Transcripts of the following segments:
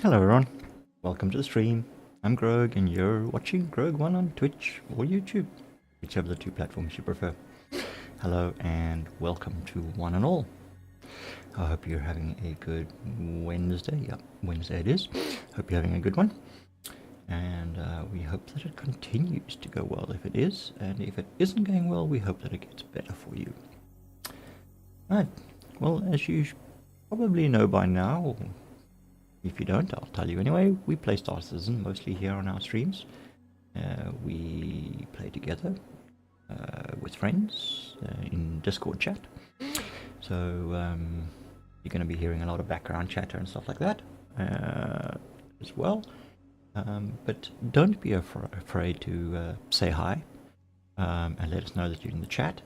Hello everyone, welcome to the stream. I'm Grogue and you're watching Grogue1 on Twitch or YouTube, whichever the two platforms you prefer. Hello and welcome to one and all. I hope you're having a good Wednesday. Yep, Wednesday it is. Hope you're having a good one. And we hope that it continues to go well if it is, and if it isn't going well, we hope that it gets better for you. Right, well, as you probably know by now, if you don't, I'll tell you anyway, we play starcitizen mostly here on our streams. We play together with friends in Discord chat. So you're going to be hearing a lot of background chatter and stuff like that as well. But don't be afraid to say hi and let us know that you're in the chat.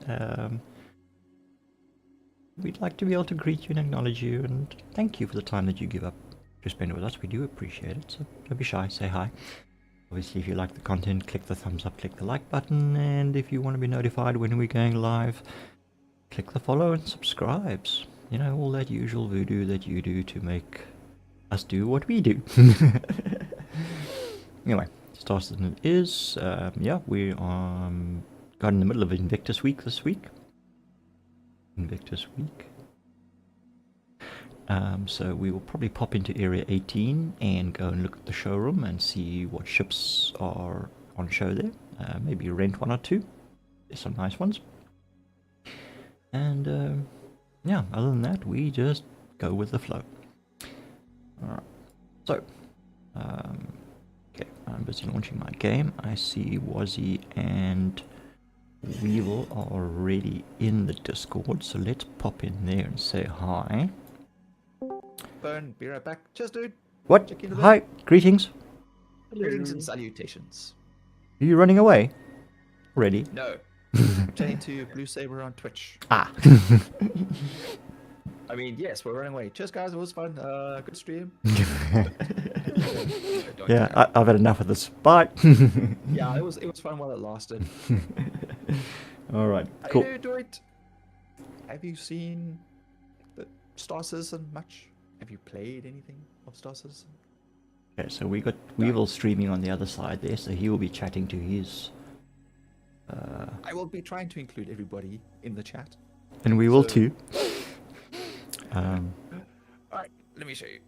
We'd like to be able to greet you and acknowledge you and thank you for the time that you give up to spend with us. We do appreciate it, so don't be shy, say hi. Obviously, if you like the content, click the thumbs up, click the like button, and if you want to be notified when we're going live, click the follow and subscribes. You know, all that usual voodoo that you do to make us do what we do. Anyway, starcitizen is, yeah, we got in the middle of Invictus Week this week. Invictus Week. So we will probably pop into Area 18 and go and look at the showroom and see what ships are on show there. Maybe rent one or two. There's some nice ones. And yeah, other than that, we just go with the flow. Alright, so, okay, I'm busy launching my game. I see Wazzy and Weevil are already in the Discord, so let's pop in there and say hi. Burn, be right back. Cheers, dude. What? Hi, greetings. Greetings and salutations. Are you running away? Already? No. Chatting to Blue Saber on Twitch. Ah. I mean, yes, we're running away. Cheers, guys. It was fun. Good stream. Yeah, I've had enough of this. Bye. Yeah, it was fun while it lasted. All right, cool. Hey, Dwight. Have you seen the Star Citizen much? Have you played anything of Star Citizen? Okay, so we got Weevil streaming on the other side there, so he will be chatting to his. I will be trying to include everybody in the chat. And we will too. Alright, let me show you.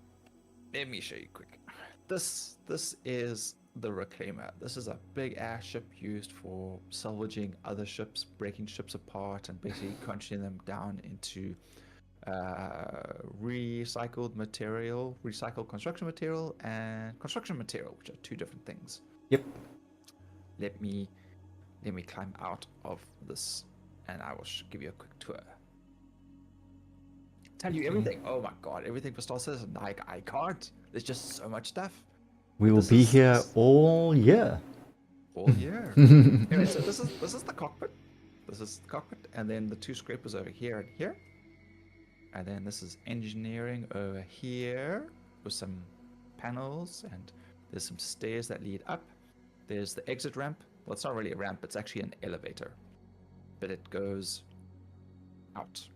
Let me show you quick. This is the Reclaimer. This is a big ass ship used for salvaging other ships, breaking ships apart, and basically crunching them down into recycled material, recycled construction material, and construction material, which are two different things. Yep. Let me climb out of this, and I will give you a quick tour. Tell you everything. Oh my god, everything for Star Citizen. I can't. There's just so much stuff. We will be here all year. All year. Anyway, so this is the cockpit. This is the cockpit, and then the two scrapers over here and here. And then this is engineering over here with some panels, and there's some stairs that lead up. There's the exit ramp. Well, it's not really a ramp, it's actually an elevator. But it goes out.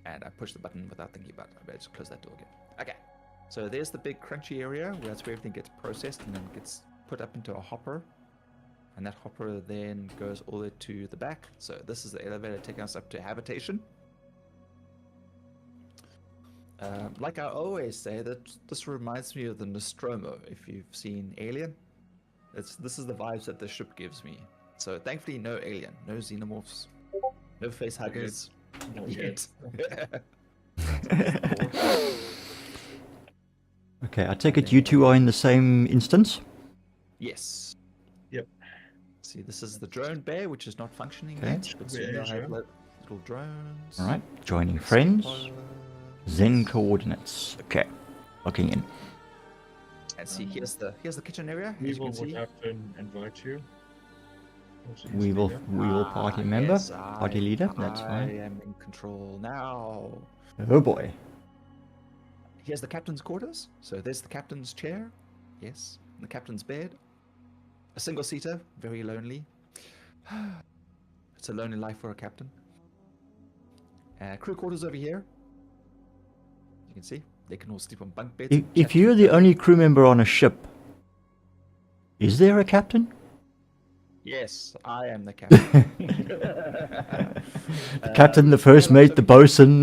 And I push the button without thinking about it. I better just close that door again. Okay. So there's the big crunchy area. That's where everything gets processed and then gets put up into a hopper. And that hopper then goes all the way to the back. So this is the elevator taking us up to habitation. Like I always say, that this reminds me of the Nostromo, if you've seen Alien. This is the vibes that the ship gives me. So thankfully no alien, no xenomorphs, no face huggers. Yet. Okay, I take it you two are in the same instance? Yes. Yep. See, this is the drone bay, which is not functioning Okay. yet, but soon they'll have little drones. Alright, joining friends. Zen coordinates. Okay, locking in. And see, here's the kitchen area. We As you will can see. have to invite you. We will party member, Yes, party leader. That's I fine. am in control now. Oh boy. Here's the captain's quarters. So there's the captain's chair. Yes. And the captain's bed. A single seater. Very lonely. It's a lonely life for a captain. Crew quarters over here. You can see They can all sleep on bunk beds. If you're the only crew member on a ship, is there a captain? Yes, I am the captain. The captain, the first mate, the bosun.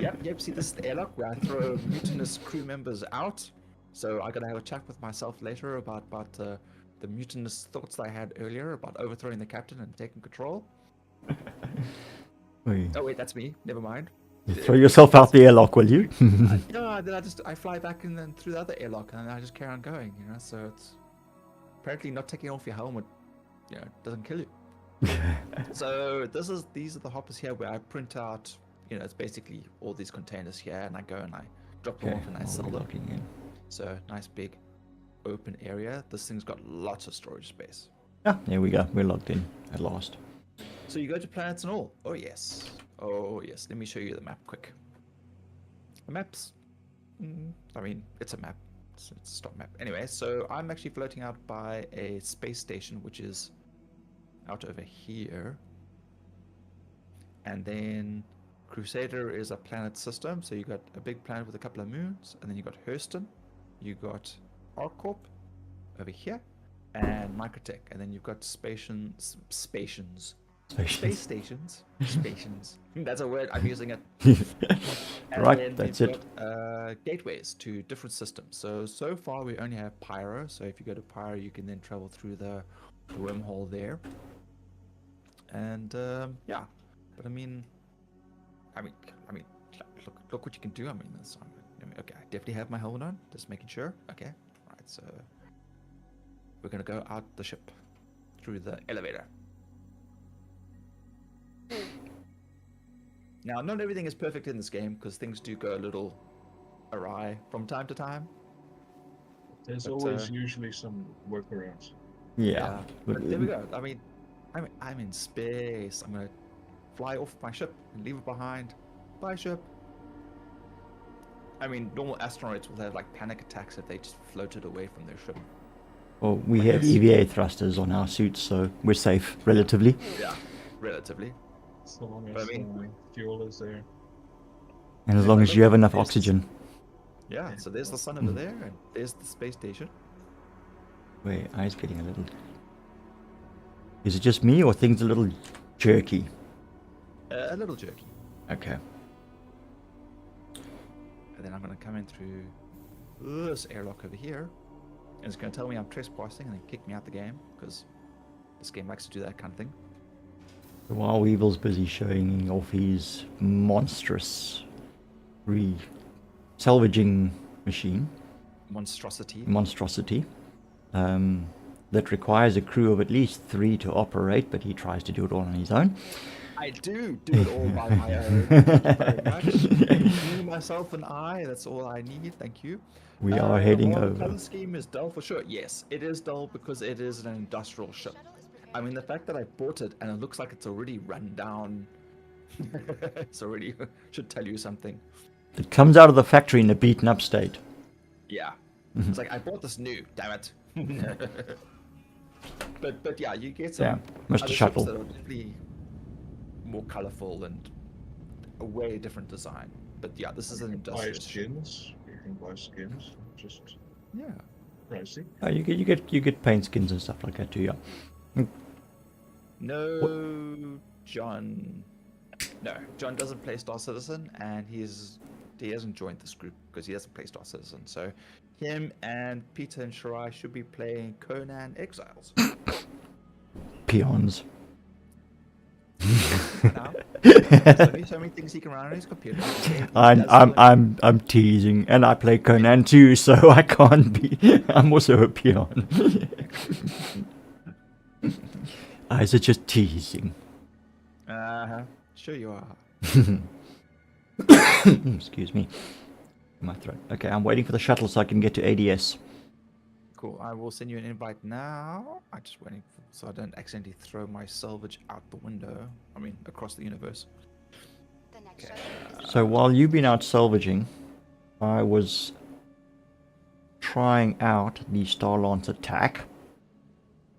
Yep. See, this is the airlock where I throw mutinous crew members out. So I'm gonna have a chat with myself later about the mutinous thoughts that I had earlier about overthrowing the captain and taking control. Oh wait, that's me. Never mind. You throw yourself out the airlock, will you? No, then I fly back and then through the other airlock and I just carry on going. So it's apparently not taking off your helmet, doesn't kill you. So these are the hoppers here where I print out. It's basically all these containers here, and I go and I drop them off and I sell them. In. So nice big open area. This thing's got lots of storage space. Ah, there we go. We're logged in at last. So you go to planets and all. Oh yes. Let me show you the map quick. The map's, it's a map. It's a stop map. Anyway, so I'm actually floating out by a space station, which is out over here. And then Crusader is a planet system. So you got a big planet with a couple of moons, and then you got Hurston, you got Arcorp over here, and Microtech, and then you've got space stations. That's a word, I'm using it. Right, that's it. Gateways to different systems. So far we only have Pyro. So if you go to Pyro, you can then travel through the wormhole there. And yeah, but I mean, look what you can do. Okay, I definitely have my helmet on. Just making sure. Okay, right. So we're gonna go out the ship through the elevator. Now, not everything is perfect in this game because things do go a little awry from time to time. There's always usually some workarounds. Yeah. But there we go. I'm in space. I'm gonna fly off my ship and leave it behind. Bye, ship. Normal astronauts will have like panic attacks if they just floated away from their ship. Well, we have EVA thrusters on our suits, so we're safe, relatively. Yeah, relatively. So long as fuel is there. And as long as you have enough oxygen. Yeah, so there's the sun over there, and there's the space station. Wait, eyes getting a little... Is it just me, or things a little jerky? A little jerky. Okay. And then I'm going to come in through this airlock over here. And it's going to tell me I'm trespassing and then kick me out the game, because this game likes to do that kind of thing. While Weevil's busy showing off his monstrous salvaging machine. Monstrosity. That requires a crew of at least 3 to operate, but he tries to do it all on his own. I do it all by my own. Thank you very much. Me, myself, and I. That's all I need. Thank you. We are heading The over. color scheme is dull for sure. Yes, it is dull because it is an industrial ship. The fact that I bought it and it looks like it's already run down, it's already should tell you something. It comes out of the factory in a beaten up state. Yeah. It's like, I bought this new, damn it. but yeah, you get some Mr. other Shuttle. ships that are definitely more colorful and a way different design. But yeah, this is an industrial ship. You can buy skins, just pricey. Oh, you get paint skins and stuff like that too, yeah. No, John doesn't play Star Citizen, and he hasn't joined this group because he doesn't play Star Citizen. So him and Peter and Shirai should be playing Conan Exiles. Peons. Now, there's so many things he can run on his computer. I'm teasing, and I play Conan too, so I can't be. I'm also a peon. Eyes are just teasing. Sure you are. Excuse me. My throat. Okay, I'm waiting for the shuttle so I can get to ADS. Cool. I will send you an invite now. I'm just waiting so I don't accidentally throw my salvage out the window. Across the universe. Okay. So while you've been out salvaging, I was trying out the Starlance attack.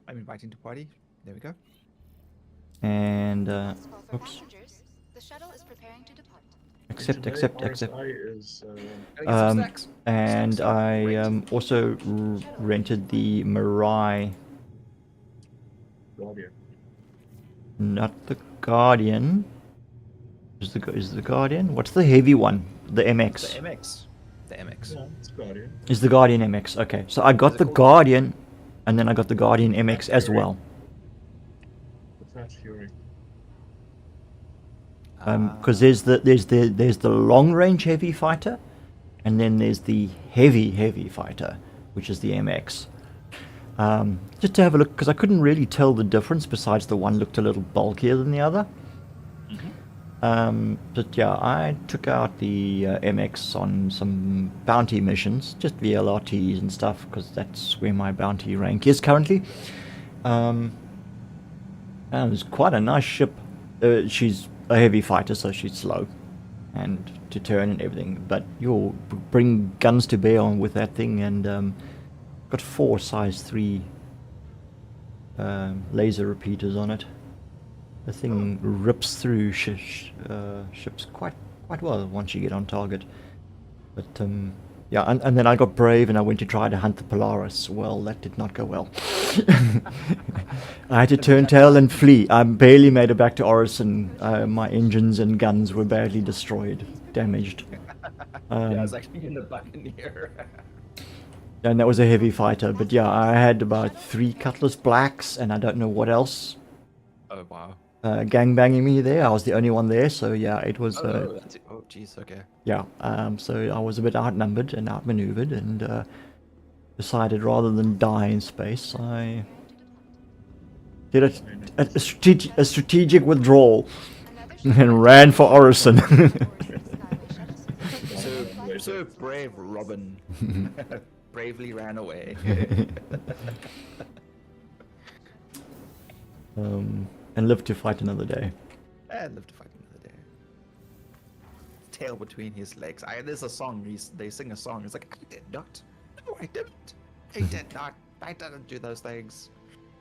I'm inviting to party. There we go. And The shuttle is preparing to depart. accept. RSI is Gotta get some snacks. And Snacks are great. I also rented the Mirai, Guardian. not the Guardian. Is the Guardian? What's the heavy one? The The MX. MX. The MX. Yeah, it's Guardian. Is the Guardian MX? Okay, so I got Is it the called- Guardian, and then I got the Guardian MX as Fury. well. The Fat Fury. Because there's the long range heavy fighter, and then there's the heavy fighter, which is the MX. Just to have a look, because I couldn't really tell the difference. Besides, the one looked a little bulkier than the other. But yeah, I took out the MX on some bounty missions, just VLRTs and stuff, because that's where my bounty rank is currently. And it was quite a nice ship. She's a heavy fighter, so she's slow and to turn and everything. But you'll bring guns to bear on with that thing, and got 4 size 3 laser repeaters on it. The thing rips through ships quite well once you get on target. But yeah, and then I got brave and I went to try to hunt the Polaris. Well, that did not go well. I had to turn tail and flee. I barely made it back to Orison. My engines and guns were badly destroyed, damaged. Yeah, I was actually in the Buccaneer. And that was a heavy fighter. But yeah, I had about 3 Cutlass Blacks and I don't know what else. Oh wow. Gangbanging me there. I was the only one there, so yeah, it was. Oh jeez. Okay. Yeah, so I was a bit outnumbered and outmaneuvered, and decided rather than die in space, I did a strategic withdrawal and ran for Orison. So brave, Robin. Bravely ran away. And lived to fight another day. And lived to fight another day. Tail between his legs. There's a song. They sing a song. It's like, I did not. No, I didn't. I did not. I didn't do those things.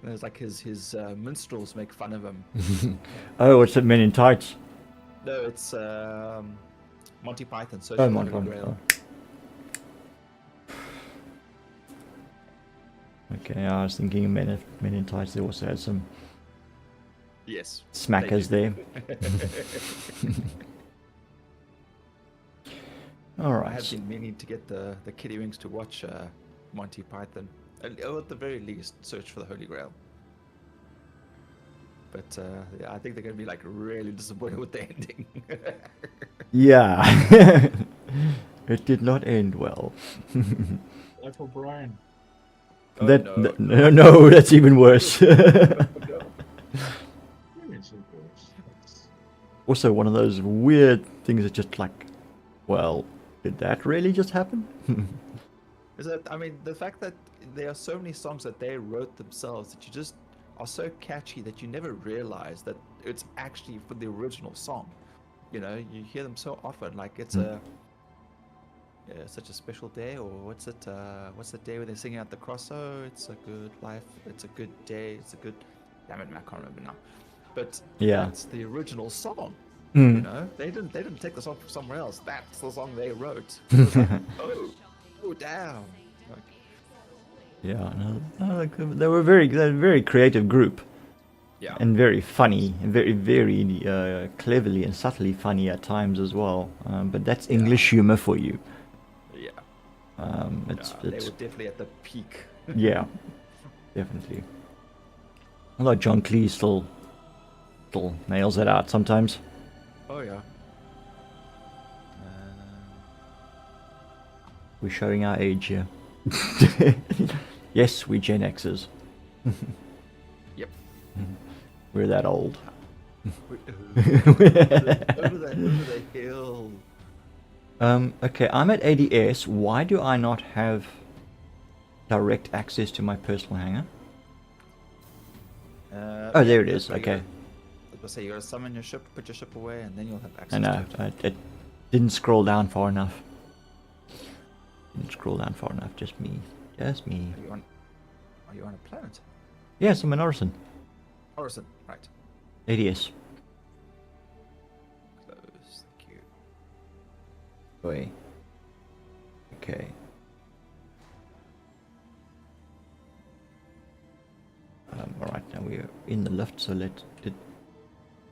And there's like his minstrels make fun of him. Oh, it's the Men in Tights. No, it's Monty Python. So Monty Python. Grail. Okay, I was thinking Men in Tights. They also had some Yes. smackers there. All I right. have been meaning to get the Kitty Wings to watch Monty Python. Or at the very least, search for the Holy Grail. But yeah, I think they're going to be like really disappointed with the ending. Yeah. It did not end well. Life O'Brien. Oh, No, that's even worse. Also, one of those weird things that just like, well, did that really just happen? Is that, I mean, the fact that there are so many songs that they wrote themselves that you just are so catchy that you never realize that it's actually for the original song. You know, you hear them so often, like it's such a special day, or what's the day when they're singing out the cross? Oh, it's a good life, it's a good day, it's a good, damn it, man, I can't remember now. But Yeah. that's the original song. Mm. You know, they didn't take the song from somewhere else. That's the song they wrote. It was like, oh, damn. Like, Yeah, no, they were a very creative group. yeah. And very funny, and very cleverly and subtly funny at times as well. But that's English humor for you. Yeah. It's They were definitely at the peak. yeah, definitely. Although John Cleese still nails it out sometimes. Oh yeah. We're showing our age here. Yes, we Gen Xers. Yep. We're that old. Over the hill. Okay, I'm at ADS. Why do I not have direct access to my personal hangar? Oh, there it is. Okay. I was say you gotta summon your ship, put your ship away, and then you'll have access I know. to it. It didn't scroll down far enough. Just me. Are you on a planet? Yes, I'm in Orison. Orison, right. ADS. Close, thank you. Wait. Okay. Alright, now we're in the lift, so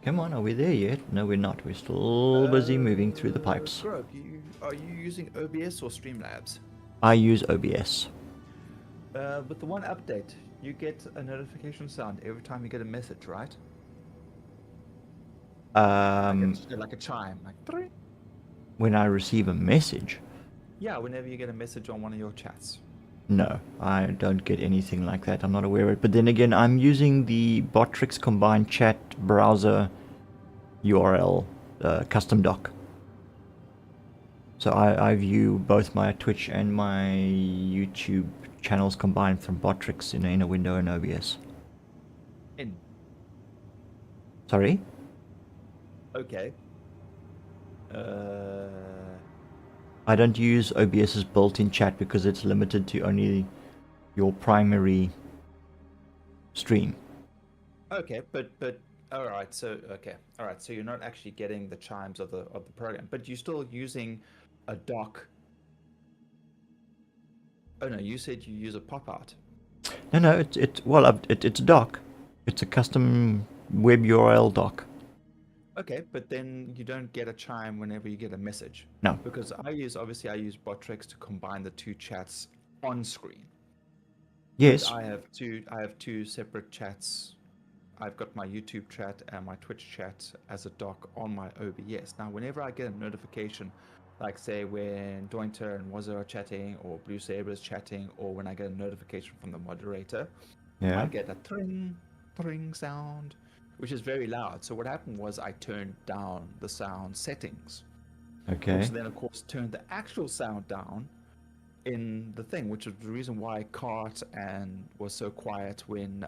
come on, are we there yet? No, we're not. We're still busy moving through the pipes. Grogue, are you using OBS or Streamlabs? I use OBS. With the one update, you get a notification sound every time you get a message, right? Like a chime, like three. When I receive a message, Yeah, whenever you get a message on one of your chats. no, I don't get anything like that. I'm not aware of it. But then again, I'm using the Botrix combined chat browser URL custom doc. So I view both my Twitch and my YouTube channels combined from Botrix in a window in OBS. Sorry? Okay. I don't use OBS's built-in chat because it's limited to only your primary stream. Okay, but all right. So you're not actually getting the chimes of the program, but you're still using a dock. Oh no, you said you use a pop out. No, it's a doc. It's a custom web URL doc. Okay, but then you don't get a chime whenever you get a message. No. Because I use Botrix to combine the two chats on screen. Yes. I have two separate chats. I've got my YouTube chat and my Twitch chat as a doc on my OBS. Now, whenever I get a notification, like say when Dointer and Wazza are chatting, or Blue Saber is chatting, or when I get a notification from the moderator, Yeah. I get a tring sound, which is very loud. So what happened was I turned down the sound settings. Okay. Which then, of course, turned the actual sound down in the thing, which is the reason why Cart and was so quiet when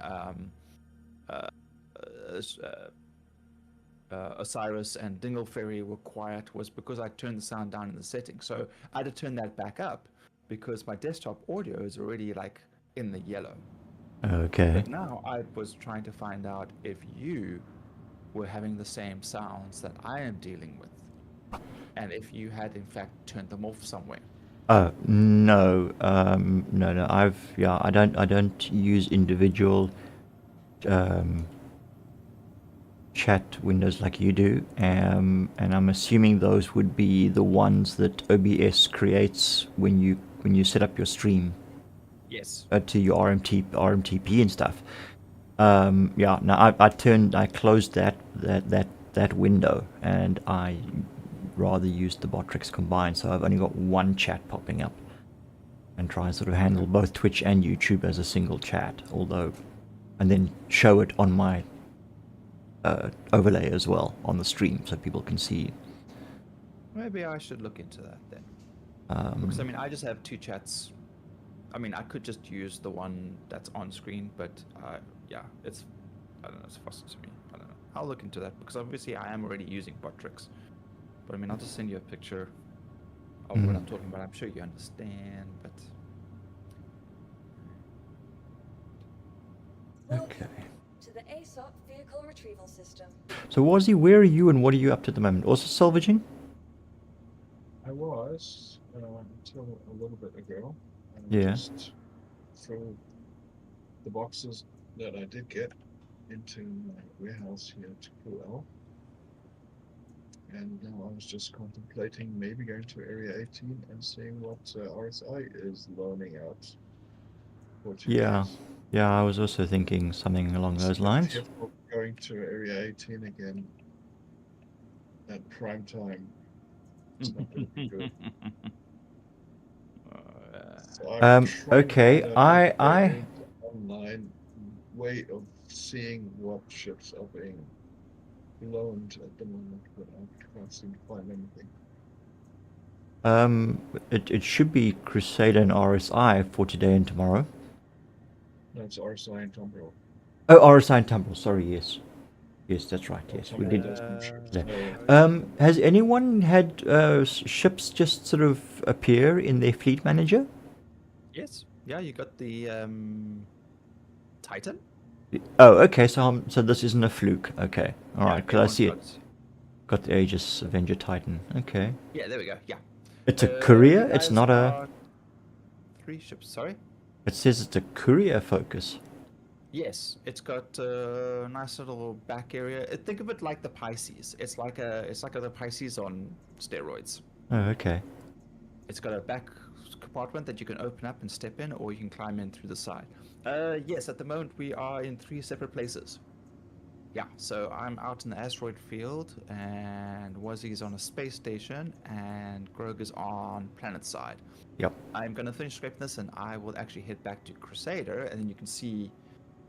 Osiris and Dingle Fairy were quiet, was because I turned the sound down in the settings. So I had to turn that back up because my desktop audio is already like in the yellow. Okay. But now I was trying to find out if you were having the same sounds that I am dealing with, and if you had in fact turned them off somewhere. No. No. I don't use individual chat windows like you do, and I'm assuming those would be the ones that OBS creates when you set up your stream. Yes. To your RMTP and stuff. Yeah. No, I closed that window, and I rather used the Botrix combined, so I've only got one chat popping up, and try and sort of handle both Twitch and YouTube as a single chat, and then show it on my overlay as well on the stream, so people can see. Maybe I should look into that then. Because I mean, I just have two chats. I mean, I could just use the one that's on screen, but yeah, I don't know, it's fussy to me. I don't know. I'll look into that because obviously I am already using Botrix. But I mean, I'll just send you a picture of what I'm talking about. I'm sure you understand, but... Okay. To the ASOP vehicle retrieval system. So Wazzy, where are you and what are you up to at the moment? Also salvaging? I was until a little bit ago. Yeah. Just throw the boxes that I did get into my warehouse here to Puel. And now I was just contemplating maybe going to Area 18 and seeing what RSI is loaning out. Yeah. Yeah, I was also thinking something along those lines. Going to Area 18 again at prime time. It's not going to be good. So okay, I online way of seeing what ships are being loaned at the moment, but I can't seem to find anything. It should be Crusader and RSI for today and tomorrow. No, it's RSI and Tumbril. Oh, RSI and Tumbril, sorry, yes. Yes, that's right, yes, we did. Has anyone had ships just sort of appear in their fleet manager? Yes. Yeah, you got the Titan. Oh, okay. So this isn't a fluke. Okay, all right. Because I see it. got- Got the Aegis Avenger Titan. Okay. Yeah, there we go. Yeah. It's a You courier? It's guys not a... are 3 ships, sorry? It says it's a courier focus. Yes, it's got a nice little back area. Think of it like the Pisces. It's like the Pisces on steroids. Oh, okay. It's got a back compartment that you can open up and step in, or you can climb in through the side. Yes, at the moment we are in 3 separate places. Yeah, so I'm out in the asteroid field, and Wuzzy's on a space station, and Grogue is on planet side. Yep. I'm gonna finish scraping this, and I will actually head back to Crusader, and then you can see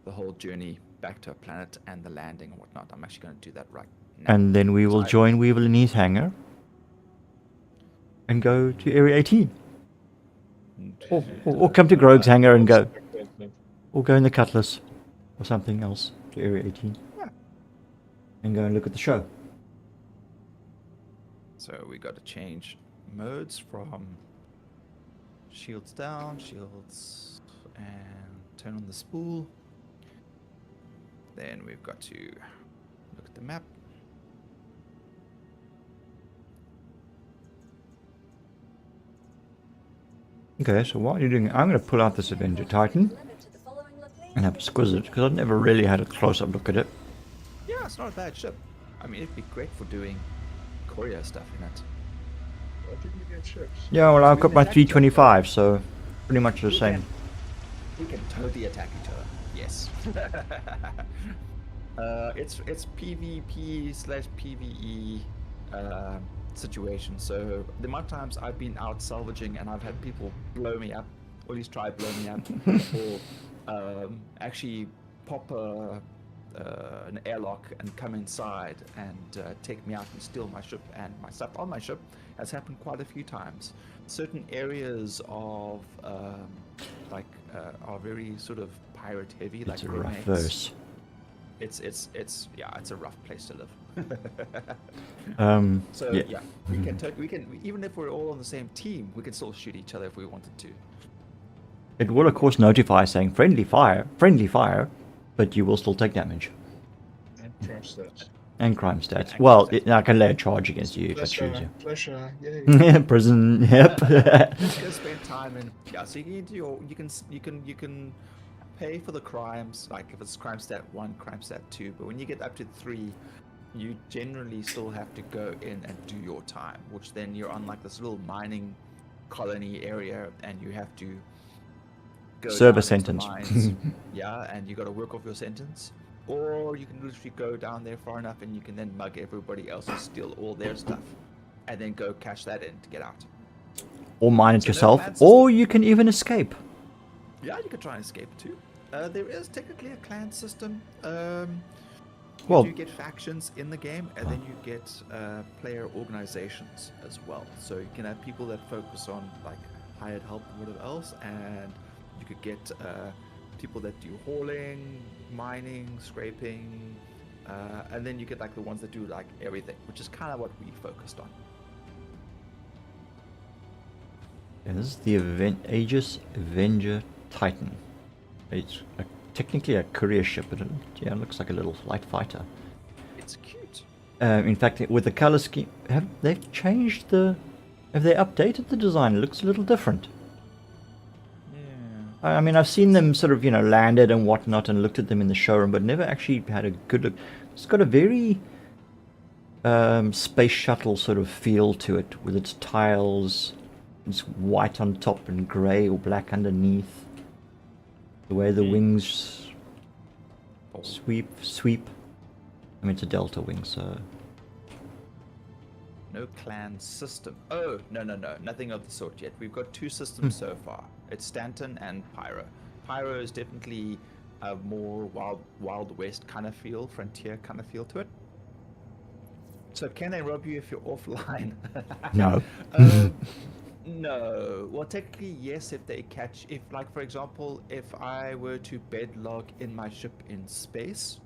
the whole journey back to a planet and the landing and whatnot. I'm actually gonna do that right now. And then we will join Weevil in his hangar and go to Area 18. Or come to Grogue's hangar and go. Or go in the Cutlass or something else to Area 18. Yeah. And go and look at the show. So we got to change modes from shields down, shields, and turn on the spool. Then we've got to look at the map. Okay, so what are you doing? I'm going to pull out this Avenger Titan and have a squiz it, because I've never really had a close-up look at it. Yeah, it's not a bad ship. I mean, it'd be great for doing courier stuff in it. I think we get ships. Yeah, well, I've got my 325, so pretty much the same. We can totally attack each other. Yes. It's PvP / PvE situation. So the amount of times I've been out salvaging and I've had people blow me up, or at least try to blow me up, or actually pop an airlock and come inside and take me out and steal my ship and my stuff on my ship has happened quite a few times. Certain areas of are very sort of pirate heavy, like It's a rough roommates. verse. It's a rough place to live. So yeah. yeah, we can even if we're all on the same team, we can still shoot each other if we wanted to. It will, of course, notify saying friendly fire, but you will still take damage. And crime stats. And crime stats. Yeah, Well, exactly. I can lay a charge against you if I choose you. Pleasure, yay. Prison, yep. Just go spend time in so you can do you can pay for the crimes, like if it's crime stat 1, crime stat 2, but when you get up to 3, you generally still have to go in and do your time, which then you're on like this little mining colony area and you have to go Serve a down into sentence. mines. Yeah, and you got to work off your sentence. Or you can literally go down there far enough and you can then mug everybody else and steal all their stuff and then go cash that in to get out. Or mine it So yourself, their plan or you can even escape. Yeah, you could try and escape too. There is technically a clan system. Well- You do get factions in the game, and then you get player organizations as well. So you can have people that focus on like hired help and whatever else, and you could get people that do hauling, mining, scraping, and then you get like the ones that do like everything, which is kind of what we focused on. Yeah, this is the Aegis Avenger Titan. It's technically a courier ship, but it looks like a little light fighter. It's cute. In fact, with the color scheme, have they updated the design? It looks a little different. Yeah. I mean, I've seen them sort of, landed and whatnot and looked at them in the showroom, but never actually had a good look. It's got a very space shuttle sort of feel to it, with its tiles. It's white on top and grey or black underneath. The way the wings sweep. I mean, it's a delta wing, so... No clan system. Oh, no. Nothing of the sort yet. We've got 2 systems so far. It's Stanton and Pyro. Pyro is definitely a more Wild West kind of feel, frontier kind of feel to it. So can they rob you if you're offline? No. No. Well, technically, yes, if they catch... If, like, for example, if I were to bedlog in my ship in space...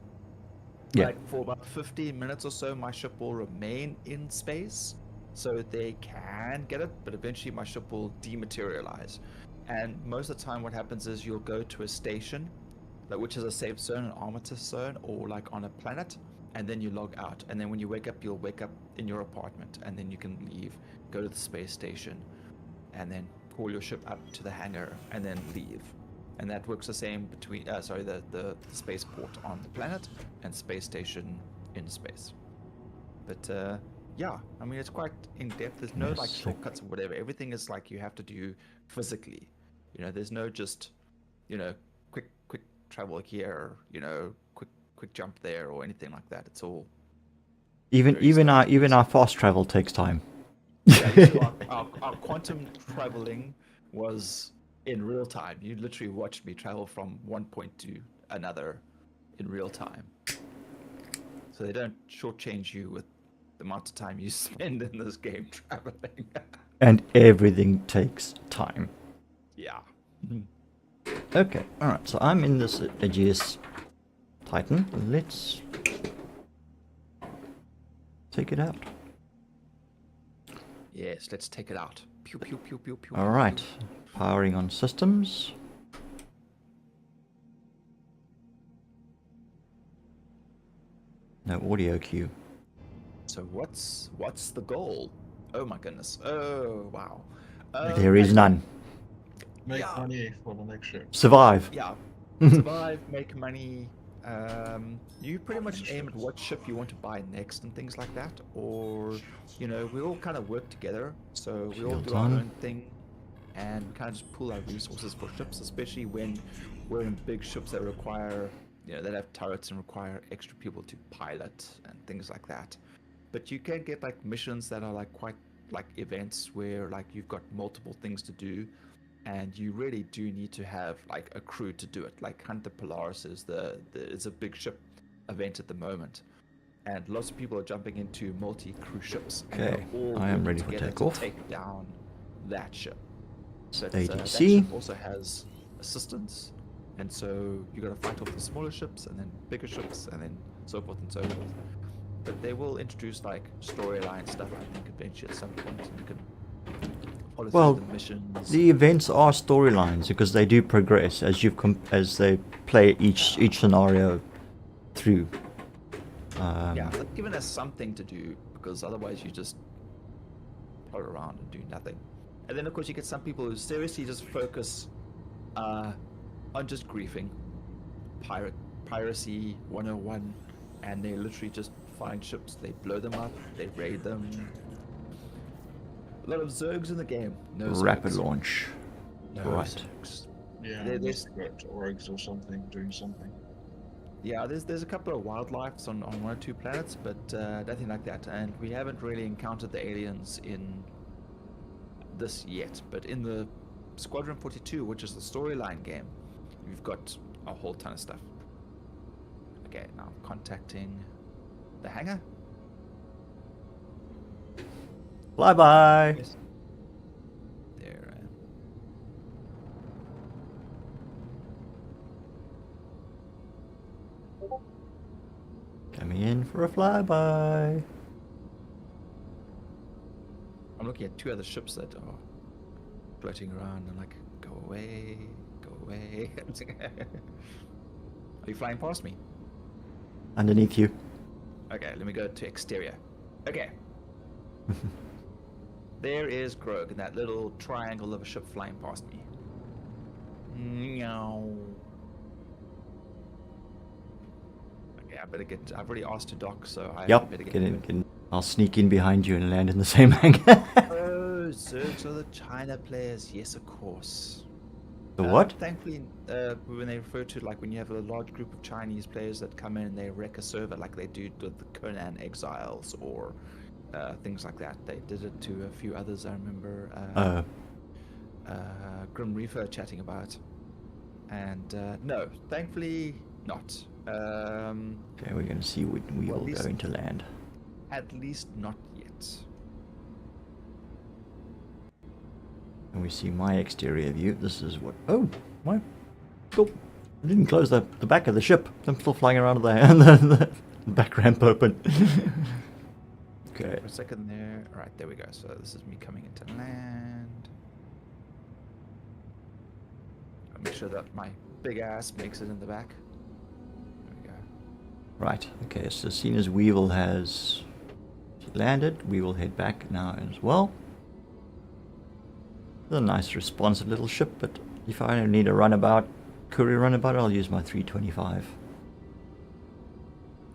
Yeah. Like for about 15 minutes or so, my ship will remain in space, so they can get it, but eventually my ship will dematerialize. And most of the time what happens is you'll go to a station, which is a safe zone, an armistice zone, or like on a planet, and then you log out, and then when you wake up, you'll wake up in your apartment, and then you can leave, go to the space station, and then call your ship up to the hangar, and then leave. And that works the same between, the spaceport on the planet and space station in space. But yeah, I mean, it's quite in depth. There's no like Yes. shortcuts or whatever. Everything is like you have to do physically. You know, there's no just, you know, quick travel here, you know, quick jump there or anything like that. It's all Even very even our slow. even our fast travel takes time. Yeah, you see, our quantum traveling was in real time. You literally watched me travel from one point to another in real time. So they don't shortchange you with the amount of time you spend in this game traveling. And everything takes time. Yeah. Okay, alright, so I'm in this Aegis Titan. Let's take it out. Yes, let's take it out. Pew pew pew pew pew. Alright, powering on systems. No audio cue. So what's the goal? Oh my goodness. Oh wow. There is none. Make Yeah. money for the next ship. Survive. Yeah. Survive, make money. You pretty much aim at what ship you want to buy next and things like that, or you know, we all kind of work together, so we all Shields do our on. own thing, and we kind of just pool our resources for ships, especially when we're in big ships that require, you know, that have turrets and require extra people to pilot and things like that. But you can get like missions that are like quite like events where like you've got multiple things to do, and you really do need to have like a crew to do it. Like Hunter Polaris is is a big ship event at the moment, and lots of people are jumping into multi-crew ships. And Okay, they're all I am working ready for together takeoff. to take down that ship. But that ADC. ship also has assistance, and so you got to fight off the smaller ships and then bigger ships and then so forth and so forth. But they will introduce like storyline stuff, I think, eventually at some point, and you can follow Well, through the missions. the events are storylines because they do progress as as they play each scenario through. Yeah, they've given us something to do, because otherwise you just plod around and do nothing. And then of course you get some people who seriously just focus on just griefing, piracy 101, and they literally just find ships, they blow them up, they raid them. A lot of Zergs in the game. No Rapid Zergs. launch. No Right. Zergs. Yeah, There's- there's got orgs or something doing something. Yeah, there's a couple of wildlife on one or two planets, but nothing like that. And we haven't really encountered the aliens in this yet. But in the Squadron 42, which is the storyline game, you've got a whole ton of stuff. Okay, now I'm contacting the hangar. Bye bye. Yes. There I am. Coming in for a flyby. I'm looking at two other ships that are floating around and like, go away, go away. Are you flying past me? Underneath you. Okay, let me go to exterior. Okay. There is Grogue in that little triangle of a ship flying past me. Meow. Okay, I better get. I've already asked to dock, so I Yep, better get get to in, it. get in. I'll sneak in behind you and land in the same hangar. Oh, Zergs are the China players. Yes, of course. The what? Thankfully, when they refer to like when you have a large group of Chinese players that come in and they wreck a server, like they do with the Conan Exiles or things like that. They did it to a few others. I remember Grim Reaper chatting about. And no, thankfully not. Okay, we're gonna see when we Well, will at go least- into land. At least not yet. And we see my exterior view. This is what... Oh, my... Oh, I didn't close the back of the ship. I'm still flying around with the back ramp open. Okay. For a second there. All right, there we go. So this is me coming into land. I'll make sure that my big ass makes it in the back. There we go. Right, okay, so as soon as Weevil has landed, we will head back now as well. It's a nice responsive little ship, but if I don't need a runabout, courier runabout, I'll use my 325.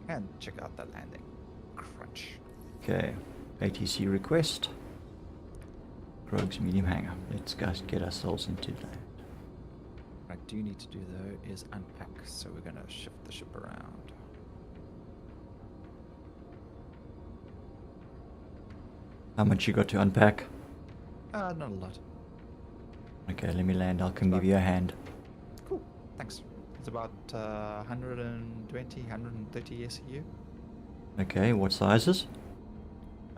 And check out that landing. Crunch. Okay, ATC request. Grogue's medium hangar. Let's go get ourselves into that. What I do need to do though is unpack, so we're gonna shift the ship around. How much you got to unpack? Not a lot. Okay, let me land. I'll come give you a hand. Cool. Thanks. It's about 120, 130 SEU. Okay, what sizes?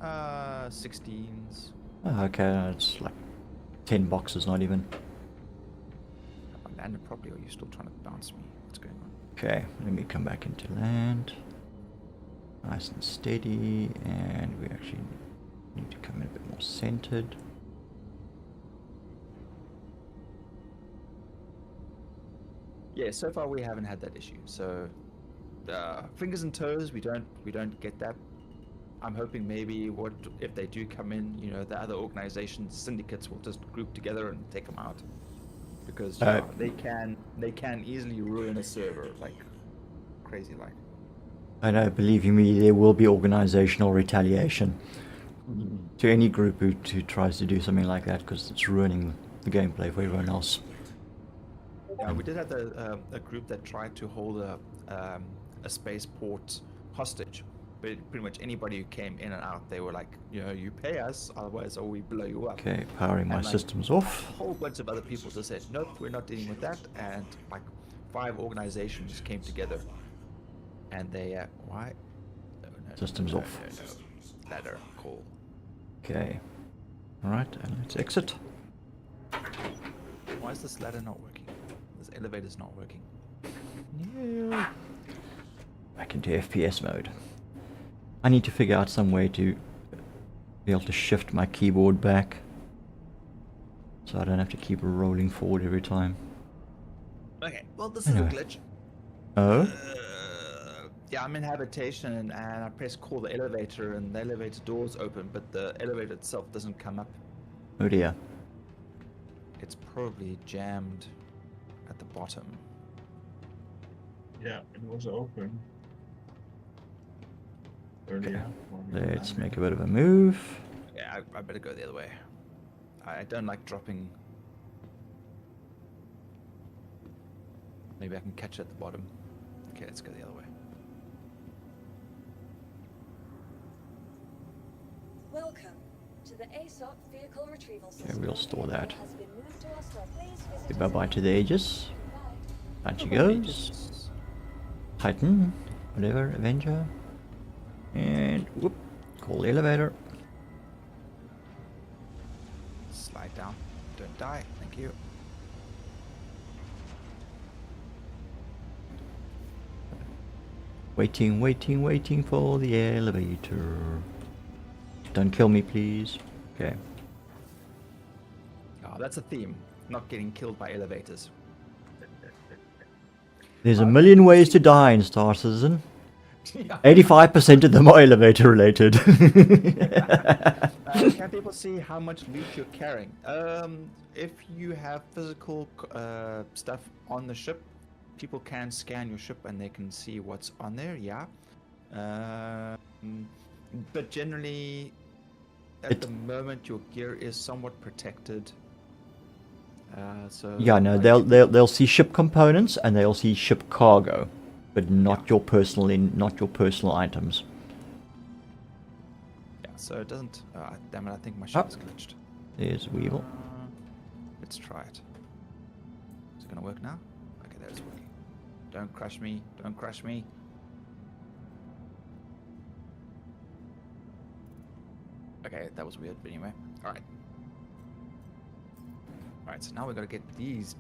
16s. Oh, okay, it's like 10 boxes, not even. Have I landed properly, or are you still trying to bounce me? What's going on? Okay, let me come back into land. Nice and steady, and we actually need to come in a bit more centered. Yeah, so far we haven't had that issue. So fingers and toes, we don't get that. I'm hoping maybe what if they do come in, you know, the other organizations, syndicates will just group together and take them out, because they can easily ruin a server like crazy like. I know, believe you me, there will be organizational retaliation to any group who tries to do something like that, because it's ruining the gameplay for everyone else. Yeah, we did have a group that tried to hold a spaceport hostage, but pretty much anybody who came in and out, they were like, you know, you pay us, otherwise, or we blow you up. Okay, powering my And, like, systems off. A whole bunch of other people just said, nope, we're not dealing with that, and like 5 organizations came together, and they why? No, Systems off. No. Ladder call. Okay. Alright, and let's exit. Why is this ladder not working? This elevator's not working. No. Back into FPS mode. I need to figure out some way to be able to shift my keyboard back, so I don't have to keep rolling forward every time. Okay, well, this Anyway. is a glitch. Oh? Yeah, I'm in habitation and I press call the elevator and the elevator doors open, but the elevator itself doesn't come up. Oh dear. It's probably jammed at the bottom. Yeah, it was open earlier. Let's make a bit of a move. Yeah, I better go the other way. I don't like dropping. Maybe I can catch it at the bottom. Okay, let's go the other way. Welcome to the ASOP vehicle retrieval system. we'll store that. Has been moved to our stop. Please visit Say us bye-bye again. to the Aegis. Goodbye. Out she goes. Titan, whatever, Avenger. And whoop, call the elevator. Slide down. Don't die. Thank you. Waiting, waiting, waiting for the elevator. Don't kill me, please. Okay. Oh, that's a theme. Not getting killed by elevators. There's a million ways to die in Star Citizen. 85% of them are elevator related. Can people see how much loot you're carrying? If you have physical stuff on the ship, people can scan your ship and they can see what's on there. Yeah, but generally, at the moment, your gear is somewhat protected. So Yeah, no, they'll see ship components and they'll see ship cargo, but not your personal items. Yeah, so it doesn't. Damn it! I think my ship is glitched. There's Weevil. Let's try it. Is it gonna work now? Okay, there it's working. Don't crush me! Don't crush me! Okay, that was weird, but anyway. All right. All right, so now we gotta get these.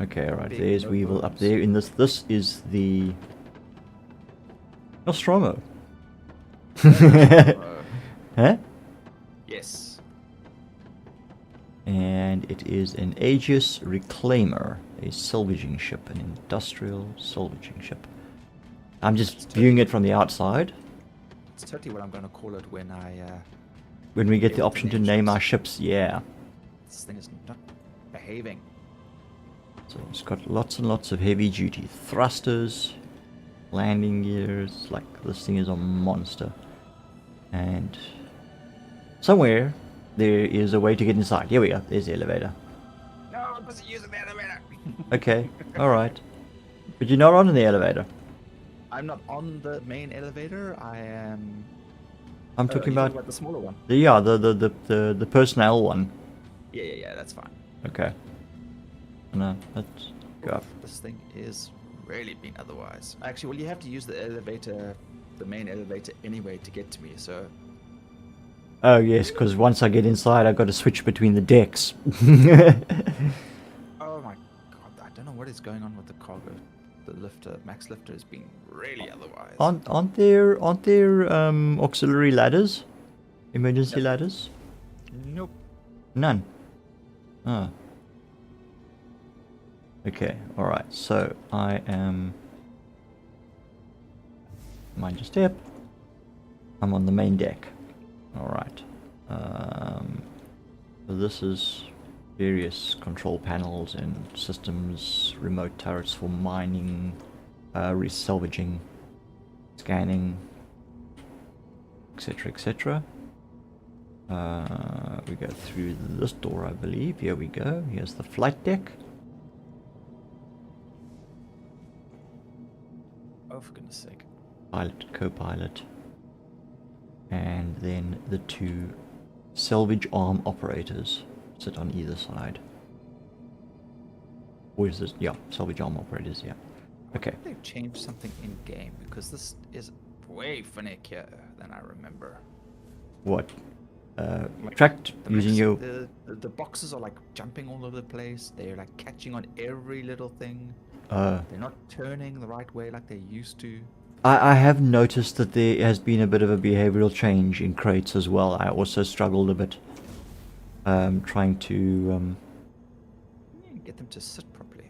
Okay, alright, Big there's Weevil up notebooks. there. In this is the Nostromo. Huh? Yes. And it is an Aegis Reclaimer, a salvaging ship, an industrial salvaging ship. I'm just viewing it from the outside. It's totally what I'm going to call it when When we get the able to option to name name our ships. ships, yeah. This thing is not behaving. So it's got lots and lots of heavy duty thrusters, landing gears, like this thing is a monster. And somewhere there is a way to get inside. Here we go, there's the elevator. No, I'm busy using the elevator. Okay, alright. But you're not on the elevator. I'm not on the main elevator. I am. I'm Oh, talking you're about the smaller one. the personnel one. Yeah, that's fine. Okay. No, let's go up. This thing is really being otherwise. Actually, well, you have to use the elevator, the main elevator anyway to get to me, so. Oh yes, because once I get inside, I've got to switch between the decks. Oh my god, I don't know what is going on with the cargo. The lifter, max lifter, is being really otherwise. aren't there auxiliary ladders? Emergency ladders? Nope. None. Oh. Okay, alright, so I am... Mind your step. I'm on the main deck. Alright. So this is various control panels and systems, remote turrets for mining, resalvaging, scanning, etc, etc. We go through this door, I believe. Here we go. Here's the flight deck. Oh, for goodness sake. Pilot, co-pilot. And then the two salvage arm operators sit on either side. Or is this? Yeah, salvage arm operators, yeah. Okay. They've changed something in game because this is way finickier than I remember. What? Like, Tracked the using max- your... the boxes are like jumping all over the place. They're like catching on every little thing. Uh, They're not turning the right way like they used to. I have noticed that there has been a bit of a behavioral change in crates as well. I also struggled a bit trying to... Get them to sit properly.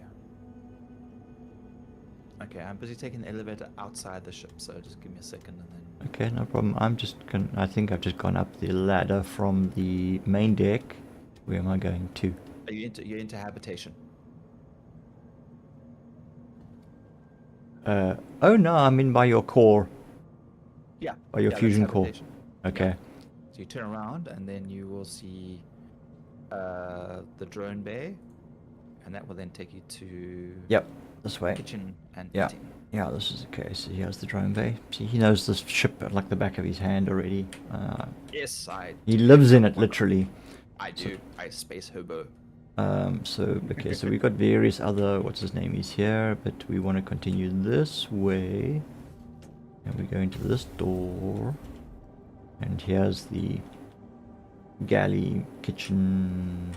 Okay, I'm busy taking the elevator outside the ship, so just give me a second and then... Okay, no problem. I think I've just gone up the ladder from the main deck. Where am I going to? Are you you're into habitation? Oh no, I'm in by your core. Yeah. By your yeah, that's fusion core. habitation. Okay. So you turn around and then you will see the drone bay, and that will then take you to Yep, this way. kitchen and Yeah. eating. Yeah, this is okay. So here's the drone bay. See, he knows this ship like the back of his hand already. Yes, I He do. lives in it, literally. I do. I space hobo. Okay, so we got various other, what's his name, he's here, but we want to continue this way. And we go into this door. And here's the galley, kitchen,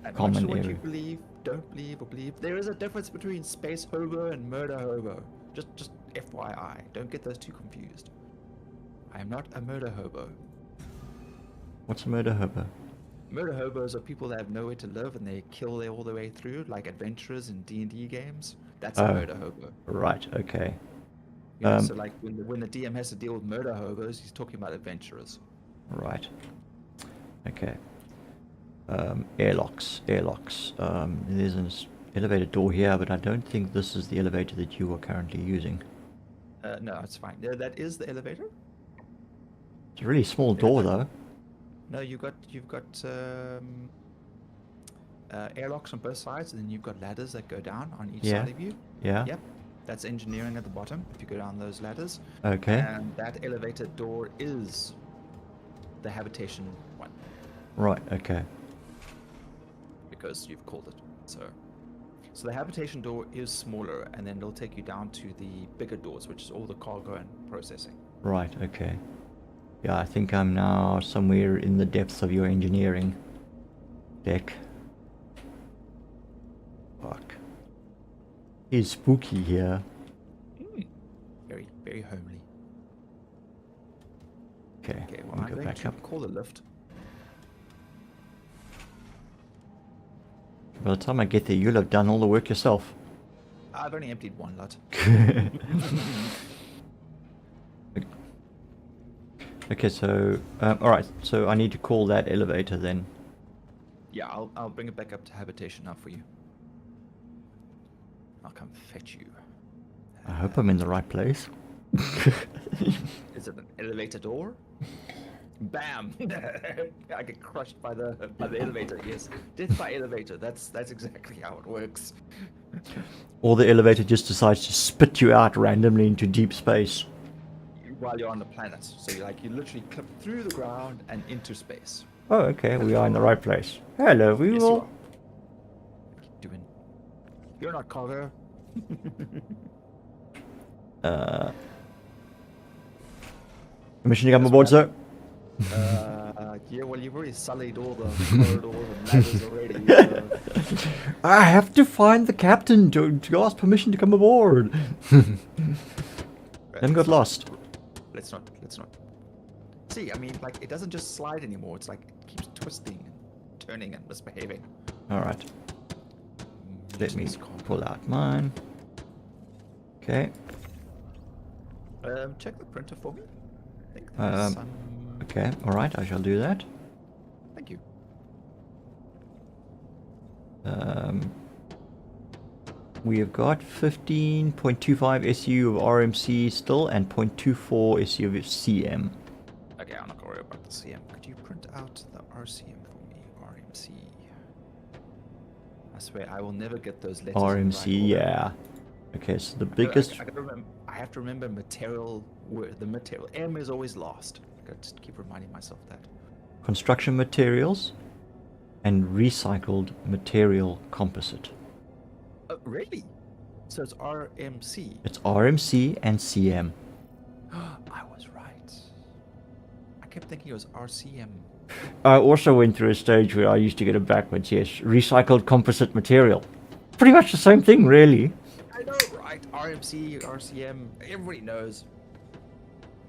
And common much to what you area. believe, don't believe, or believe, there is a difference between space hobo and murder hobo. Just FYI, don't get those two confused. I am not a murder hobo. What's a murder hobo? Murder hobos are people that have nowhere to live and they kill their all the way through, like adventurers in D&D games. That's a Oh. murder hobo. Right, okay. You know, Um, so like when the DM has to deal with murder hobos, he's talking about adventurers. Right. Okay. Airlocks. There's an elevator door here, but I don't think this is the elevator that you are currently using. No, it's fine. That is the elevator. It's a really small door, though. No, you've got airlocks on both sides, and then you've got ladders that go down on each Yeah. side of you. Yeah? Yep, that's engineering at the bottom. If you go down those ladders, Okay. and that elevator door is the habitation one Right, okay. because you've called it. So the habitation door is smaller, and then it'll take you down to the bigger doors, which is all the cargo and processing. Right, okay. Yeah, I think I'm now somewhere in the depths of your engineering deck. Fuck. It's spooky here. Very, very homely. Okay, Okay, let well, me I'm go going back to up. call the lift. By the time I get there, you'll have done all the work yourself. I've only emptied one lot. Okay, so all right. So I need to call that elevator then. Yeah, I'll bring it back up to habitation now for you. I'll come fetch you. I hope I'm in the right place. Is it an elevator door? Bam! I get crushed by the elevator. Yes, death by elevator. That's exactly how it works. Or the elevator just decides to spit you out randomly into deep space. While you're on the planet, so you literally clip through the ground and into space. Oh, okay, we are in the right place. Hello, we Yes, you will. are. What are you doing? You're not cargo. Permission to come aboard, sir? Yeah, well, you've already sullied all the corridors and ladders already. So. I have to find the captain to ask permission to come aboard. Then got lost. Let's not. See, I mean, like, it doesn't just slide anymore. It's like it keeps twisting and turning and misbehaving. All right. Let me pull out mine. Okay. Check the printer for me. I think there's some... Okay. All right. I shall do that. Thank you. We have got 15.25 SU of RMC still and 0.24 SU of CM. Okay, I'm not gonna worry about the CM. Could you print out the RCM for me? RMC. I swear I will never get those letters. RMC, right. yeah. Okay, so the biggest. I have to remember material. The material M is always lost. I gotta just keep reminding myself that. Construction materials and recycled material composite. Really? So it's RMC. It's RMC and CM. I was right. I kept thinking it was RCM. I also went through a stage where I used to get it backwards, yes. Recycled composite material. Pretty much the same thing, really. I know, right? RMC, RCM, everybody knows.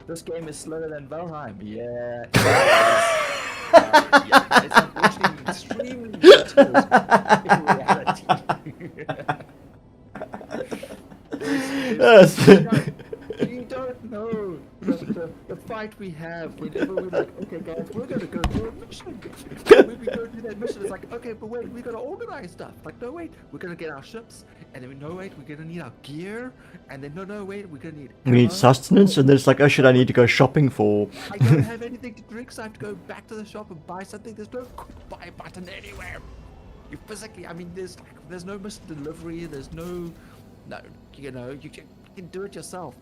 This game is slower than Valheim. Yeah. Yeah, it's unfortunately extremely limited in reality. You don't know the fight we have whenever we're like, okay guys, we're gonna go do a mission. When we go do that mission, it's like, okay, but wait, we gotta organize stuff. Like, no wait, we're gonna get our ships, and then no wait, we're gonna need our gear, and then no wait, we're gonna need We need sustenance, and then it's like, oh shit, I need to go shopping for. I don't have anything to drink, so I have to go back to the shop and buy something. There's no quick buy button anywhere. You physically, I mean, there's no missed delivery. There's no, you know, you can do it yourself.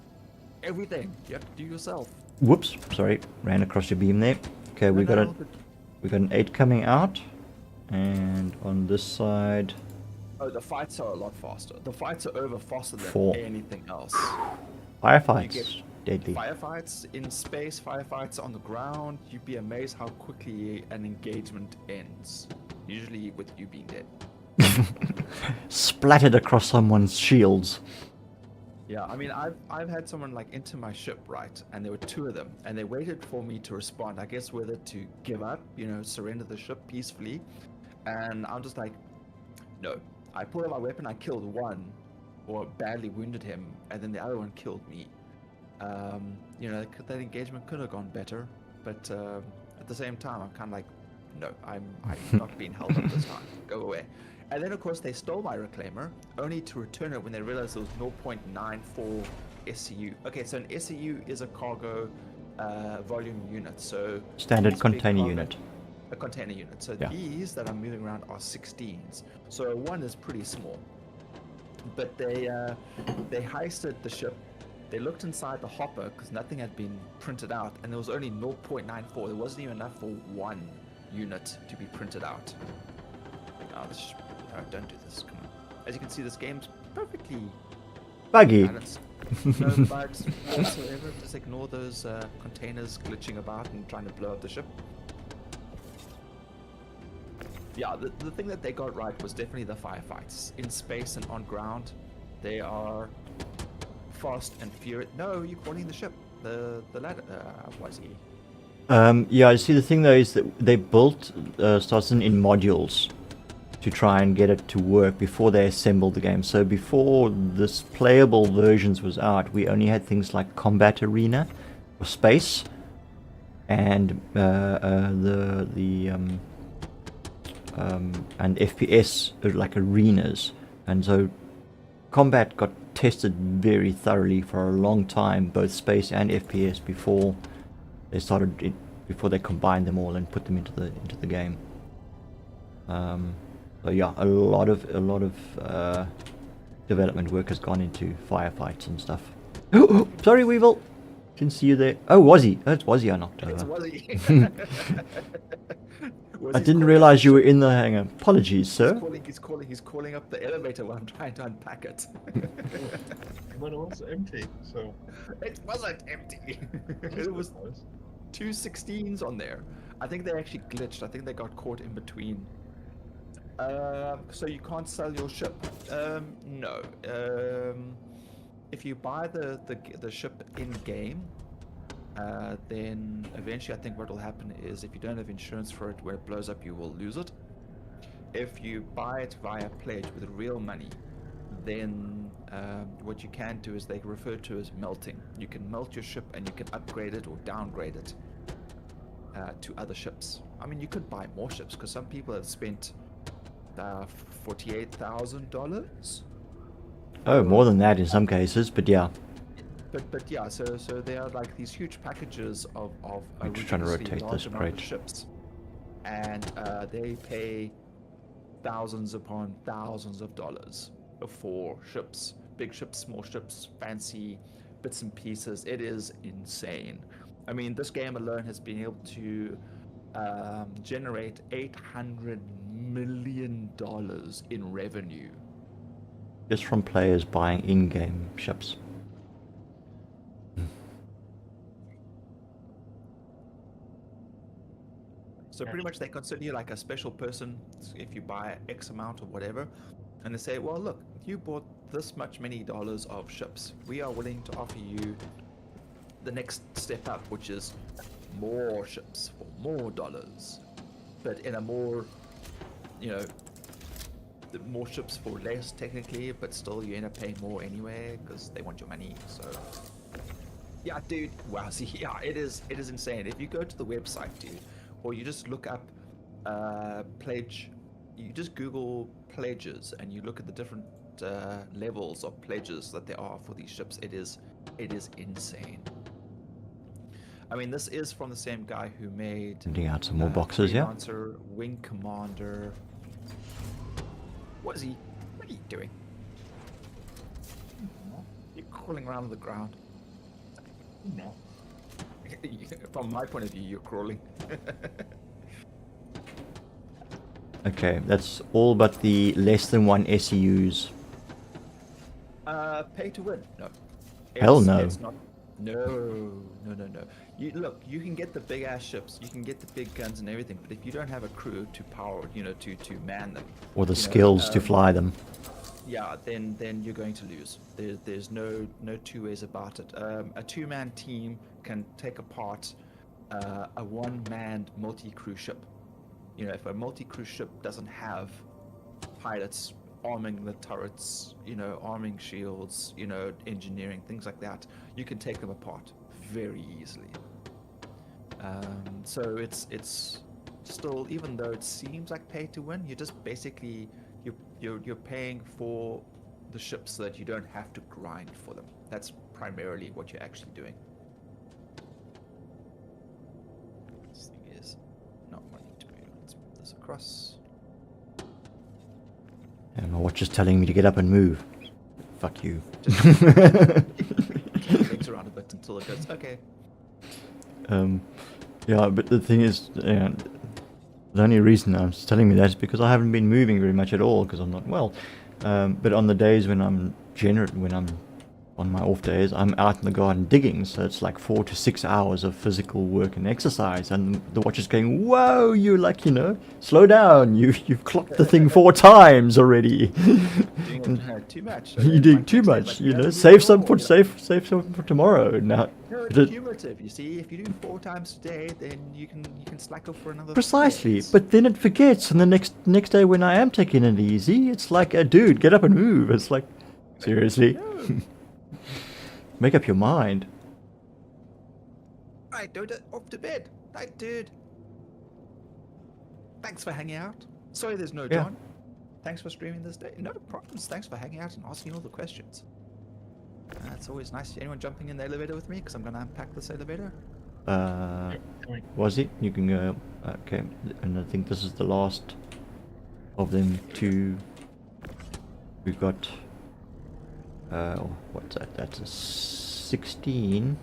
Everything you have to do yourself. Whoops, sorry, ran across your beam there. Okay, we got an 8 coming out, and on this side. Oh, the fights are a lot faster. The fights are over faster than 4. anything else. Firefights, deadly. Firefights in space, firefights on the ground. You'd be amazed how quickly an engagement ends. Usually with you being dead. Splattered across someone's shields. Yeah, I mean, I've had someone like into my ship, right? And there were 2 of them, and they waited for me to respond. I guess whether to give up, you know, surrender the ship peacefully, and I'm just like, no. I pulled out my weapon, I killed one, or badly wounded him, and then the other one killed me. You know, that engagement could have gone better, but at the same time, I'm kind of like, no, I'm not being held up this time. Go away. And then, of course, they stole my reclaimer, only to return it when they realized it was 0.94 SCU. Okay, so an SCU is a cargo volume unit, so... Standard container unit. A container unit. So yeah. These that I'm moving around are 16s. So 1 is pretty small. But they heisted the ship. They looked inside the hopper, because nothing had been printed out, and there was only 0.94. There wasn't even enough for 1 unit to be printed out. Oh, don't do this. Come on. As you can see, this game's perfectly buggy. balanced. No bugs whatsoever. Just ignore those containers glitching about and trying to blow up the ship. Yeah, the thing that they got right was definitely the firefights. In space and on ground, they are fast and furious. No, you're calling the ship. The ladder. Was he? Yeah, I see the thing though is that they built starcitizen in modules to try and get it to work before they assembled the game. So before this playable versions was out, we only had things like Combat Arena or Space, and and FPS like arenas, and so Combat got tested very thoroughly for a long time, both Space and FPS, before they started it, before they combined them all and put them into the game. So yeah, a lot of development work has gone into firefights and stuff. Sorry, Weevil. Didn't see you there. Oh, Wazzy. That's Wazzy I knocked over. It's Wazzy. I didn't realize you were in the hangar. Apologies, sir. He's calling up the elevator while I'm trying to unpack it. But it was empty, so. It wasn't empty. It was 2 16s on there. I think they actually glitched. I think they got caught in between. So you can't sell your ship? No. If you buy the ship in game, then eventually I think what will happen is if you don't have insurance for it, when it blows up, you will lose it. If you buy it via pledge with real money, then what you can do is they refer to as melting. You can melt your ship and you can upgrade it or downgrade it to other ships. I mean, you could buy more ships because some people have spent $48,000. Oh, more than that in some cases, but yeah. But yeah, so there are like these huge packages of I'm just trying to ridiculously rotate large this amount of crate. ships, and they pay thousands upon thousands of dollars for ships, big ships, small ships, fancy bits and pieces. It is insane. I mean, this game alone has been able to generate $800 million in revenue. Just from players buying in-game ships. So pretty much they consider you like a special person if you buy X amount or whatever. And they say, well, look, you bought this much many dollars of ships. We are willing to offer you the next step up, which is more ships for more dollars. But in a more, more ships for less technically, but still you end up paying more anyway because they want your money. So yeah, dude, wow, see, yeah, it is insane. If you go to the website, dude, or you just look up pledge, you just Google pledges and you look at the different levels of pledges that there are for these ships. It is insane. I mean, this is from the same guy who made Sending out some more boxes, yeah. Freelancer, Wing Commander. What are you doing? You're crawling around on the ground. No. From my point of view, you're crawling. Okay, that's all but the less than one SEUs. Pay to win. No. Hell no. It's not. No. You look. You can get the big ass ships. You can get the big guns and everything. But if you don't have a crew to power, to man them, Or the skills to fly them. yeah, then you're going to lose. There's no two ways about it. A two-man team can take apart a one-manned multi-crew ship. If a multi-crew ship doesn't have pilots arming the turrets, arming shields, engineering, things like that, you can take them apart very easily. So it's still, even though it seems like pay to win, you're just basically you're paying for the ships so that you don't have to grind for them. That's primarily what you're actually doing. This thing is not wanting to move. Let's move this across. And my watch is telling me to get up and move. Fuck you. Things around a bit until it goes okay. Yeah, but the thing is, the only reason I'm telling me that is because I haven't been moving very much at all because I'm not well. But on the days when I'm on my off days, I'm out in the garden digging, so it's like 4 to 6 hours of physical work and exercise, and the watch is going, whoa, you're like, slow down, you've clocked the thing 4 times already. Doing too much. So You're then, doing like, too next day, much, like, you have to do save some more, for save some for tomorrow. Now, No, but it's cumulative. You see, if you do 4 times a day, then you can slack off for another. 4 precisely, days. but then it forgets, and the next day when I am taking it easy, it's like, dude, get up and move. It's like, seriously, No. make up your mind. Right, dude, off to bed. Night, dude. Thanks for hanging out. Sorry, there's no Yeah. John. Thanks for streaming this day. No problems. Thanks for hanging out and asking all the questions. It's always nice. Anyone jumping in the elevator with me? Because I'm going to unpack this elevator. Was it? You can go. Okay, and I think this is the last of them two. We've got. What's that? That's a 16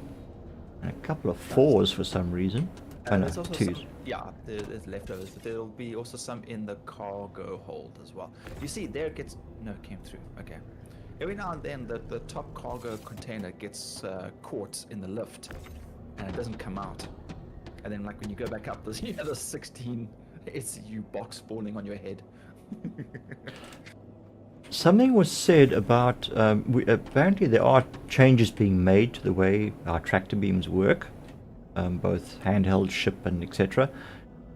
and a couple of 4s for some reason. Oh no, There's also 2s. some, yeah, there's leftovers, but there'll be also some in the cargo hold as well. You see, there it gets. No, it came through. Okay. Every now and then, the top cargo container gets caught in the lift, and it doesn't come out. And then, like when you go back up, there's the 16 SU box falling on your head. Something was said about. Apparently, there are changes being made to the way our tractor beams work, both handheld, ship, and etc.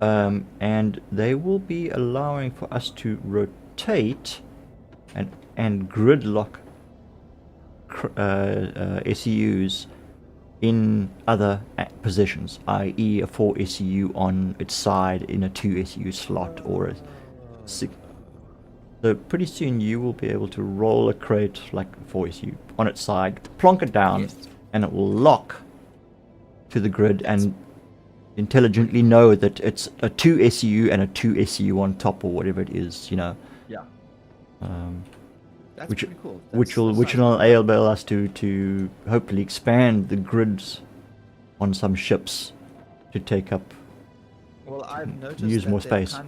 And they will be allowing for us to rotate and gridlock SEUs in other positions, i.e. a 4 SEU on its side in a 2 SEU slot, or a 6. So pretty soon you will be able to roll a crate like a 4 SEU on its side, plonk it down, Yes. and it will lock to the grid and intelligently know that it's a 2 SEU and a 2 SEU on top, or whatever it is, Yeah. That's which pretty cool. which That's will nice. enable us to hopefully expand the grids on some ships to take up. Well, I've noticed use that more space.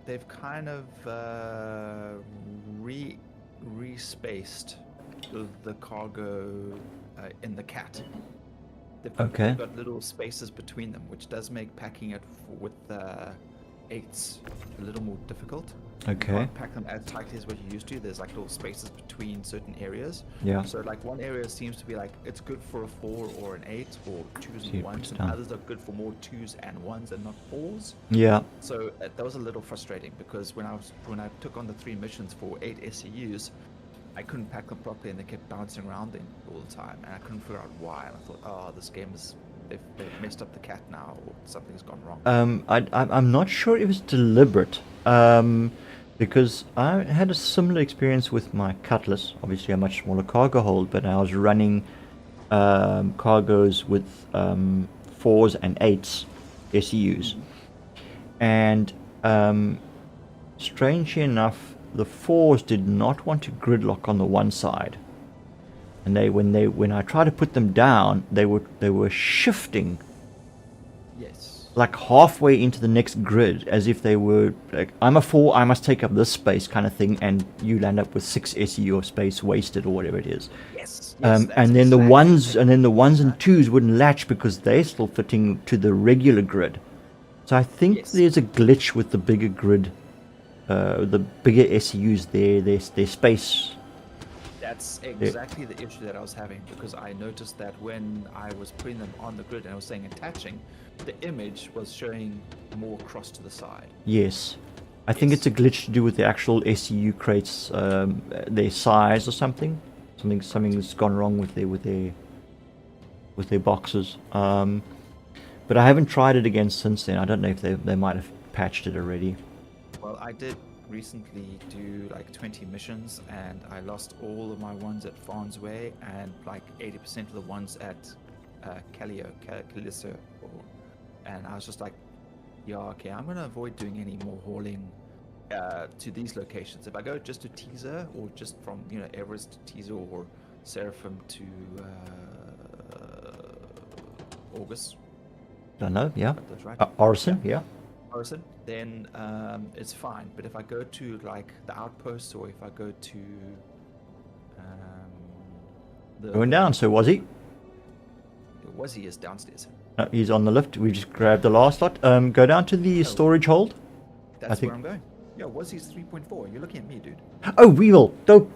They've kind of respaced the cargo in the cat. Okay. They've got little spaces between them, which does make packing it with 8s a little more difficult. You Okay. can't pack them as tightly as what you used to. There's like little spaces between certain areas. Yeah. So like one area seems to be like it's good for a 4 or an 8 or 2s So and you 1s, put it and down. others are good for more 2s and 1s and not 4s. Yeah. So that was a little frustrating because when I took on the 3 missions for 8 SEUs, I couldn't pack them properly and they kept bouncing around them all the time, and I couldn't figure out why. And I thought, oh, this game is they've messed up the cat now, or something's gone wrong. I'm not sure if it's deliberate, because I had a similar experience with my Cutlass. Obviously, a much smaller cargo hold, but I was running cargoes with 4s and 8s SEUs, and strangely enough, the 4s did not want to gridlock on the one side, and when I tried to put them down, they were shifting Yes. like halfway into the next grid, as if they were like, I'm a 4, I must take up this space kind of thing, and you land up with 6 SEU of space wasted, or whatever it is. Yes. And then the ones and 2s wouldn't latch because they're still fitting to the regular grid. So I think Yes. there's a glitch with the bigger grid, the bigger SEUs. Their space. That's exactly the issue that I was having, because I noticed that when I was putting them on the grid and I was saying attaching, the image was showing more cross to the side. Yes, I think Yes. it's a glitch to do with the actual SEU crates, their size or something. Something's gone wrong with their boxes. But I haven't tried it again since then. I don't know if they might have patched it already. Well, I did recently do like 20 missions, and I lost all of my ones at Farnsway and like 80% of the ones at Caliso. And I was just like, yeah, okay, I'm going to avoid doing any more hauling to these locations. If I go just to Teaser, or just from Everest to Teaser, or Seraphim to August, Don't know. Yeah. got those right? Orison. Yeah. Person, then it's fine. But if I go to like the outposts, or if I go to Going down, so was he? He is downstairs. No, he's on the lift. We just grabbed the last lot. Go down to the storage hold. That's think- where I'm going. Yo, Wazzy's 3.4. You're looking at me, dude. Oh, Weevil! Don't.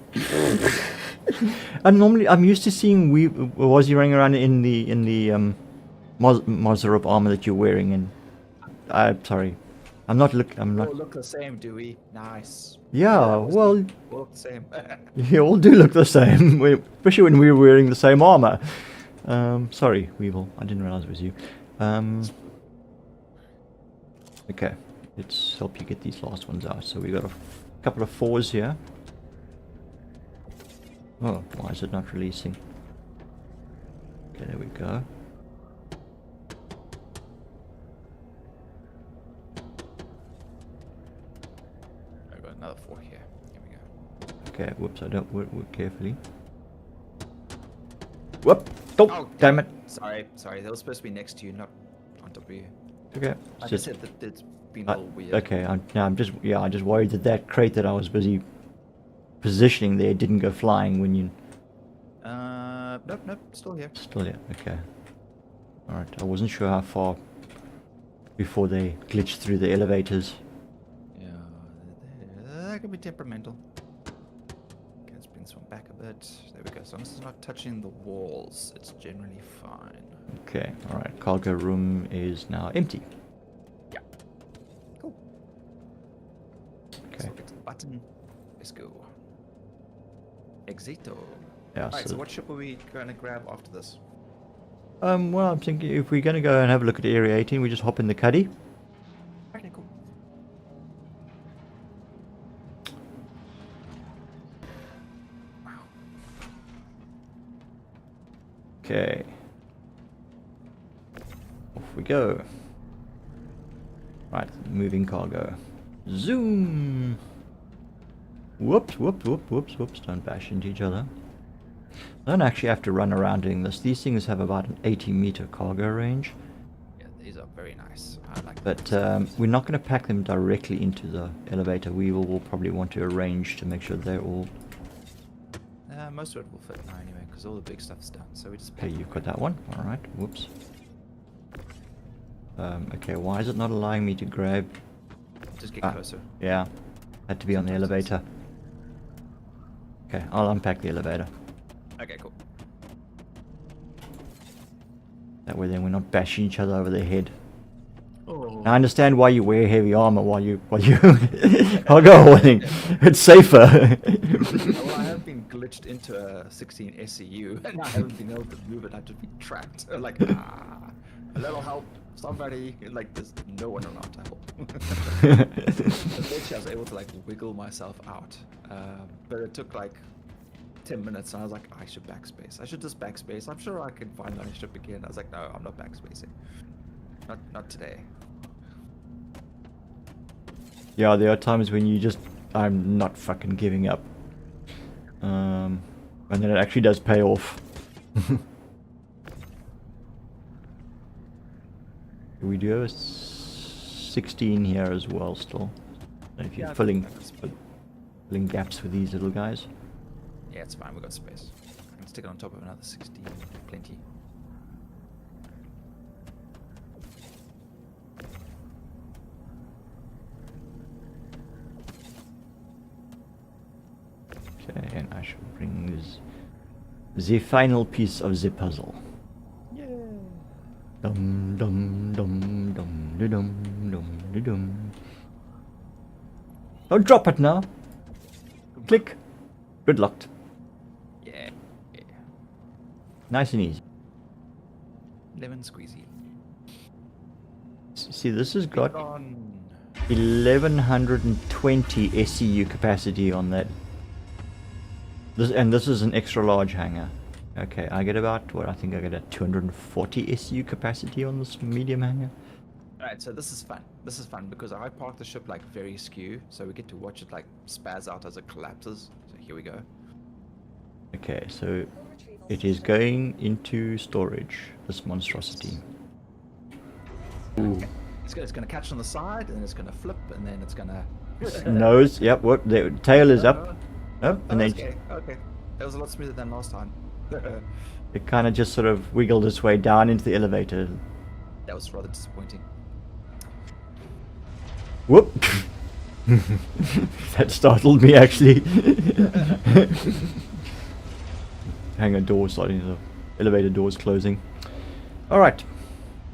I'm used to seeing was he running around in the Mazarop armor that you're wearing, and I'm sorry, I'm not. We all look the same, do we? Nice. Yeah, well, We all look the same. you all do look the same, especially when we were wearing the same armor. Sorry, Weevil, I didn't realize it was you. Okay, let's help you get these last ones out. So we got a couple of 4s here. Oh, why is it not releasing? Okay, there we go. I've got another 4 here. Here we go. Okay, whoops, I don't work carefully. Whoop! Oh, damn it! Sorry. They were supposed to be next to you, not on top of you. Okay, I just said that it's been a little weird. okay. I'm just worried that crate that I was busy positioning there didn't go flying when you. Nope, still here. Still here. Okay. All right. I wasn't sure how far before they glitched through the elevators. Yeah, that could be temperamental. Okay, let's bring this one back a bit. There we go. As long as it's not touching the walls, it's generally fine. Okay. All right. Cargo room is now empty. Yeah. Cool. Okay. So get to the button. Let's go. Exito. Yeah. Alright, so what ship are we going to grab after this? Well, I'm thinking if we're gonna go and have a look at Area 18, we just hop in the cuddy. Okay, cool. Wow. Okay. Off we go. Right, moving cargo. Zoom! Whoops, whoops. Don't bash into each other. I don't actually have to run around doing this. These things have about an 80-meter cargo range. Yeah, these are very nice. I like But them. we're not going to pack them directly into the elevator. We will probably want to arrange to make sure they're all... Most of it will fit now anyway, because all the big stuff's done. So we just Okay, pack you've them got that one. Alright, whoops. Okay, why is it not allowing me to grab... right. Just get closer. Yeah, had to be on the Sometimes it's- elevator. Okay, I'll unpack the elevator. Okay, cool. That way then we're not bashing each other over the head. Oh. I understand why you wear heavy armor while you cargo holding. It's safer. Well, I have been glitched into a 16 SCU, and I haven't been able to move it. I've just been trapped. Like, a little help, somebody. Like, there's no one around to help. Eventually, I was able to like wiggle myself out, but it took like 10 minutes, and I was like, I should backspace. I should just backspace. I'm sure I can find my ship again. I was like, no, I'm not backspacing. Not today. Yeah, there are times when you just... I'm not fucking giving up. And then it actually does pay off. We do have a 16 here as well still. If you're Yeah, filling I got space. gaps with these little guys. Yeah, it's fine. We got space. I can stick it on top of another 16. Plenty. Okay, and I shall bring the final piece of the puzzle. Yeah. Dum dum dum dum dum dum dum dum. Don't drop it now. Click. Good luck. Yeah. Yeah. Nice and easy. Lemon squeezy. See, this has got On. 1120 SCU capacity on that. This is an extra large hangar. Okay, I get about what I think I get a 240 SCU capacity on this medium hangar. Alright, so this is fun. This is fun because I parked the ship like very skew, so we get to watch it like spaz out as it collapses. So here we go. Okay, so it is going into storage. This monstrosity. Ooh. It's gonna catch on the side, and then it's gonna flip, and then it's gonna. Nose. Yep. What? The tail is up. Up, and then Okay. That was a lot smoother than last time. It kind of just sort of wiggled its way down into the elevator. That was rather disappointing. Whoop! That startled me actually. Hangar door sliding, the elevator doors closing. Alright,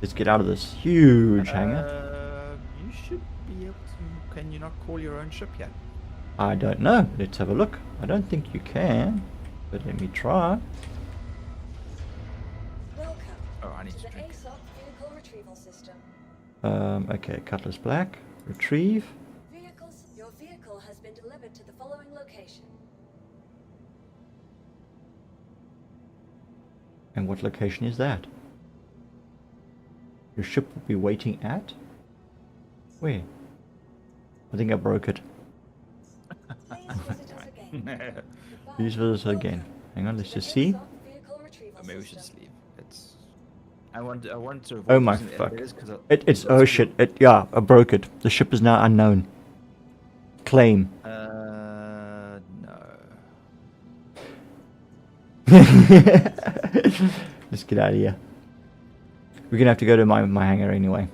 let's get out of this huge hangar. You should be able to. Can you not call your own ship yet? I don't know. Let's have a look. I don't think you can, but let me try. Welcome Oh, I need to to the drink. ASOP vehicle retrieval system. Okay, Cutlass Black. Retrieve. Your vehicle has been delivered to the following location. And what location is that? Your ship will be waiting at? Where? I think I broke it. Please visit us again. Please visit us again. Hang on, let's just see. Maybe we should just leave. It's. I want to avoid Oh my using the fuck. elevators 'cause It's lots oh of shit. Yeah, I broke it. The ship is now unknown. Claim. No. Let's get out of here. We're gonna have to go to my hangar anyway.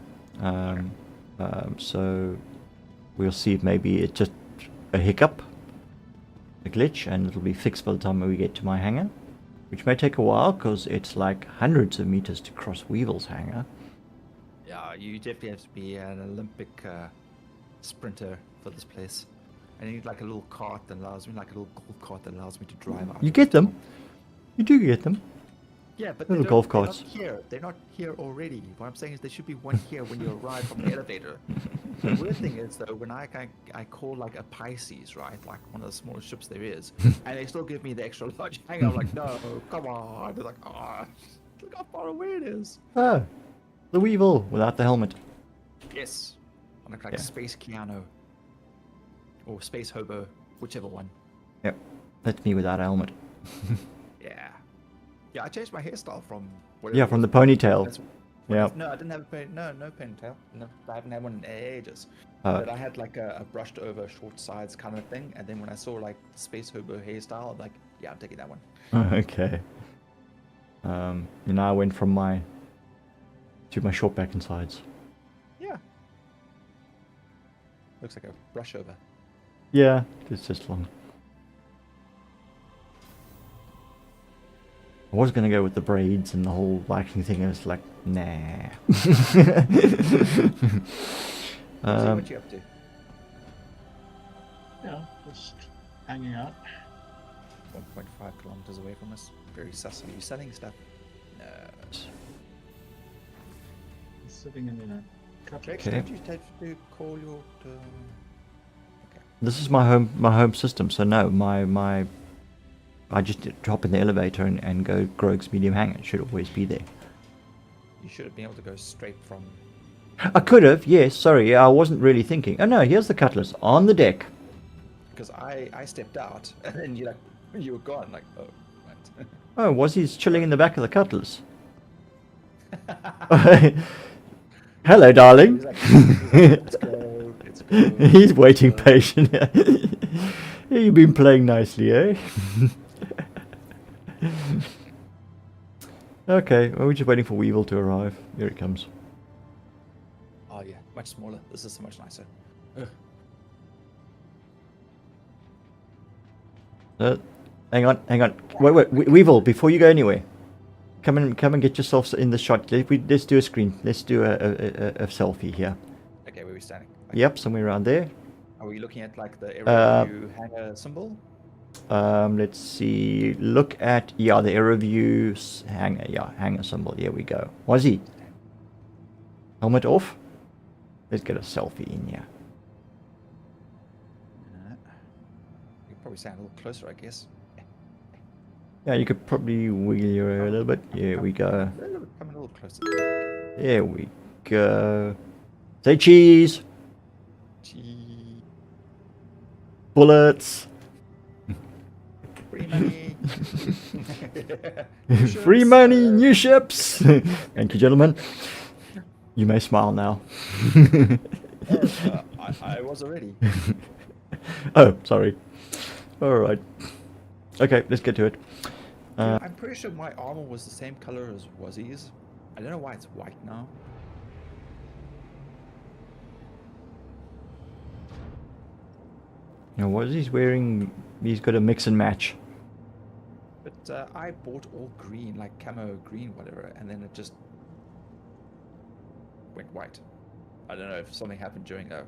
So we'll see if maybe it's just a hiccup, a glitch, and it'll be fixed by the time we get to my hangar, which may take a while because it's like hundreds of meters to cross Weevil's hangar. Yeah, you definitely have to be an Olympic sprinter for this place. I need like a little cart that allows me, like a little golf cart that allows me to drive out. You get them. You do get them. Yeah, but Little they golf they're carts. not here. They're not here already. What I'm saying is there should be one here when you arrive from the elevator. The weird thing is though, when I call like a Pisces, right, like one of the smallest ships there is, and they still give me the extra large hangar. I'm like, no, come on. They're like, ah, look how far away it is. Oh, the Weevil without the helmet. Yes, I look like Yeah. Space Keanu or Space Hobo, whichever one. Yep, that's me without a helmet. Yeah, yeah. I changed my hairstyle from Yeah, from the ponytail. That's- Yeah. No, I didn't have a no ponytail. No, I haven't had one in ages. Uh, But I had like a brushed over short sides kind of thing. And then when I saw like Space Hobo hairstyle, I'm like, yeah, I'm taking that one. Okay. I went from my short back and sides. Yeah. Looks like a brush over. Yeah, it's just long. I was gonna go with the braids and the whole liking thing. I was like, nah. See what you up to. Yeah, just hanging out. 1.5 kilometers away from us. Very sus. Are you selling stuff? No. Sitting in a cup. Rex, Okay. don't you have to call your... Okay. This is my home system. So no, I just hop in the elevator and go Grogue's medium hangar. It should always be there. You should have been able to go straight from... I could have, yes. Sorry, I wasn't really thinking. Oh no, here's the Cutlass on the deck. Because I stepped out and then you were gone. Like, oh, right. Oh, was he chilling in the back of the Cutlass? Hello, darling. He's like, let's go, let's go. He's waiting patient. You've been playing nicely, eh? Okay, well, we're just waiting for Weevil to arrive. Here it comes. Oh yeah, much smaller. This is so much nicer. Hang on. Wait, Weevil, before you go anywhere, come and get yourself in the shot. Let's do a screen. Let's do a selfie here. Okay, where are we standing? Yep, somewhere around there. Are we looking at like the area view hangar symbol? Let's see. Look at the aero view hangar. Yeah, hangar symbol. Here we go. Was he? Helmet off. Let's get a selfie in here. You could probably stand a little closer, I guess. Yeah, you could probably wiggle your hair a little bit. Here we go. Come a little closer. There we go. Say cheese. Gee, Bullets. free money. Free money, new ships. Thank you, gentlemen. You may smile now. I was already. Oh, sorry. All right. Okay, let's get to it. I'm pretty sure my armor was the same color as Wazzy's. I don't know why it's white now. You know, what is he's wearing? He's got a mix and match. But I bought all green, like camo green, whatever, and then it just went white. I don't know if something happened during a.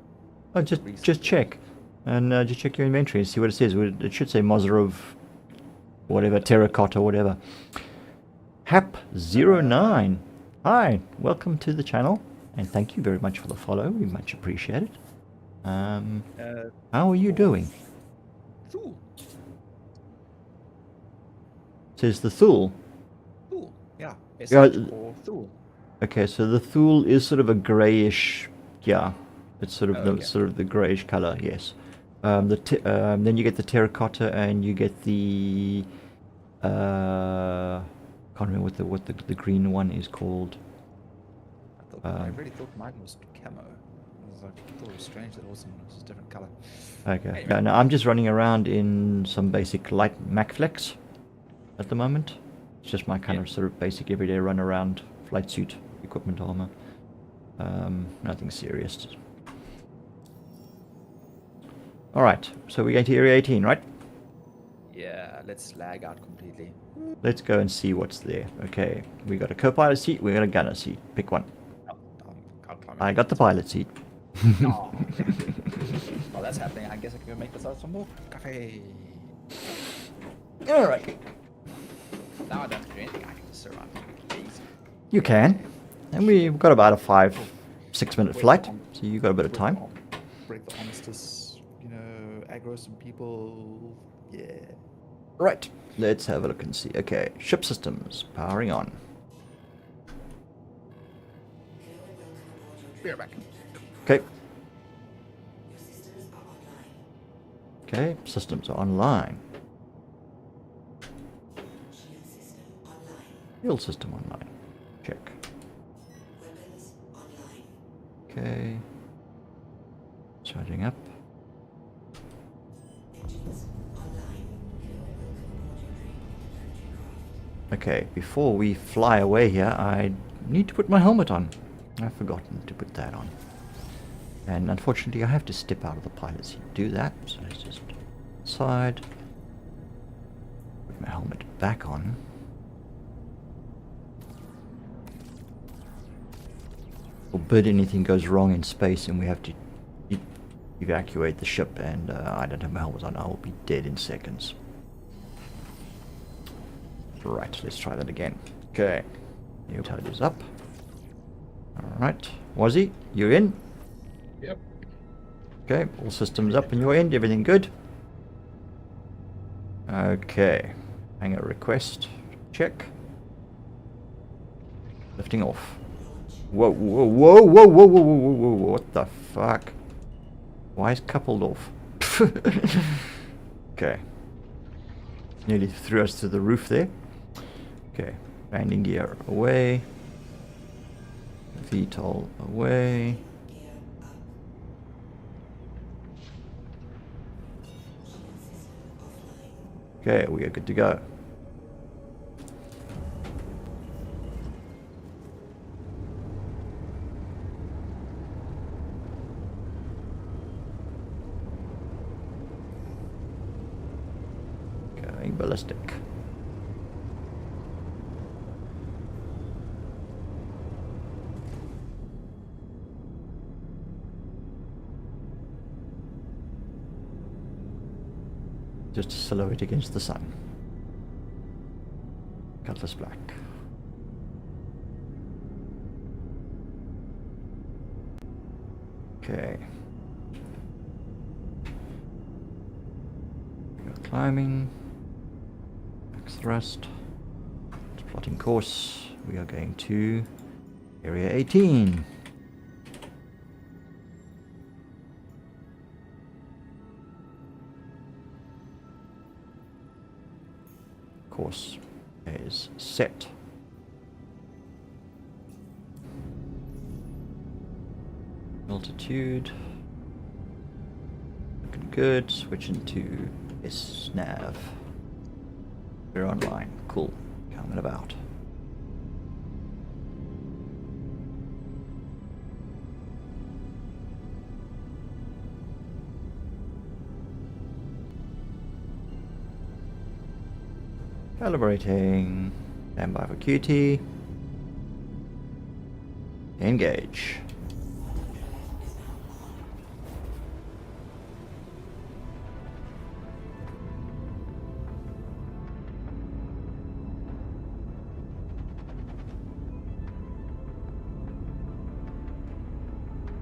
Oh, just check, and just check your inventory and see what it says. It should say Mozarov, whatever, terracotta, whatever. Hap09. Hi, welcome to the channel, and thank you very much for the follow. We much appreciate it. How are you doing? Thule. Says the Thule. Thule. Yeah. Yeah, Or Thule. Okay, so the Thule is sort of a greyish, yeah. It's sort of the greyish color, yes. Then you get the terracotta, and you get the can't remember what the green one is called. I really thought mine was camo. I thought it was strange that it wasn't. It was a different color. Okay. Anyway. Yeah, no, I'm just running around in some basic light Macflex at the moment. It's just my kind of sort of basic everyday run around flight suit equipment armor. Nothing serious. Alright, so we're going to Area 18, right? Yeah, let's lag out completely. Let's go and see what's there. Okay, we got a co-pilot seat, we got a gunner seat. Pick one. I'll climb I got the pilot seat. Oh, well, that's happening. I guess I can go make this out some more cafe. Alright. Now I don't have to do anything. I can just sit around and easy. You can. And we've got about a 5-6 minute flight, so you got a bit of time. Break the armistice, aggro some people. Yeah. Right, let's have a look and see. Okay, ship systems, powering on. Be right back. Okay. Okay, systems are online. Fuel system online. Check. Okay. Charging up. Okay, before we fly away here, I need to put my helmet on. I've forgotten to put that on. And unfortunately, I have to step out of the pilot seat to do that. So let's just side. Put my helmet back on. Forbid anything goes wrong in space and we have to evacuate the ship, and I don't have my helmet on. I will be dead in seconds. Right, let's try that again. Okay. Your tide is up. Alright. Wazzy, you in? Yep. Okay, all systems up on your end, everything good? Okay. Hangar request. Check. Lifting off. Whoa, whoa, whoa, whoa, whoa, whoa, whoa, whoa, whoa, what the fuck? Why is coupled off? Okay. Nearly threw us to the roof there. Okay, landing gear away. VTOL away. Okay, we are good to go. Going ballistic. Just a silhouette against the sun. Cutlass black. Okay. We are climbing. Max thrust. It's plotting course. We are going to Area 18. Course is set. Altitude. Looking good. Switching to S nav. We're online. Cool. coming about. Calibrating. Stand by for QT. Engage.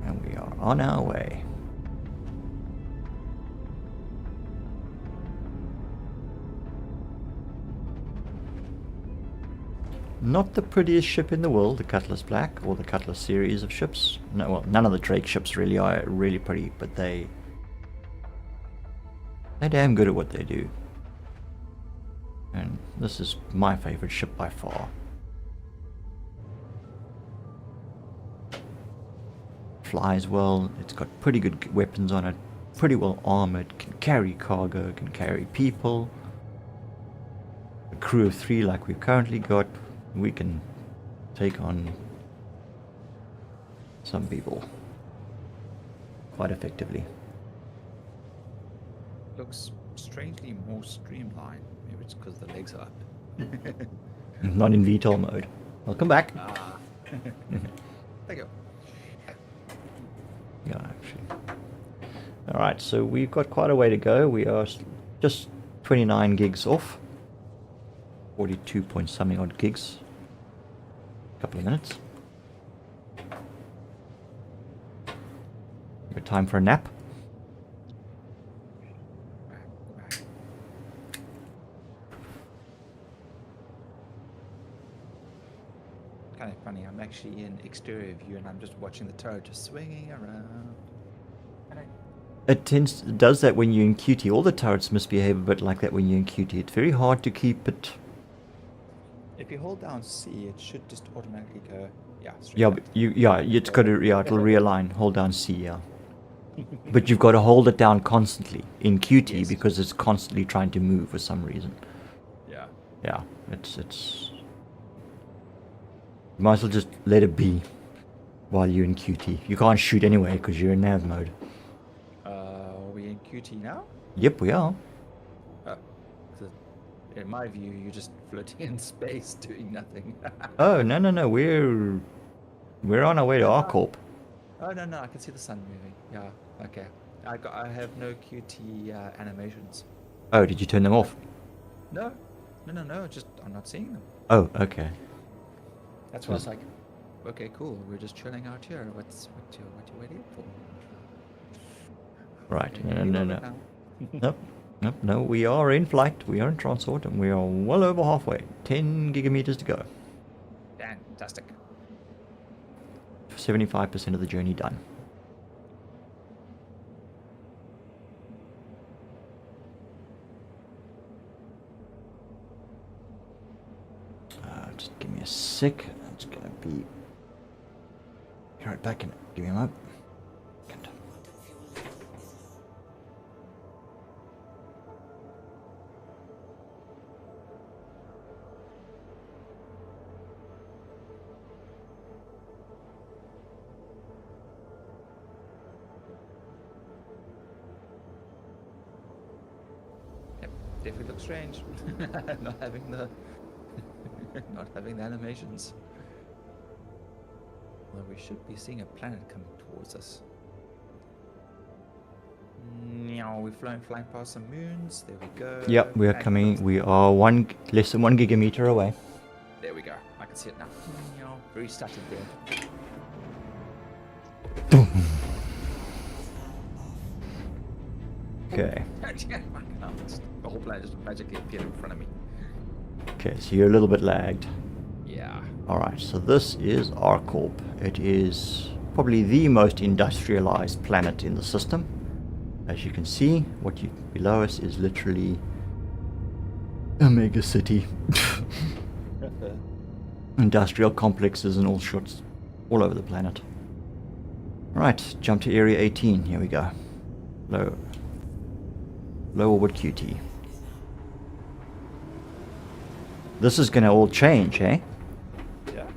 And we are on our way. Not the prettiest ship in the world, the Cutlass Black, or the Cutlass series of ships. No, well, none of the Drake ships really are really pretty, but they're damn good at what they do. And this is my favorite ship by far. Flies well, it's got pretty good weapons on it, pretty well armored, can carry cargo, can carry people. A crew of 3 like we've currently got, we can take on some people quite effectively. Looks strangely more streamlined. Maybe it's because the legs are up. Not in VTOL mode. Welcome back. Ah. There you go. Yeah, actually. Alright, so we've got quite a way to go. We are just 29 gigs off. 42 point something odd gigs. Couple of minutes. Got time for a nap? Kind of funny. I'm actually in exterior view and I'm just watching the turret just swinging around. It does that when you're in QT. All the turrets misbehave a bit like that when you're in QT. It's very hard to keep it. If you hold down C, it should just automatically go. Yeah. Straight Yeah, left. but it's got to, it'll realign. Hold down C, yeah. But you've got to hold it down constantly in QT Yes. because it's constantly trying to move for some reason. Yeah. Yeah, it's. You might as well just let it be while you're in QT. You can't shoot anyway because you're in nav mode. Are we in QT now? Yep, we are. In my view, you're just floating in space doing nothing. Oh no, we're on our way to R-Corp. Oh no, I can see the sun moving. Yeah, okay. I have no QT animations. Oh, did you turn them off? No. Just I'm not seeing them. Oh, okay. That's why I was like, okay, cool. We're just chilling out here. What you waiting for? Right. Okay, No. No, we are in flight. We are in transport, and we are well over halfway. 10 gigameters to go. Fantastic. 75% of the journey done. Just give me a sec. It's gonna be right back in. Give me a moment. Definitely looks strange. not having the animations. Well, we should be seeing a planet coming towards us. We're flying past some moons. There we go. Yep, we are coming. We are less than 1 gigameter away. There we go. I can see it now. Very static there. Okay. The whole planet just magically appeared in front of me. Okay, so you're a little bit lagged. Yeah. Alright, so this is R-Corp. It is probably the most industrialized planet in the system. As you can see, below us is literally a mega city. Industrial complexes and all sorts all over the planet. Right, jump to area 18. Here we go. Low orbit QT. this is going to all change, eh? Yeah.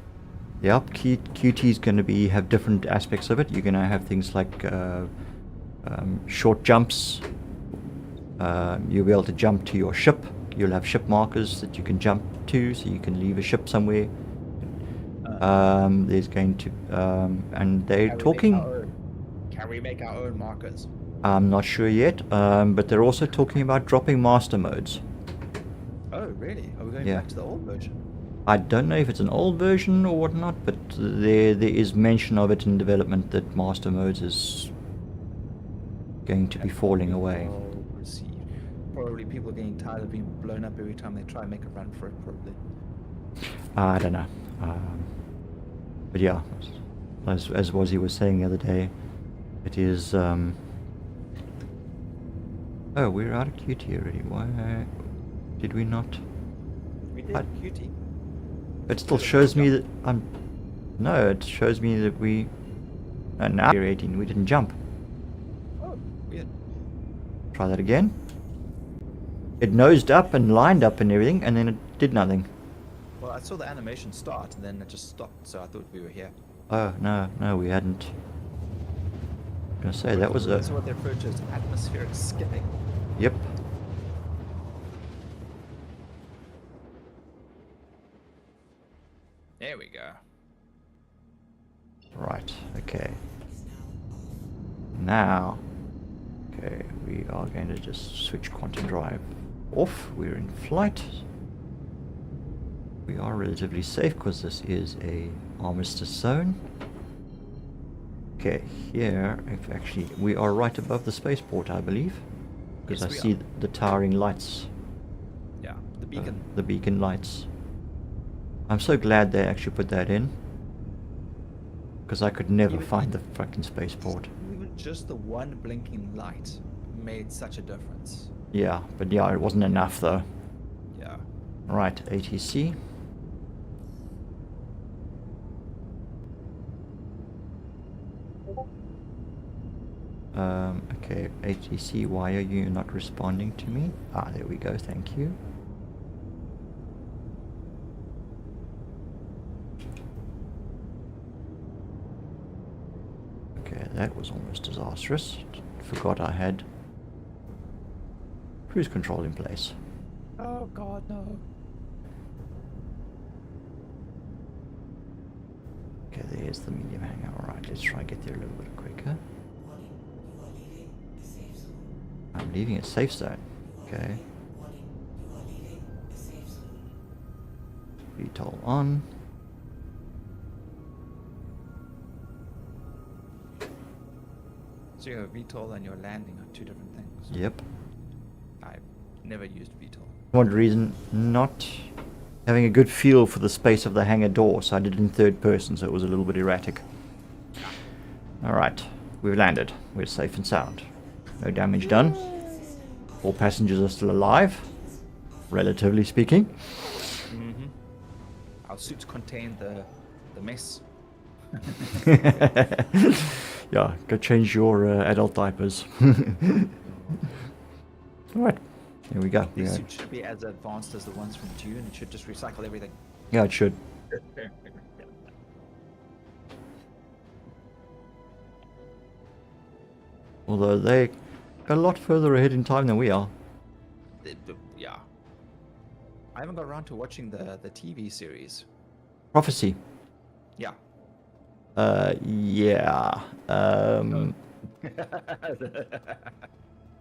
Yep, QT is going to have different aspects of it. You're going to have things like short jumps. You'll be able to jump to your ship. You'll have ship markers that you can jump to, so you can leave a ship somewhere. There's going to, and they're talking. Can we make our own markers? I'm not sure yet, but they're also talking about dropping master modes. Oh, really? Are we going Yeah. back to the old version? I don't know if it's an old version or whatnot, but there is mention of it in development that master modes is going to be falling away. Well received. Probably people are getting tired of being blown up every time they try and make a run for it, probably. I don't know. But yeah, as Wazzy was saying the other day, it is. Oh, we're out of QT already. Why did we not? We did QT. It still shows me that I'm. No, it shows me that we. Now we're 18. We didn't jump. Oh, weird. Try that again. It nosed up and lined up and everything, and then it did nothing. Well, I saw the animation start and then it just stopped, so I thought we were here. Oh no, we hadn't. I'm gonna say that was a. That's what they refer to as atmospheric skipping. Yep. There we go. Right. Okay. Now. Okay, we are going to just switch quantum drive off. We're in flight. We are relatively safe because this is a armistice zone. Okay, here, if actually, we are right above the spaceport, I believe, because Yes, I we see are. the towering lights, Yeah, the beacon. the beacon lights. I'm so glad they actually put that in, because I could never Even- find the fucking spaceport. Even just the one blinking light made such a difference. Yeah, but yeah, it wasn't enough though. Yeah. Right, ATC. Okay, ATC, why are you not responding to me? Ah, there we go, thank you. Okay, that was almost disastrous. Forgot I had cruise control in place. Oh God, no. Okay, there's the medium hangar. Alright, let's try and get there a little bit quicker. I'm leaving a safe zone. Okay. VTOL on. So your VTOL and your landing are two different things. Yep. I've never used VTOL. One reason, not having a good feel for the space of the hangar door, so I did it in third person, so it was a little bit erratic. Alright, we've landed. We're safe and sound. No damage done. All passengers are still alive, relatively speaking. Mm-hmm. Our suits contain the mess. Yeah, go change your adult diapers. Alright, here we go. These Yeah. suits should be as advanced as the ones from Dune. It should just recycle everything. Yeah, it should. Although they're a lot further ahead in time than we are. Yeah. I haven't got around to watching the TV series. Prophecy. Yeah. Yeah.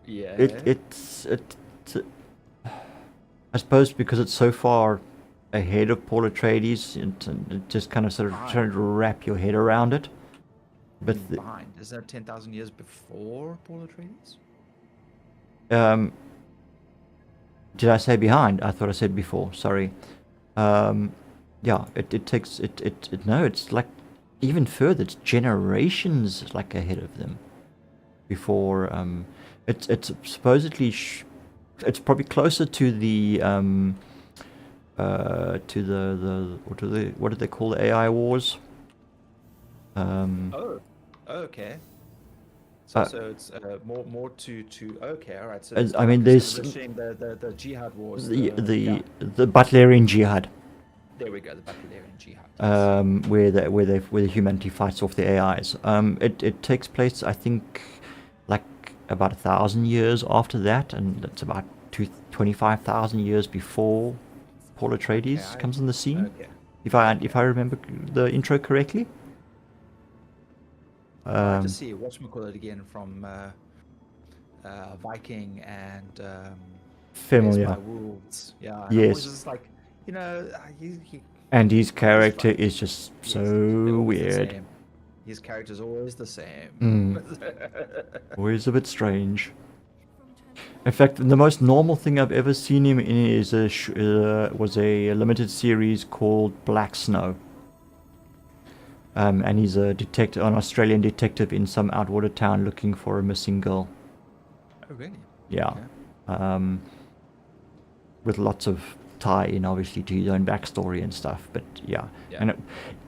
Yeah. It's I suppose because it's so far ahead of Paul Atreides, it just kind of sort of trying to wrap your head around it. But behind. Is that 10,000 years before Paul Atreides? did I say behind? I thought I said before. Sorry. Yeah, it takes it. No, it's like even further. It's generations like ahead of them. Before it's supposedly it's probably closer to the what did they call the AI wars? Oh, okay. So it's more to okay, all right. So I they're mean, just there's enriching the jihad wars. the Butlerian Jihad, There we go, the Butlerian jihad. Yes. where humanity fights off the AIs. It takes place, I think, like about 1,000 years after that, and it's about 25,000 years before Paul Atreides comes on the scene. Okay. If I remember the intro correctly. I just see whatchamacallit again from Viking and Raised Familiar. by Wolves. Yeah. And I'm Yes. always just like, he And his character fun. is just Yes, so they're always the weird. same. His character's always the same. Always a bit strange. In fact, the most normal thing I've ever seen him in is was a limited series called Black Snow. And he's a detective, an Australian detective in some outwater town looking for a missing girl. Oh, really? Yeah. With lots of tie-in, obviously, to his own backstory and stuff. But yeah. And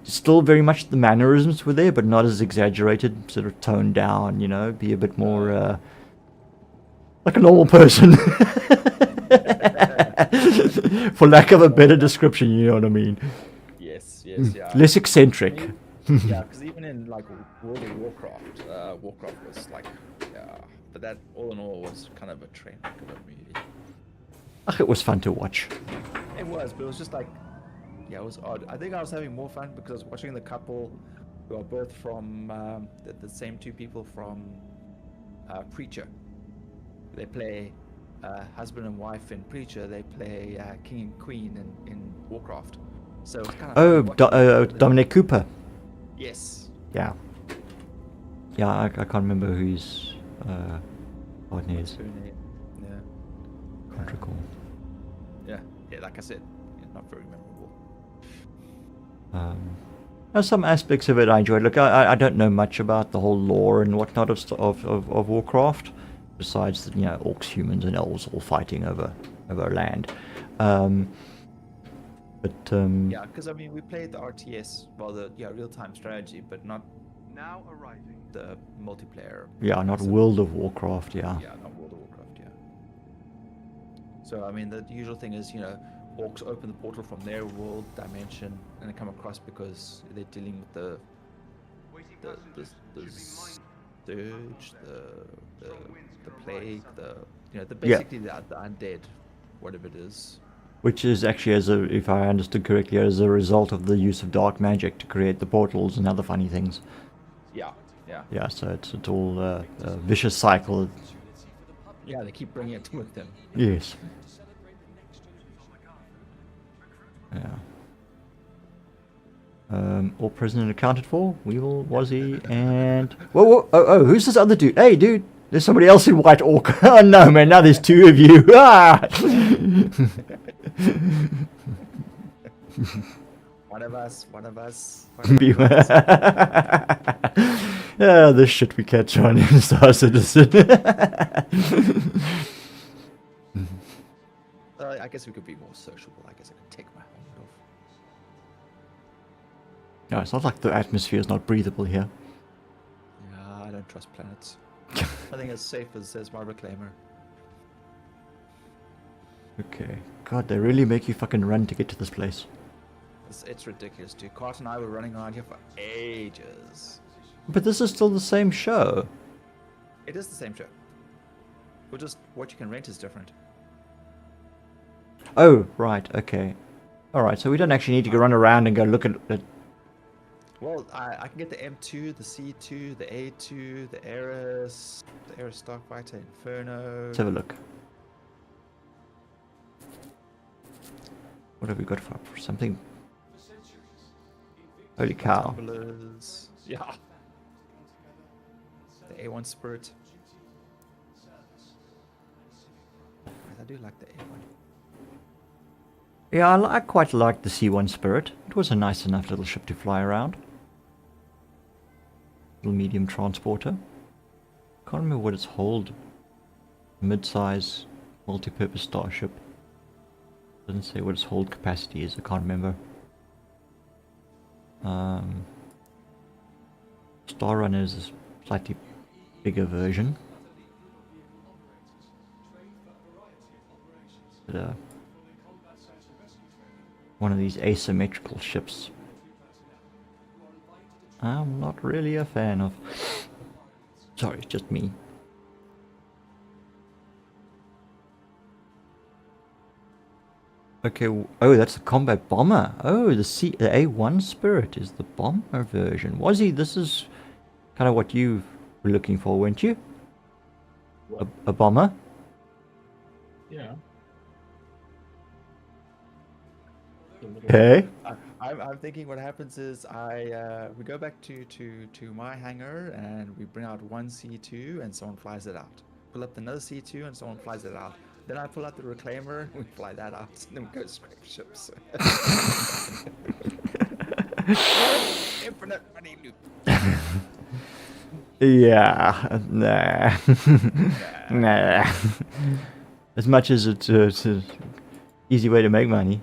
still very much the mannerisms were there, but not as exaggerated, sort of toned down, be a bit more like a normal person. For lack of a better description, you know what I mean? Yes, yeah. Less eccentric. Yeah, because even in like World of Warcraft, Warcraft was like, yeah, but that all in all was kind of a train wreck of a movie. It was fun to watch. It was, but it was just like, yeah, it was odd. I think I was having more fun because I was watching the couple who are both from the same two people from Preacher. They play husband and wife in Preacher. They play king and queen in Warcraft. So it's kind of Dominic Cooper. Yes. Yeah. Yeah, I can't remember who's partner is. Yeah. Can't recall. Yeah, like I said, not very memorable. Some aspects of it I enjoyed. Look, I don't know much about the whole lore and whatnot of Warcraft, besides orcs, humans, and elves all fighting over land. Yeah, because I mean, we played the RTS, well, the real-time strategy, but not Now arriving. the multiplayer. Yeah, not World of Warcraft. Yeah. Yeah, not World of Warcraft. Yeah. So I mean, the usual thing is, orcs open the portal from their world dimension, and they come across because they're dealing with the surge, the plague, basically the undead, whatever it is. Which is actually, if I understood correctly, as a result of the use of dark magic to create the portals and other funny things. Yeah. Yeah, so it's all a vicious cycle. Yeah, they keep bringing it with them. Yes. Yeah. All present and accounted for. Weevil, Wazzy, and whoa! Oh! Who's this other dude? Hey, dude! There's somebody else in White Orc. Oh no, man! Now there's two of you. Ah! One of us. Yeah, this shit we catch on in Star Citizen. I guess we could be more sociable. I guess I could take my helmet off. No, it's not like the atmosphere is not breathable here. Yeah, I don't trust planets. I think as safe as my reclaimer. Okay. God, they really make you fucking run to get to this place. It's ridiculous, dude. Cart and I were running around here for ages. But this is still the same show. It is the same show. But just what you can rent is different. Oh, right, okay. Alright, so we don't actually need to go run around and go look at it. Well, I can get the M2, the C2, the A2, the Ares Starfighter, Inferno. Let's have a look. What have we got for something? Holy cow. Tumblers. Yeah. The A1 Spirit. I do like the A1. Yeah, I quite liked the C1 Spirit. It was a nice enough little ship to fly around. Little medium transporter. Can't remember what it's hold. Mid-size, multi-purpose starship. Doesn't say what its hold capacity is. I can't remember. Star Runner is slightly bigger version. But, one of these asymmetrical ships I'm not really a fan of. Sorry, it's just me. Okay, oh, that's the combat bomber. Oh, the A1 Spirit is the bomber version. Wazzy, this is kind of what you were looking for, weren't you? What? A bomber? Yeah. The little- Okay. I'm thinking what happens is we go back to my hangar and we bring out one C2 and someone flies it out. Pull up another C2 and someone flies it out. Then I pull out the reclaimer, we fly that out, and then we go scrape ships. Infinite money loop. Yeah, nah. Nah. As much as it's an easy way to make money.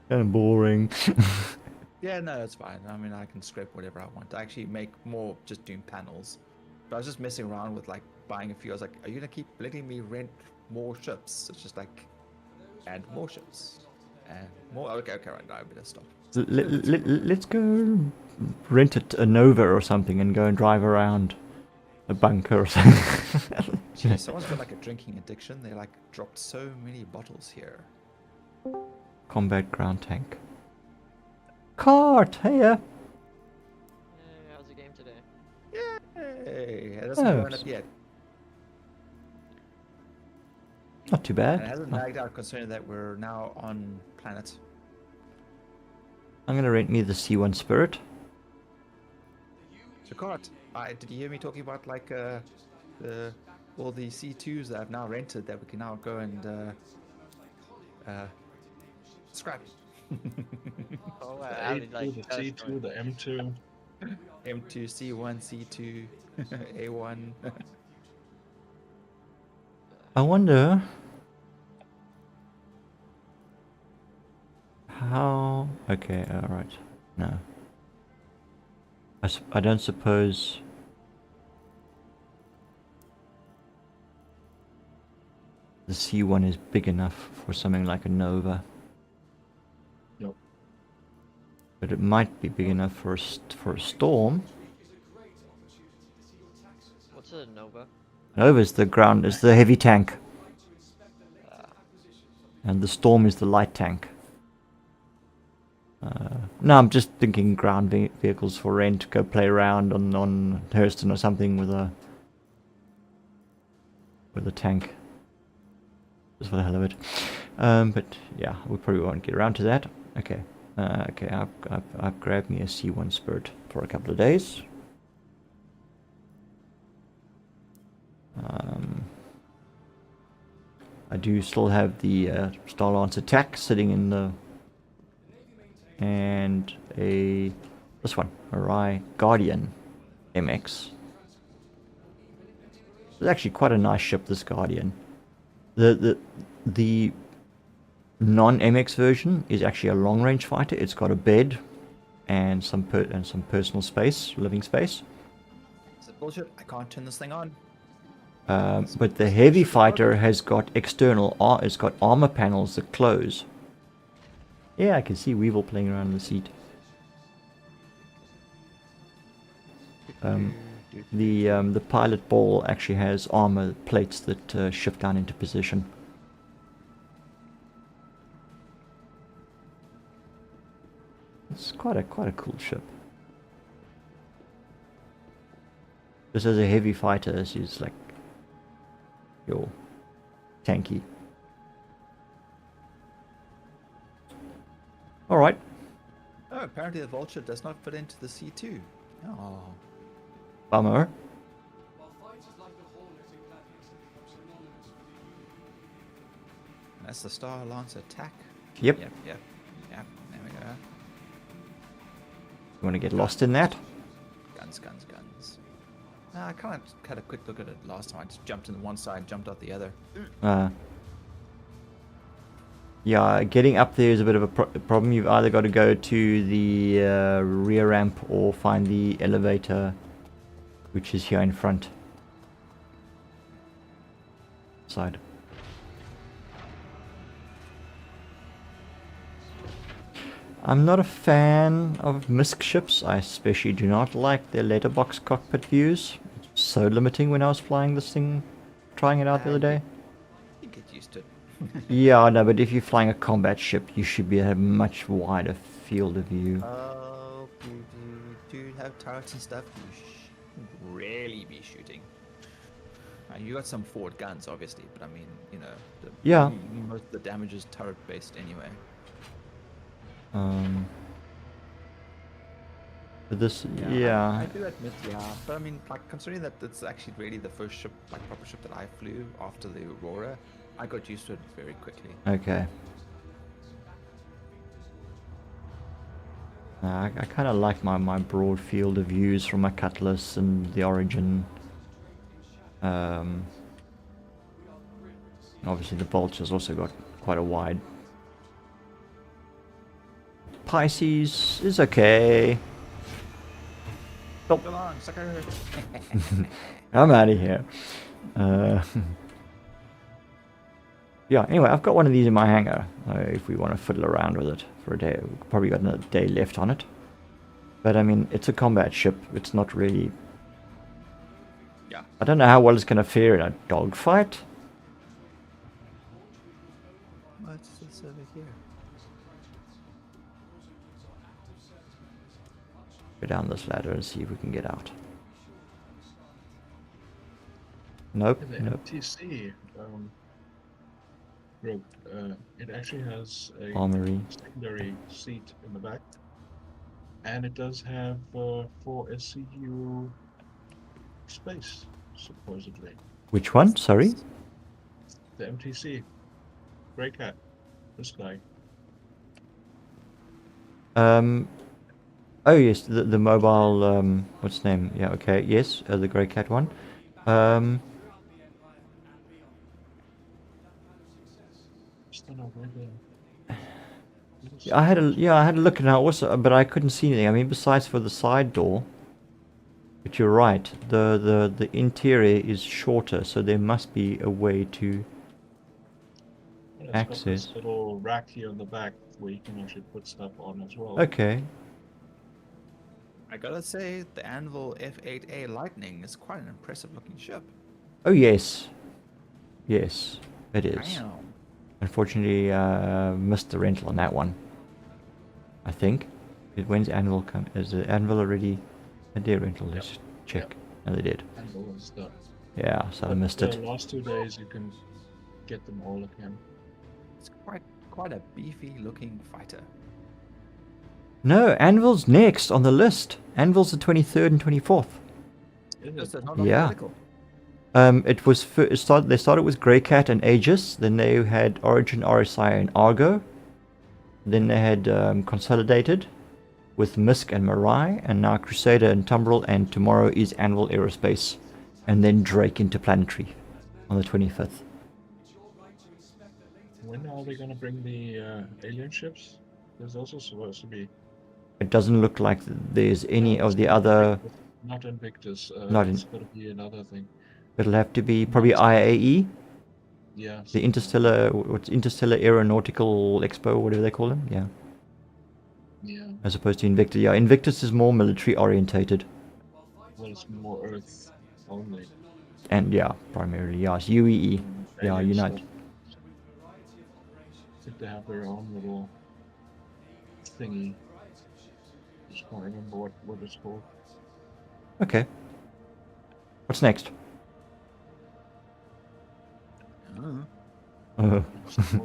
Kind of boring. Yeah, no, it's fine. I mean, I can scrape whatever I want. I actually make more just doing panels. But I was just messing around with like buying a few. I was like, are you gonna keep letting me rent more ships? It's just like, add more ships. And more. Okay, right now I better stop. Let's go rent a Nova or something and go and drive around a bunker or something. Gee, someone's got like a drinking addiction. They like dropped so many bottles here. Combat ground tank. Cart, here. Hey, how's the game today? Yay! It hasn't Oh, blown up yet. Not too And it bad. hasn't lagged out considering that we're now on planet. I'm gonna rent me the C1 Spirit. So, Cart, did you hear me talking about like all the C2s that I've now rented that we can now go and scrap? Oh, The I A2, mean, like, the that's C2, the M2. M2, C1, C2, A1. I wonder how. Okay, alright. No. I don't suppose. The C1 is big enough for something like a Nova. Nope. But it might be big enough for a Storm. What's a Nova? Nova is the ground, is the heavy tank. And the Storm is the light tank. No, I'm just thinking ground vehicles for rent. Go play around on Hurston or something with a tank. Just for the hell of it. But yeah, we probably won't get around to that. Okay. Okay, I've grabbed me a C1 Spirit for a couple of days. I do still have the Star Lance attack sitting in the, and this one, a Rai Guardian MX. It's actually quite a nice ship, this Guardian. The non-MX version is actually a long-range fighter. It's got a bed and some personal space, living space. Is it bullshit? I can't turn this thing on. But the heavy fighter has got it's got armor panels that close. Yeah, I can see Weevil playing around in the seat. The pilot ball actually has armor plates that shift down into position. It's quite a cool ship. This is a heavy fighter. This is like your tanky. All right. Oh, apparently the Vulture does not fit into the C2. Oh. Bummer. That's the Star Lance attack. Yep. Yep. There we go. You want to get lost in that? Guns. I kind of had a quick look at it last time. I just jumped in one side, jumped out the other. Yeah, getting up there is a bit of a problem. You've either got to go to the rear ramp or find the elevator which is here in front. Side. I'm not a fan of MISC ships. I especially do not like their letterbox cockpit views. It's so limiting when I was flying this thing, trying it out the other day. You get used to it. Yeah, I know, but if you're flying a combat ship, you should be at a much wider field of view. Oh, dude, have turrets and stuff. You shouldn't really be shooting. You got some forward guns, obviously, but I mean, you know, Yeah. most of the damage is turret based anyway. But this, I yeah. do admit, yeah, but I mean, like considering that it's actually really the first ship, like proper ship that I flew after the Aurora, I got used to it very quickly. Okay. I kind of like my broad field of views from my Cutlass and the Origin. Obviously the Vulture's also got quite a wide. Pisces is okay. Come on, sucker! I'm out of here. Yeah, anyway, I've got one of these in my hangar. If we want to fiddle around with it for a day. We've probably got another day left on it. But I mean, it's a combat ship. It's not really... Yeah. I don't know how well it's going to fare in a dogfight. What's this over here? Go down this ladder and see if we can get out. Nope, In the nope. MTC, Grogue, it actually has a Armory. secondary seat in the back, and it does have 4 SCU space, supposedly. Which one? Sorry? The MTC, Grey Cat, this guy. Oh yes, the mobile, what's the name? Yeah, okay, yes, the Grey Cat one. Just don't know where the... I had a look at it also, but I couldn't see anything. I mean, besides for the side door. But you're right. The interior is shorter, so there must be a way to It's got access. this little rack here on the back where you can actually put stuff on as well. Okay. I gotta say, the Anvil F8A Lightning is quite an impressive looking ship. Oh yes, yes, it is. Damn. Unfortunately, missed the rental on that one. I think. When's Anvil come? Is the Anvil already a day rental? Let's check. And they did. And all that stuff. Yeah, so I But missed the it. last 2 days you can get them all again. It's quite a beefy looking fighter. No, Anvil's next on the list. Anvil's the 23rd and 24th. Is Just it? not Yeah. alphabetical. It was they started with Grey Cat and Aegis. Then they had Origin, RSI, and Argo. Then they had Consolidated with Misk and Mirai, and now Crusader and Tumbril, and tomorrow is Anvil Aerospace, and then Drake Interplanetary on the 25th. When are they gonna bring the alien ships? There's also supposed to be... It doesn't look like there's any No, of it's the not other. Invictus. Not Invictus. Not It's gotta be another thing. It'll have to be probably IAE, Yeah. the Interstellar Aeronautical Expo, whatever they call them. Yeah, Yeah. as opposed to Invictus. Yeah, Invictus is more military orientated, Well, it's more Earth only. and yeah, primarily it's UEE. Yeah, Alien Unite. stuff. I think they have their own little thingy. Just can't remember what it's called. Okay. What's next? Uh, All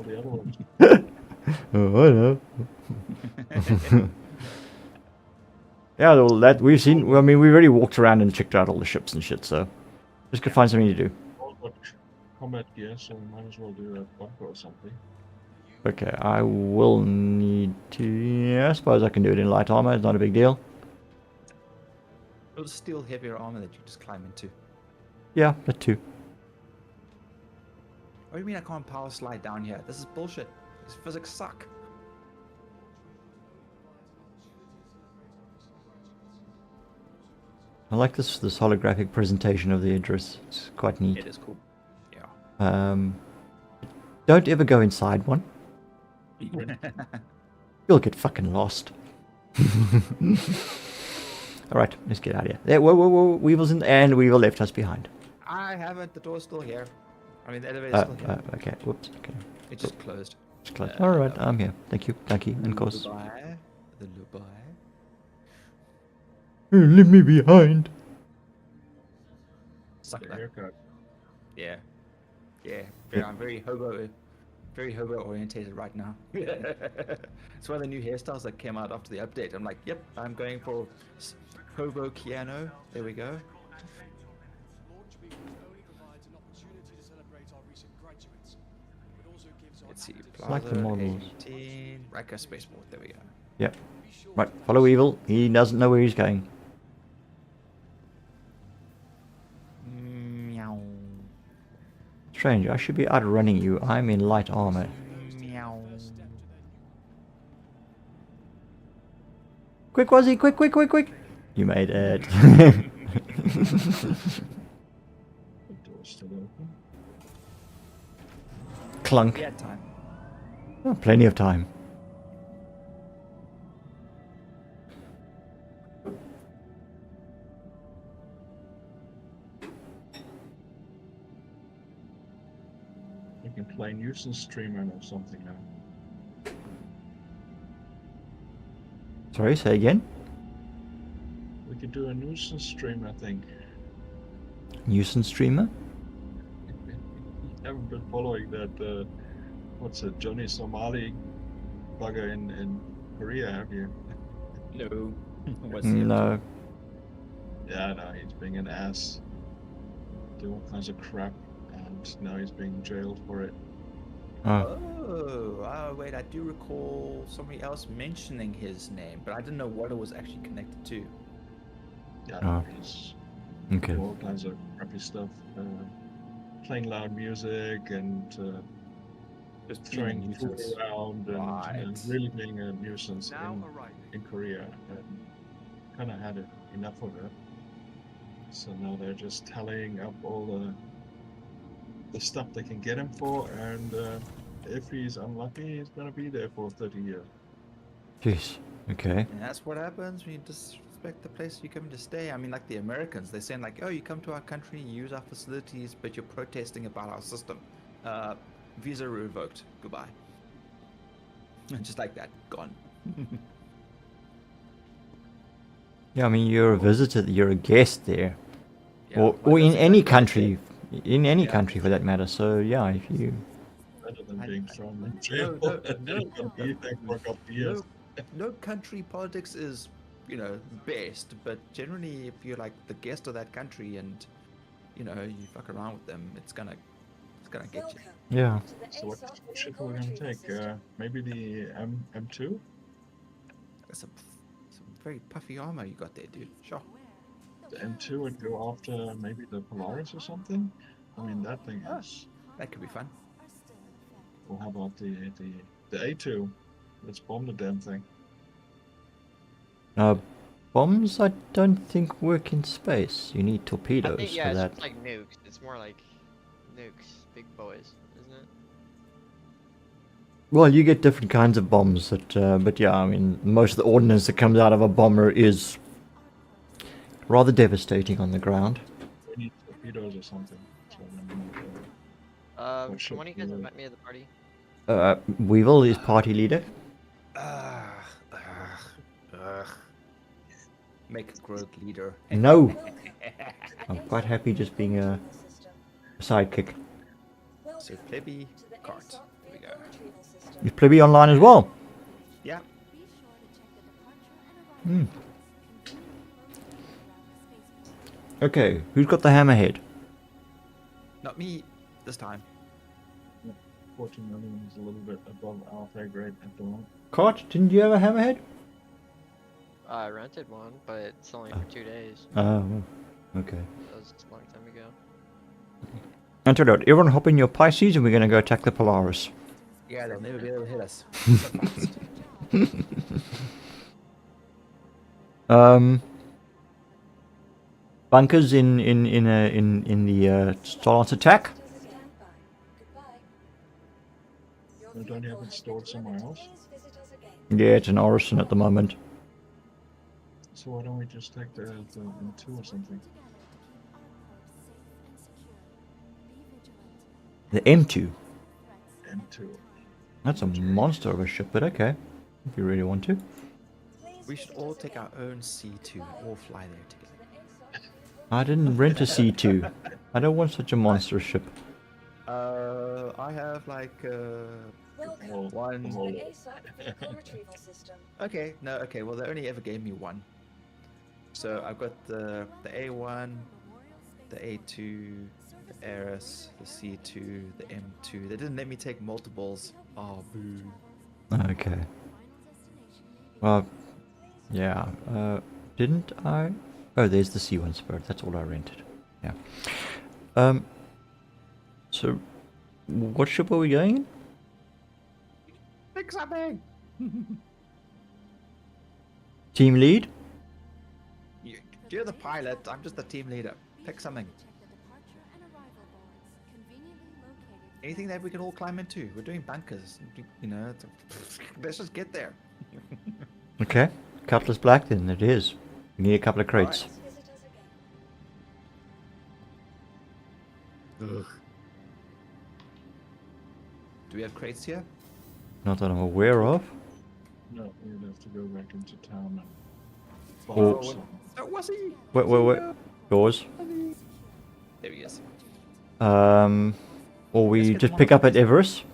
the other ones. Oh, I know. Yeah, well, that we've seen. Well, I mean, we've already walked around and checked out all the ships and shit, so just could find something to do. All got combat gear, so we might as well do a bunker or something. Okay, I will need to. Yeah, I suppose I can do it in light armor. It's not a big deal. it'll steal heavier armor that you just climb into. Yeah, that too. What do you mean I can't power slide down here? This is bullshit. These physics suck. I like this holographic presentation of the address. It's quite neat. It is cool. Yeah. Don't ever go inside one. You'll get fucking lost. Alright, let's get out of here. There, whoa. Weevil's in, and Weevil left us behind. I haven't. The door's still here. I mean, the elevator's still here. Okay, whoops, okay. It just closed. It's closed. Alright, I'm here. Thank you, and of course. Goodbye. The goodbye. Leave me behind. Suck The that. haircut. Yeah. Yeah. I'm very hobo orientated right now. It's one of the new hairstyles that came out after the update. I'm like, yep, I'm going for hobo Keanu. There we go. Let's see. Like the Plaza models. 18. Riker Spaceport. There we go. Yep. Right, follow Weevil. He doesn't know where he's going. Meow. Strange, I should be outrunning you. I'm in light armor. Meow. Quick, Wazzy, quick! You made it. The door's still open. Clunk. We had time. Oh, plenty of time. You can play nuisance streamer or something now. Sorry, say again? We could do a nuisance stream, I think. Nuisance streamer? Haven't been following that, what's it, Johnny Somali bugger in Korea, have you? No. What's the No. Yeah, no, he's being an ass. Do all kinds of crap, and now he's being jailed for it. Oh, Oh, wait, I do recall somebody else mentioning his name, but I didn't know what it was actually connected to. Yeah, Oh. he's okay. all kinds of crappy stuff. Playing loud music and Just throwing food around and Right. really being a nuisance Now in arriving. Korea. And kind of had enough of it. So now they're just tallying up all the stuff they can get him for, and if he's unlucky, he's gonna be there for 30 years. Jeez. Okay. And that's what happens when you disrespect the place you come to stay. I mean, like the Americans, they're saying like, oh, you come to our country, you use our facilities, but you're protesting about our system. Visa revoked. Goodbye. And just like that, gone. Yeah, I mean, you're a visitor, you're a guest there. Yeah, or well, in that's any exactly country. In any Yeah. country for that matter. So, yeah, if you... Better than I- being I- thrown in jail no, and no, be there for a couple of years. No country politics is, best, but generally, if you're like the guest of that country and, you fuck around with them, it's gonna get you. Welcome Yeah. to the So what ASOP ship vehicle are we gonna retrieval take? system. Maybe the M2? That's some very puffy armor you got there, dude. Sure. The M2 would go after maybe the Polaris or something? I mean, that thing Ah. is... That could be fun. Well, how about the A2? Let's bomb the damn thing. Bombs, I don't think work in space. You need I torpedoes think, for yeah, that. it's like nukes. It's more like nukes, big boys, isn't it? Well, you get different kinds of bombs, but yeah, I mean, most of the ordnance that comes out of a bomber is rather devastating on the ground. We need torpedoes or something. So then, What Can should one of you guys we- invite me to the party? Weevil is party leader. Make Grogue leader. No, I'm quite happy just being a System. sidekick. So Welcome plebby to the cart. ASOP There we go. vehicle retrieval system. Is Plebby online as well? Yeah. Hmm. Okay, who's got the hammerhead? Not me this time. 14 million is a little bit above our pay grade at the moment. Cart, didn't you have a hammerhead? I rented one, but it's only for 2 days. Oh, okay. That was a long time ago. Antidote, everyone hop in your Pisces and we're gonna go attack the Polaris. Yeah, they'll never be able to hit us. Bunkers in the start attack. Stand by. Goodbye. Your Or don't you have vehicle it has stored been somewhere delivered to else? A's visitors again. Yeah, it's an Orison at the moment. So why don't we just take the M2 or something? The M2. M2. That's a monster of a ship, but okay. If you really want to. Please We should visit all us take again. our own C2 and all fly there together. To the ASOP vehicle I didn't rent a C2. I don't want such a monster ship. I have like Welcome Well, one. to well, the ASOP vehicle retrieval system. Okay, no, okay. Well, they only ever gave me one. So I've got the A1, the A2, the Aris, the C2, the M2. They didn't let me take multiples. Oh, boo. Okay. Well, yeah. Didn't I? Oh, there's the C1 Spirit. That's all I rented. Yeah. So, what ship are we going in? Pick something. Team lead? You're the pilot. I'm just the team leader. Pick something. Anything that we can all climb into. We're doing bunkers. You know, let's just get there. Okay. Cutlass Black then it is. We need a couple of crates. Please visit us again. Ugh. Do we have crates here? Not that I'm aware of. no, we'd have to go back into town and Oh. buy some. Oh, was he? Wait. Yours. There he is. Or Let's we get just them on pick the up at space Everest.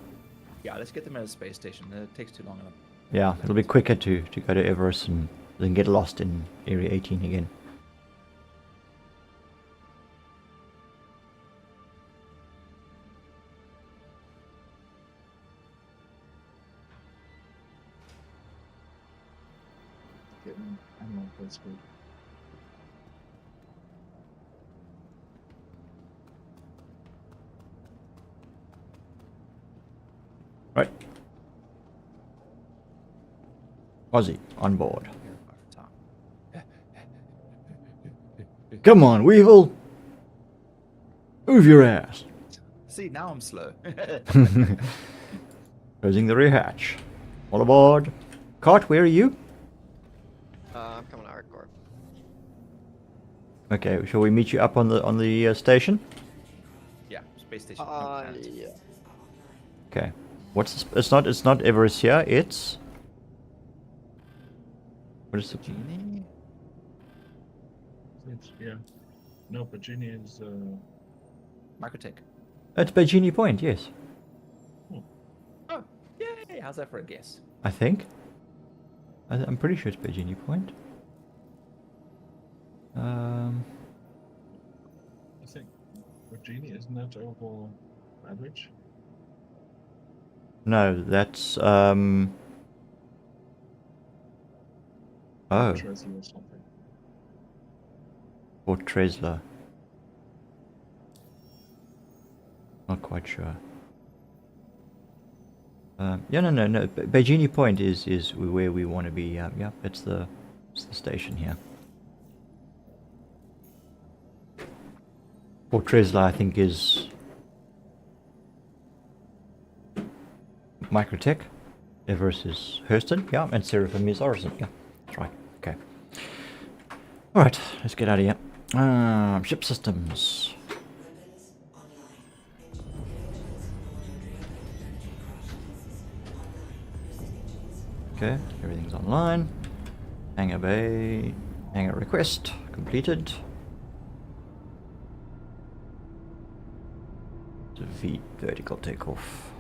Yeah, let's get them at a space station. It takes too long enough. Yeah, it'll be quicker to go to Everest and then get lost in Area 18 again. Getting ammo, that's good. Right. Aussie, on board. Here, Tom. Come on, Weevil! Move your ass! See, now I'm slow. Closing the rear hatch. All aboard. Cart, where are you? I'm coming to hardcore. Okay, shall we meet you up on the station? Yeah, space station. No, planet. Yeah. Okay. What's the it's not Everest here, it's what is the Genie? It's, yeah. No, Virginia is Microtech. it's Bajini Point, yes. Oh, yay! How's that for a guess? I think. I'm pretty sure it's Bajini Point. I think Virginia, isn't that over average? No, that's Oh. Treasure or something. Port Tresla. Not quite sure. Yeah, no. Bajini Point is where we want to be. Yeah, it's the station here. Port Tresla, I think, is Microtech. Everest is Hurston. Yeah, and Seraphim is Orison. Yeah, that's right. Okay. All right, let's get out of here. Ship systems. Okay, everything's online. Hangar bay, hangar request completed. V vertical takeoff.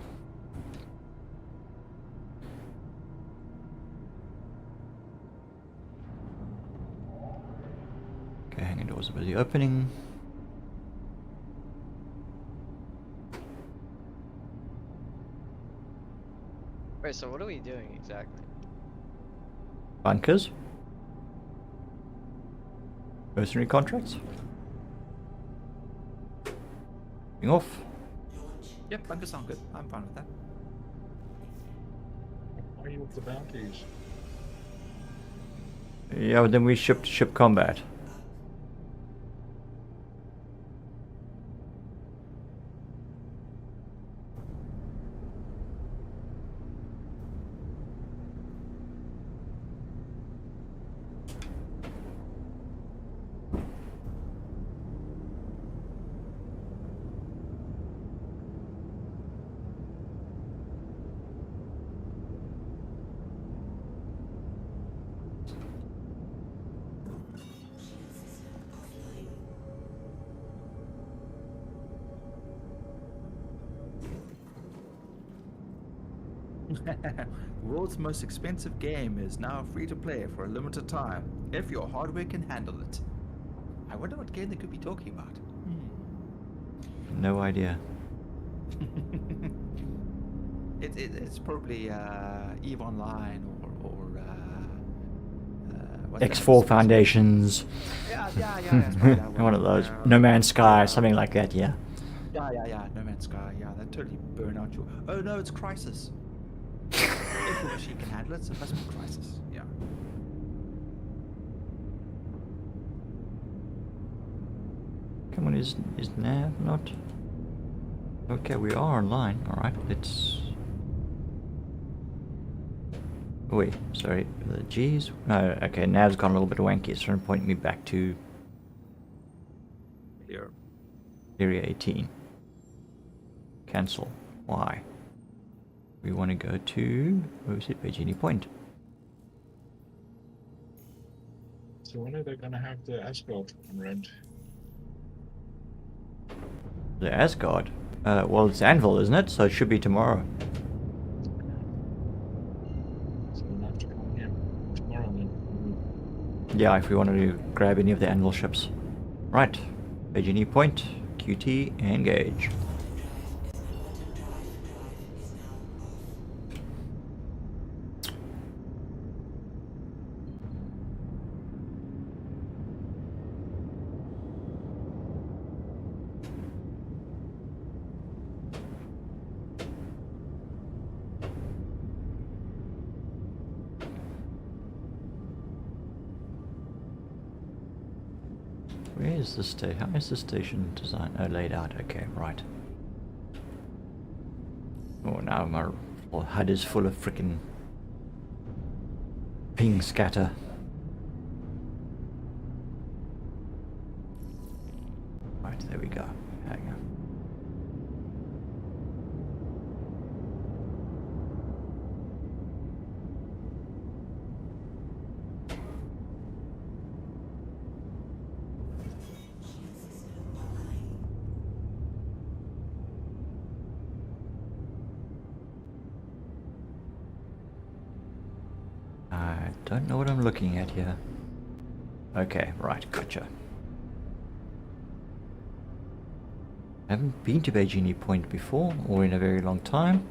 Okay, hangar doors are busy opening. Wait, so what are we doing exactly? Bunkers. Mercenary contracts. Being off. Yep, bunkers sound good. I'm fine with that. Why are you with the bounties? Yeah, but then we shipped ship combat. The world's most expensive game is now free to play for a limited time, if your hardware can handle it. I wonder what game they could be talking about. No idea. It's probably EVE Online or what's that X4 other Foundations. Yeah, it's probably that One of those. Yeah. No Man's Sky, something like that, yeah. Yeah. No Man's Sky. Yeah, that totally burn out your. Oh no, it's Crisis. If your machine can handle it, it must be Crisis. Yeah. Come on, is Nav not? Okay, we are online. Alright, let's... Wait, sorry. The G's? No, okay, Nav's gone a little bit wanky. It's trying to point me back to Here. Area 18. Cancel. Why? We want to go to... Where is it? Virginia Point. So when are they gonna have the Asgard on rent? The Asgard? Well, it's Anvil, isn't it? So it should be tomorrow. So we'll have to come here tomorrow then. Yeah, if we wanted to grab any of the Anvil ships. Right. Virginia Point, QT, engage. Where is the station? How is the station design? Oh, laid out. Okay, right. Oh, now my whole HUD is full of frickin' ping scatter. Right, there we go. Hang on. I don't know what I'm looking at here. Okay, right, gotcha. I haven't been to Beijing Point before, or in a very long time.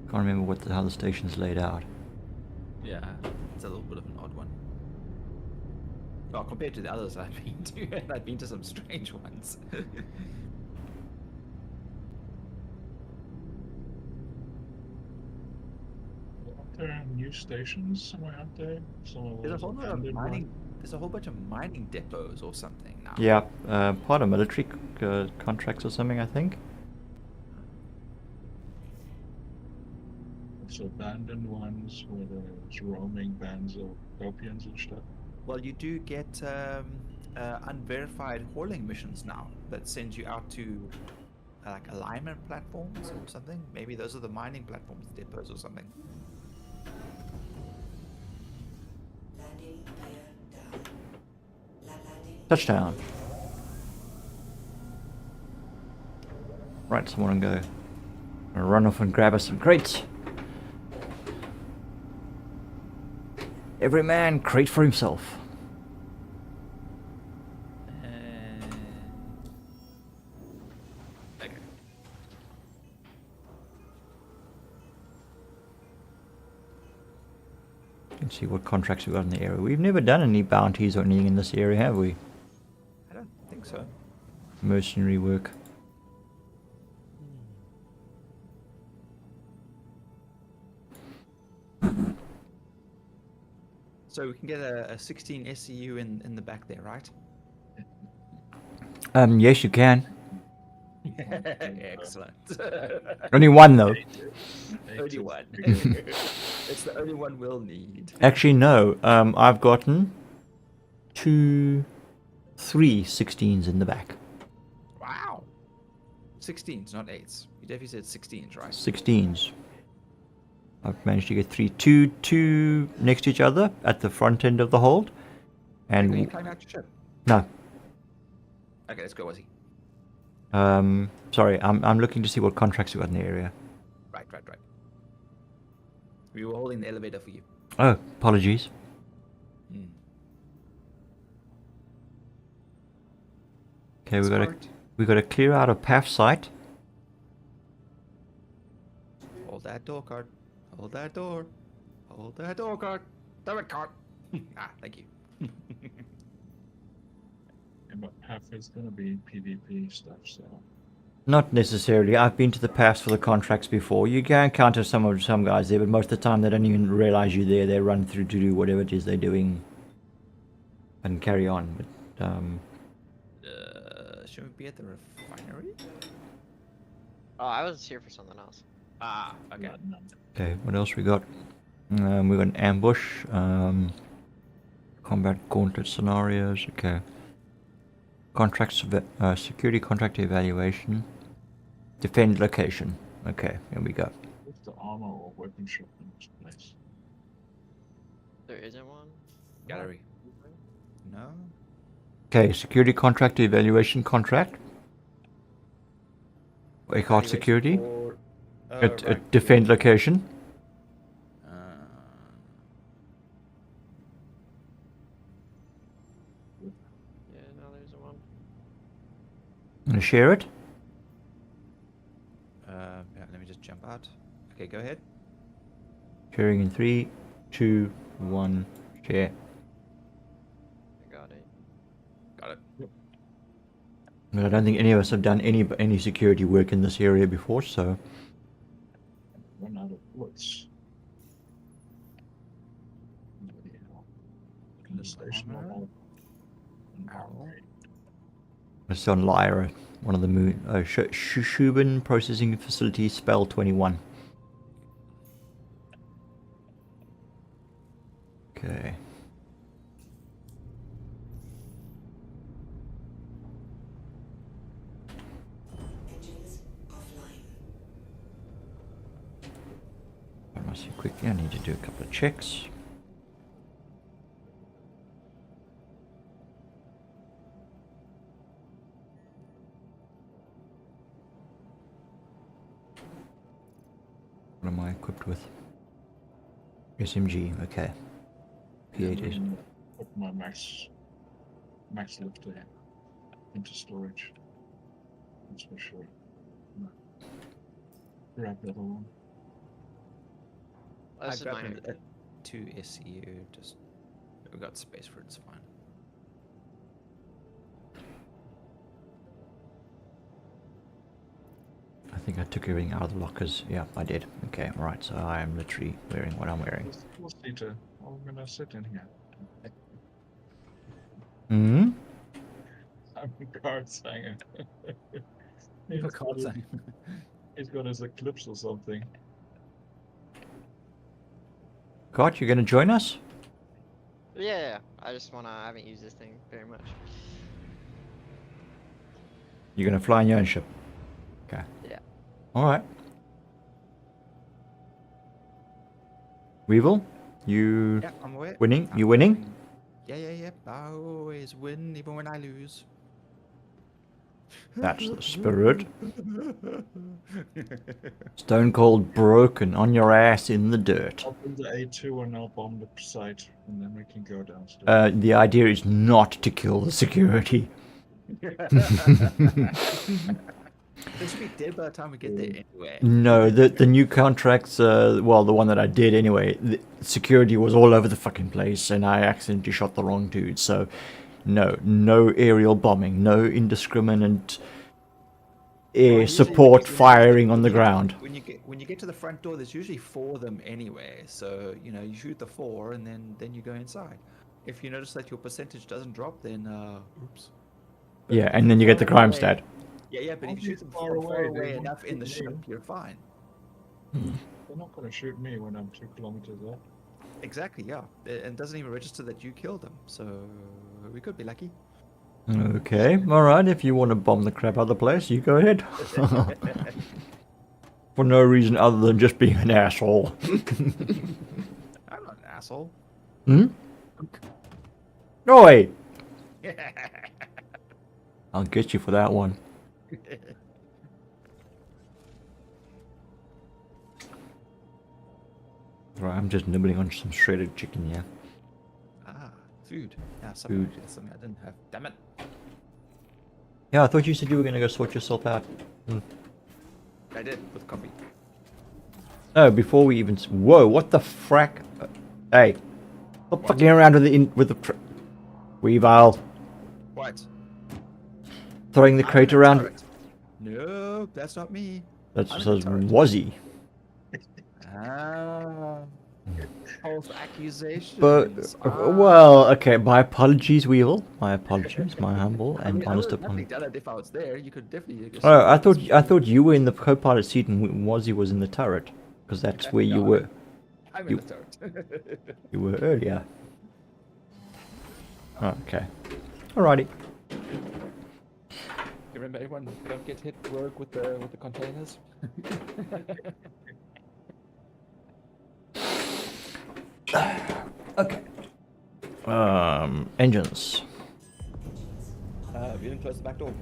Can't remember how the station's laid out. Yeah, it's a little bit of an odd one. Well, compared to the others I've been to, and I've been to some strange ones. Aren't there new stations somewhere out there? There's a whole lot of mining. There's a whole bunch of mining depots or something now. Yeah, part of military contracts or something, I think. So abandoned ones where there's roaming bands of Copians and stuff. Well, you do get unverified hauling missions now that send you out to like alignment platforms or something. Maybe those are the mining platforms, depots or something. Touchdown. Right, someone go. Run off and grab us some crates. Every man crate for himself. Okay. Let's see what contracts we got in the area. We've never done any bounties or anything in this area, have we? I don't think so. Mercenary work. So we can get a 16 SCU in the back there, right? Yes, you can. Excellent. Only one though. Only one. It's the only one we'll need. Actually, no. I've gotten 3 16s in the back. Wow. 16s, not 8s. You definitely said 16s, right? 16s. I've managed to get 3. Two next to each other at the front end of the hold. Are you And climbing out your ship? no. Okay, let's go, Ozzy. Sorry, I'm looking to see what contracts we got in the area. Right. We were holding the elevator for you. Oh, apologies. Hmm. Okay, Smart. we got to clear out of path site. Hold that door, card. Hold that door. Hold that door, card. Damn it, card. Thank you. Yeah, but half is gonna be PvP stuff, so Not necessarily. I've been to the paths for the contracts before. You can encounter some guys there, but most of the time they don't even realize you're there. They run through to do whatever it is they're doing and carry on. But Should we be at the refinery? Oh, I was here for something else. Ah, okay. yeah, no. okay, what else we got? We got an ambush, combat gauntlet scenarios. Okay, contracts, security contract evaluation, defend location. Okay, here we go. What's the armor or weapon shop in this place? There isn't one. Gallery. No? Okay, security contract evaluation contract. Eckhart security. For... At defend location. Yeah, no, there isn't one. Gonna share it. Yeah, let me just jump out. Okay, go ahead. Sharing in 3, 2, 1. Share. I got it. Got it. But I don't think any of us have done any security work in this area before, so Run out of bullets. Bloody hell. In the station Armor. or an Owl. armory? it's on Lyra, one of the moon. Shubin processing facility, spell 21. Okay. Engines offline. I must see quickly. I need to do a couple of checks. What am I equipped with? SMG, okay. P80s. Put my max lifter into storage. That's for sure. No. Grab the other one. Oh, this is grabbed mine. a 2 SEU. Just we got space for it. It's fine. I think I took everything out of the lockers. Yeah, I did. Okay, right. So I am literally wearing what I'm wearing. Where's the four-seater? I'm gonna sit in here. Hmm. I'm a card singer. For God's sake. He's got his eclipse or something. God, you're gonna join us? Yeah, I just wanna. I haven't used this thing very much. You're gonna fly in your own ship. Okay. Yeah. All right. Weevil, you Yeah, I'm aware. winning? I'm You winning? winning. Yeah. I always win, even when I lose. That's the spirit. Stone cold broken on your ass in the dirt. I'll bring the A2 and I'll bomb the site, and then we can go downstairs. The idea is not to kill the security. They should be dead by the time we get there anyway. No, the new contracts, well, the one that I did anyway, the security was all over the fucking place, and I accidentally shot the wrong dude. So, no aerial bombing, no indiscriminate air Well, support usually firing on the ground. When you get to the front door, there's usually 4 of them anyway. So you shoot the 4 and then you go inside. If you notice that your percentage doesn't drop, then oops. But Yeah, if and you're then you get the far crime away- stat. Yeah, but I'll if you be shoot them far far away, away they won't enough in the shoot me. ship, you're fine. They're not gonna shoot me when I'm 2 kilometers up. Exactly, yeah. And it doesn't even register that you killed them, so we could be lucky. Okay, alright, if you want to bomb the crap out of the place, you go ahead. For no reason other than just being an asshole. I'm not an asshole. Hmm? Oi! I'll get you for that one. Right, I'm just nibbling on some shredded chicken, yeah. Ah, food. Yeah, something, Food. actually, that's something I didn't have. Damn it. Yeah, I thought you said you were gonna go sort yourself out. I did with coffee. No, before we even... Whoa, what the frack? Hey, stop What? fucking around with the... Weevil. What? Throwing the I'm crate in a around. turret. No, that's not me. That I'm in says a turret. Wazzy. Ah. False accusations. But, well, okay, my apologies, Weevil. My apologies, my humble I and mean, I honest would have definitely apology. done it if I was there. You could definitely. Oh, I thought you were in the co-pilot seat and Wazzy was in the turret, because that's where you No, were. I'm you- in the turret. You were earlier. Okay. Alrighty. You remember everyone don't get hit Rogue with the containers? Okay. Engines. We didn't close the back door.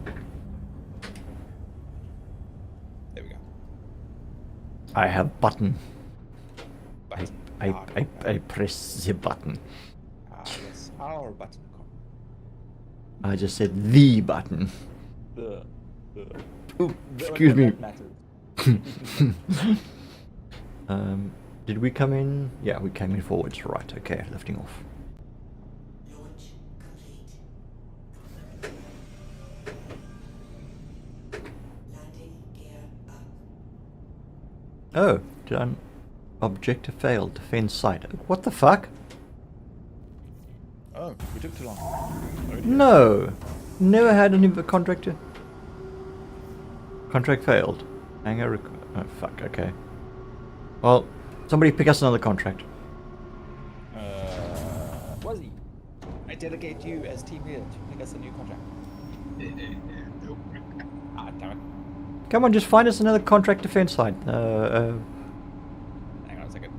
There we go. I have button. Button. I press the button. Yes, our button. I just said the button. The. Ooh, excuse me. That matters. Did we come in? Yeah, we came in forwards. Right, okay, lifting off. Launch complete. Landing gear up. Oh, did I... Objective failed. Defense site. What the fuck? Oh, we took too long. No! Never had any contractor. Contract failed. Hangar oh fuck, okay. Well, somebody pick us another contract. Wazzy, I delegate you as team leader to pick us a new contract. Nope. Ah, damn it. Come on, just find us another contract defense site. Hang on a second.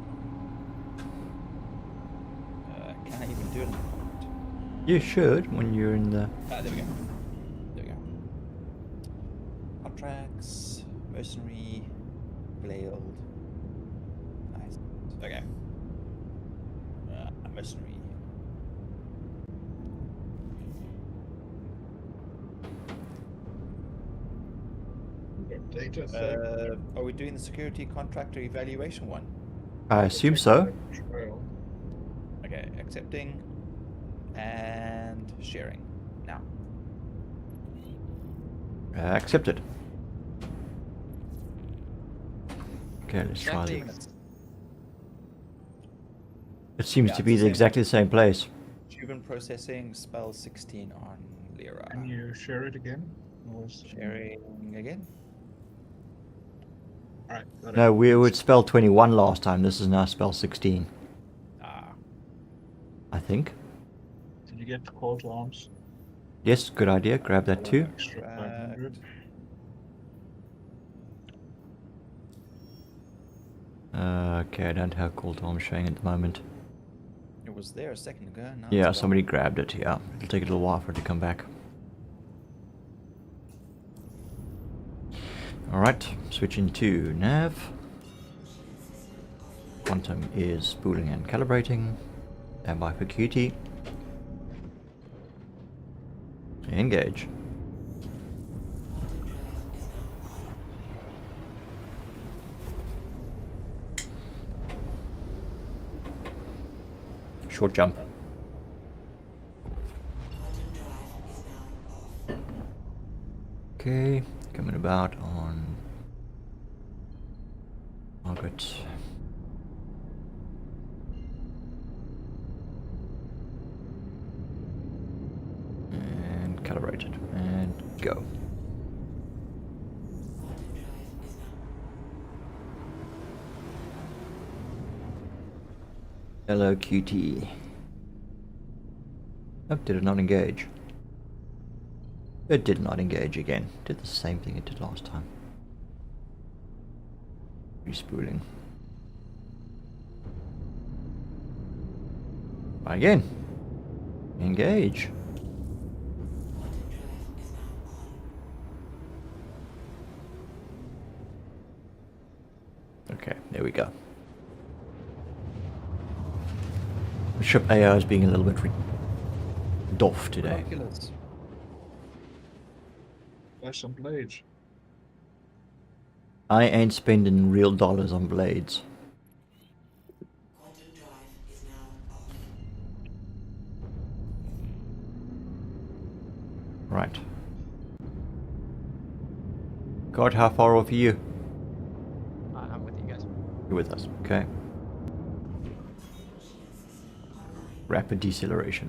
Can I even do it? You should when you're in the... There we go. There we go. Contracts, mercenary, flailed. Nice. Okay. Mercenary. Data set. Are we doing the security contractor evaluation one? I assume so. Trail. Okay, accepting and sharing. Now. Accepted. Okay, let's try Exactly. this. It seems Yeah, to it's be the same. exactly the same place. Cuban processing, spell 16 on Lyra. Can you share it again? Or is- Sharing again? Alright, got it. No, we would spell 21 last time. This is now spell 16. Ah. I think. Did you get the call to arms? Yes, good idea. Grab that too. Extra 500. Okay, I don't have call to arms showing at the moment. It was there a second ago. Now Yeah, it's gone. somebody grabbed it. Yeah, it'll take a little while for it to come back. Alright, switching to nav. Quantum is spooling and calibrating. Standby for QT. Engage. Short jump. Okay, coming about on Margaret. And calibrated. And go. Hello, QT. Oh, did it not engage? It did not engage again. Did the same thing it did last time. Respooling. Try again. Engage. Okay, there we go. Ship AO is being a little bit doff today. Binoculars. Buy some blades. I ain't spending real dollars on blades. Quantum drive is now off. Right. God, how far off are you? I'm with you guys. You're with us, okay. Rapid deceleration.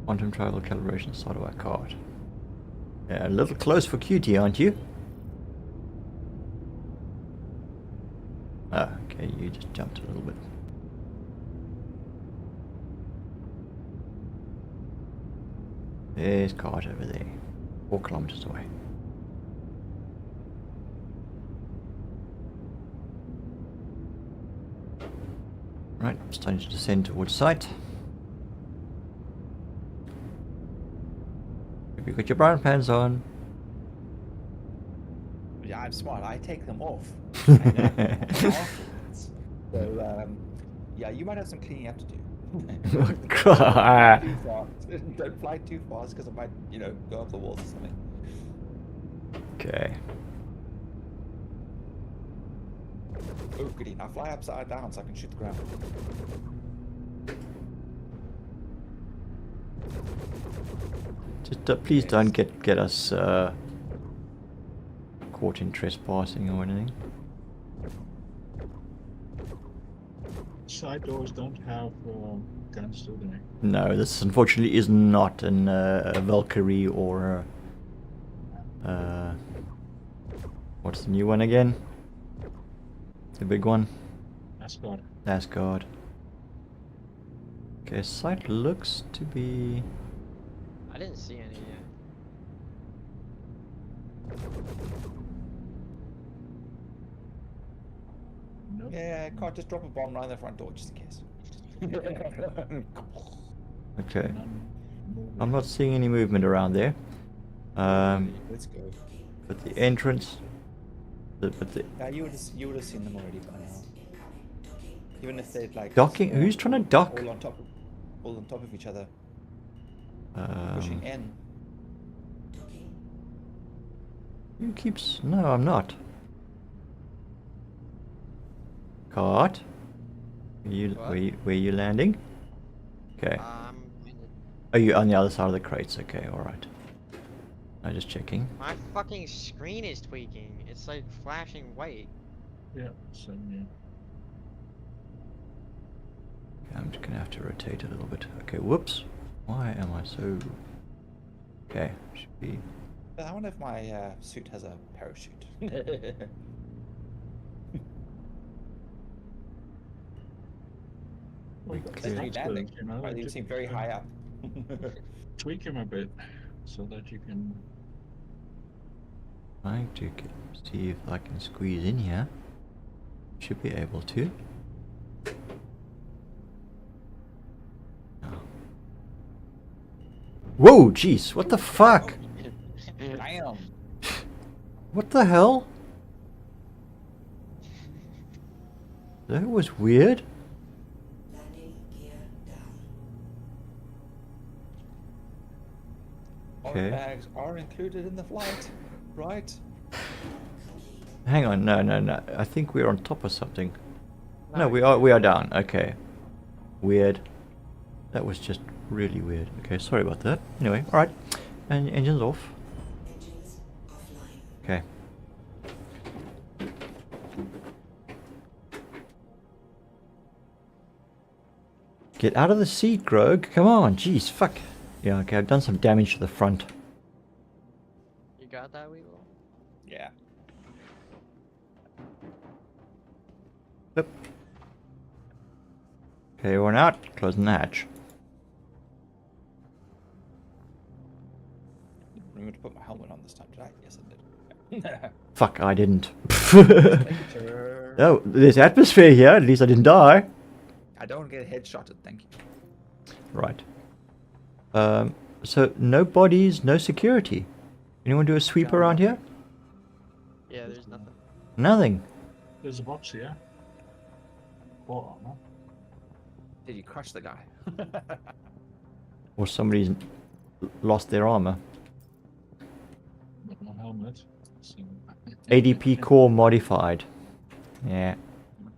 Quantum travel calibration side of our card. Yeah, a little close for QT, aren't you? Ah, okay, you just jumped a little bit. There's card over there. 4 kilometers away. Right, starting to descend towards site. Have you got your brown pants on? Yeah, I'm smart. I take them off. Afterwards. So, yeah, you might have some cleaning up to do. God. Too fast. Don't fly too fast because I might, go off the walls or something. Okay. Oh, goody. Now fly upside down so I can shoot the ground. Just please don't get us caught in trespassing or anything. Side doors don't have guns, do they? No, this unfortunately is not a Valkyrie or what's the new one again? The big one? Asgard. Asgard. Okay, site looks to be... I didn't see any yet. Nope. Yeah, can't just drop a bomb right in the front door just in case. Okay. None moving. I'm not seeing any movement around there. Let's go. But the entrance... Yeah, you would have seen them already by now. Even if they'd like Docking? Who's trying to dock? all on top of each other, pushing in. Who keeps... No, I'm not. Cart? What? Where you landing? Okay. Are you on the other side of the crates? Okay, alright. I'm just checking. My fucking screen is tweaking. It's like flashing white. Yeah, so yeah. Okay, I'm just gonna have to rotate a little bit. Okay, whoops. Why am I so... Okay, should be... I wonder if my suit has a parachute. Well, Okay. That's me that's landing. good, you know, You just, seem very high up. tweak him a bit so that you can. Trying to see if I can squeeze in here. Should be able to. Oh. Whoa, jeez, what the fuck? Damn. What the hell? That was weird. Landing gear down. Okay. Bags are included in the flight, right? Hang on, no. I think we're on top of something. No, we are down. Okay. Weird. That was just really weird. Okay, sorry about that. Anyway, alright. And engines off. Engines offline. Okay. Get out of the seat, Grogue. Come on, jeez, fuck. Yeah, okay, I've done some damage to the front. You got that, Weevil? Yeah. Yep. Okay, everyone out. Closing the hatch. Remember to put my helmet on this time, did I? Yes, I did. Fuck, I didn't. Later. Oh, there's atmosphere here. At least I didn't die. I don't get headshotted, thank you. Right. So no bodies, no security. Anyone do a sweep around here? Yeah, there's nothing. Nothing. There's a box here. Core armor. Did you crush the guy? Or somebody's lost their armor. But no helmet. So... ADP core modified. Yeah.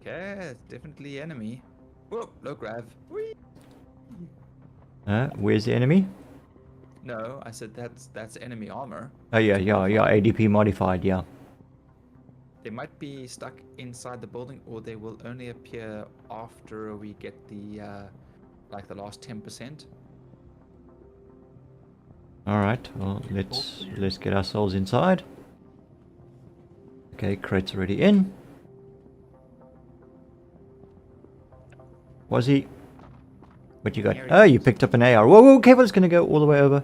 Okay, it's definitely enemy. Whoa, low grav. Whee! Where's the enemy? No, I said that's enemy armor. Oh yeah, ADP modified, yeah. They might be stuck inside the building, or they will only appear after we get the like the last 10%. Alright, well let's get ourselves inside. Okay, crate's already in. Was he? What you got? Here he Oh, you is. picked up an AR. Whoa, careful, it's gonna go all the way over.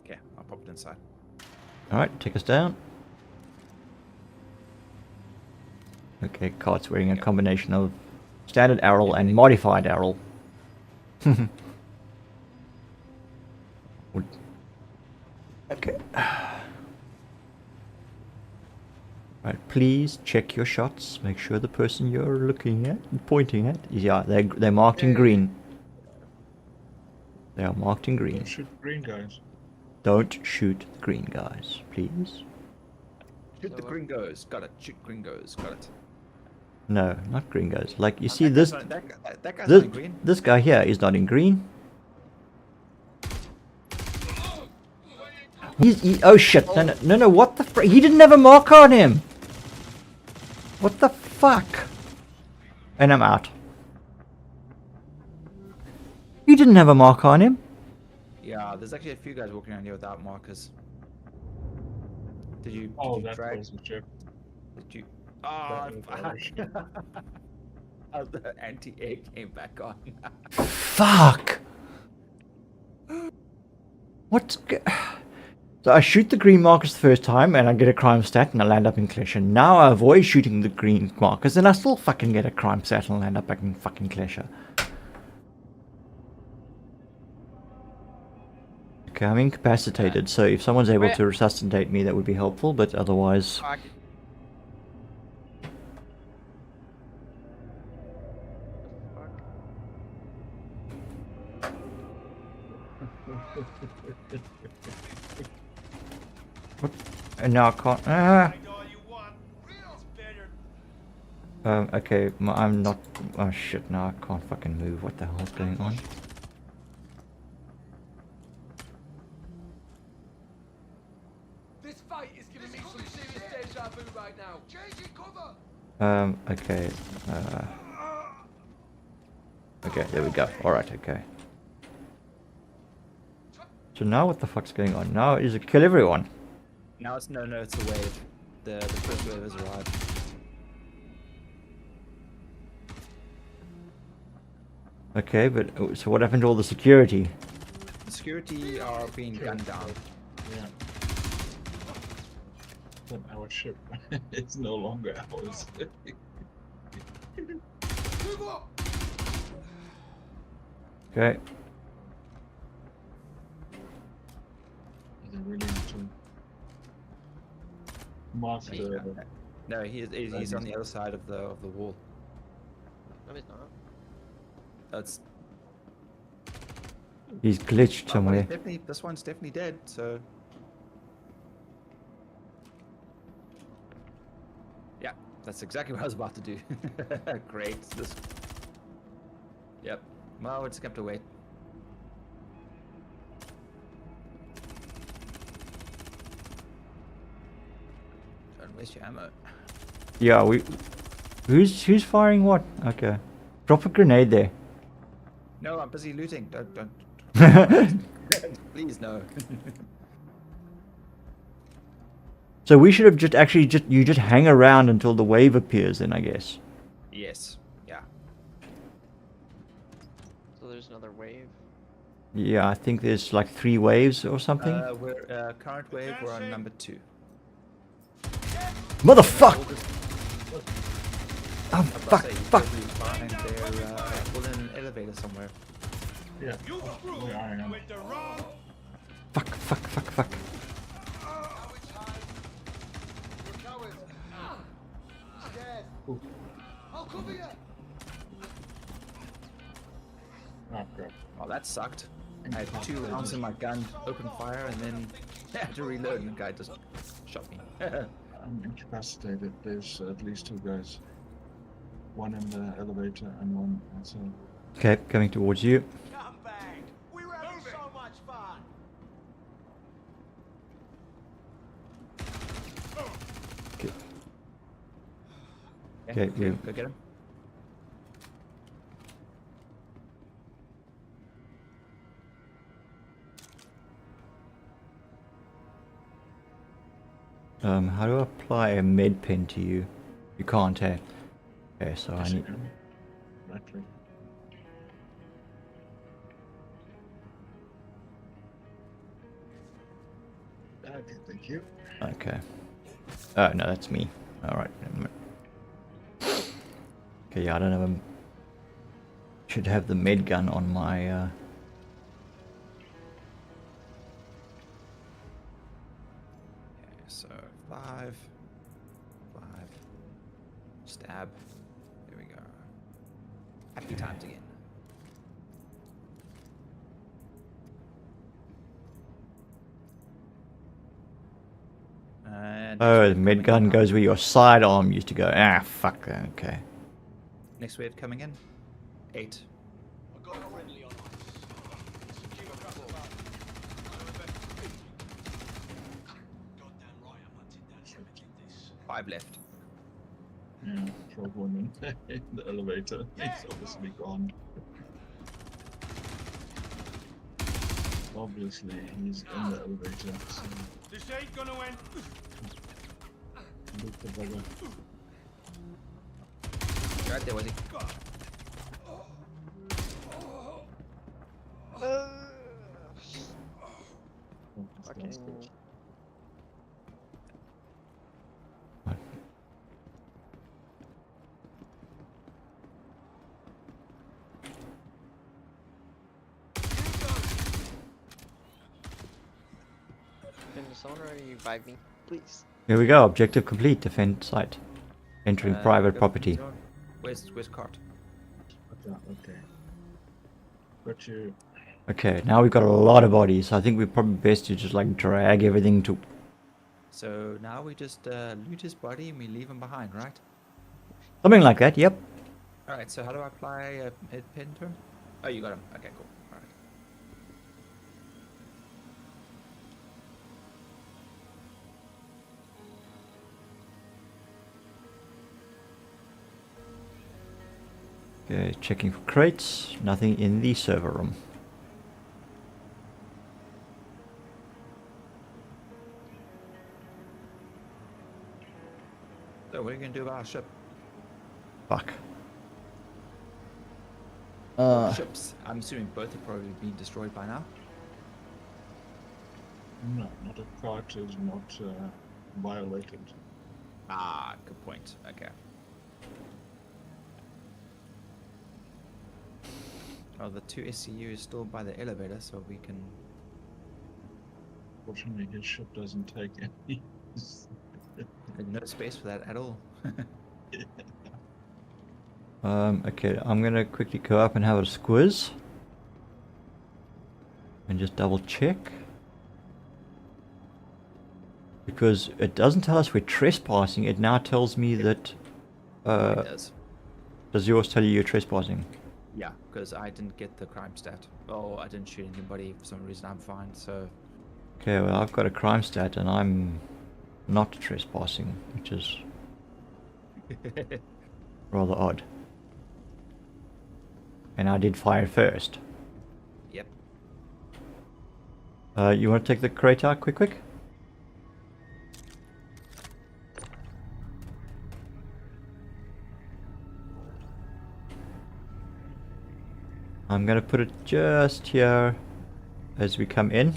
Okay, I'll pop it inside. Alright, take us down. Okay, cart's wearing a combination of standard arrow and modified arrow. Okay. Right, please check your shots. Make sure the person you're looking at, pointing at, yeah, they're marked in green. They are marked in green. Don't shoot green guys. Don't shoot the green guys, please. Shoot the So, gringos. Got it. Shoot gringos. Got it. No, not green guys. Like you see That this, guy's not- that guy's this, not in green. this guy here is not in green. Oh shit! No! What the? He didn't have a mark on him. What the fuck? And I'm out. He didn't have a mark on him. Yeah, there's actually a few guys walking around here without markers. Did you? Oh, did you that drag? was a joke. Did you? Oh, That fuck. Oh, the anti-air came back on. Fuck. What's? So I shoot the green markers the first time and I get a crime stat and I land up in Klesher. Now I avoid shooting the green markers and I still fucking get a crime stat and land up back in fucking Klesher. Okay, I'm incapacitated, so if someone's able to resuscitate me, that would be helpful, but otherwise... Fuck. What? And now I can't... Ah! Okay, I'm not... Oh shit, now I can't fucking move. What the hell's going on? This fight is giving me some serious deja vu right now. Changing cover. Okay, okay, there we go. Alright, okay. So now what the fuck's going on? Now is it kill everyone? Now it's no, it's a wave. The first wave has arrived. Okay, but so what happened to all the security? The security are being gunned down. Yeah. But our ship it's no longer ours. Move up. Okay. They really need to mark the... No, he's on the other side of the wall. No, he's not. That's He's glitched somewhere. definitely this one's definitely dead. So yeah, that's exactly what I was about to do. Great. This. Yep. Well, we're just gonna have to wait. Don't waste your ammo. Yeah, who's firing what? Okay. Drop a grenade there. No, I'm busy looting. Don't. Please no. So we should have you just hang around until the wave appears then, I guess. Yes. Yeah. So there's another wave. Yeah, I think there's like 3 waves or something. We're current wave. We're on number 2. Motherfuck! Oh, I've got fuck, to say, you fuck. probably find they're all in an elevator somewhere. Yeah, where I am. Fuck, fuck, fuck, fuck. You're a coward. Scared. Ooh. I'll cover you. Oh, crap. Oh, that sucked. I had 2 rounds in my gun, opened fire, and then I had to reload, and the guy just shot me. I'm incapacitated. There's at least 2 guys. One in the elevator and one outside. Okay, coming towards you. Come back. We were having so much fun. Okay, yeah. Go get him. How do I apply a med pen to you? You can't, eh? Okay, so I need... Right click. Okay, thank you. Okay. Oh, no, that's me. Alright. Okay, yeah, I don't have a... Should have the med gun on my, Okay, so 5. Stab. There we go. Happy times again. And Oh, the med gun goes where your sidearm used to go. Ah, fuck that, okay. next wave coming in. 8. I got a friendly on ice. Secure across the back. Goddamn right, I'm hunting down something like this. 5 left. Yeah, drop one in the elevator. He's obviously gone. Obviously, he's in the elevator. So This ain't gonna end. look the bugger. Right there, was he? Oh, it's Fucking- downstairs. Can someone revive me, please? Here we go, objective complete, defend site. Entering private Go property. zone. Where's cart? Okay. Got you. Okay, now we've got a lot of bodies. I think we're probably best to just like drag everything to... So now we just loot his body and we leave him behind, right? Something like that, yep. Alright, so how do I apply a pin to him? Oh, you got him. Okay, cool. Alright. Okay, checking for crates. Nothing in the server room. So what are you going to do about our ship? Fuck. Ships, I'm assuming both have probably been destroyed by now. No, not a cart is not violated. Ah, good point. Okay. Well, the 2 SCU is still by the elevator, so we can... Fortunately, his ship doesn't take any. No space for that at all. Okay, I'm gonna quickly go up and have a squiz. And just double check. Because it doesn't tell us we're trespassing, it now tells me that... It does. Does yours tell you you're trespassing? Yeah, because I didn't get the crime stat. Oh, I didn't shoot anybody for some reason. I'm fine, so... Okay, well I've got a crime stat and I'm not trespassing, which is rather odd. And I did fire first. Yep. You want to take the crate out quick? I'm gonna put it just here as we come in.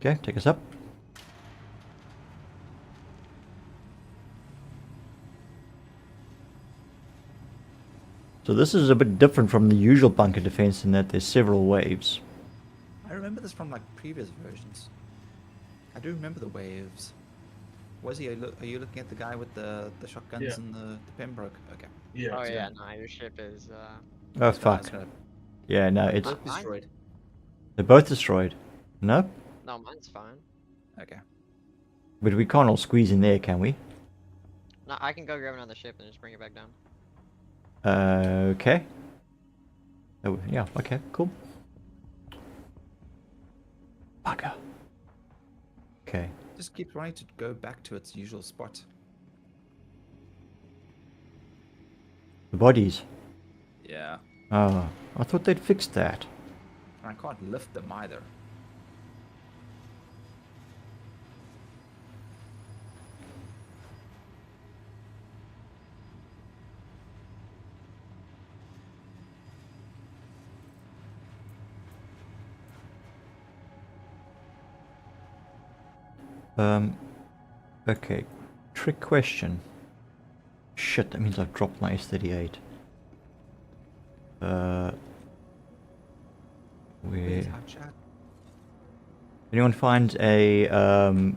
Okay, take us up. So this is a bit different from the usual bunker defense in that there's several waves. I remember this from like previous versions. I do remember the waves. Was he? Are you looking at the guy with the shotguns Yeah. and the Pembroke? Okay. Yeah. Oh yeah, exactly. no, your ship is Oh That's fine, I was fuck. gonna- Yeah, no, it's Both destroyed. they're both destroyed. No, no, mine's fine. Okay. but we can't all squeeze in there, can we? No, I can go grab another ship and just bring it back down. Okay. Oh, yeah. Okay. Cool. Bugger. Okay. Just keep trying to go back to its usual spot. The bodies. Yeah. Oh, I thought they'd fixed that. And I can't lift them either. Okay. Trick question. Shit, that means I've dropped my S38. Where? Where's our chat? Anyone finds a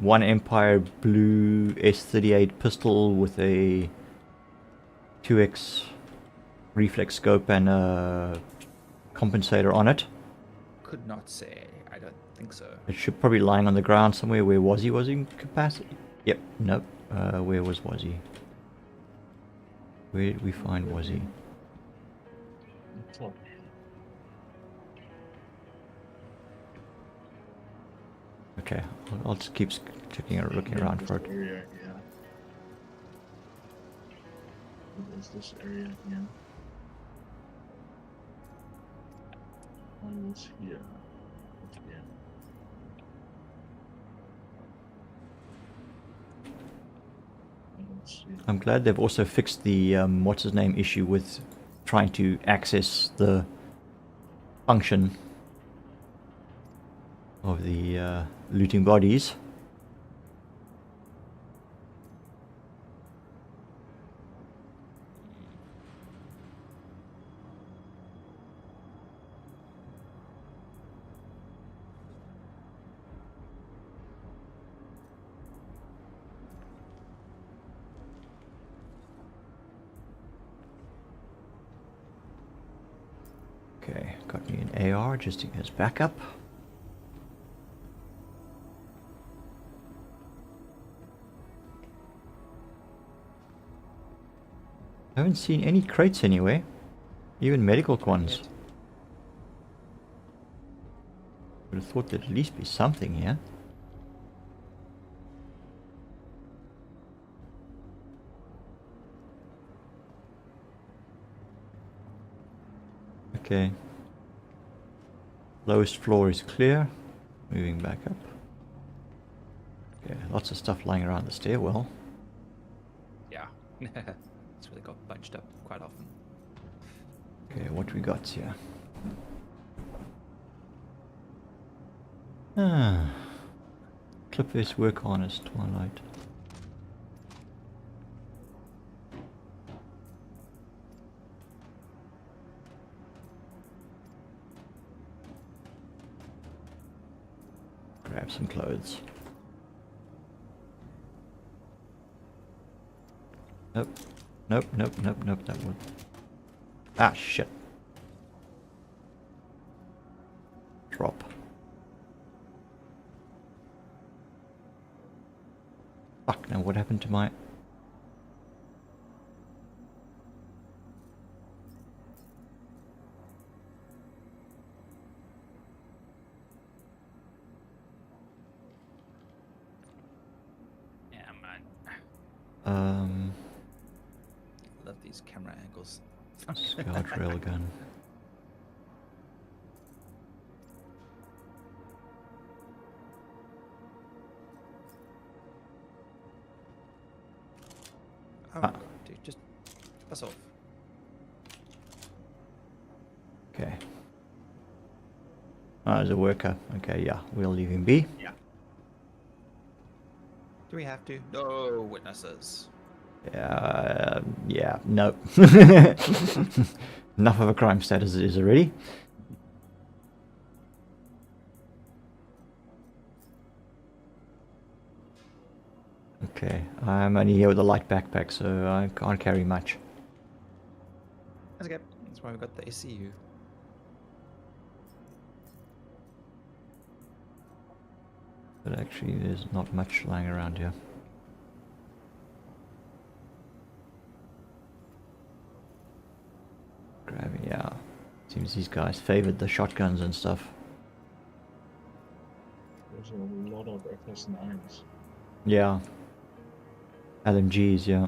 One Empire blue S38 pistol with a 2x reflex scope and a compensator on it? Could not say. I don't think so. It should probably be lying on the ground somewhere. Where was he? Was he in capacity? Yep. Nope. Where was he? Where did we find was he? Top. Okay. I'll just keep checking or looking around This for it. area, yeah. What is this area here? I was here. Yeah. I don't see. I'm glad they've also fixed the what's his name issue with trying to access the function of the looting bodies. Okay, got me an AR just as backup. I haven't seen any crates anywhere, even medical ones. Would have thought there'd at least be something here. Okay. Lowest floor is clear. Moving back up. Okay, lots of stuff lying around the stairwell. Yeah. That's where they got bunched up quite often. Okay, what we got here? Ah. Clip this work harness, Twilight. Grab some clothes. Nope. Nope, nope, nope, nope, that one. Ah, shit. Drop. Fuck, now what happened to my... Yeah, man. Love these camera angles. Scout railgun. Oh, Ah. God, dude, just pass off. Okay. Oh, there's a worker. Okay, yeah, we'll leave him be. Do we have to? No witnesses. Yeah, no. Enough of a crime stat as it is already. Okay, I'm only here with a light backpack, so I can't carry much. That's okay. That's why we got the SCU. But actually, there's not much lying around here. Grabbing, yeah. Seems these guys favored the shotguns and stuff. There's a lot of FS9s. Yeah. LMGs, yeah.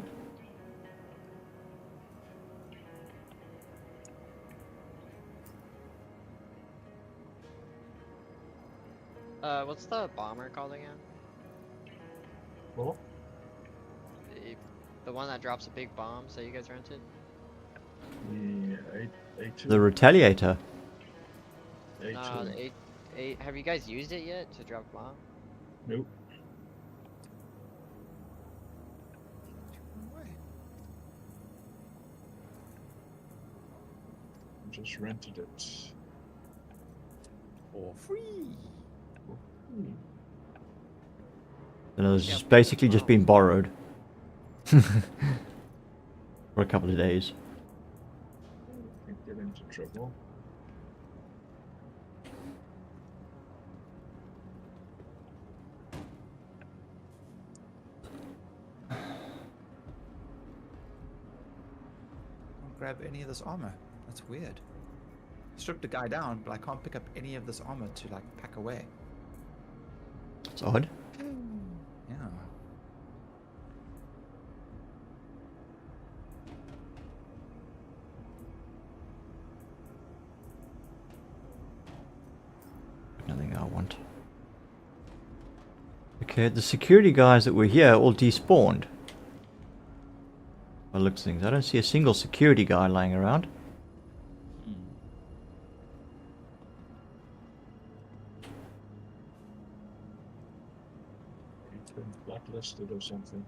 What's the bomber called again? What? The one that drops a big bomb, so you guys rented? The A2. The Retaliator. A2. No, the eight. Have you guys used it yet to drop a bomb? Nope. Just rented it. For free. And it's Yeah. just basically just been borrowed. For a couple of days. Can't get into trouble. Can't grab any of this armor. That's weird. Stripped the guy down, but I can't pick up any of this armor to like pack away. It's odd. Yeah. Nothing I want. Okay, the security guys that were here all despawned. By the looks of things, I don't see a single security guy lying around. He's been blacklisted or something.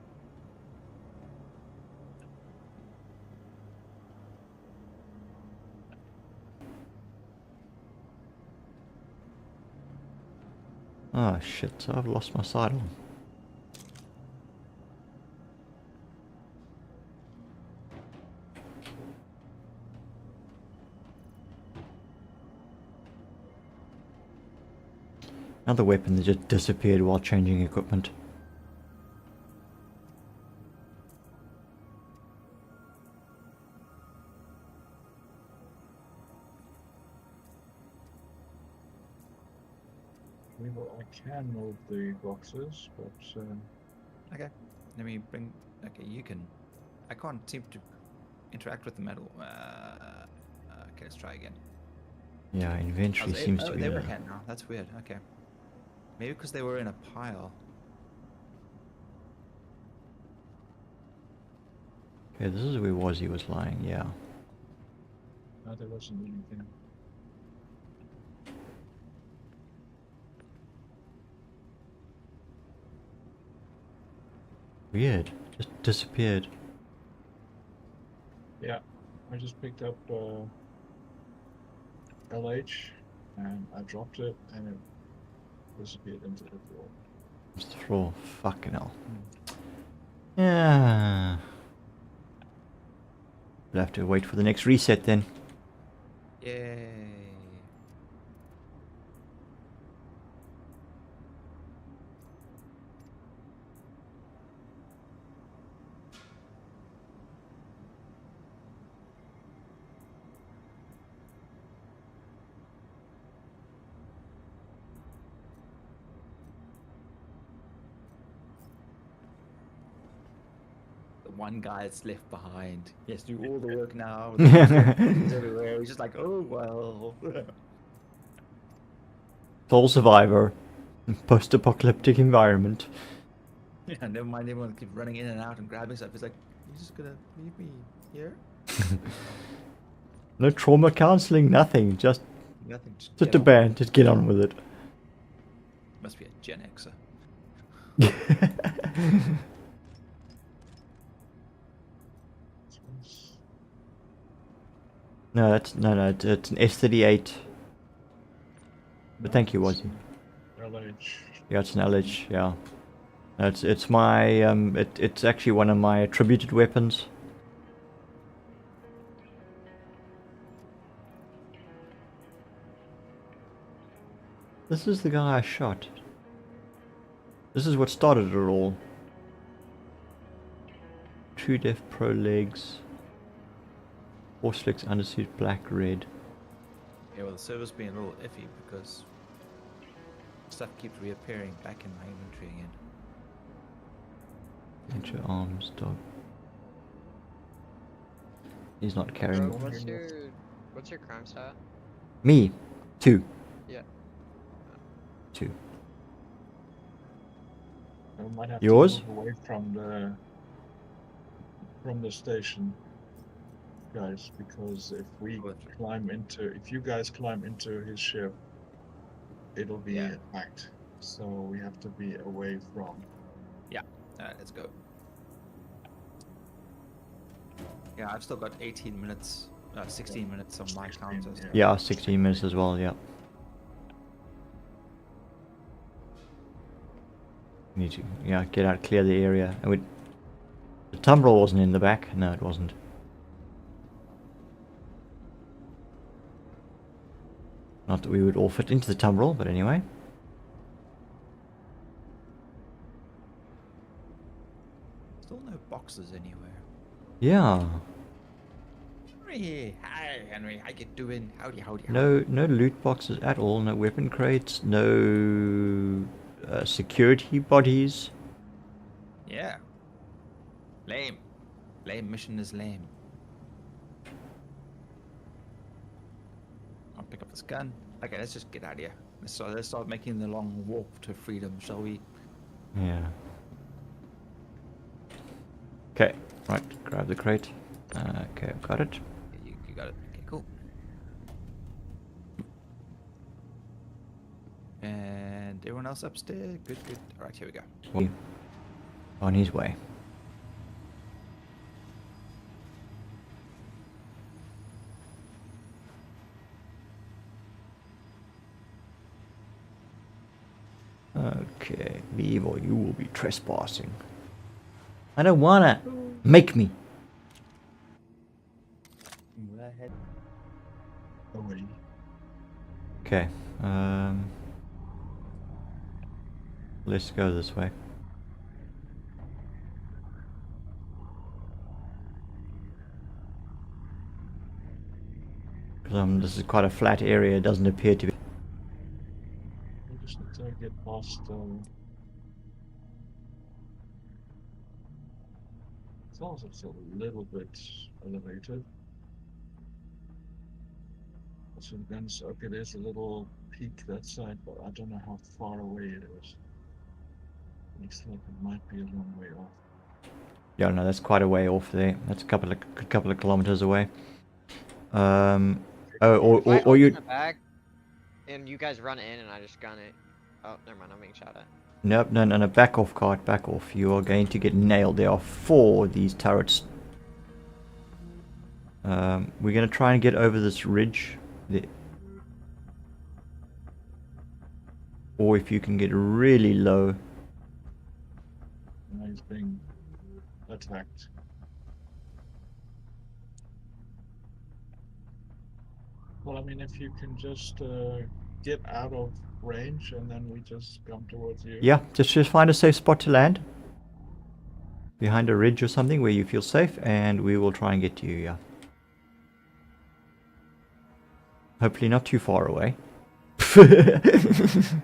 Oh shit, I've lost my sidearm. Another weapon that just disappeared while changing equipment. Well, I can move the boxes, but Okay. Let me bring. Okay, you can. I can't seem to interact with the metal. Okay, let's try again. Yeah, inventory Oh, seems to be they a... were can now. That's weird. Okay. Maybe because they were in a pile. Okay, this is where Wazzy was lying, yeah. no, there wasn't anything. Weird, just disappeared. Yeah, I just picked up LH and I dropped it and it disappeared into the floor. It's the floor, fucking hell. Yeah. We'll have to wait for the next reset then. Yay. The one guy that's left behind. He has to do all the work now. With the everywhere. He's just like, oh well. Sole survivor. Post-apocalyptic environment. Yeah, never mind. Everyone keeps running in and out and grabbing stuff. It's like, You just gonna leave me here? No trauma counseling, nothing. Just Nothing. Just sit get a on. band. Just get on with it. Must be a Gen Xer. No, it's an S38. But thank you, Wazzy. LH. Yeah, it's an LH. Yeah, no, it's my it's actually one of my attributed weapons. This is the guy I shot. This is what started it all. True Def Pro legs. Horse flicks undersuit black red. Yeah, well, the server's been a little iffy because stuff keeps reappearing back in my inventory again. Enter arms dog. He's not carrying. Bro, what's your crime stat? Me, 2. Yeah. 2. I might have Yours? to move away from the station, guys, because if we Oh, that's right. climb into, if you guys climb into his ship, it'll be Yeah. attacked. So we have to be away from. Alright, let's go. Yeah, I've still got 18 minutes, 16 minutes on my 16, counters. yeah. Yeah, 16 minutes as well. Yeah. Need to get out, clear the area. And the tumbrel wasn't in the back. No, it wasn't. Not that we would all fit into the tumbrel, but anyway. Still no boxes anywhere. Yeah. Henry, hi Henry, how you doing? Howdy, howdy. No loot boxes at all. No weapon crates. No security bodies. Yeah. Lame. Lame mission is lame. I'll pick up this gun. Okay, let's just get out of here. Let's start making the long walk to freedom, shall we? Yeah. Okay. Right. Grab the crate. Okay, I've got it. You got it. Okay, cool. And everyone else upstairs? Good, good. Alright, here we go. On his way. Okay, leave or you will be trespassing. I don't wanna. Make me. Away. Okay. Let's go this way. This is quite a flat area. It doesn't appear to be. We just need to get past. It's also still a little bit elevated. So then, okay, there's a little peak that side, but I don't know how far away it is. Looks like it might be a long way off. Yeah, no, that's quite a way off there. That's a couple of kilometers away. Oh, If I or you. open the back and you guys run in and I just gun it. Oh, never mind. I'm being shot at. Nope, no, back off, cart, back off. You are going to get nailed. There are 4 of these turrets. We're going to try and get over this ridge. Or if you can get really low. Now he's being attacked. Well, I mean, if you can just get out of range and then we just come towards you. Yeah, just find a safe spot to land. Behind a ridge or something where you feel safe, and we will try and get to you, yeah. Hopefully not too far away. 2.4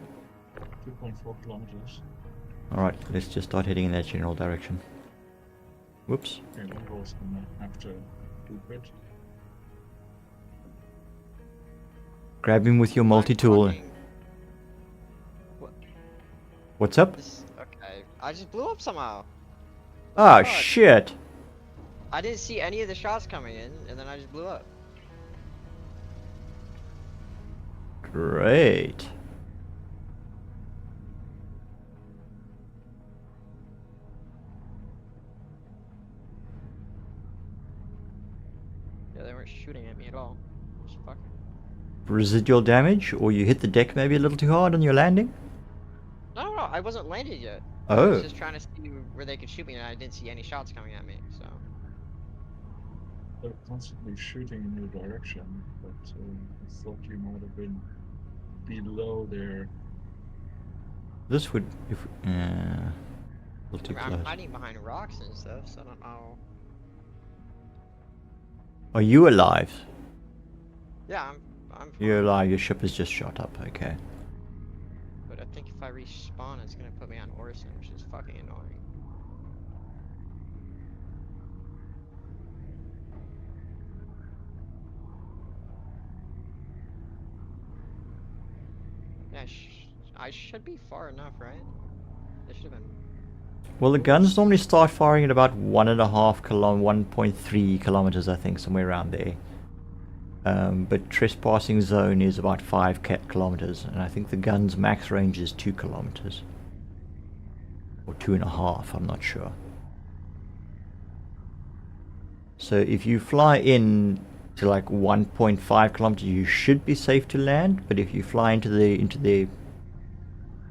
kilometers. Alright, let's just start heading in that general direction. Whoops. Okay, we're also gonna have to do it. Grab him with your multi-tool. Fucking- What's up? Okay. I just blew up somehow. Ah, fuck? shit. I didn't see any of the shots coming in, and then I just blew up. Great. Yeah, they weren't shooting at me at all. Just fucking. Residual damage, or you hit the deck maybe a little too hard on your landing? No, I wasn't landed yet. I Oh. was just trying to see where they could shoot me, and I didn't see any shots coming at me. So. They're constantly shooting in your direction, but I thought you might have been below there. This would, if, a little too I'm close. hiding behind rocks and stuff, so I don't know. Are you alive? Yeah, I'm. You're fine, alive, your ship has just shot up, okay. But I think if I respawn, it's gonna put me on Orison, which is fucking annoying. Yeah, I should be far enough, right? They should have been. Well, the guns normally start firing at about 1.3 kilometers, I think, somewhere around there. But trespassing zone is about 5 kilometers, and I think the gun's max range is 2 kilometers. Or 2.5, I'm not sure. So if you fly in to like 1.5 kilometers, you should be safe to land. But if you fly into the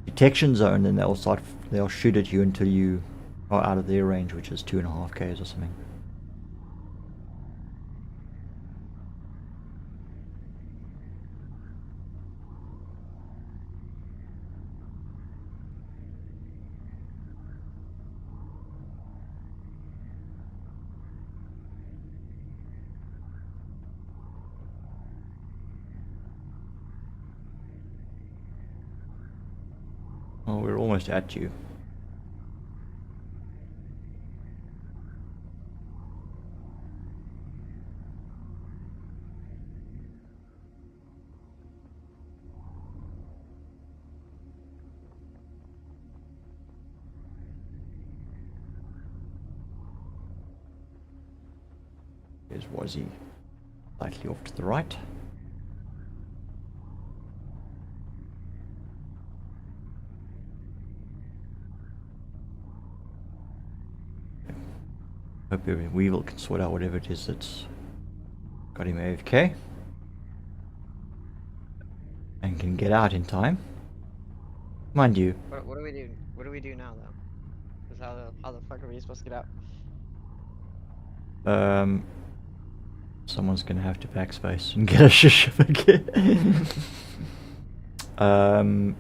detection zone, then they'll shoot at you until you are out of their range, which is 2.5 k's or something. Oh, we're almost at you. There's Wazzy, slightly off to the right. Hope Weevil can sort out whatever it is that's got him AFK. And can get out in time. Mind you. What do we do? What do we do now, though? Because how the fuck are we supposed to get out? Someone's gonna have to backspace and get a ship again.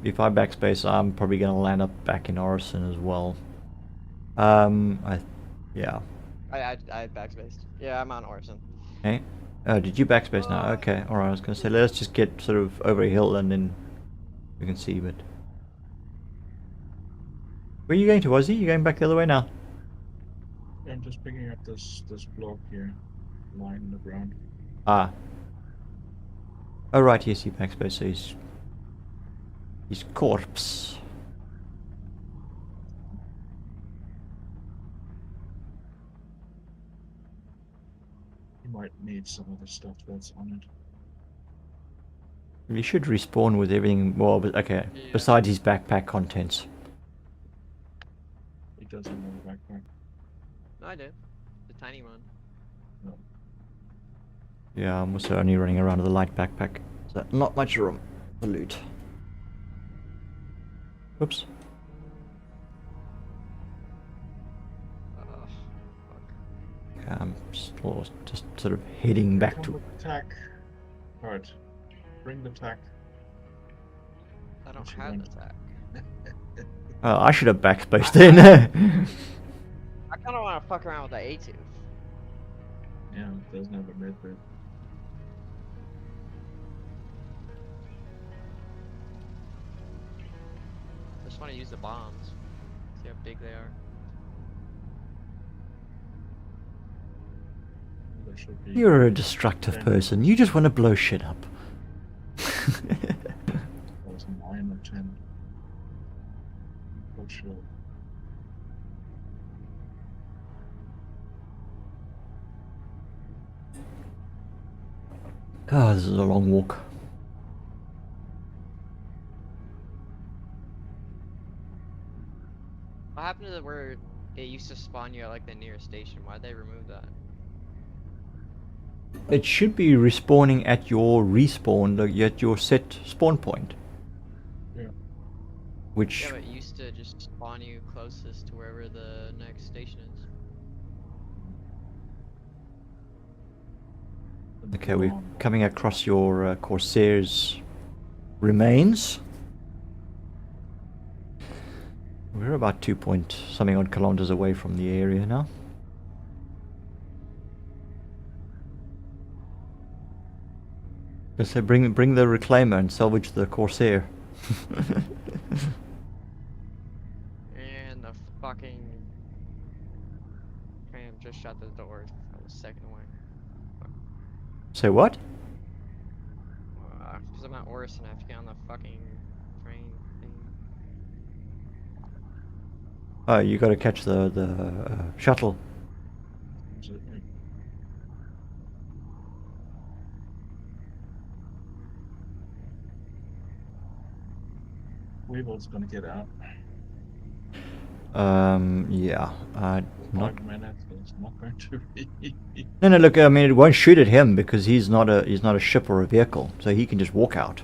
If I backspace, I'm probably gonna land up back in Orison as well. Yeah. I backspaced. Yeah, I'm on Orison. Okay. Oh, did you backspace now? Okay, alright, I was gonna say, let's just get sort of over a hill and then we can see, but... Where are you going to, Ozzy? You going back the other way now? Yeah, I'm just picking up this block here, lying on the ground. Ah. Oh right, yes, he backspace, so he's corpse. You might need some of the stuff that's on it. You should respawn with everything, well, but okay, Yeah. besides his backpack contents. He doesn't have a backpack. No, I do. The tiny one. No. Yeah, I'm also only running around with a light backpack, so not much room for loot. Oops. Fuck. Okay, I'm still just sort of heading back Come to... with the tack. Alright. Bring the tack. I don't What you have want? the tack. Oh, I should have backspaced then. I kind of want to fuck around with the A2. Yeah, it doesn't have a med bed. I just want to use the bombs. See how big they are. There should be. You're a destructive Yeah. person. You just want to blow shit up. That was 9 or 10. Not sure. Ah, this is a long walk. What happened to where it used to spawn you at like the nearest station? Why'd they remove that? It should be respawning at your respawn, like at your set spawn point. Yeah. Which, Yeah, but it used to just spawn you closest to wherever the next station is. okay, we're coming across your Corsair's remains. We're about 2 point something odd kilometers away from the area now. I say bring the reclaimer and salvage the Corsair. And the fucking tram just shut the door a second away. Say what? Because I'm at Oris and I have to get on the fucking train thing. Oh, you got to catch the shuttle. Absolutely. Weevil's gonna get out. Yeah. Not. 5 minutes. It's not going to be. No, no. Look, I mean, it won't shoot at him because he's not a ship or a vehicle, so he can just walk out.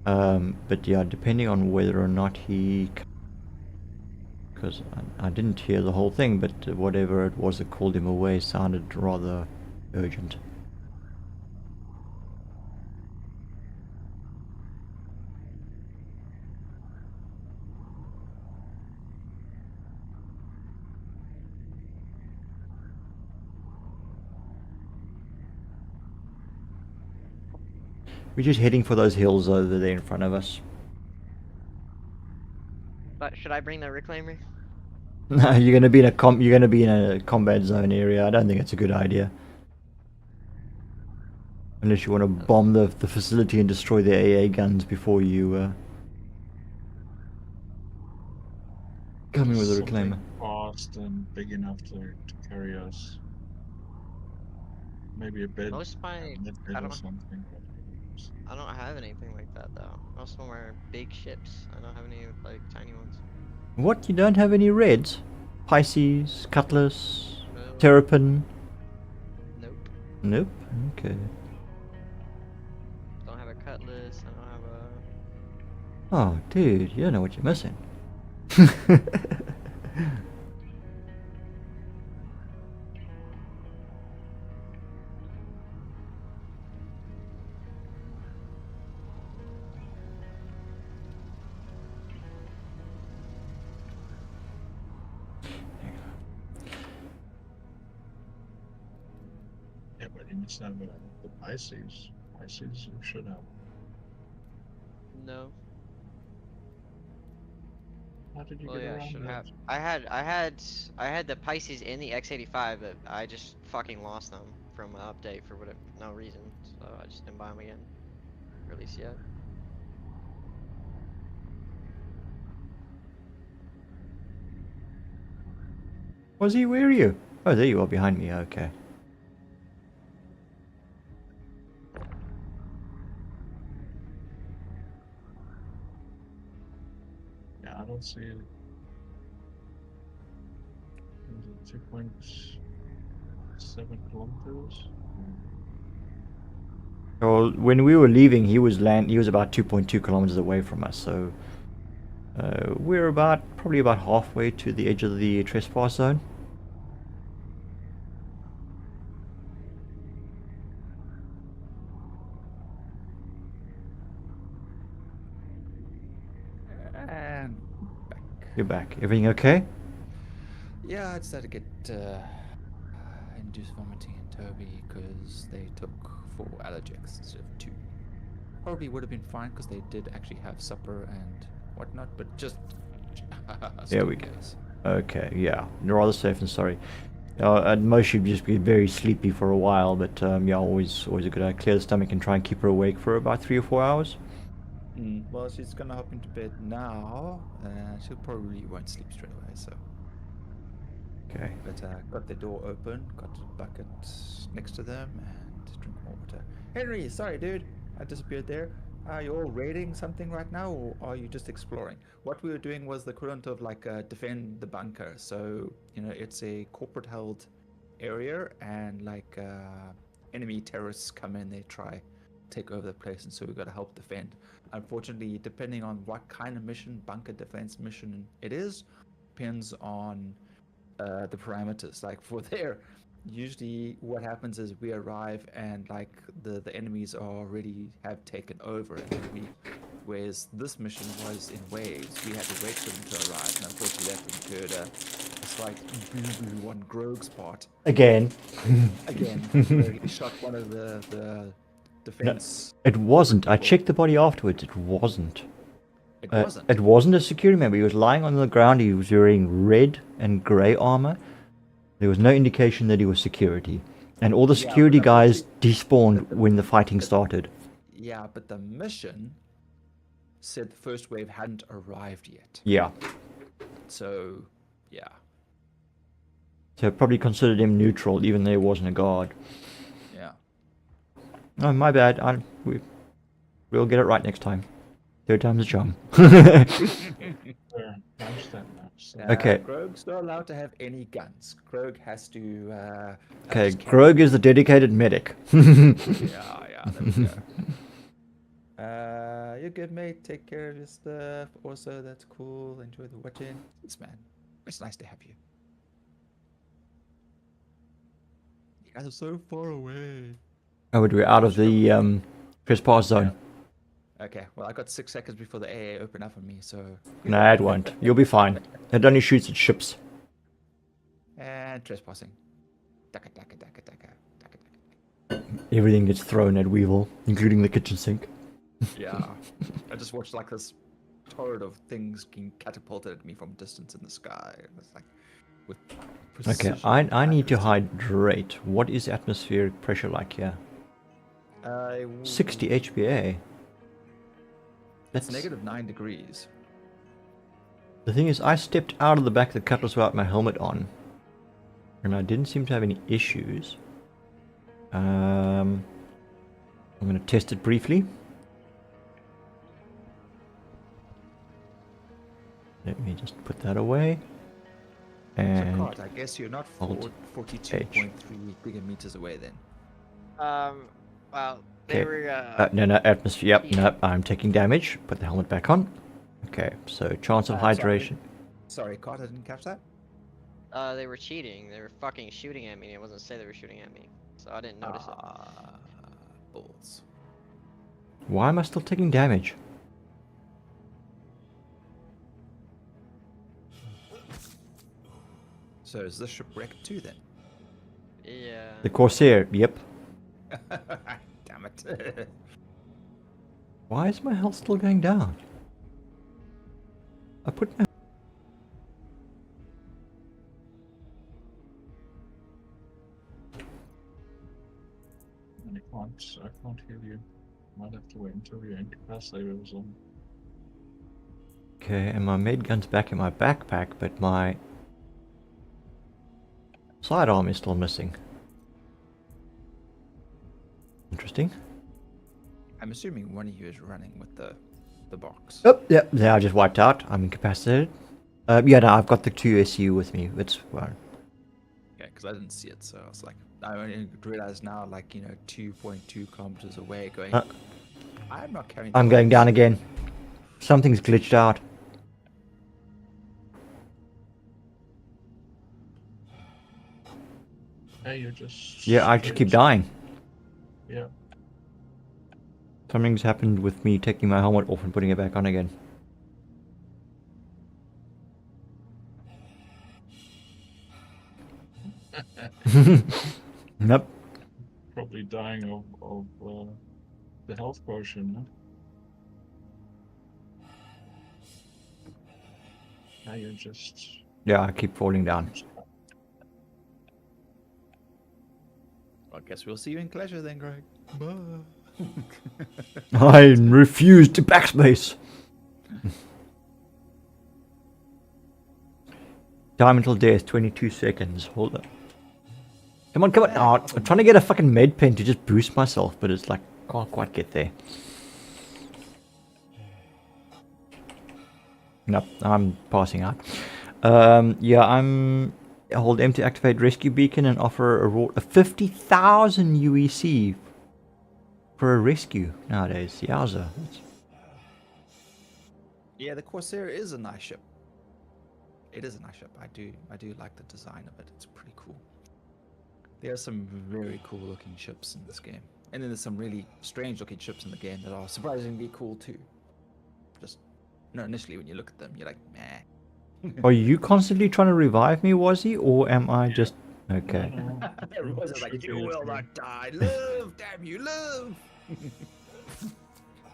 But yeah, depending on whether or not he, because I didn't hear the whole thing, but whatever it was that called him away sounded rather urgent. We're just heading for those hills over there in front of us. But should I bring the reclaimer? No, you're gonna be in a combat zone area. I don't think it's a good idea. Unless you want to bomb the facility and destroy the AA guns before you come in with a Something reclaimer. fast and big enough to carry us. Maybe a bed, Most of my mid-bed I or don't something. I don't have anything like that though. Most of them are big ships. I don't have any like tiny ones. What? You don't have any reds? Pisces, Cutlass, No. Terrapin? Nope. Nope. Okay. Don't have a cutlass. I don't have a. Oh, dude, you don't know what you're missing. Yeah, but you must have the Pisces. Pisces you should have. No. How did you Well, get yeah, I around should that? have. I had the Pisces in the X85, but I just fucking lost them from an update for whatever no reason. So I just didn't buy them again. Or at least yet. Was he? Where are you? Oh, there you are behind me. Okay. Yeah, I don't see it. Is it 2.7 kilometers? Well, when we were leaving, he was about 2.2 kilometers away from us. So we're probably about halfway to the edge of the trespass zone. And back. You're back. Everything okay? Yeah, I just had to get induced vomiting in Toby because they took 4 allergics instead of 2. Probably would have been fine because they did actually have supper and whatnot, but just There we go. Okay, yeah. You're rather safe than sorry. At most she'd just be very sleepy for a while, but yeah, always a good idea. Clear the stomach and try and keep her awake for about 3 or 4 hours. Well, she's gonna hop into bed now. She'll probably won't sleep straight away. So, Okay. but got the door open, got a bucket next to them, and Just drink more water. Henry, sorry, dude. I disappeared there. Are you all raiding something right now, or are you just exploring? What we were doing was the equivalent of like defend the bunker. So, it's a corporate-held area, and like enemy terrorists come in, they try take over the place, and so we've got to help defend. Unfortunately, depending on what kind of mission, bunker defense mission it is, depends on the parameters. Like for there, usually what happens is we arrive and like the enemies already have taken over, and then whereas this mission was in waves, we had to wait for them to arrive, and unfortunately that incurred a slight boo-boo on Grogue's part. Again. Again, where he shot one of the defense. It wasn't. I checked the body afterwards. It wasn't. It wasn't. It wasn't a security member. He was lying on the ground. He was wearing red and grey armor. There was no indication that he was security. And all the Yeah, security but guys despawned when the fighting started. Yeah, but the mission said the first wave hadn't arrived yet. Yeah. So, yeah. So probably considered him neutral, even though he wasn't a guard. Yeah. Oh, my bad. We'll get it right next time. Third time's a charm. There, I understand now. So, Okay. Grogue's not allowed to have any guns. Grogue has to. Okay, just carry- Grogue is the dedicated medic. Yeah, there we go. You're good, mate. Take care of your stuff. Also, that's cool. Enjoy the watching. Thanks, man. It's nice to have you. You guys are so far away. Oh, but we're out of the trespass zone. Okay, well, I got 6 seconds before the AA open up on me, so. No, it won't. You'll be fine. It only shoots at ships. And trespassing. Daka, daka, daka, daka, daka, daka. Everything gets thrown at Weevil, including the kitchen sink. Yeah. I just watched like this torrent of things being catapulted at me from distance in the sky. It was like with Okay, precision I need to accuracy. hydrate. What is atmospheric pressure like here? 60 HPA. It's -9 degrees. The thing is, I stepped out of the back of the Cutlass without my helmet on, and I didn't seem to have any issues. I'm going to test it briefly. Let me just put that away. So, And God, I guess you're not Alt 42.3 gigameters away then. Well, Okay. they were, no, atmosphere. Yep, no, I'm taking damage. Put the helmet back on. Okay, so chance of Sorry. hydration. Sorry, God, I didn't catch that. they were cheating. They were fucking shooting at me. It wasn't say they were shooting at me, so I didn't notice it. Balls. Why am I still taking damage? So is this shipwrecked too then? Yeah. The Corsair. Yep. Damn it. Why is my health still going down? I put my... and I can't heal you. Might have to wait until your incapacitator was on. Okay, and my med gun's back in my backpack, but my sidearm is still missing. Interesting. I'm assuming one of you is running with the box. Oh, yeah, I just wiped out. I'm incapacitated. Yeah, no, I've got the 2 SU with me. It's fine. Yeah, because I didn't see it, so I was like, I only realized now, like, 2.2 kilometers away, going, I'm not carrying. I'm going down again. Something's glitched out. Hey, you're just. Yeah, I just keep dying. Yeah. Something's happened with me taking my helmet off and putting it back on again. Nope. Probably dying of the health potion, huh? Now you're just. Yeah, I keep falling down. I guess we'll see you in Pleasure then, Greg. Bye. I refuse to backspace. Time until death, 22 seconds. Hold up. Come on, come on. Oh, I'm trying to get a fucking med pen to just boost myself, but it's like, can't quite get there. Nope, I'm passing out. Yeah, I hold M to activate rescue beacon and offer a reward of 50,000 UEC for a rescue nowadays. Yowza. Yeah, the Corsair is a nice ship. It is a nice ship. I do like the design of it. It's pretty cool. There are some very cool looking ships in this game. And then there's some really strange looking ships in the game that are surprisingly cool too. Just, initially when you look at them, you're like, meh. Are you constantly trying to revive me, Wazzy, or am I just... Okay. No, Everyone's just like, you will not die. Live, damn you, live.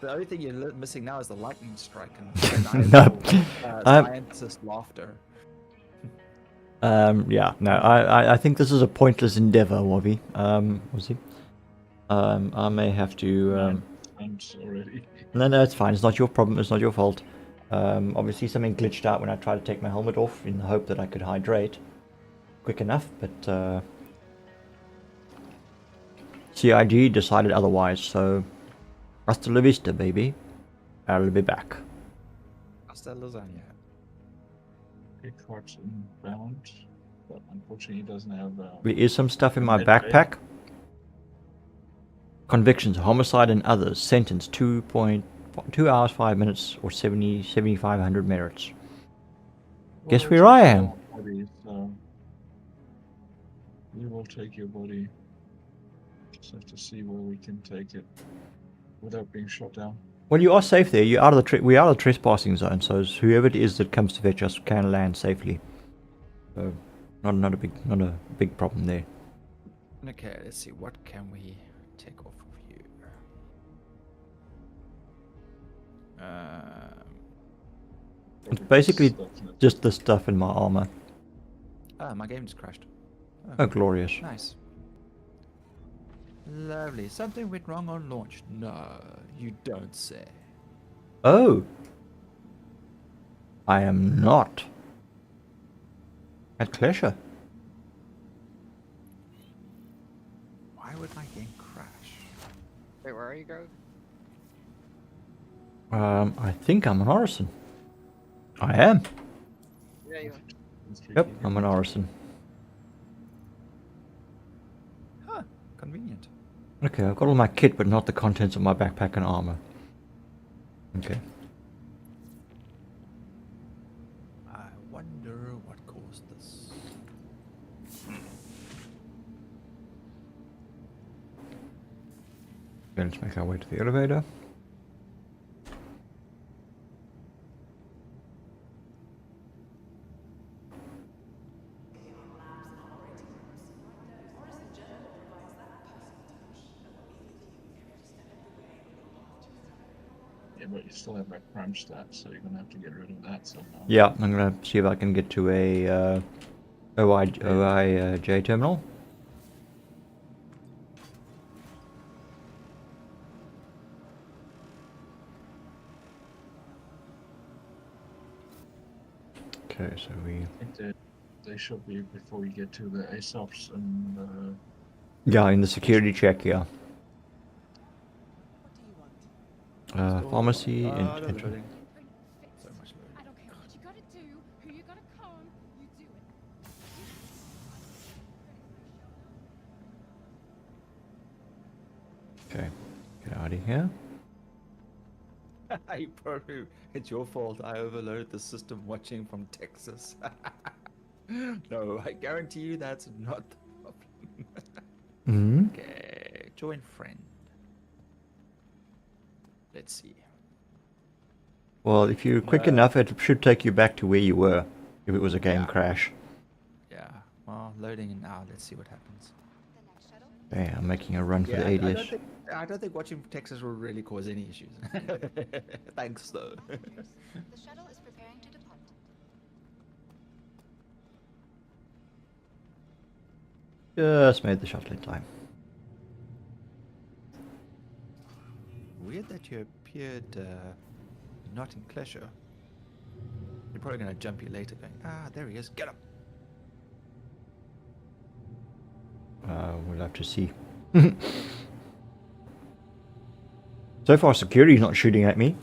The only thing you're missing now is the lightning strike and No. scientist laughter. Yeah, no, I think this is a pointless endeavor, Wobby. Wazzy. I may have to... times already. No, it's fine. It's not your problem. It's not your fault. Obviously, something glitched out when I tried to take my helmet off in the hope that I could hydrate quick enough, but CIG decided otherwise, so hasta la vista, baby. I'll be back. Hasta lasagna. Cart's inbound, but unfortunately he doesn't have. There is some stuff in my med bay. backpack. Convictions, homicide and others. Sentence 2 hours, 5 minutes, or 7,500 merits. Guess Well, where it's I a am. body, so we will take your body. Just have to see where we can take it without being shot down. Well, you are safe there. You're out of the we are out of the trespassing zone, so whoever it is that comes to fetch us can land safely. So, not a big problem there. Okay, let's see. What can we take off of you? It's basically just the stuff in my armor. My game just crashed. Oh, glorious. Nice. Lovely. Something went wrong on launch. No, you don't say. Oh. I am not. At Klesher. Why would my game crash? Wait, where are you, Grogue? I think I'm an Orison. I am. Yeah, you Yep, I'm an Orison. Huh. Convenient. Okay, I've got all my kit, but not the contents of my backpack and armor. Okay. I wonder what caused this. Okay, let's make our way to the elevator. Yeah, but you still have that crime stat, so you're gonna have to get rid of that somehow. Yeah, I'm gonna see if I can get to a OIJ terminal. Okay, so we... I think they should be before you get to the ASOPs and Yeah, in the security check, yeah. Pharmacy and... no loading. So much loading. I don't care what you gotta do, who you gotta con, you do it. Okay, get out of here. Hey, Peru, it's your fault. I overloaded the system watching from Texas. No, I guarantee you that's not the problem. Hmm. Okay, join friend. Let's see. Well, if you're quick enough, it should take you back to where you were, if it was a game Yeah. crash. Yeah, well, loading in now. Let's see what happens. Okay, I'm making a run for the I ADS. don't think watching from Texas will really cause any issues. Thanks, though. The shuttle is preparing to depart. Just made the shuttle in time. Weird that you appeared not in Klesher. You're probably going to jump you later going, there he is, get him! We'll have to see. So far, security's not shooting at me.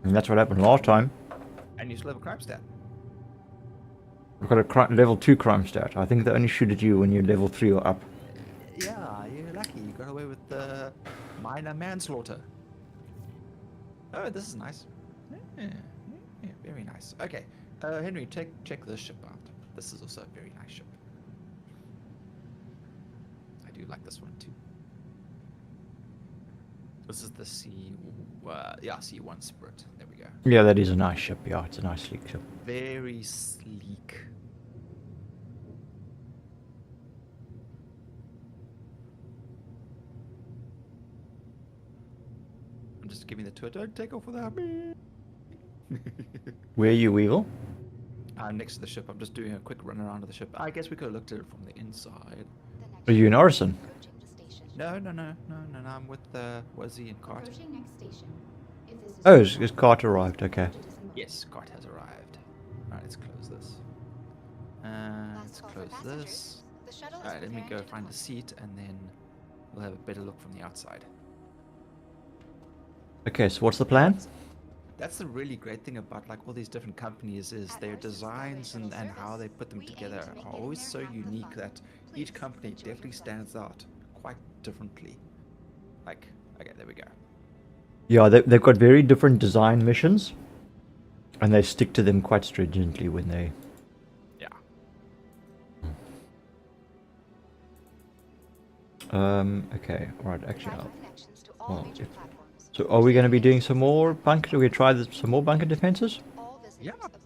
And that's what happened last time. And you still have a crime stat. I've got a level 2 crime stat. I think they only shoot at you when you're level 3 or up. Yeah, you're lucky. You got away with the minor manslaughter. Oh, this is nice. Yeah, very nice. Okay, Henry, check this ship out. This is also a very nice ship. I do like this one too. This is the C1 Spirit. There we go. Yeah, that is a nice ship. Yeah, it's a nice sleek ship. Very sleek. I'm just giving the tour. Don't take off without me. Where are you, Weevil? I'm next to the ship. I'm just doing a quick run around of the ship. I guess we could have looked at it from the inside. Are you in Orison? Approaching the station. No. I'm with Wazzy and Cart. Approaching next station. If this is Oh, is Cart arrived? Okay. Yes, Cart has arrived. Alright, let's close this. Last Let's call for close passengers. this. The shuttle is Alright, let me preparing go to find a depart. seat and then we'll have a better look from the outside. Okay, so what's the plan? That's the really great thing about like all these different companies is their designs and how they put them together are always so unique that each company definitely stands out quite differently. Like, okay, there we go. Yeah, they've got very different design missions. And they stick to them quite stringently when they... Yeah. Okay, alright, actually, Private connections to all well, major if- platforms. so are we going to be doing some more bunker? Do we try some more bunker defenses? All visitors Yeah. aboard the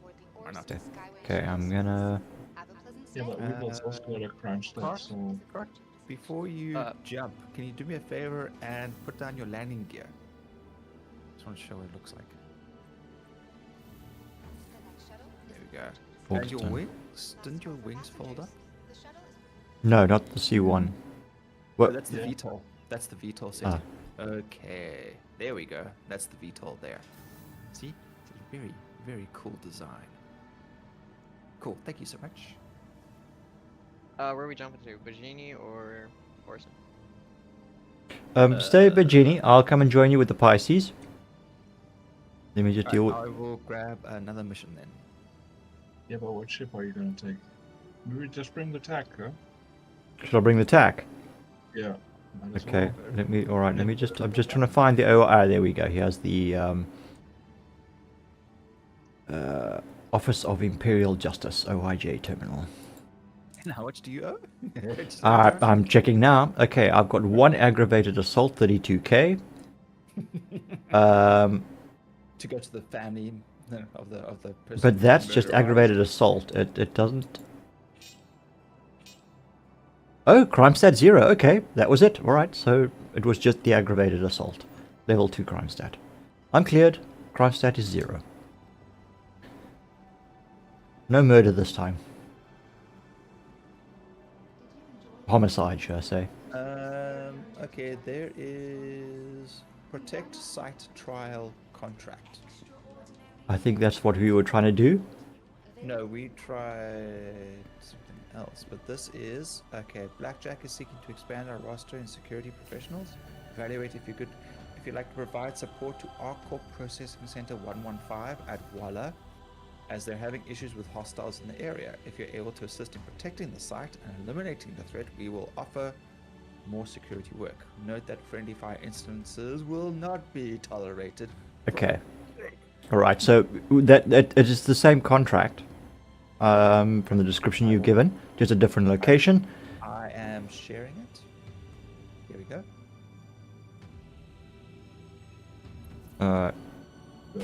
Why not? Orson Skyway Okay, I'm shuttles. gonna... Have a pleasant Yeah, stay. but Weevil's also got a crime stat, Cart, so Cart, before you Uh, jump, can you do me a favor and put down your landing gear? Just want to show what it looks like. The next shuttle is There we go. approaching the Folds And your down. wings? Didn't your wings fold up? The shuttle is No, not the C1. Oh, What? that's the Yeah. VTOL. That's the VTOL setting. Okay, there we go. That's the VTOL there. See? It's a very, very cool design. Cool. Thank you so much. Where are we jumping to? Virginia or Orson? Stay at Virginia. I'll come and join you with the Pisces. Let me just deal with... I will grab another mission then. yeah, but what ship are you gonna take? Maybe just bring the TAC, huh? Should I bring the TAC? Yeah. might as Okay, well. let me... Alright, let me just... I'm just trying to find the... Oh, there we go. Here's the... Office of Imperial Justice, OIJ Terminal. And how much do you owe? Just I'm checking now. Okay, I've got one aggravated assault, 32k. to go to the family of the person. But who that's just murdered aggravated assault. It doesn't... Oh, crime stat 0. Okay, that was it. Alright, so it was just the aggravated assault. Level 2 crime stat. I'm cleared. Crime stat is 0. No murder this time. Homicide, should I say. Okay, there is protect site trial contract. I think that's what we were trying to do. No, we tried something else, but this is okay. Blackjack is seeking to expand our roster in security professionals. Evaluate if you'd like to provide support to ArcCorp Processing Center 115 at Walla, as they're having issues with hostiles in the area. If you're able to assist in protecting the site and eliminating the threat, we will offer more security work. Note that friendly fire instances will not be tolerated. Okay. Alright, so that it is the same contract from the description you've given, just a different location. I am sharing it. Here we go.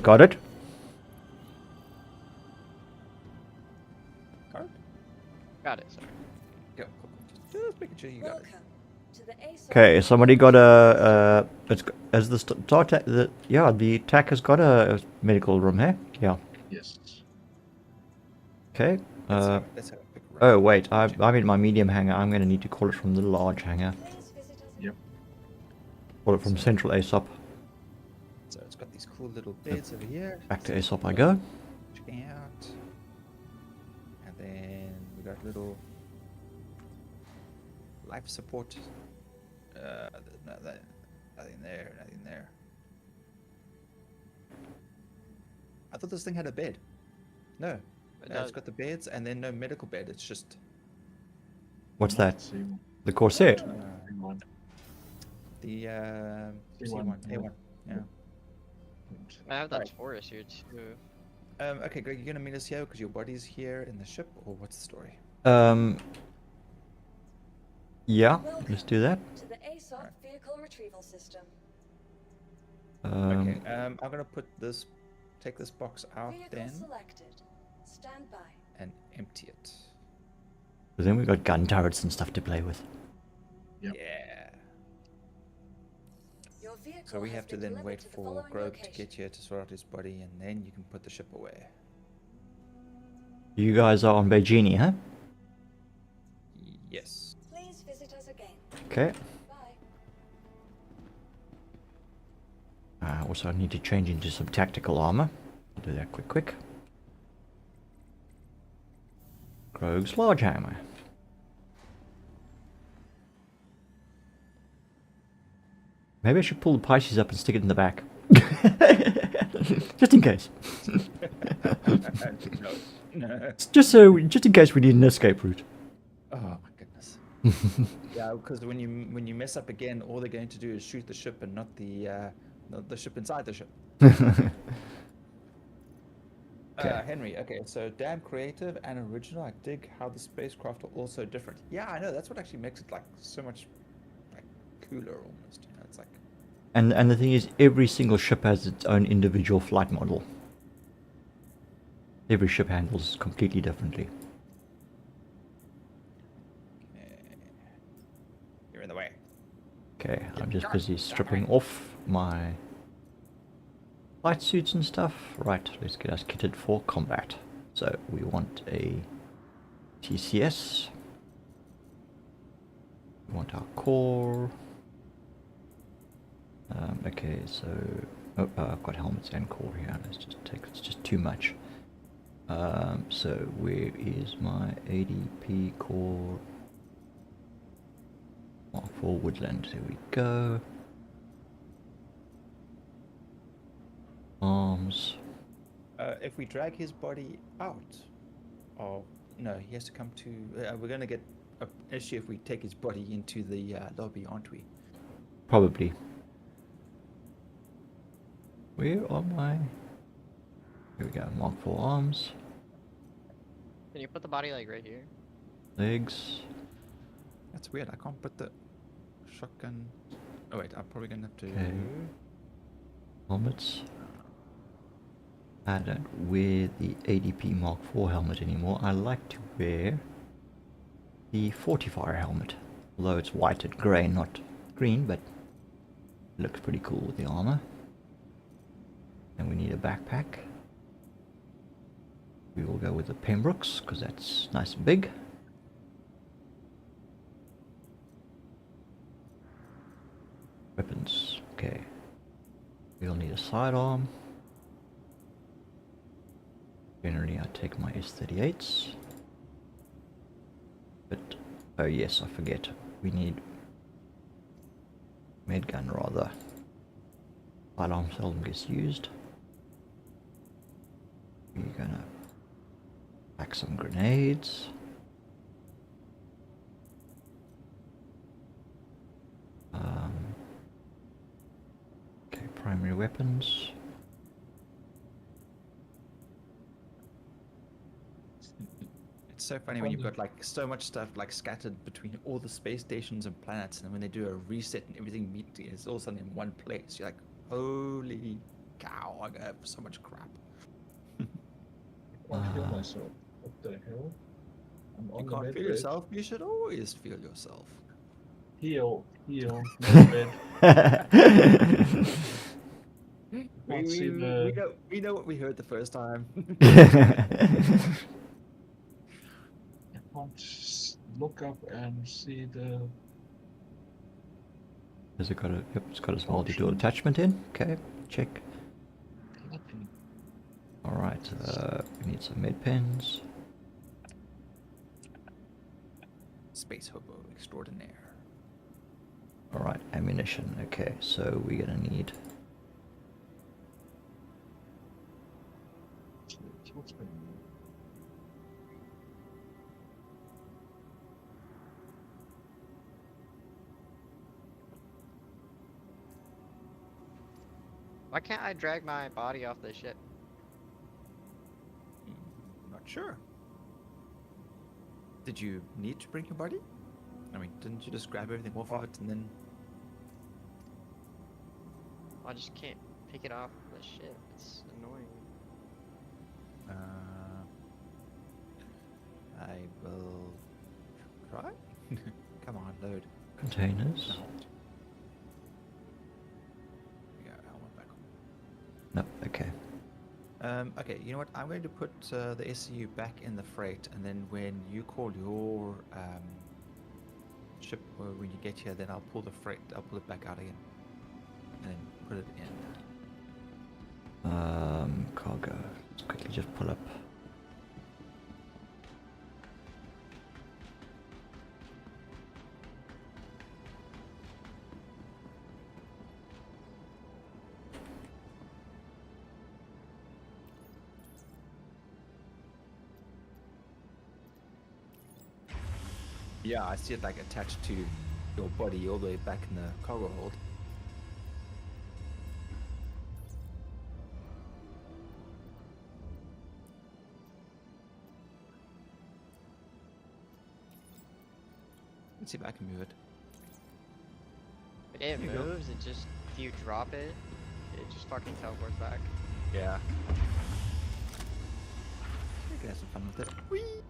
Got it? Card? Got it, sorry. Go. Cool. Just making sure you got it. Welcome to the ASOP. Okay, somebody got a... as the start... The TAC has got a medical room here. Yeah. Yes. Okay. Let's have a quick run. Oh, wait. I'm in my medium hangar. I'm going to need to call it from the large hangar. Please visit us. Yep. Call it from Central ASOP. So it's got these cool little beds over here. Back to ASOP I go. Checking out. And then we got little life support. Nothing there. Nothing there. I thought this thing had a bed. No, It it's does. got the beds and then no medical bed. It's just What's that? C1. The Corsair? C1. the C1, C1, yeah. A1. Yeah. I have that Alright. Taurus here too. Okay, Greg, you're gonna meet us here because your body's here in the ship, or what's the story? Yeah, Welcome let's do that. to the ASOP vehicle retrieval system. Okay, I'm gonna take this box out Vehicle then selected. Stand by. and empty it. But then we got gun turrets and stuff to play with. Yep. Yeah. Your vehicle So we has have to been then delivered wait to the for following Grogue to location. get here to sort out his body, and then you can put the ship away. You guys are on Beijini, huh? Yes. Please visit us again. Okay. Bye. Also, I need to change into some tactical armor. I'll do that quick. Grogue's large hammer. Maybe I should pull the Pisces up and stick it in the back. Just in case. No. Just in case we need an escape route. Oh my goodness. Yeah, because when you mess up again, all they're going to do is shoot the ship and not the ship inside the ship. Okay. Henry, okay, so damn creative and original. I dig how the spacecraft are also different. Yeah, I know. That's what actually makes it like so much like cooler almost. You know, it's like And the thing is, every single ship has its own individual flight model. Every ship handles completely differently. you're in the way. Okay, I'm just busy stripping off my flight suits and stuff. Right, let's get us kitted for combat. So we want a TCS. We want our core. Okay, so I've got helmets and core here. It's just too much. So where is my ADP core? Mark 4 woodland. There we go. Arms. If we drag his body out, oh no, he has to come to. We're gonna get an issue if we take his body into the lobby, aren't we? Probably. Where are my... Here we go, Mark 4 arms, Can you put the body like right here? legs. That's weird. I can't put the shotgun. Oh wait, I'm probably gonna have to. Okay. Helmets. I don't wear the ADP Mark 4 helmet anymore. I like to wear the Fortifier helmet. Although it's white and grey, not green, but it looks pretty cool with the armor. And we need a backpack. We will go with the Pembrokes, because that's nice and big. Weapons, okay. We'll need a sidearm. Generally I take my S38s. But, oh yes, I forget. We need medgun rather. Sidearm seldom gets used. We're gonna pack some grenades. Okay, primary weapons. It's so funny when you've got like so much stuff like scattered between all the space stations and planets, and then when they do a reset and everything is all of a sudden in one place, you're like, holy cow! I have so much crap. I can't feel myself. What the hell? I'm on You the can't med feel bed. yourself. You should always feel yourself. Heal, med bed. Can't see the. We know what we heard the first time. I can't look up and see the. Has it got a... Yep, it's got a small multi-tool attachment in. Okay, check. Nothing. Alright, we need some med pens. space hobo extraordinaire. Alright, ammunition. Okay, so we're gonna need. What's going on? Why can't I drag my body off the ship? Not sure. Did you need to bring your body? I mean, didn't you just grab everything off of it and then... I just can't pick it off the ship. It's annoying. I will try. Come on, load. Containers? No. Yeah, helmet back on. No, okay. Okay, you know what? I'm going to put the SCU back in the freight, and then when you call your ship, or when you get here, then I'll pull the freight. I'll pull it back out again, and then put it in. Cargo. Let's quickly just pull up. Yeah, I see it like attached to your body all the way back in the cargo hold. Let's see if I can move it. It There you go. moves, it just, if you drop it, it just fucking teleports back. Yeah. You can have some fun with it. Whee!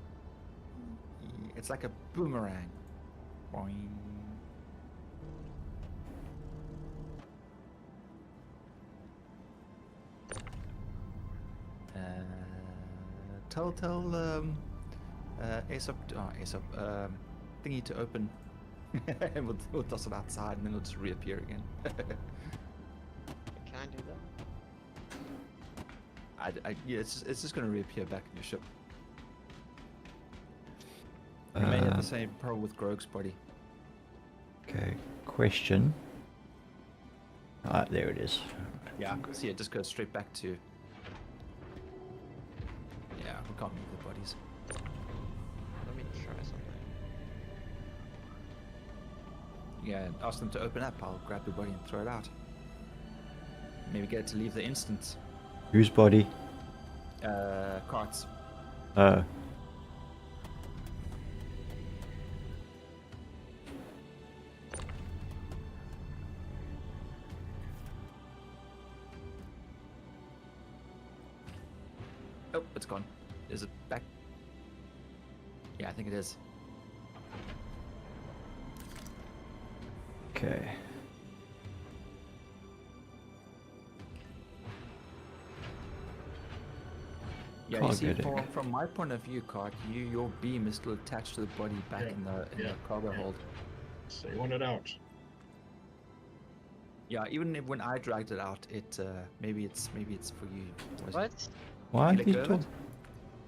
It's like a boomerang. Boing. Tell Aesop, thingy to open. And we'll toss it outside and then it'll just reappear again. Can I do that? Yeah, it's just gonna reappear back in your ship. You may have the same problem with Grogue's body. Okay, question. Ah, there it is. Yeah, see, it just goes straight back to. Yeah, we can't move the bodies. Let me try something. Yeah, ask them to open up. I'll grab your body and throw it out. Maybe get it to leave the instance. Whose body? Carts. Oh. Oh, it's gone. Is it back? Yeah, I think it is. Okay. Yeah, Can't you see, get it. from my point of view, Cart, your beam is still attached to the body back Yeah, in the yeah, cargo yeah. hold. So you want it out. Yeah, even if, when I dragged it out, it maybe it's for you. Was it? What? Why? You let He's go of tall. it?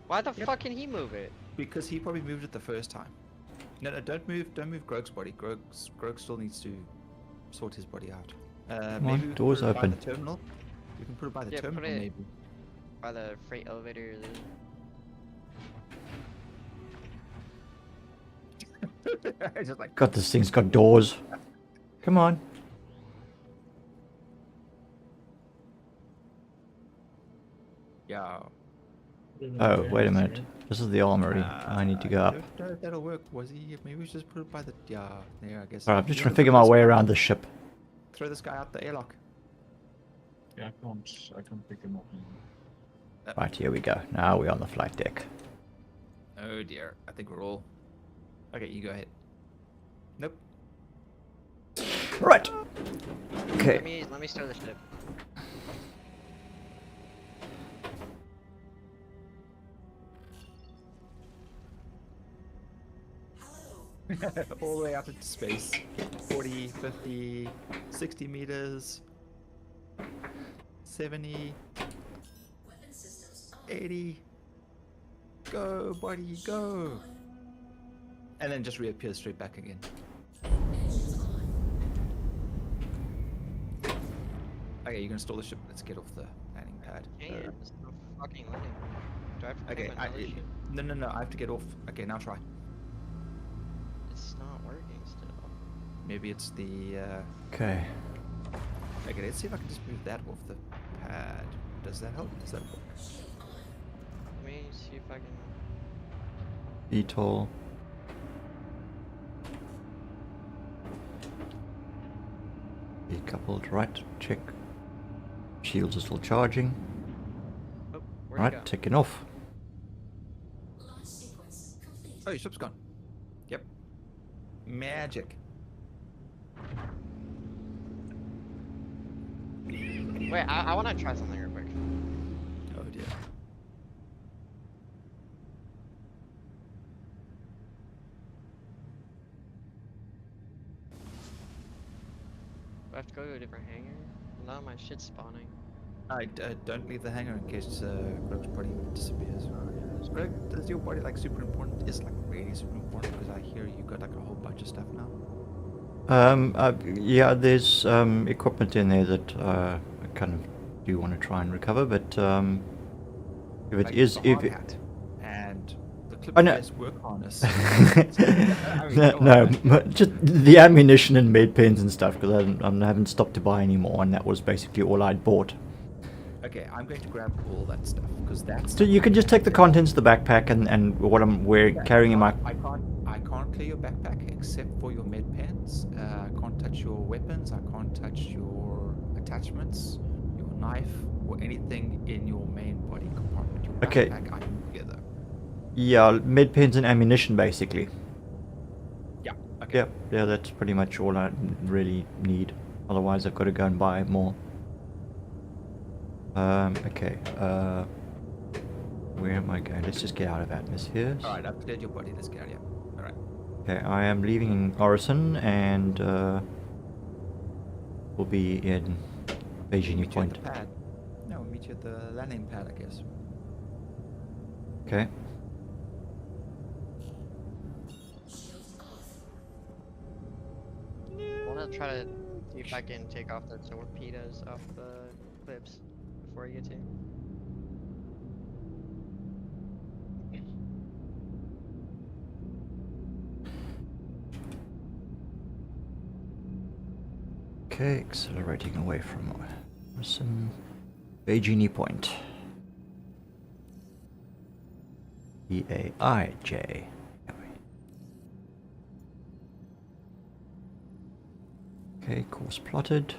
Why the Yep. fuck can he move it? Because he probably moved it the first time. No, don't move Grogue's body. Grogue still needs to sort his body out. Come on, Maybe we can doors put it open. by the terminal. We can put it by the Yeah, put terminal, it- maybe. By the freight elevator. Just like God, this thing's got doors. Come on. yeah. Put it in Oh, there, wait a that's minute. right. This is the armory. I need to go up. That'll work. Was he? Maybe we should just put it by the. Yeah, there. I guess. Alright, I'm just You trying to wanna figure throw my this way guy- around the ship. Throw this guy out the airlock. Yeah, I can't pick him up. Right, here we go. Now we're on the flight deck. Oh dear. I think we're all. Okay, you go ahead. Nope. Right. Okay. Let me start the ship. All the way out into space. 40, 50, 60 meters. 70. 80. Go, buddy, go. And then just reappears straight back again. Okay, you can install the ship. Let's get off the landing pad. Can't. It's no fucking letting me. Do I have to Okay, click on another ship? no, I have to get off. Okay, now try. It's not working still. Maybe it's the, Okay. Okay, let's see if I can just move that off the pad. Does that help? Does that work? Let me see if I can. VTOL. Decoupled, right, check. Shields are still charging. Oh, where'd it go? Right, taking off. Oh, your ship's gone. Yep. Magic. Wait, I want to try something real quick. Oh dear. Do I have to go to a different hangar? Now my shit's spawning. Don't leave the hangar in case Grogue's body disappears. Greg, does your body like super important? Is like really super important because I hear you got like a whole bunch of stuff now. Yeah, there's equipment in there that I kind of do want to try and recover, but if it Like is, the if hard it, hat and the clip Oh, no. work harness. no, just the ammunition and med pens and stuff, because I haven't stopped to buy any more, and that was basically all I'd bought. Okay, I'm going to grab all that stuff because that's. So you can just take the contents of the backpack and what I'm carrying in my. I can't clear your backpack except for your med pens. I can't touch your weapons. I can't touch your attachments, your knife, or anything in your main body compartment. Your Okay. backpack, I can together. Yeah, med pens and ammunition, basically. Yeah. Okay. Yeah, that's pretty much all I really need. Otherwise, I've got to go and buy more. Okay. Where am I going? Let's just get out of atmosphere. All right, I've cleared your body. Let's get out of here. All right. Okay, I am leaving Orison and we'll be in Beijing Meet you Point. at the pad. No, we'll meet you at the landing pad, I guess. Okay. I want to try to see if I can take off the torpedoes off the clips before I get to. Okay, accelerating away from Orison. Beijing Point. EAIJ. Okay, course plotted.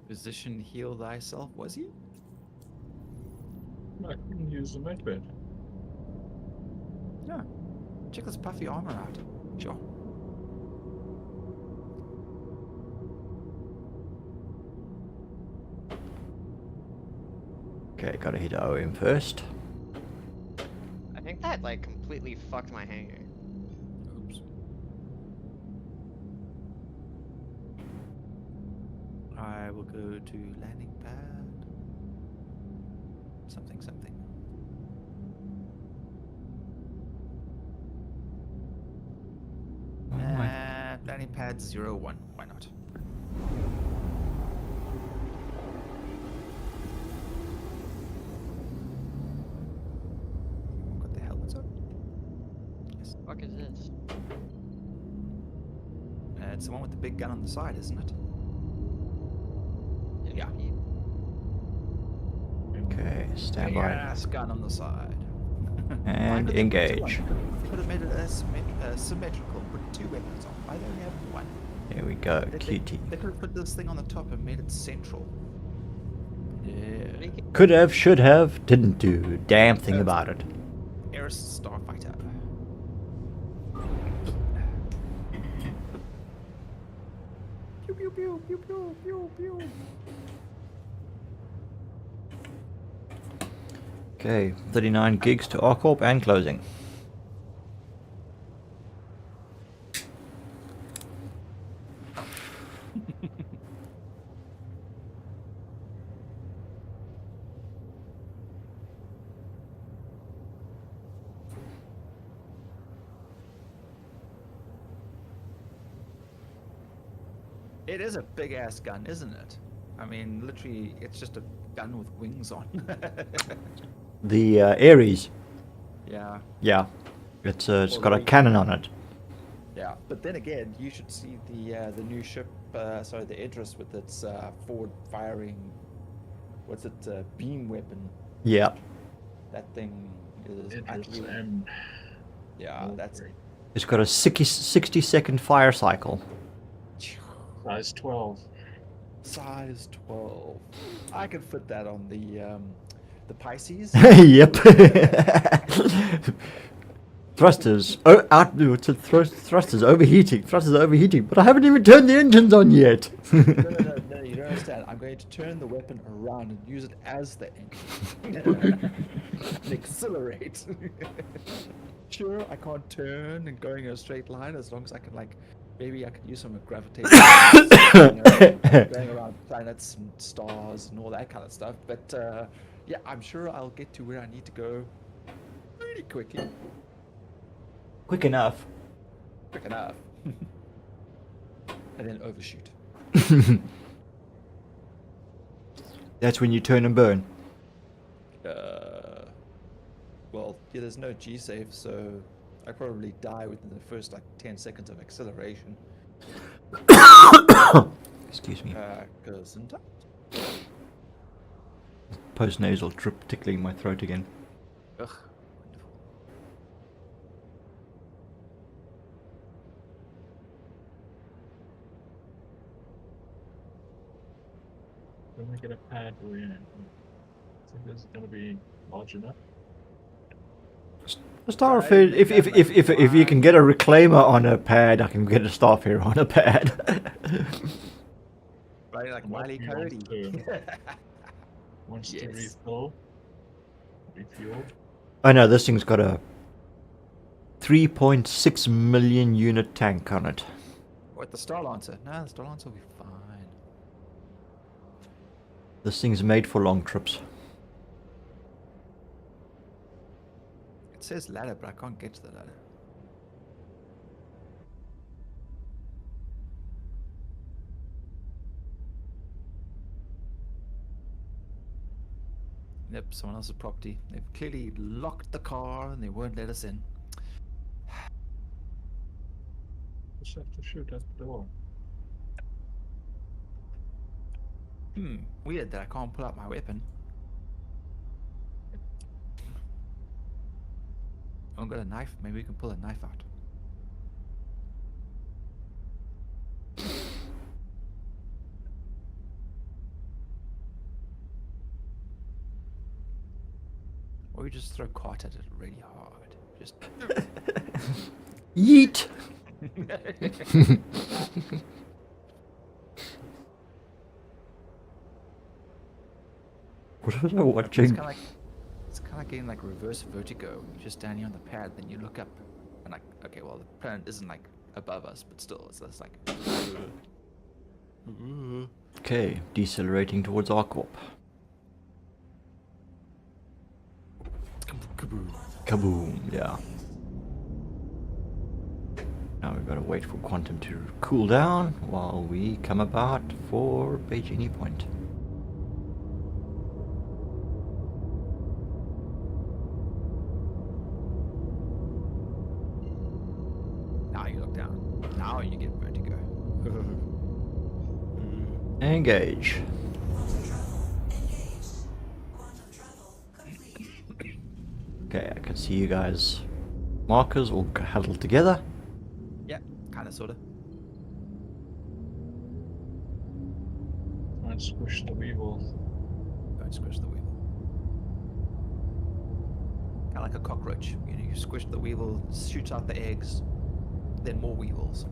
Position heal thyself, was he? I couldn't use the medbed. No. Check this puffy armor out. Sure. Okay, gotta hit OM first. I think that like completely fucked my hangar. Oops. I will go to landing pad. Something. Oh my. Landing pad 01. Why not? Got the helmets on? Yes. Fuck is this? It's the one with the big gun on the side, isn't it? Yeah. Indeed. Okay, stand by. Yes, gun on the side. And engage. Could have made it symmetrical. Put two weapons on. Why do we have one? Here we go, They QT. could have put this thing on the top and made it central. Yeah. Could have, should have, didn't do a damn thing about it. Eris Starfighter. Pew pew pew pew pew pew pew. Okay, 39 gigs to ARCorp and closing. It is a big ass gun, isn't it? I mean, literally, it's just a gun with wings on. The Ares. Yeah, Yeah. It's got a Although- cannon on it. yeah. But then again, you should see the new ship. Sorry, the Idris with its forward firing. What's it? Beam weapon. Yeah. That thing is Idris utterly. M. Yeah, that's military. It's got a 60-second fire cycle. Size 12. size 12. I could fit that on the Pisces. Yep. Thrusters. Oh, out. What's it? Thrusters overheating. Thrusters overheating. But I haven't even turned the engines on yet. No, you don't understand. I'm going to turn the weapon around and use it as the engine. And accelerate. Sure, I can't turn and going in a straight line as long as I can, like, maybe I could use some gravitation. Going around planets and stars and all that kind of stuff. But yeah, I'm sure I'll get to where I need to go pretty quickly. Quick enough. Quick enough. And then overshoot. That's when you turn and burn. Well, yeah, there's no G save, so I probably die within the first like 10 seconds of acceleration. Excuse me. Gesundheit. Post-nasal trip tickling my throat again. Ugh, wonderful. Let me get a pad for you. Think this is gonna be large enough? A Starfish, if you can get a reclaimer on a pad, I can get a Starfire on a pad. Right, like Wiley He wants Cody. Wants to Yes. refuel. Refuel. I know this thing's got a 3.6 million unit tank on it. What, the Star Lancer? No, the Star Lancer will be fine. This thing's made for long trips. It says ladder, but I can't get to the ladder. Yep, someone else's property. They've clearly locked the car and they won't let us in. Just have to shoot at the door. Weird that I can't pull out my weapon. I've got a knife. Maybe we can pull a knife out. Or we just throw cart at it really hard. Just. Yeet! What was I It's watching? kind of like getting like reverse vertigo. You're just standing on the pad, then you look up, and like, okay, well the planet isn't like above us, but still, it's just like. Okay, decelerating towards Arcorp. Kaboom. Kaboom, yeah. Now we've got to wait for Quantum to cool down while we come about for Beijing Point. Now you look down. Now you get vertigo. Engage. Quantum travel engaged. Quantum travel complete. Okay, I can see you guys. Markers all huddled together. Yeah, kind of, sort of. Try and squish the weevil. Don't squish the weevil. Kind of like a cockroach. You know, you squish the weevil, shoots out the eggs, then more weevils.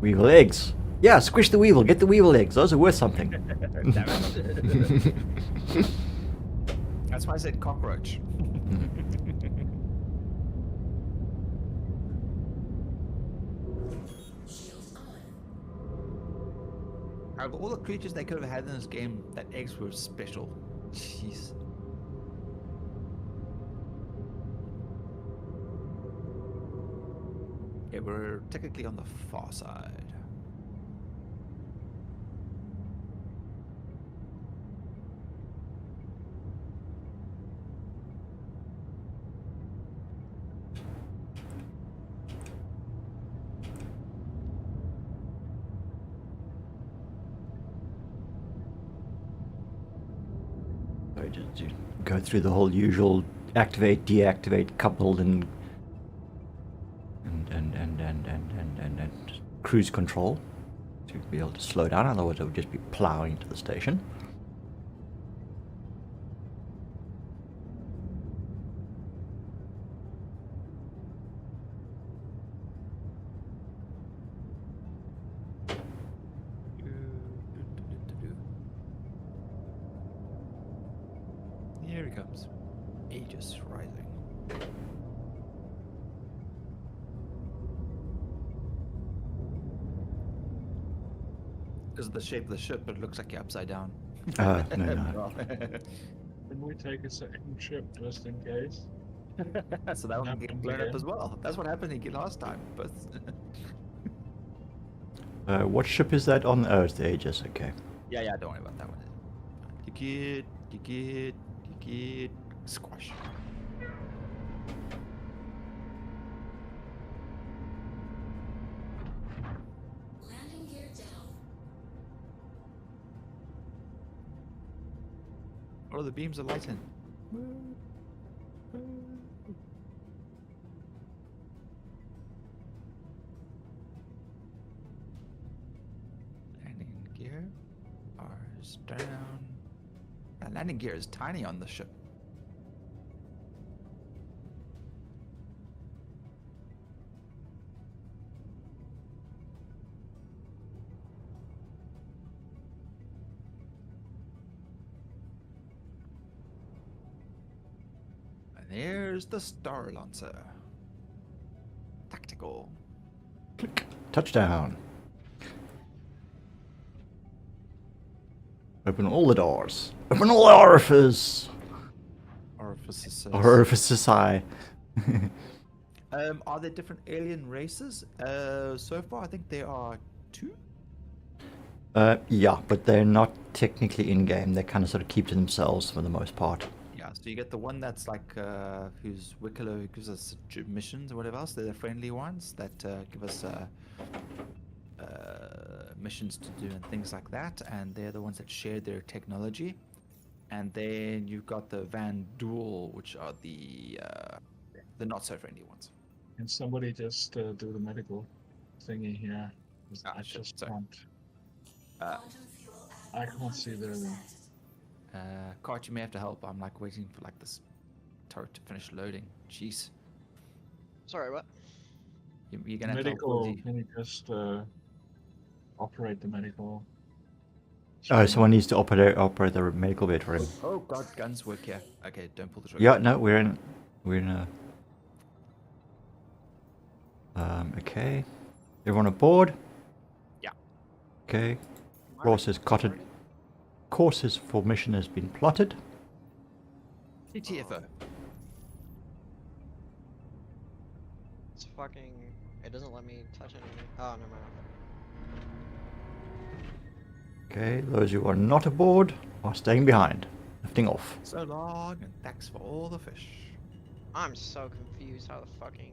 Weevil eggs. Yeah, squish the weevil, get the weevil eggs. Those are worth something. That's why I said cockroach. Shields on. Out of all the creatures they could have had in this game, that eggs were special. Jeez. Yeah, we're technically on the far side. just you go through the whole usual activate, deactivate, coupled, and cruise control to be able to slow down. Otherwise, it would just be plowing into the station. Here he comes. Aegis rising. Because of the shape of the ship, it looks like you're upside down. No, no. Can we take a second ship just in case? So that one can get Happens blown up again. as well. That's what happened last time. But What ship is that on? Oh, it's the Aegis. Okay. yeah, don't worry about that one. You get, squash. Landing gear down. Oh, the beams are lighting. Landing gear. R's down. That landing gear is tiny on the ship. And there's the Star Lancer. Tactical. Click. Touchdown. Open all the doors. Open all the orifices. Orifices. Orifices eye. Are there different alien races? So far, I think there are 2. Yeah, but they're not technically in-game. They kind of sort of keep to themselves for the most part. Yeah, so you get the one that's like, who's Wicklow, who gives us missions or whatever else. They're the friendly ones that give us missions to do and things like that. And they're the ones that share their technology. And then you've got the Van Duel, which are the not so friendly ones. Can somebody just do the medical thingy here? 'Cause Ah, I sure, just sorry. can't. Quantum fuel I can't see the. Cart, you may have to help. I'm like waiting for like this turret to finish loading. Jeez. Sorry, what? You're gonna have to help Medical. with the- Can you just operate the medical? Oh, someone needs to operate the medical bed for him. Oh god, guns work here. Okay, don't pull the trigger. Yeah, no, we're in a. Okay. Everyone aboard? Yeah. Okay. Courses for mission has been plotted. TTFO. It's fucking. It doesn't let me touch anything. Oh, never mind. Okay, those who are not aboard are staying behind. Lifting off. So long, and thanks for all the fish. I'm so confused how the fucking.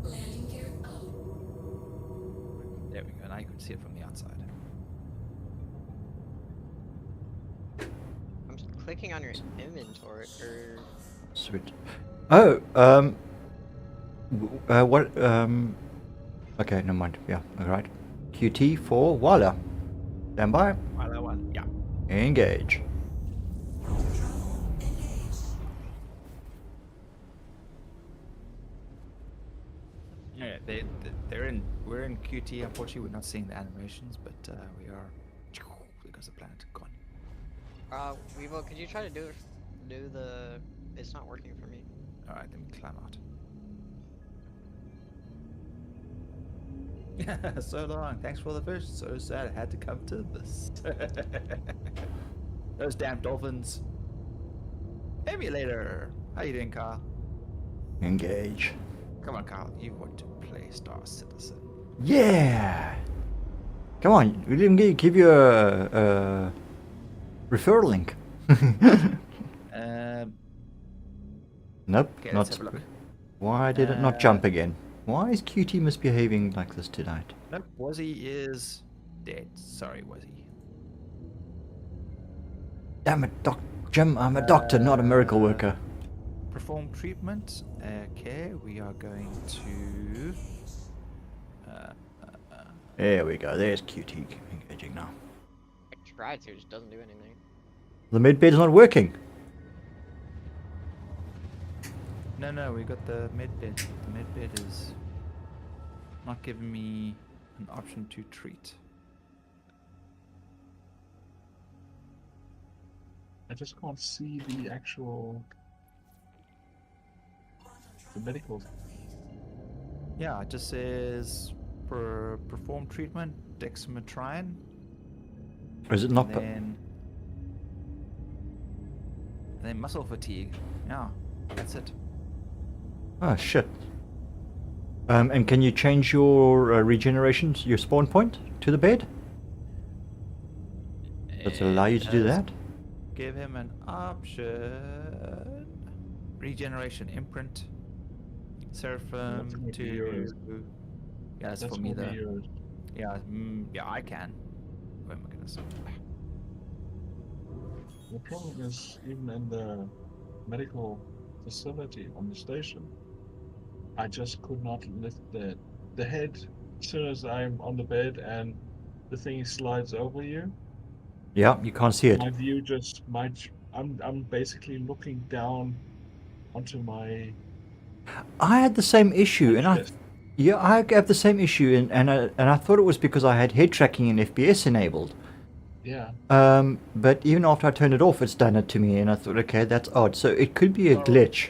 landing gear up. There we go. Now you can see it from the outside. I'm just clicking on your inventory, or. Sweet. Oh, what, okay, never mind. Yeah, alright. QT for Wala. Stand by. That one. Yeah. Engage. Travel engaged. Yeah, they're in. We're in QT. Unfortunately, we're not seeing the animations, but we are. Because the planet gone. Weevo, could you try to do the? It's not working for me. All right, let me climb out. So long. Thanks for the fish. So sad I had to come to this. Those damn dolphins. Emulator. How you doing, Carl? Engage. Come on, Carl. You want to play Star Citizen? Yeah! Come on, we didn't give you a referral link. Um. Nope, Okay, not. let's have a look. Why did it not jump again? Why is QT misbehaving like this tonight? Nope, Wazzy is dead. Sorry, Wazzy. Damn it, Jim, I'm a doctor, not a miracle worker. Perform treatment. Okay, we are going to. There we go, there's QT engaging now. I tried to, it just doesn't do anything. The medbed's not working. No, we got the medbed. The medbed is not giving me an option to treat. I just can't see the actual the medical. Yeah, it just says perform treatment, dexametrine, Or is it not? and then muscle fatigue. Yeah, that's it. Oh shit. And can you change your regeneration, your spawn point to the bed? Does it allow you to do does that? Give him an option. Regeneration imprint. Seraphim gonna be to. yours. Yeah, that's for That's me gonna though. be yours. Yeah, yeah, I can. Oh my goodness. The problem is, even in the medical facility on the station, I just could not lift the head as soon as I'm on the bed and the thing slides over you. Yeah, you can't see it. My view just I'm basically looking down onto my I had the same issue, and chest. I have the same issue, and I thought it was because I had head tracking and FPS enabled. Yeah. But even after I turned it off, it's done it to me, and I thought, okay, that's odd. So it could be a glitch.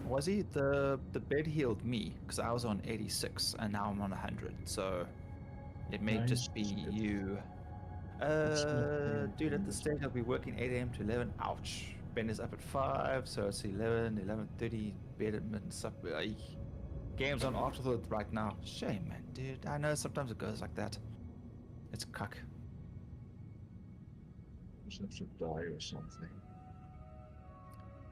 Was he the bed healed me because I was on 86 and now I'm on 100, so it may just be Nice. you. That's not very Dude, at the good. stage I'll be working 8 a.m. to 11. Ouch. Ben is up at 5, so it's 11, 11:30. Bed at midnight. Game's on afterthought right now. Shame, man, dude. I know sometimes it goes like that. It's cuck. Just have to die or something.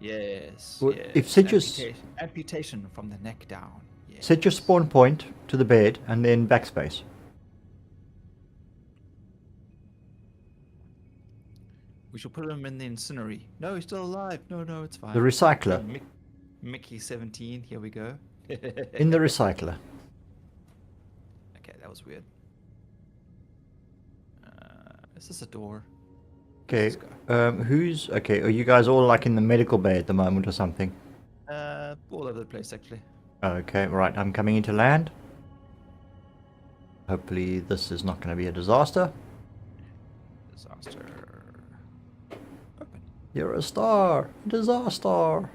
Yes. Well, yes. if Citrus- amputation from the neck down. Yes. Set your spawn point to the bed, and then backspace. We should put him in the incinerary. No, he's still alive. No, it's fine. The recycler. Mickey 17. Here we go. In the recycler. Okay, that was weird. Is this a door? Okay. Let's go. Who's okay? Are you guys all like in the medical bay at the moment or something? All over the place actually. Okay, right. I'm coming into land. Hopefully, this is not going to be a disaster. Disaster. Open. You're a star. Disaster.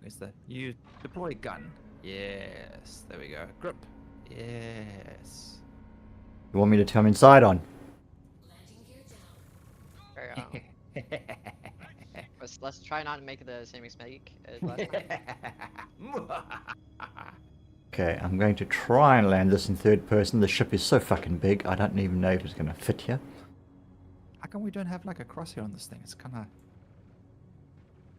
Where's the you deploy gun? Yes. There we go. Grip. Yes. You want me to come inside on? Very, let's try not to make the same mistake as last time. Okay, I'm going to try and land this in third person. The ship is so fucking big, I don't even know if it's going to fit here. How come we don't have like a crosshair on this thing? It's kind of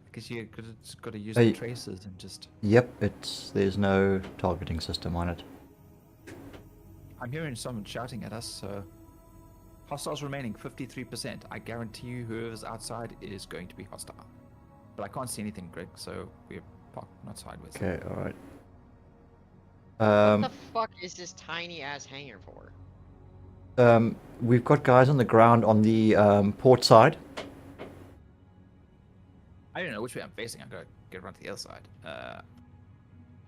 because you just got to use Hey. the traces and just. Yep, there's no targeting system on it. I'm hearing someone shouting at us, so. Hostiles remaining 53%. I guarantee you whoever's outside is going to be hostile. But I can't see anything, Greg, so we're parked not sideways. Okay, alright. What the fuck is this tiny ass hangar for? We've got guys on the ground on the port side. I don't know which way I'm facing. I'm going to get around to the other side.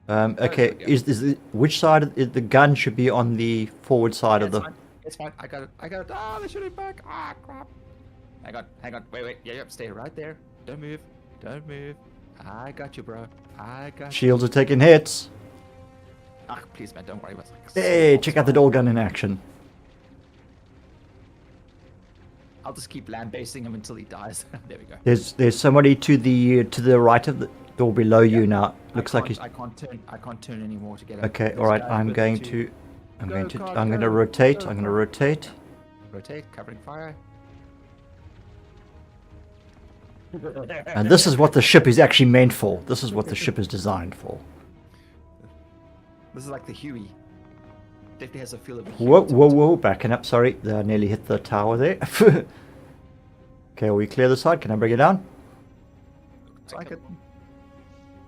Okay, there we go. which side of the gun should be on the forward side Yeah, of the... It's fine. I got it. Ah, they're shooting back. Ah, crap. Hang on. Wait. Yep. Stay right there. Don't move. I got you, bro. I got you. Shields are taking hits. Ah, please, man. Don't worry about it. Hey, check out the door gun in action. I'll just keep land basing him until he dies. There we go. There's somebody to the right of the door below you now. Looks like he's... I can't turn anymore to get him. Okay, This alright, guy I'm with going two- to Go, Card, I'm going to go, rotate. go, I'm going to Card. rotate. Rotate, covering fire. And this is what the ship is actually meant for. This is what the ship is designed for. This is like the Huey. Definitely has a feel of a Whoa, Huey to whoa, it. whoa! Backing up. Sorry, I nearly hit the tower there. Okay, we clear the side. Can I bring it down? It's like it.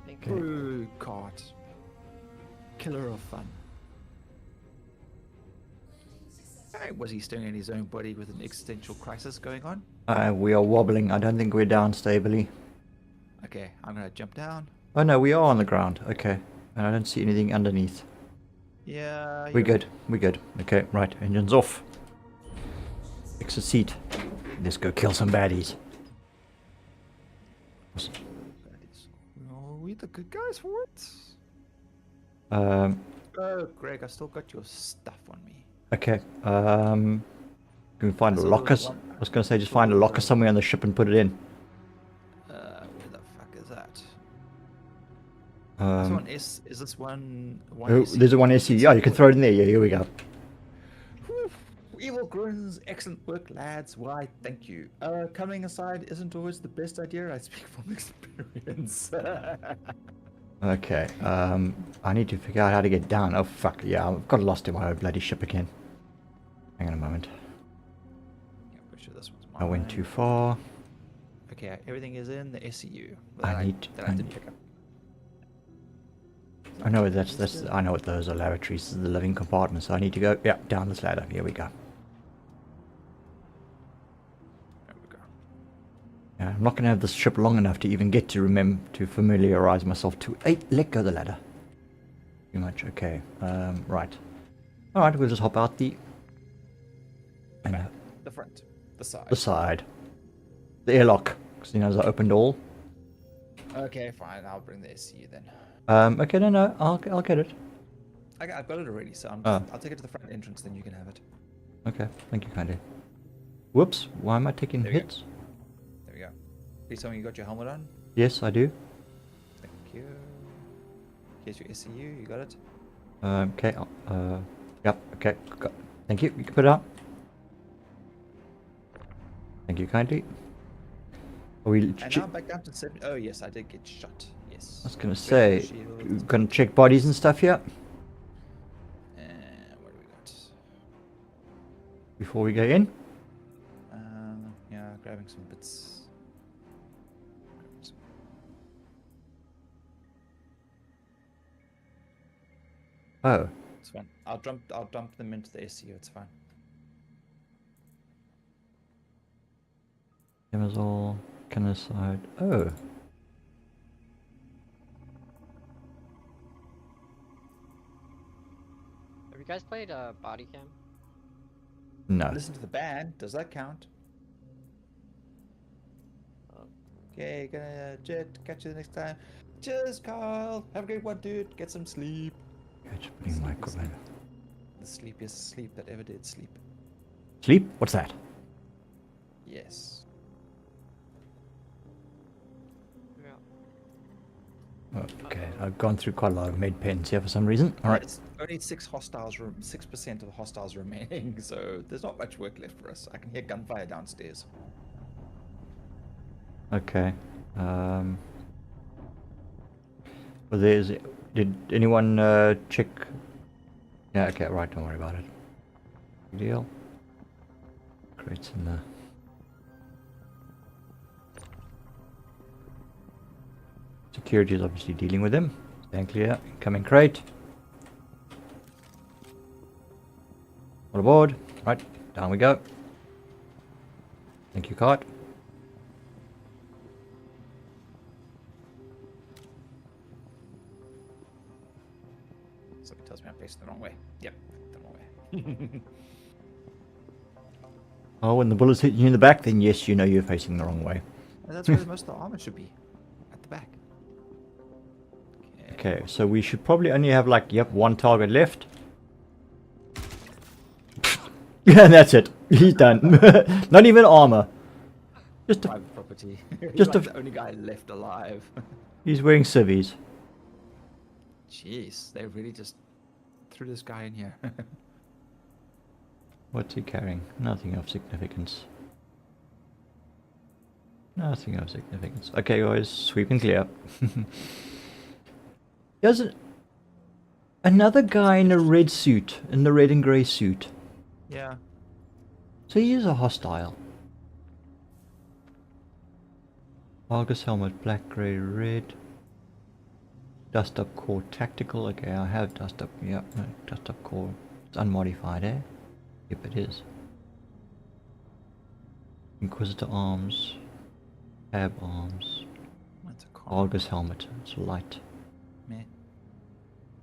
Think Okay. Ooh, cart. Killer of fun. Hey, was he staring at his own body with an existential crisis going on? We are wobbling. I don't think we're down stably. Okay, I'm gonna jump down. Oh no, we are on the ground. Okay, and I don't see anything underneath. Yeah, We're you're good. We're good. Okay, right. Engines off. Exit seat. Let's go kill some baddies. Are we the good guys for it? Um. Oh, Greg, I still got your stuff on me. Okay. Can we find a That's all locker? the one- I was gonna say just find a locker somewhere on the ship and put it in. Where the fuck is that? This one is this one? Oh, SE? there's a one SE. Yeah, you can throw it in there. Yeah, here we go. Whew. Evil grins, excellent work, lads. Why, thank you. Coming aside isn't always the best idea. I speak from experience. Okay. I need to figure out how to get down. Oh fuck. Yeah, I've got lost in my own bloody ship again. Hang on a moment. Yeah, I'm pretty sure this one's I went mine. too far. Okay, everything is in the SCU. I need- that I I didn't need- pick up. I know that's I know what those are. Lavatories, the living compartments. So I need to go. Yeah, down this ladder. Here we go. There we go. Yeah, I'm not gonna have this ship long enough to even get to remember to familiarize myself to. Hey, let go the ladder. Too much. Okay. Right. All right. We'll just hop out the. And The front, the side. the side. The airlock. Because you know, as I opened all. Okay, fine. I'll bring the SCU then. Okay. No. I'll get it. I've got it already, so Oh. I'll take it to the front entrance, then you can have it. Okay. Thank you, kindly. Whoops. Why am I taking There we go. hits? There we go. Please tell me you got your helmet on. Yes, I do. Thank you. Here's your SCU. You got it. Okay. Yep. Okay. Thank you. You can put it out. Thank you kindly. Are we? And now I'm back down to 7. Oh yes, I did get shot. Yes. I was gonna Grab say, the shield. we're gonna check bodies and stuff here And what do we got? before we go in. Yeah, grabbing some bits. Oh, It's fine. I'll dump them into the SCU. It's fine. Amazon, Canoside. Oh, Have you guys played Body Cam? no. Listen to the band. Does that count? Okay, gonna jet. Catch you the next time. Cheers, Carl. Have a great one, dude. Get some sleep. Okay, just putting my equipment. The sleepiest sleep that ever did sleep. Sleep? What's that? Yes. Yeah. Oh, okay, I've gone through quite a lot of med pens here for some reason. All right. It's only 6% of the hostiles remaining, so there's not much work left for us. I can hear gunfire downstairs. Okay. Well, did anyone check? Yeah. Okay. Right. Don't worry about it. Big deal. Crates in there. Security is obviously dealing with them. Stand clear. Incoming crate. All aboard. Right. Down we go. Thank you, cart. Something tells me I'm facing the wrong way. Yep, the wrong way. Oh, when the bullets hit you in the back, then yes, you know you're facing the wrong way. And that's where most of the armor should be. At the back. Okay, so we should probably only have like, yep, one target left. Yeah, that's it. He's done. Not even armor. Just a, Private property. Just Just a- the only guy left alive. he's wearing civvies. Jeez, they really just threw this guy in here. What's he carrying? Nothing of significance. Nothing of significance. Okay, guys, sweep and clear. Doesn't. Another guy in a red suit, in the red and grey suit. Yeah. So he is a hostile. Argus helmet, black, grey, red. Dust up core, tactical. Okay, I have dust up. Yeah, no, dust up core. It's unmodified, eh? Yep, it is. Inquisitor arms. Tab arms. That's a con. Argus helmet. It's light. Meh.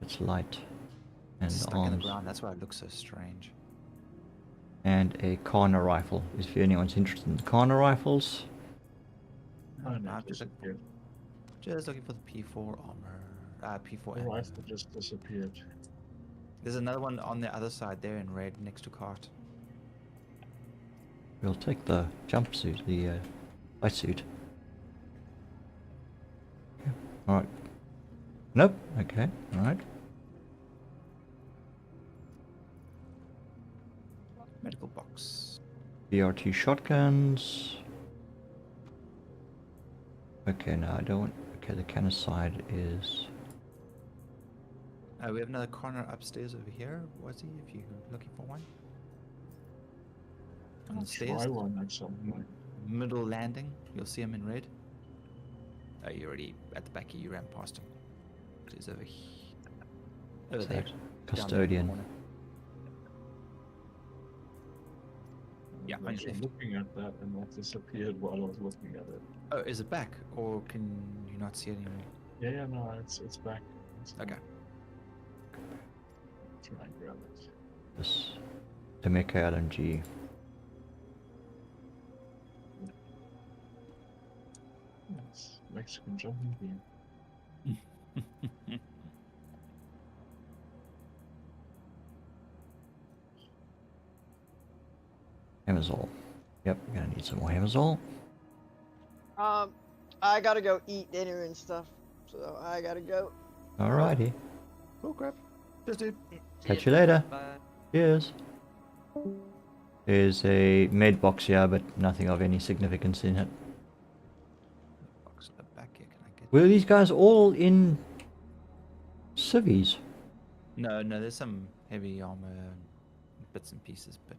It's light. And It's the stuck in the arms. ground. That's why it looks so strange. And a Karna rifle. If anyone's interested in the Karna rifles. Oh, no, I've it just, disappeared. just looking for the P4 armor. P4 The ammo. rifle just disappeared. There's another one on the other side there in red next to cart. We'll take the jumpsuit, the light suit. Yeah. Alright. Nope. Okay. Alright. Medical box. BRT shotguns. Okay, no, I don't want. Okay, the cannon side is. We have another corner upstairs over here. Was he? If you're looking for one. On I'll the stairs. try one at some point. Middle landing. You'll see him in red. Oh, you're already at the back here. You ran past him. He's over here. Over there. That down there in the custodian. corner. Yeah, I'm on your actually left. looking at that and that disappeared while I was looking at it. Oh, is it back? Or can you not see it anymore? Yeah, no, it's back. It's Okay. Try and grab it. This Jamaica LMG. Yes, Mexican jumping beam. Hammersol. Yep, we're gonna need some more Hammersol. I gotta go eat dinner and stuff, so I gotta go. Alrighty. Oh crap. Just dude. Catch you later. Bye. Cheers. There's a med box here, but nothing of any significance in it. Box at the back here. Can I get? Were these guys all in civvies? No, there's some heavy armor bits and pieces, but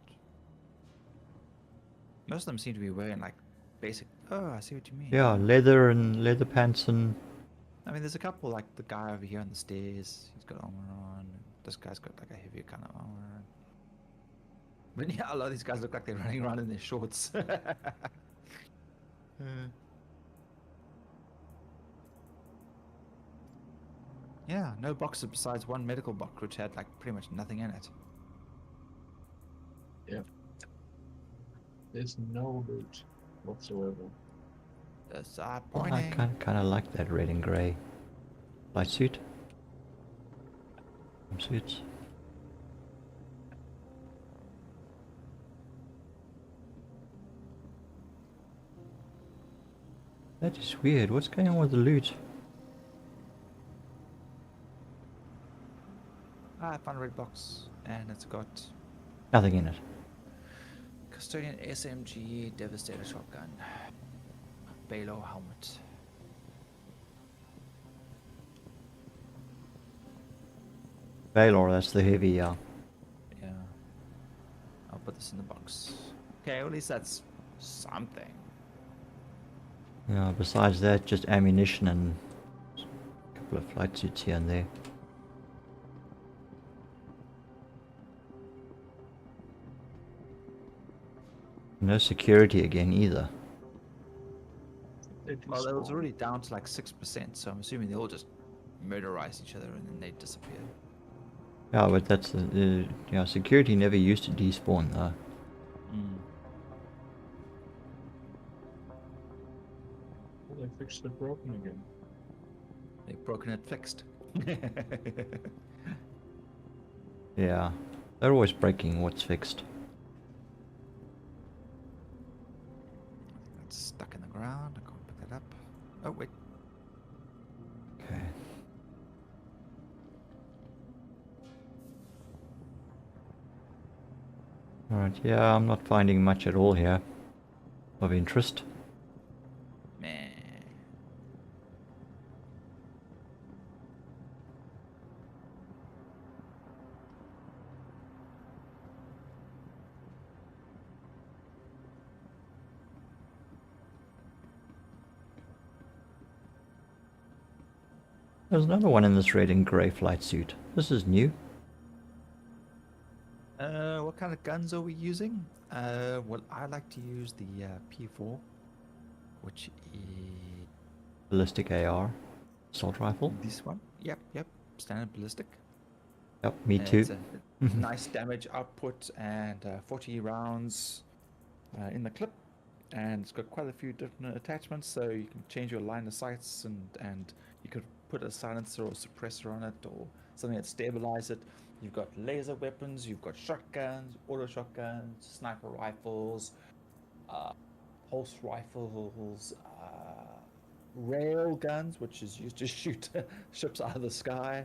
most of them seem to be wearing like basic. Oh, I see what you mean. Yeah, leather and leather pants and. I mean, there's a couple like the guy over here on the stairs. He's got armor on. This guy's got like a heavier kind of armor. But yeah, a lot of these guys look like they're running around in their shorts. Yeah, no boxes besides one medical box, which had like pretty much nothing in it. There's no loot whatsoever. Disappointing. I kind of like that red and grey light suit. Suits. That is weird. What's going on with the loot? I found a red box, and it's got Nothing in it. custodian SMG, devastator shotgun, Balo helmet. Baylor, that's the heavy, yeah. Yeah. I'll put this in the box. Okay, at least that's something. Yeah, besides that, just ammunition and a couple of flight suits here and there. No security again either. They Well, it was despawn. already down to like 6%, so I'm assuming they all just murderize each other and then they disappear. Yeah, but that's the yeah, security never used to despawn though. Well, they fixed it broken again. They've broken it fixed. Yeah, they're always breaking what's fixed. That's stuck in the ground. I can't pick that up. Oh, wait. Okay. Alright, yeah, I'm not finding much at all here of interest. Man. There's another one in this red and grey flight suit. This is new. What kind of guns are we using? Well, I like to use the P4, which is Ballistic AR. Assault rifle. this one. Yep, standard ballistic. Yep, me And too. it's a nice damage output and 40 rounds in the clip, and it's got quite a few different attachments, so you can change your line of sights, and you could put a silencer or suppressor on it or something that stabilizes it. You've got laser weapons, you've got shotguns, auto shotguns, sniper rifles, pulse rifles, rail guns, which is used to shoot ships out of the sky.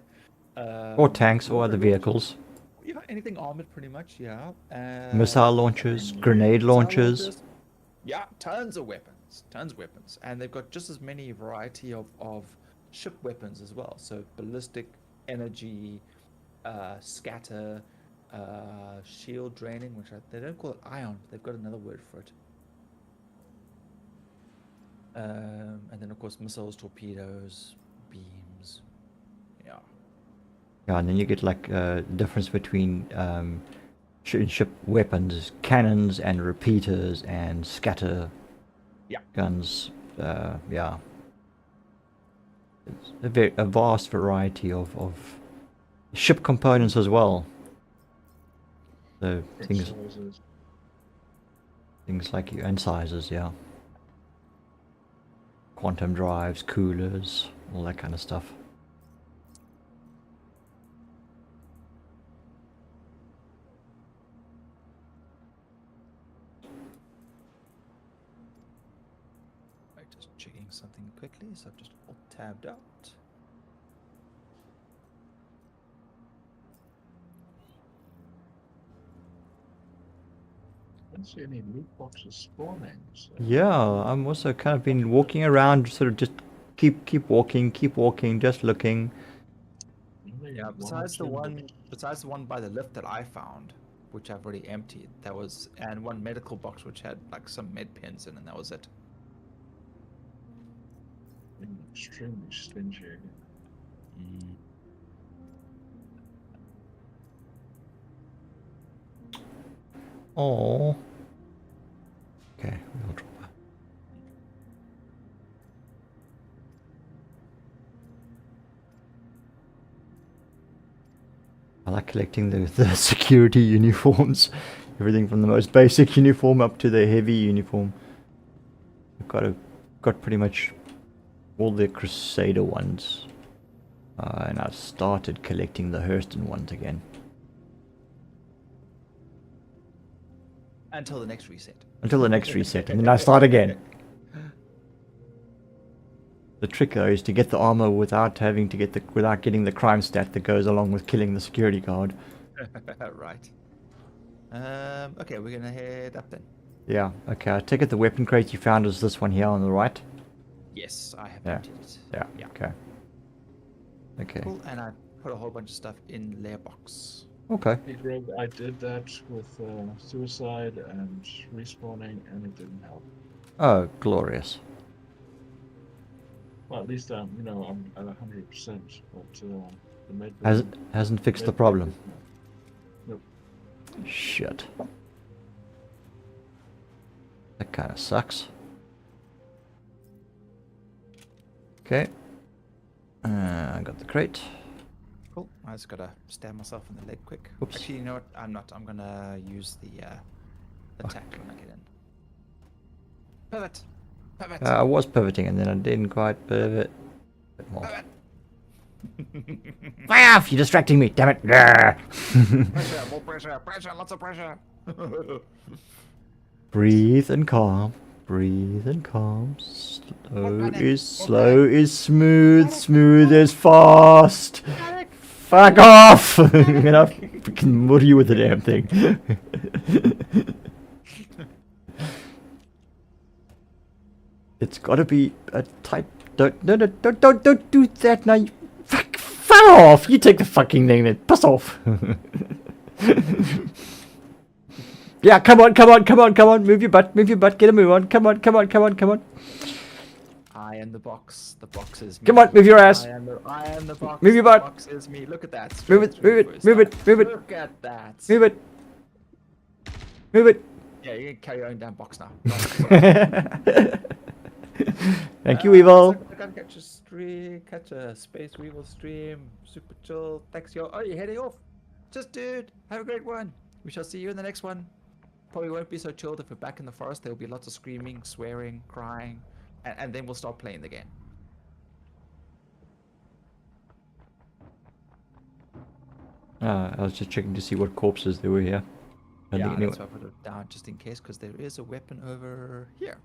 Or tanks or other vehicles. Yeah, anything armored, pretty much. Yeah. Missile launchers, grenade missile launchers. Yeah, tons of weapons, and they've got just as many variety of ship weapons as well. So ballistic, energy, scatter, shield draining, which they don't call it ion. They've got another word for it. And then of course missiles, torpedoes, beams. Yeah. Yeah, and then you get like difference between ship weapons, cannons and repeaters and scatter guns. Yeah. It's a vast variety of ship components as well. So things like and sizes, yeah. Quantum drives, coolers, all that kind of stuff. Right, just checking something quickly, so I've just all tabbed out. I don't see any loot boxes spawning. So. Yeah, I'm also kind of been walking around, sort of just keep walking, just looking. Only Yeah, one or besides the two one by the lift that I found, which I've already emptied, and one medical box which had like some med pens in, and that was it. being extremely stingy again. Oh. Okay, we'll drop that. I like collecting the security uniforms. Everything from the most basic uniform up to the heavy uniform. I've got pretty much all the Crusader ones. And I've started collecting the Hurston ones again. Until the next reset. Until the next reset, and then I start again. The trick though is to get the armor without getting the crime stat that goes along with killing the security guard. Right. Okay, we're gonna head up then. Yeah, okay, I take it the weapon crate you found is this one here on the right? Yes, I have Yeah. emptied it. Yeah, okay. Okay. Cool, and I put a whole bunch of stuff in layer box. Okay. Hey, Greg, I did that with suicide and respawning, and it didn't help. Oh, glorious. Well, at least I'm at 100%, but the med Hasn't fixed the med- problem. Nope. Shit. That kind of sucks. Okay. I got the crate. Cool. I just gotta stab myself in the leg quick. Oops. Actually, you know what? I'm not. I'm gonna use the attack when I get in. Pivot. Pivot. I was pivoting and then I didn't quite pivot. A bit more. Pivot. Fire off! You're distracting me, damn it! Pressure. More pressure. Pressure. Lots of pressure. Breathe and calm. Breathe and calm. Slow panic, is more slow is smooth. Smooth is fast. Fuck off! I'm gonna freaking murder you with the damn thing. It's gotta be a type. Don't do that now. You fuck off! You take the fucking thing then. Piss off. Yeah, come on. Move your butt. Get a move on. Come on. I am the box. The box is me. Come on, move your ass. I am the box. Move your the butt. box is me. Look at that. Move it, straight move through it, first move it, time. move it. Look at that. Move it. Move it. Yeah, you can carry your own damn box now. Thank you, Evil. I gotta catch a space weevil stream. Super chill. Thanks, yo. Oh, you're heading off. Just dude. Have a great one. We shall see you in the next one. Probably won't be so chilled if we're back in the forest. There will be lots of screaming, swearing, crying, and then we'll start playing the game. I was just checking to see what corpses there were here. I Yeah, think that's why I put it down just in case, because there is a weapon over here.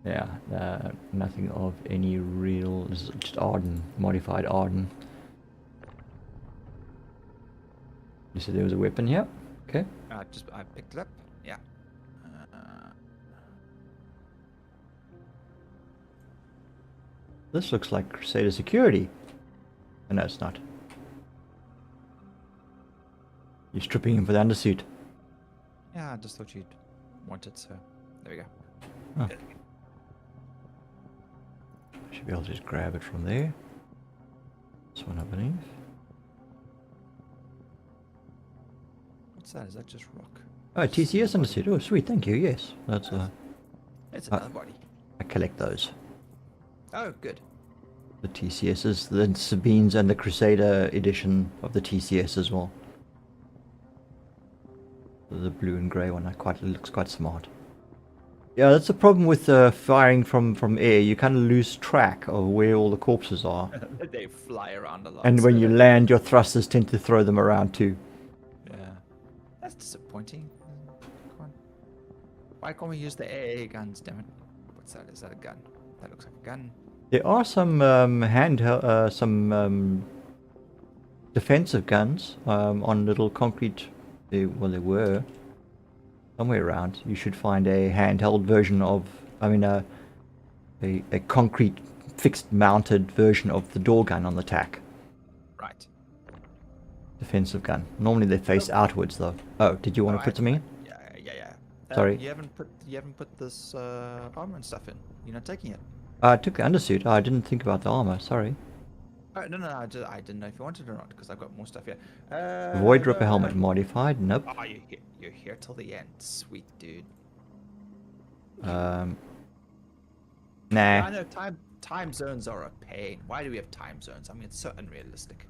Yeah, nothing of any real. This is just Arden, modified Arden. You said there was a weapon here? Okay. I picked it up. Yeah. This looks like Crusader security. Oh, no, it's not. You're stripping him for the undersuit. Yeah, I just thought you'd want it, so there we go. Oh. Should be able to just grab it from there. This one, I believe. What's that? Is that just rock? Oh, TCS undersuit. Oh, sweet. Thank you. Yes, that's. It's another body. I collect those. Oh, good. The TCSs, the Sabines, and the Crusader edition of the TCS as well. The blue and grey one. Looks quite smart. Yeah, that's the problem with firing from air. You kind of lose track of where all the corpses are. They fly around a lot. And when so you that- land, your thrusters tend to throw them around too. Yeah. That's disappointing. Come on. Why can't we use the AA guns, damn it? What's that? Is that a gun? That looks like a gun. There are some defensive guns on little concrete. Well, there were somewhere around. You should find a handheld version of, a concrete fixed mounted version of the door gun on the TAC. Right. Defensive gun. Normally they face outwards though. Oh, did you want to put something in? Yeah. Sorry. You haven't put this armor and stuff in. You're not taking it. I took the undersuit. I didn't think about the armor. Sorry. Oh, no. I didn't know if you wanted it or not because I've got more stuff here. Void Ripper helmet modified. Nope. Oh, you're here till the end. Sweet dude. Nah. I know time zones are a pain. Why do we have time zones? I mean, it's so unrealistic.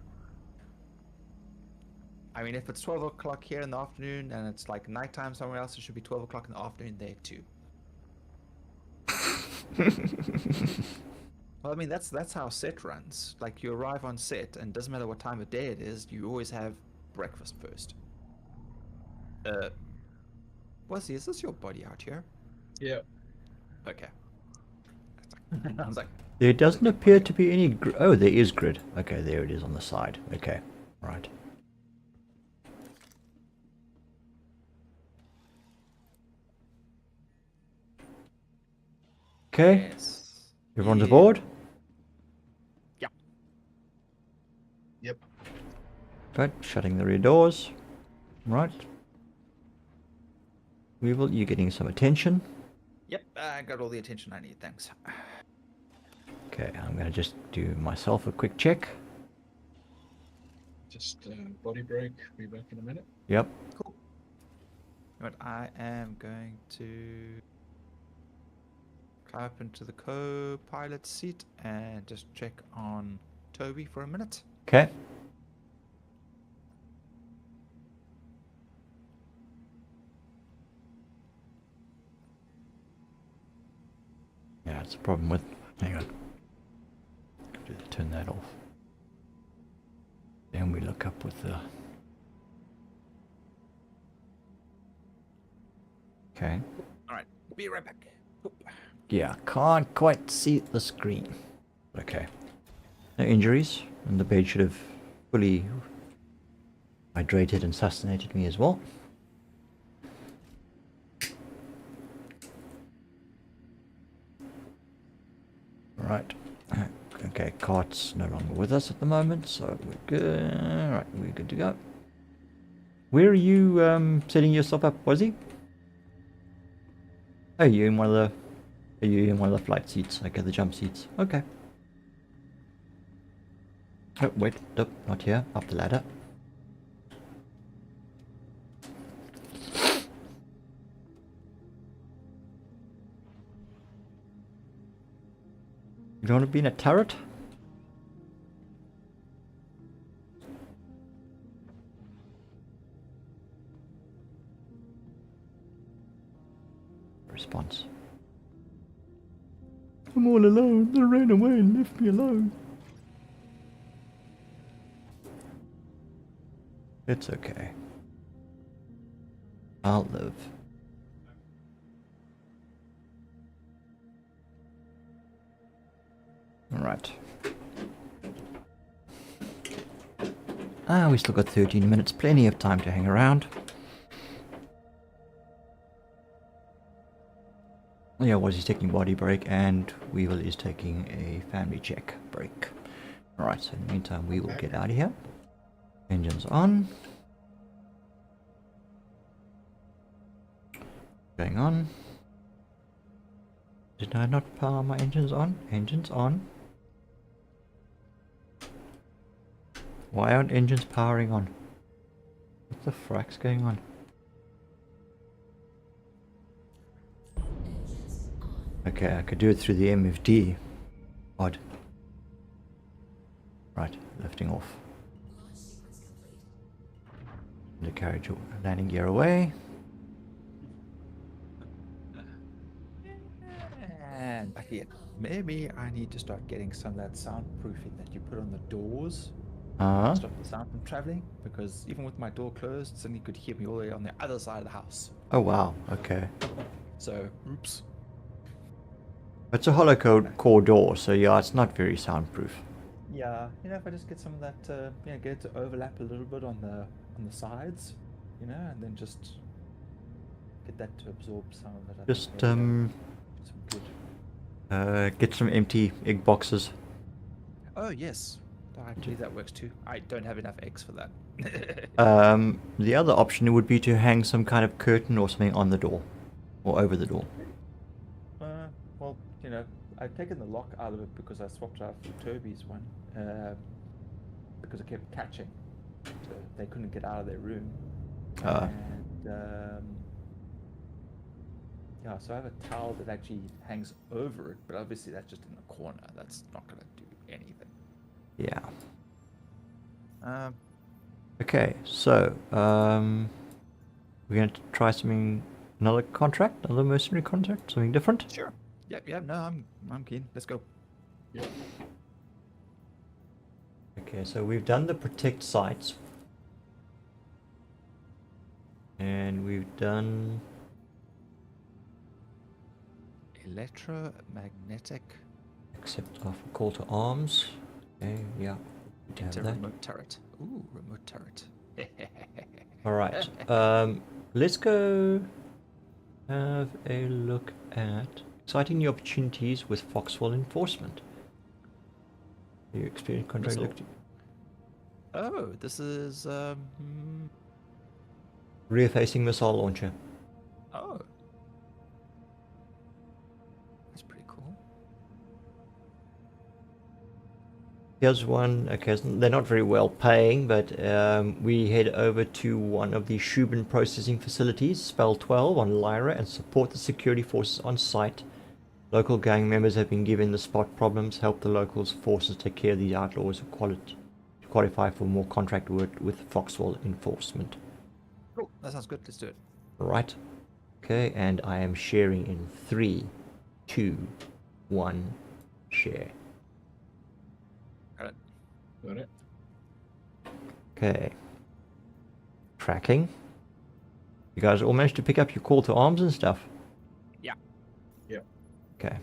I mean, if it's 12 o'clock here in the afternoon and it's like nighttime somewhere else, it should be 12 o'clock in the afternoon there too. Well, I mean, that's how set runs. Like, you arrive on set, and doesn't matter what time of day it is, you always have breakfast first. Wesley, is this your body out here? Yeah. Okay. I was like, There doesn't appear to be any. Oh, there is grid. Okay, there it is on the side. Okay, right. Okay, yes. everyone's aboard. Yeah. Yep. Right, shutting the rear doors. Right. Weevil, you're getting some attention. Yep, I got all the attention I need, thanks. Okay, I'm gonna just do myself a quick check. Just body break. Be back in a minute. Yep. Cool. But I am going to climb up into the co-pilot seat and just check on Toby for a minute. Okay. Yeah, it's a problem with. Hang on. Just turn that off. Then we look up with the. Okay. Alright, be right back. Oop. Yeah, can't quite see the screen. Okay. No injuries, and the bed should have fully hydrated and sustainated me as well. Right. Okay, cart's no longer with us at the moment, so we're good. Right, we're good to go. Where are you setting yourself up, was he? Oh, you in one of the Are you in one of the flight seats? Okay, the jump seats. Okay. Oh, wait. Nope, not here. Up the ladder. You don't want to be in a turret? Response. I'm all alone. They ran away and left me alone. It's okay. I'll live. Alright. We still got 13 minutes. Plenty of time to hang around. Yeah, was he's taking body break, and Weevil is taking a family check break. Alright, so in the meantime, we will get out of here. Engines on. Going on. Did I not power my engines on? Engines on. Why aren't engines powering on? What the frack's going on? Okay, I could do it through the MFD. Odd. Right, lifting off. The carriage landing gear away. And back again. Maybe I need to start getting some of that soundproofing that you put on the doors. Stop the sound from traveling, because even with my door closed, suddenly you could hear me all the way on the other side of the house. Oh wow, okay. So, oops. It's a hollow core door, so yeah, it's not very soundproof. Yeah, if I just get some of that, get it to overlap a little bit on the sides, and then just get that to absorb some of it. Just some good. get some empty egg boxes. Oh yes, I believe that works too. I don't have enough eggs for that. The other option would be to hang some kind of curtain or something on the door, or over the door. Well, I've taken the lock out of it because I swapped out for Toby's one, because it kept catching, so they couldn't get out of their room. And yeah, so I have a towel that actually hangs over it, but obviously that's just in the corner. That's not going to do anything. Yeah. Okay, so we're going to try something, another contract, another mercenary contract, something different. Sure. Yep. No, I'm keen. Let's go. Yep. Okay, so we've done the protect sites, and we've done Electromagnetic accept offer call to arms. Okay, yeah. We do have that. remote turret. Ooh, remote turret. All right. Let's go have a look at exciting new opportunities with Foxwell enforcement. You experience contract. Missile. Oh, this is Rear-facing missile launcher. oh. That's pretty cool. Here's one. Okay, they're not very well paying, but we head over to one of the Shubin processing facilities, Spell 12 on Lyra, and support the security forces on site. Local gang members have been given the spot problems, help the locals forces take care of these outlaws who qualify for more contract work with Foxwell enforcement. Cool. That sounds good. Let's do it. Right. Okay, and I am sharing in 3, 2, 1, share. Got it. Okay. Tracking. You guys all managed to pick up your call to arms and stuff? Yeah. Yep. Okay.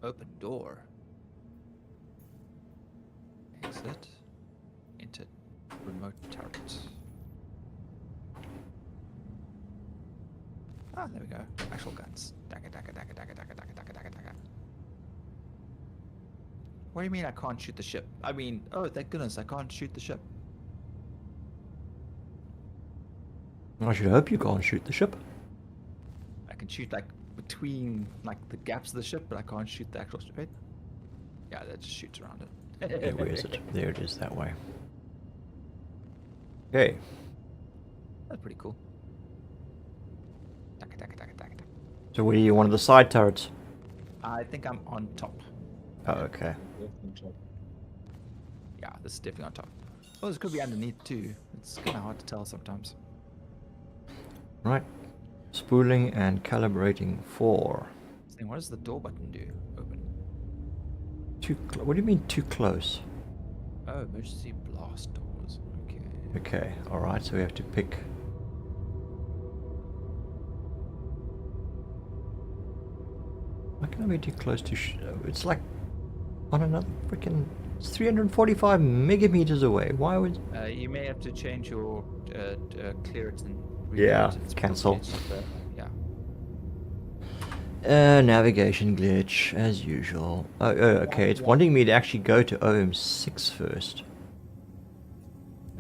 Open door. Exit. Into remote turret. Ah, there we go. Actual guns. Dagger, dagger, dagger, dagger, dagger, dagger, dagger, dagger, dagger. What do you mean I can't shoot the ship? I mean, oh, thank goodness I can't shoot the ship. I should hope you can't shoot the ship. I can shoot like between like the gaps of the ship, but I can't shoot the actual ship. Wait. Yeah, that just shoots around it. Okay, where is it? There it is, that way. Okay. That's pretty cool. Taka, taka, taka, taka, taka. So where are you? One of the side turrets? I think I'm on top. Oh, okay. Yeah, this is definitely on top. Oh, this could be underneath too. It's kind of hard to tell sometimes. Right. Spooling and calibrating 4. Saying, what does the door button do? Open. What do you mean too close? Oh, emergency blast doors. Okay. Okay, alright, so we have to pick... Why can I be too close to... it's like on another freaking... It's 345 megameters away. Why would... You may have to change your clearance and Yeah, reload. It's cancel. probably just, yeah. Navigation glitch, as usual. Oh, okay, it's wanting me to actually go to OM6 first.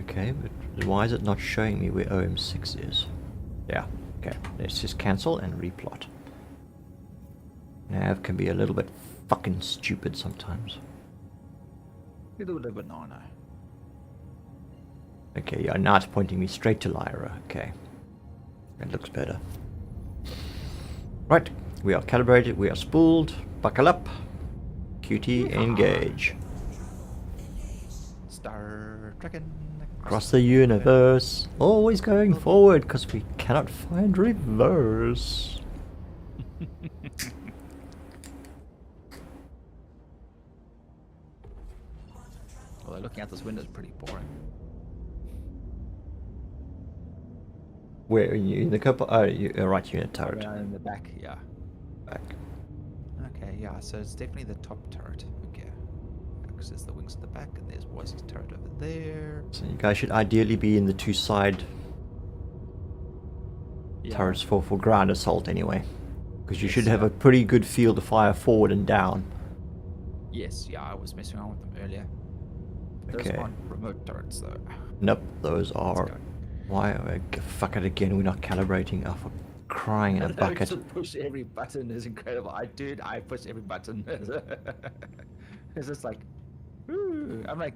Okay, but why is it not showing me where OM6 is? Yeah, okay, let's just cancel and replot. Nav can be a little bit fucking stupid sometimes. Little bit of banana. Okay, yeah, now it's pointing me straight to Lyra. Okay, that looks better. Right, we are calibrated, we are spooled. Buckle up. QT engage. Star Dragon. Across the universe. Always going forward because we cannot find reverse. Although looking out this window is pretty boring. Where are you in the couple? Oh, you're right, you're in a turret. Around in the back, yeah. Back. Okay, yeah, so it's definitely the top turret. Okay. Because there's the wings at the back, and there's Wazzy's turret over there. So you guys should ideally be in the two side turrets for ground assault anyway. Because you should have a pretty good field to fire forward and down. Yes, yeah, I was messing around with them earlier. Those Okay. aren't remote turrets, though. Nope, those are... go. Why? Fuck it again, we're not calibrating. Oh, for crying in a bucket. To push every button is incredible. I push every button. It's just like, ooh. I'm like,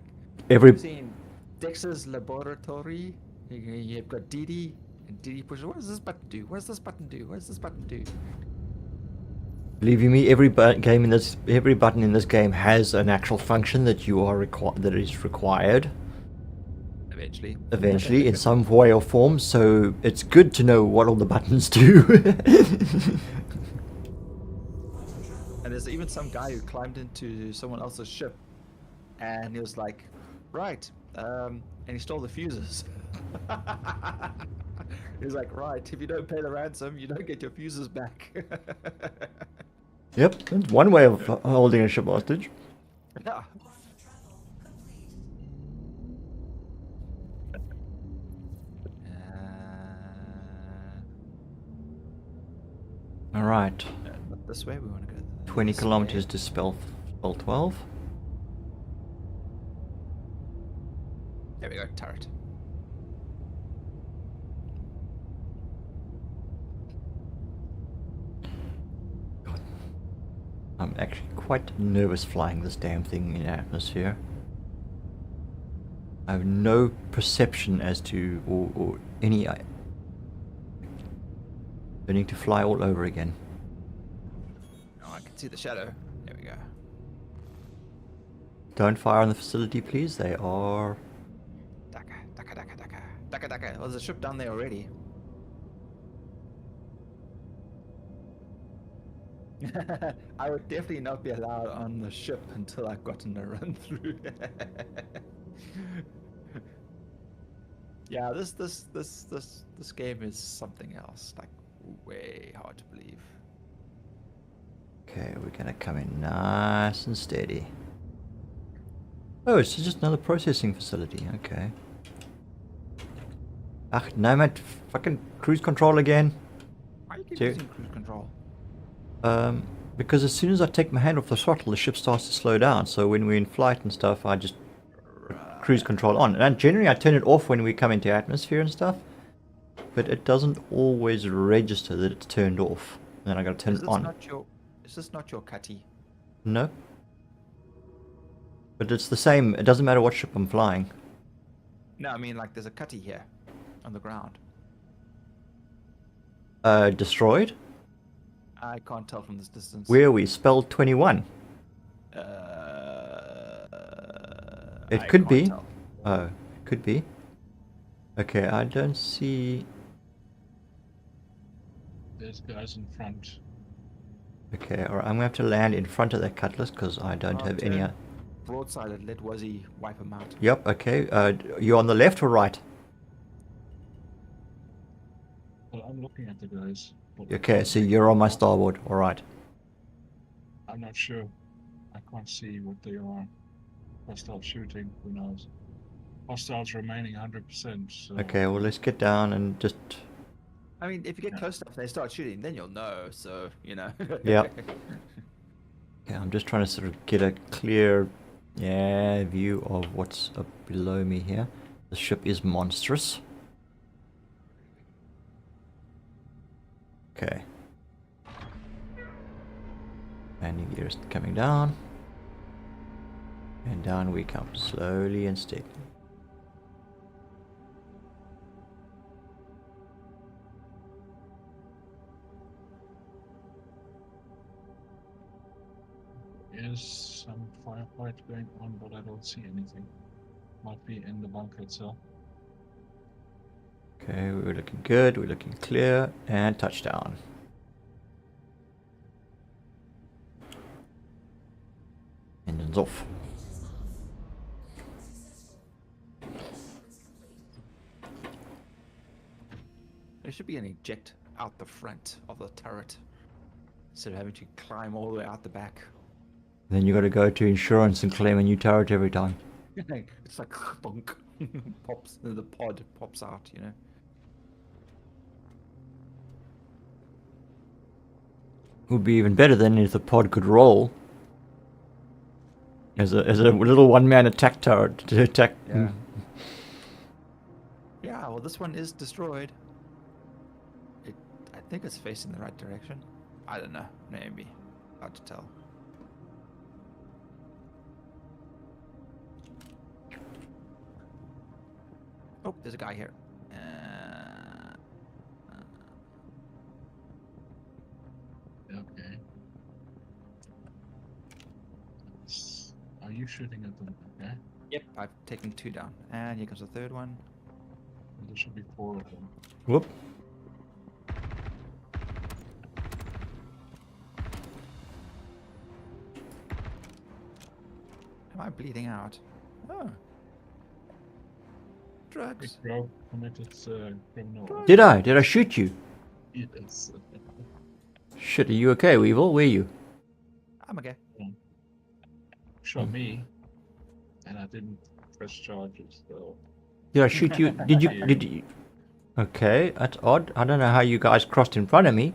Every... I've seen Dex's laboratory. You've got DD, and DD pushes. What does this button do? What does this button do? What does this button do? Believe you me, every button in this game has an actual function that you are that is required. Eventually, in some way or form. So it's good to know what all the buttons do. And there's even some guy who climbed into someone else's ship, and he was like, right, and he stole the fuses. He was like, right, if you don't pay the ransom, you don't get your fuses back. Yep, that's one way of holding a ship hostage. Yeah. All right, Not this way, we want to go 20 this kilometers way. to spell 12. There we go, turret. I'm actually quite nervous flying this damn thing in atmosphere. I have no perception as to, or any... I need to fly all over again. Oh, I can see the shadow. There we go. Don't fire on the facility, please. They are... Daka, daka, daka, daka. Daka, daka. Oh, there's a ship down there already. I would definitely not be allowed on the ship until I've gotten a run through. Yeah, this game is something else. Like way hard to believe. Okay, we're gonna come in nice and steady. Oh, it's just another processing facility. Okay. Ah, no, mate. Fucking cruise control again. Why are you keep Ser- using cruise control? Because as soon as I take my hand off the throttle, the ship starts to slow down. So when we're in flight and stuff, I just cruise control on. And generally I turn it off when we come into atmosphere and stuff. But it doesn't always register that it's turned off Then I gotta turn Is it this on. not your? Is this not your cutty? No. But it's the same. It doesn't matter what ship I'm flying. No, I mean like there's a cutty here, on the ground. Destroyed? I can't tell from this distance. Where are we? Spelled 21. It I could can't be. tell. Oh, it could be. Okay, I don't see... There's guys in front. Okay, alright, I'm gonna have to land in front of that cutlass because I don't have any... Turn broadside and let Wuzzy wipe him out. Yep, okay. You're on the left or right? Well, I'm looking at the guys. but Okay, so you're on my starboard. Alright. I'm not sure. I can't see what they are. If I start shooting, who knows? Hostiles remaining 100%. So Okay, well let's get down and just... I mean, if you get close enough, they start shooting, then you'll know. So you know. Yep. Yeah, I'm just trying to sort of get a clear view of what's up below me here. The ship is monstrous. Okay. Landing gear is coming down. And down we come, slowly and steadily. there's some firefight going on, but I don't see anything. Might be in the bunker itself. Okay, we're looking good, we're looking clear, and touchdown. Engines off. There should be an eject out the front of the turret, instead of having to climb all the way out the back. Then you got to go to insurance and claim a new turret every time. It's like bonk, pops. The pod pops out. You know. Would be even better than if the pod could roll. As a little one-man attack turret to attack. Yeah. Yeah. Well, this one is destroyed. I think it's facing the right direction. I don't know. Maybe. Hard to tell. Oh, there's a guy here. Okay. Are you shooting at them? Okay. Yep. I've taken 2 down, and here comes the third one. There should be 4 of them. Whoop. Am I bleeding out? Oh. Drugs. Grogue committed criminal. Did I? Did I shoot you? Yes. Shit, are you okay, Weevil? Where are you? I'm okay. Shot me, and I didn't press charges, so. Did I shoot you? Did you? Okay, that's odd. I don't know how you guys crossed in front of me.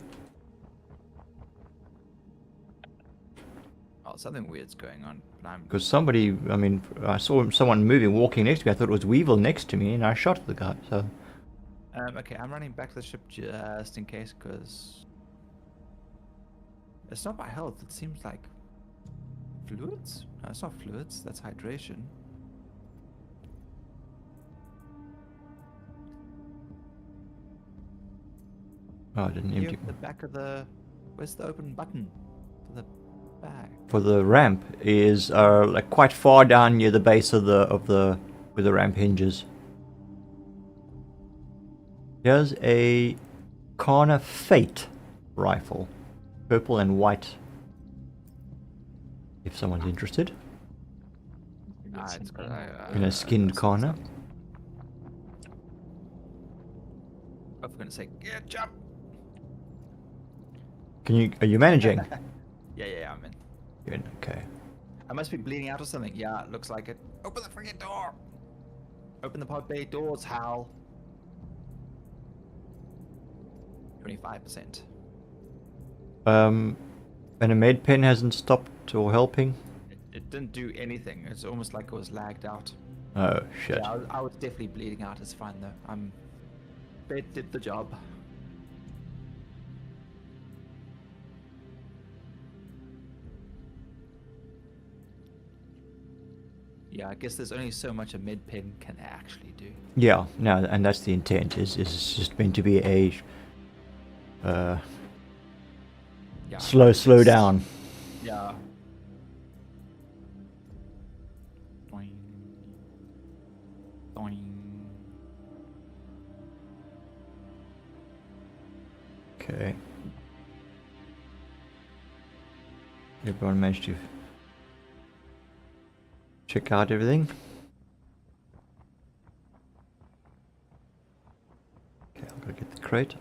Oh, something weird's going on, but I'm. Because somebody, I mean, I saw someone moving, walking next to me. I thought it was Weevil next to me, and I shot the guy, so... Okay, I'm running back to the ship just in case, because it's not my health. It seems like fluids. No, it's not fluids. That's hydration. Oh, I didn't Here empty... at the back of the. Where's the open button for the bag? For the ramp is like quite far down near the base of the where the ramp hinges. Here's a Kana Fate rifle, purple and white. If someone's interested, It's got in a skinned Kana. I was gonna say, yeah, jump. Can you? Are you managing? Yeah, I'm in. You're in, okay. I must be bleeding out or something. Yeah, it looks like it. Open the friggin' door. Open the pod bay doors, Hal. 25%. And a med pen hasn't stopped or helping. It didn't do anything. It's almost like it was lagged out. Oh shit. Yeah, I was definitely bleeding out. It's fine though. Bed did the job. Yeah, I guess there's only so much a med pen can actually do. Yeah, no, and that's the intent. Is it's just meant to be a Yeah. slow it's- down. Yeah. Doing. Doing. Okay. Everyone managed to check out everything. Okay, I'll go get the crate.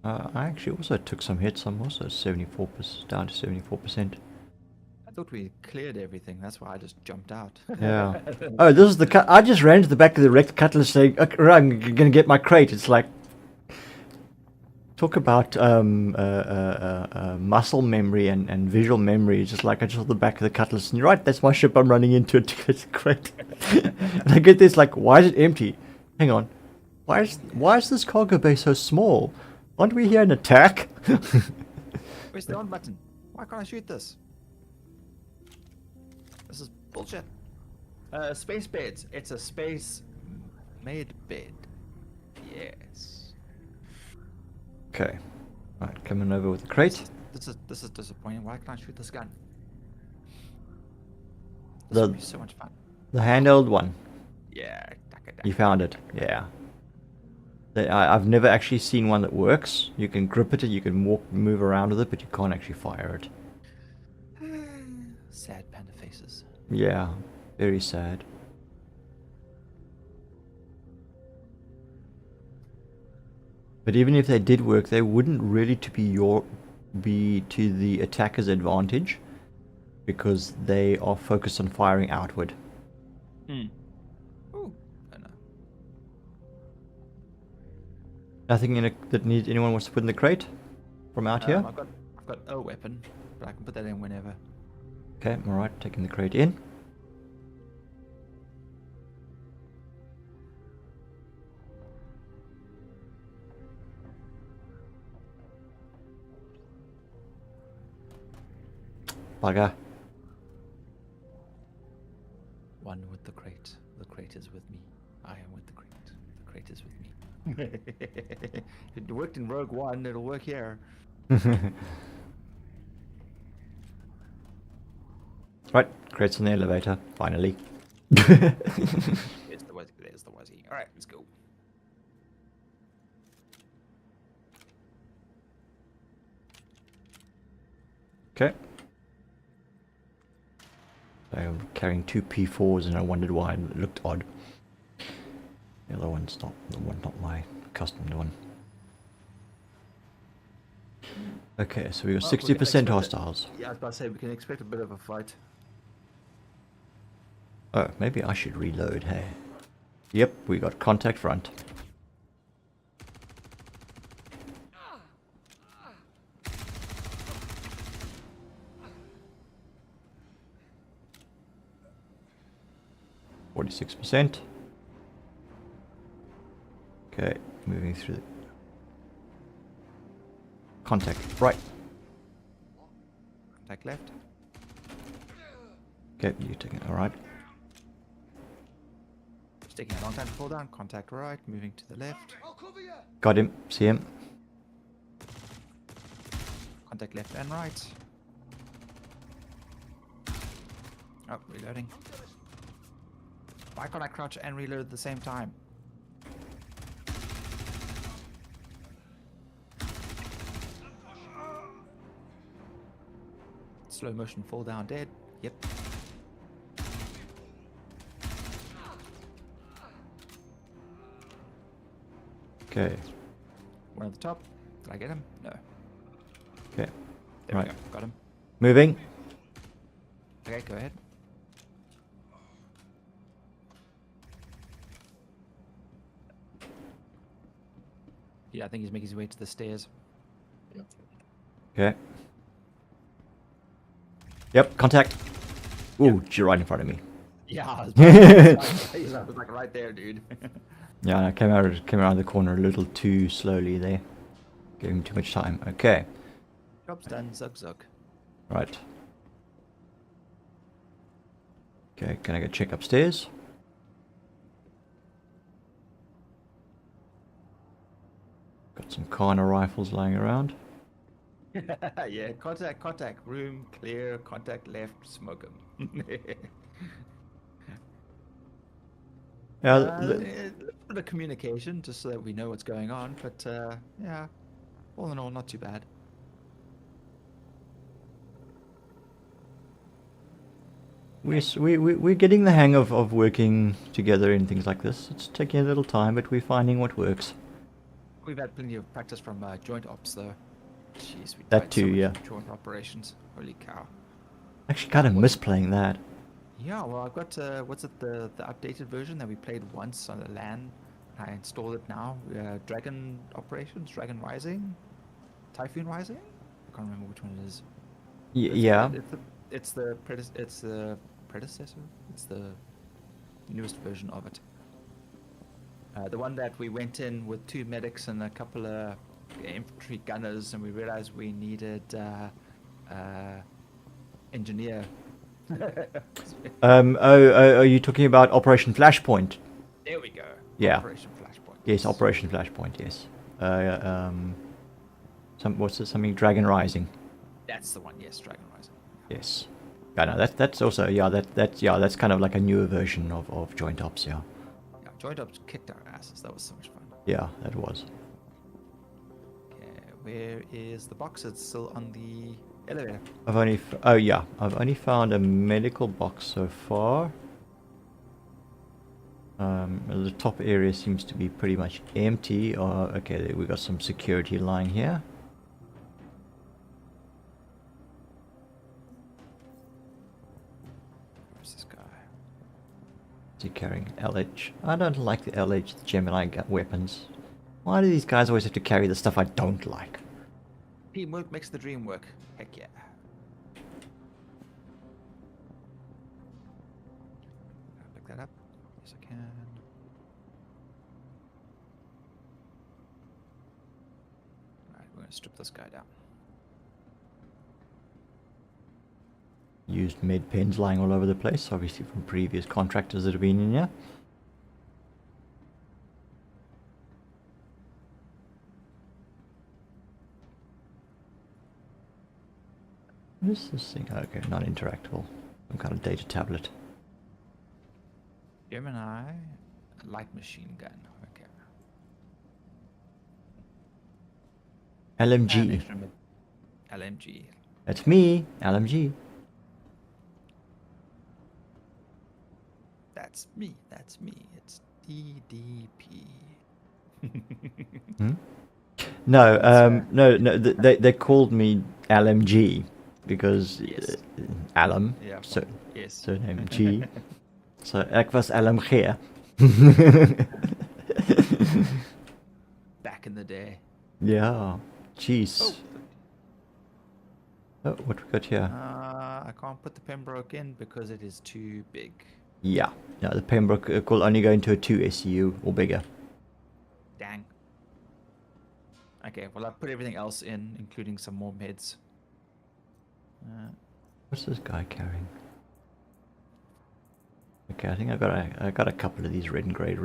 I actually also took some hits. I'm also 74%, down to 74%. I thought we cleared everything. That's why I just jumped out. Yeah. Oh, this is the cut. I just ran to the back of the wrecked cutlass saying, okay, right, I'm gonna get my crate. It's like, talk about muscle memory and visual memory. It's just like I just saw the back of the cutlass and you're right, that's my ship. I'm running into it to get the crate. And I get this like, why is it empty? Hang on. Why is this cargo bay so small? Aren't we here an attack? Where's the on button? Why can't I shoot this? This is bullshit. Space beds. It's a space made bed. Yes. Okay. Right, coming over with the crate. This is disappointing. Why can't I shoot this gun? This The- would be so much fun. The handheld one. Yeah. You found it. Yeah. I've never actually seen one that works. You can grip it and you can move around with it, but you can't actually fire it. Sad panda faces. Yeah, very sad. But even if they did work, they wouldn't really be to the attacker's advantage, because they are focused on firing outward. Ooh. Oh no. Nothing in that anyone wants to put in the crate from out here. I've got a weapon, but I can put that in whenever. Okay, all right, taking the crate in. Bugger. One with the crate. The crate is with me. I am with the crate. The crate is with me. It worked in Rogue One. It'll work here. Right, crate's in the elevator, finally. There's the Wazzy. There's the Wazzy. All right, let's go. Okay. I'm carrying two P4s and I wondered why it looked odd. The other one's not my customed one. Okay, so we got Well, we can 60% expect it. hostiles. Yeah, I was about to say we can expect a bit of a fight. Oh, maybe I should reload, hey. Yep, we got contact front. %. Okay, moving through the contact right. Contact left. Okay, you take it. All right. It's taking a long time to fall down. Contact right. Moving to the left. I'll cover you. Got him. See him. Contact left and right. Oh, reloading. Why can't I crouch and reload at the same time? Slow motion fall down dead. Yep. Okay. One at the top. Did I get him? No. Okay. There Right. we go. Got him. Moving. Okay, go ahead. Yeah, I think he's making his way to the stairs. Okay. Yep, contact. Ooh, you're right in front of me. Yeah, I was, I was like right there, dude. Yeah, and I came around the corner a little too slowly there. Gave him too much time. Okay. Job's done. Zug zug. Right. Okay, can I go check upstairs? Got some Kana rifles lying around. Yeah, contact, room clear, contact left, smoke 'em. Yeah, A little bit of communication, just so that we know what's going on, but yeah, all in all, not too bad. we're getting the hang of working together in things like this. It's taking a little time, but we're finding what works. We've had plenty of practice from joint ops, though. Jeez, we That died so too, much yeah. from joint operations. Holy cow. Actually, kind of miss playing that. Yeah, well, I've got what's it, the updated version that we played once on the LAN. I installed it now. Dragon Operations, Dragon Rising, Typhoon Rising. I can't remember which one it is. Yeah. It's the predecessor. It's the newest version of it. The one that we went in with 2 medics and a couple of infantry gunners, and we realized we needed engineer. Are you talking about Operation Flashpoint? There we go. Yeah. Operation Flashpoint. Yes, Operation Flashpoint. Yes. What's it? Something Dragon Rising. That's the one. Yes, Dragon Rising. Yes. Yeah, no, that's also that's kind of like a newer version of Joint Ops. Yeah. Yeah, Joint Ops kicked our asses. That was so much fun. Yeah, that was. Okay, where is the box? It's still on the elevator. I've only found a medical box so far. The top area seems to be pretty much empty. Okay, we got some security lying here. Where's this guy? Is he carrying LH? I don't like the LH Gemini weapons. Why do these guys always have to carry the stuff I don't like? Teamwork makes the dream work. Heck yeah. I'll pick that up. Yes, I can. Alright, we're gonna strip this guy down. Used med pens lying all over the place, obviously from previous contractors that have been in here. What is this thing? Okay, non-interactable. Some kind of data tablet. Gemini, light machine gun. Okay. LMG. And extra LMG. That's me, LMG. That's me. That's me. It's DDP. Hmm? No, they called me LMG because Yes. Alum, Yeah. so Yes. surname G. So ek was LMG. Back in the day. Yeah, jeez. Oh, what we got here? I can't put the Pembroke in because it is too big. Yeah, no, the Pembroke will only go into a 2 SCU or bigger. Dang. Okay, well I've put everything else in, including some more meds. What's this guy carrying? Okay, I think I got a couple of these red and grey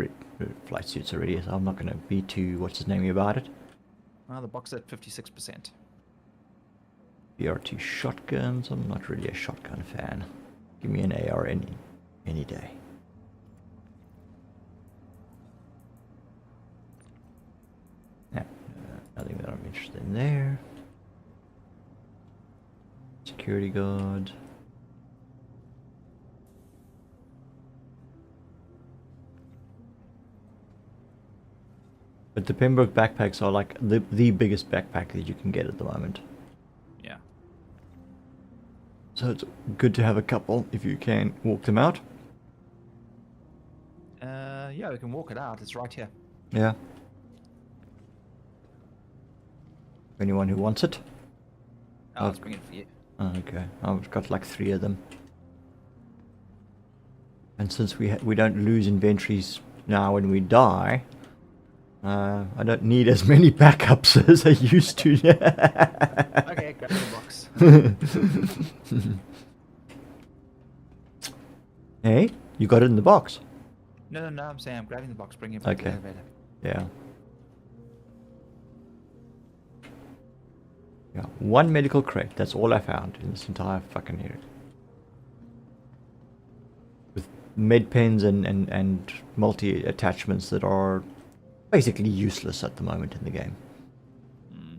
flight suits already, so I'm not going to be too what's his name about it. The box at 56%. BR2 shotguns. I'm not really a shotgun fan. Give me an AR any day. Yeah, nothing that I'm interested in there. Security guard. But the Pembroke backpacks are like the biggest backpack that you can get at the moment. Yeah. So it's good to have a couple if you can walk them out. Yeah, we can walk it out. It's right here. Yeah. Anyone who wants it? Oh, let's bring it for you. Oh, okay, I've got like 3 of them. And since we don't lose inventories now when we die, I don't need as many backups as I used to. Okay, grab the box. Hey, you got it in the box. No, I'm saying I'm grabbing the box, bringing it back to the Okay. elevator. Yeah. Yeah. One medical crate. That's all I found in this entire fucking area. With med pens and multi attachments that are basically useless at the moment in the game. Mm.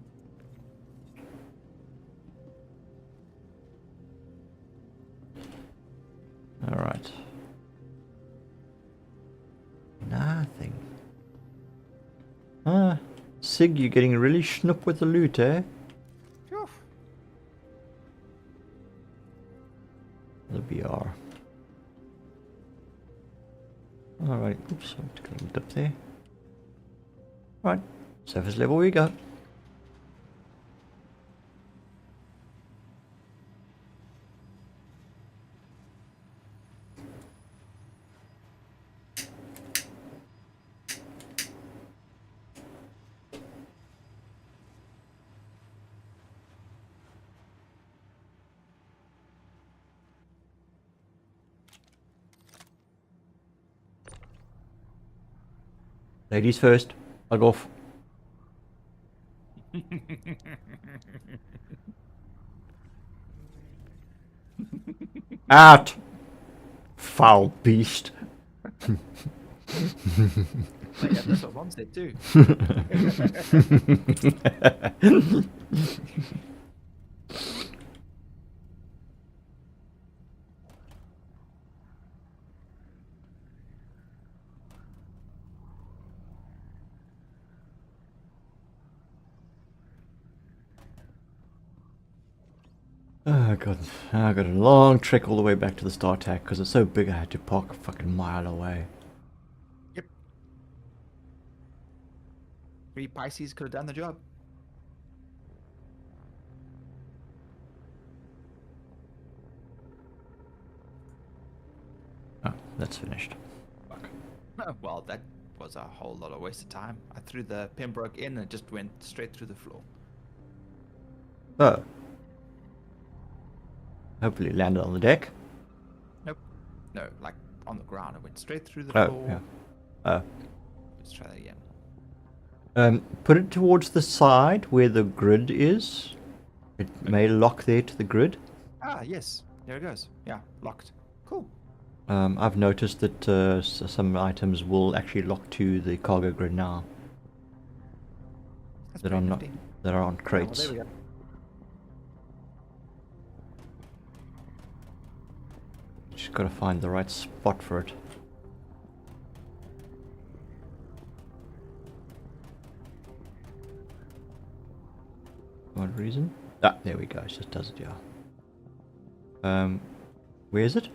Alright. Nothing. Ah, Sig, you're getting really schnoop with the loot, eh? Phew. The BR. Alright, oops, I took a look up there. Right, surface level we go. Ladies first. I'll go off. Out! Foul beast. But yeah, that's what Mom said too. Oh god, I got a long trek all the way back to the StarTac because it's so big I had to park a fucking mile away. Yep. 3 Pisces could have done the job. Oh, that's finished. Fuck. Well, that was a whole lot of waste of time. I threw the Pembroke in and it just went straight through the floor. Oh. Hopefully it landed on the deck. Nope. No, like on the ground. It went straight through the Oh, floor. yeah. Oh. Let's try that again. Put it towards the side where the grid is. It may lock there to the grid. Ah, yes. There it goes. Yeah, locked. Cool. I've noticed that some items will actually lock to the cargo grid now. That's That are pretty not nifty. that are on Oh, well, crates. there we go. Just gotta find the right spot for it. What reason? Ah, there we go. It just does it, yeah. Where is it?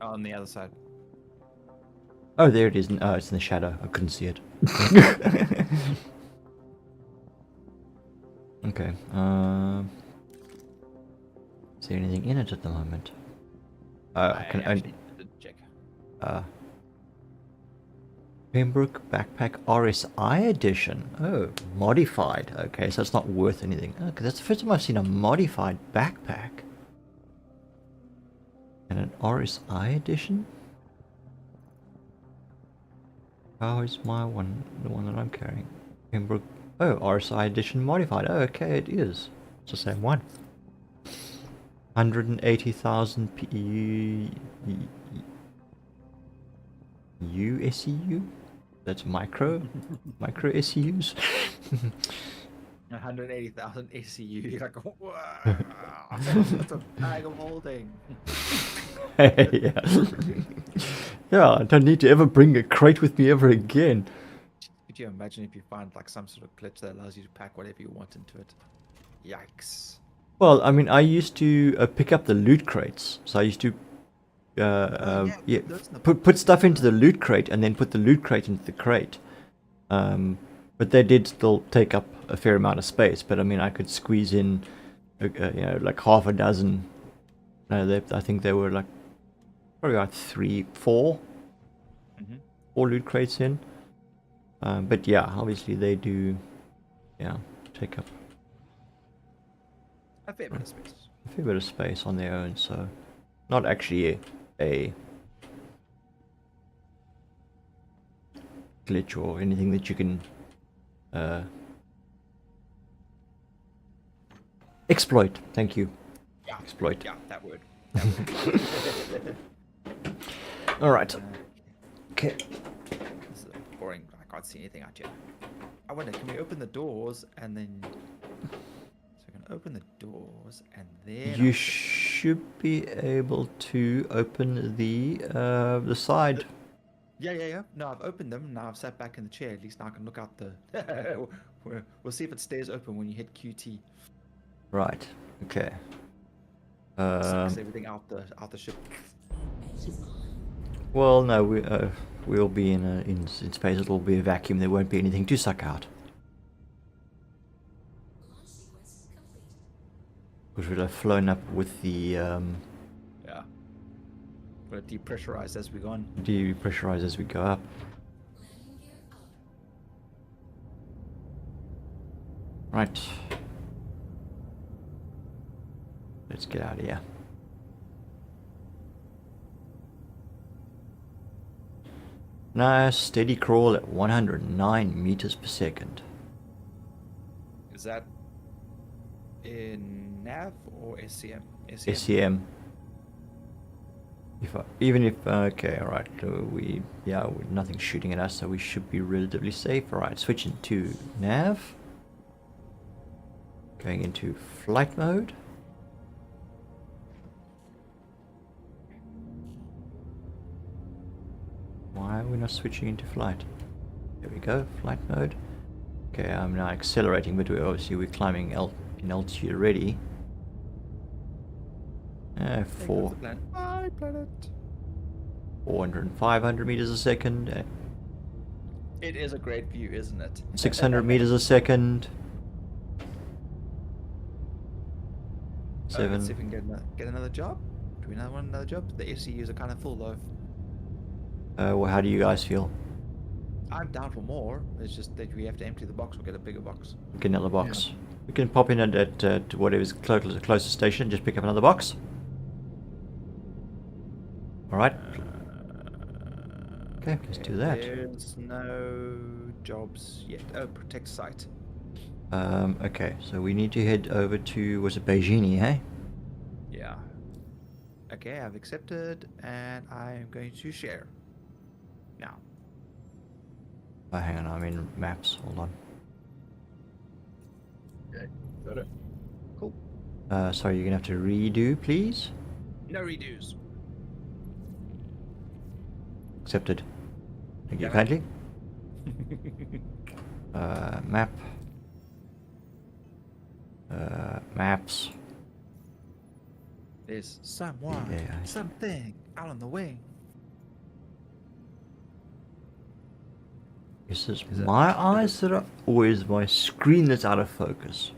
On the other side. Oh, there it is. Oh, it's in the shadow. I couldn't see it. Okay. Is there anything in it at the moment? I can only. actually didn't check. Pembroke Backpack RSI edition. Oh, modified. Okay, so it's not worth anything. Okay, that's the first time I've seen a modified backpack. And an RSI edition? How is my one, the one that I'm carrying? Pembroke. Oh, RSI edition modified. Oh, okay, it is. It's the same one. 180,000 USEU? That's micro SEUs. 180,000 ACU. You're like, wow. That's a bag of holding. Yeah. Yeah, I don't need to ever bring a crate with me ever again. Could you imagine if you find like some sort of glitch that allows you to pack whatever you want into it? Yikes. Well, I mean, I used to pick up the loot crates. So I used to yeah, those in the put stuff into the loot crate and then put the loot crate into the crate. But they did still take up a fair amount of space. But I mean, I could squeeze in, you know, like half a dozen. No, I think they were like probably about 3, 4, Mhm. 4 loot crates in. But yeah, obviously they do, yeah, take up A fair bit of space. a fair bit of space on their own. So not actually a glitch or anything that you can exploit. Thank you. Yeah. Exploit. Yeah, that word. All right. Okay. This is boring. I can't see anything out here. I wonder, can we open the doors and then? So we can open the doors and then. You should be able to open the side. Yeah. No, I've opened them. Now I've sat back in the chair. At least now I can look out the. We'll see if it stays open when you hit QT. Right. Okay. Sucks everything out the ship. Well, no, we'll be in space. It'll be a vacuum. There won't be anything to suck out. Launch sequence complete. Because we'll have flown up with the Yeah. We're depressurized as we go on. depressurize as we go up. Landing gear up. Right. Let's get out of here. Nice steady crawl at 109 meters per second. Is that in nav or SCM? SCM. Even if okay, all right. Nothing's shooting at us, so we should be relatively safe. All right, switching to nav. Going into flight mode. Why are we not switching into flight? There we go, flight mode. Okay, I'm now accelerating, but we're climbing in altitude already. There goes 400 the planet. Bye, planet. and 500 meters a second. It is a great view, isn't it? 600 meters a second. Let's see 7. if we can get another job. Do we want another job? The SCUs are kind of full though. Well, how do you guys feel? I'm down for more. It's just that we have to empty the box or get a bigger box. Get another box. We can pop in at whatever's closest station. Just pick up another box. All right. Okay, let's do that. There's no jobs yet. Oh, protect site. Okay, so we need to head over to, was it Beijing, eh? Yeah. Okay, I've accepted, and I'm going to share. Now. Oh, hang on, I'm in maps. Hold on. Okay, got it. Cool. Sorry, you're gonna have to redo, please. No redos. Accepted. Thank you Yeah. kindly. Map. Maps. There's someone, Yeah. something out on the wing. Is this Is it- my eyes that are, or is my screen that's out of focus?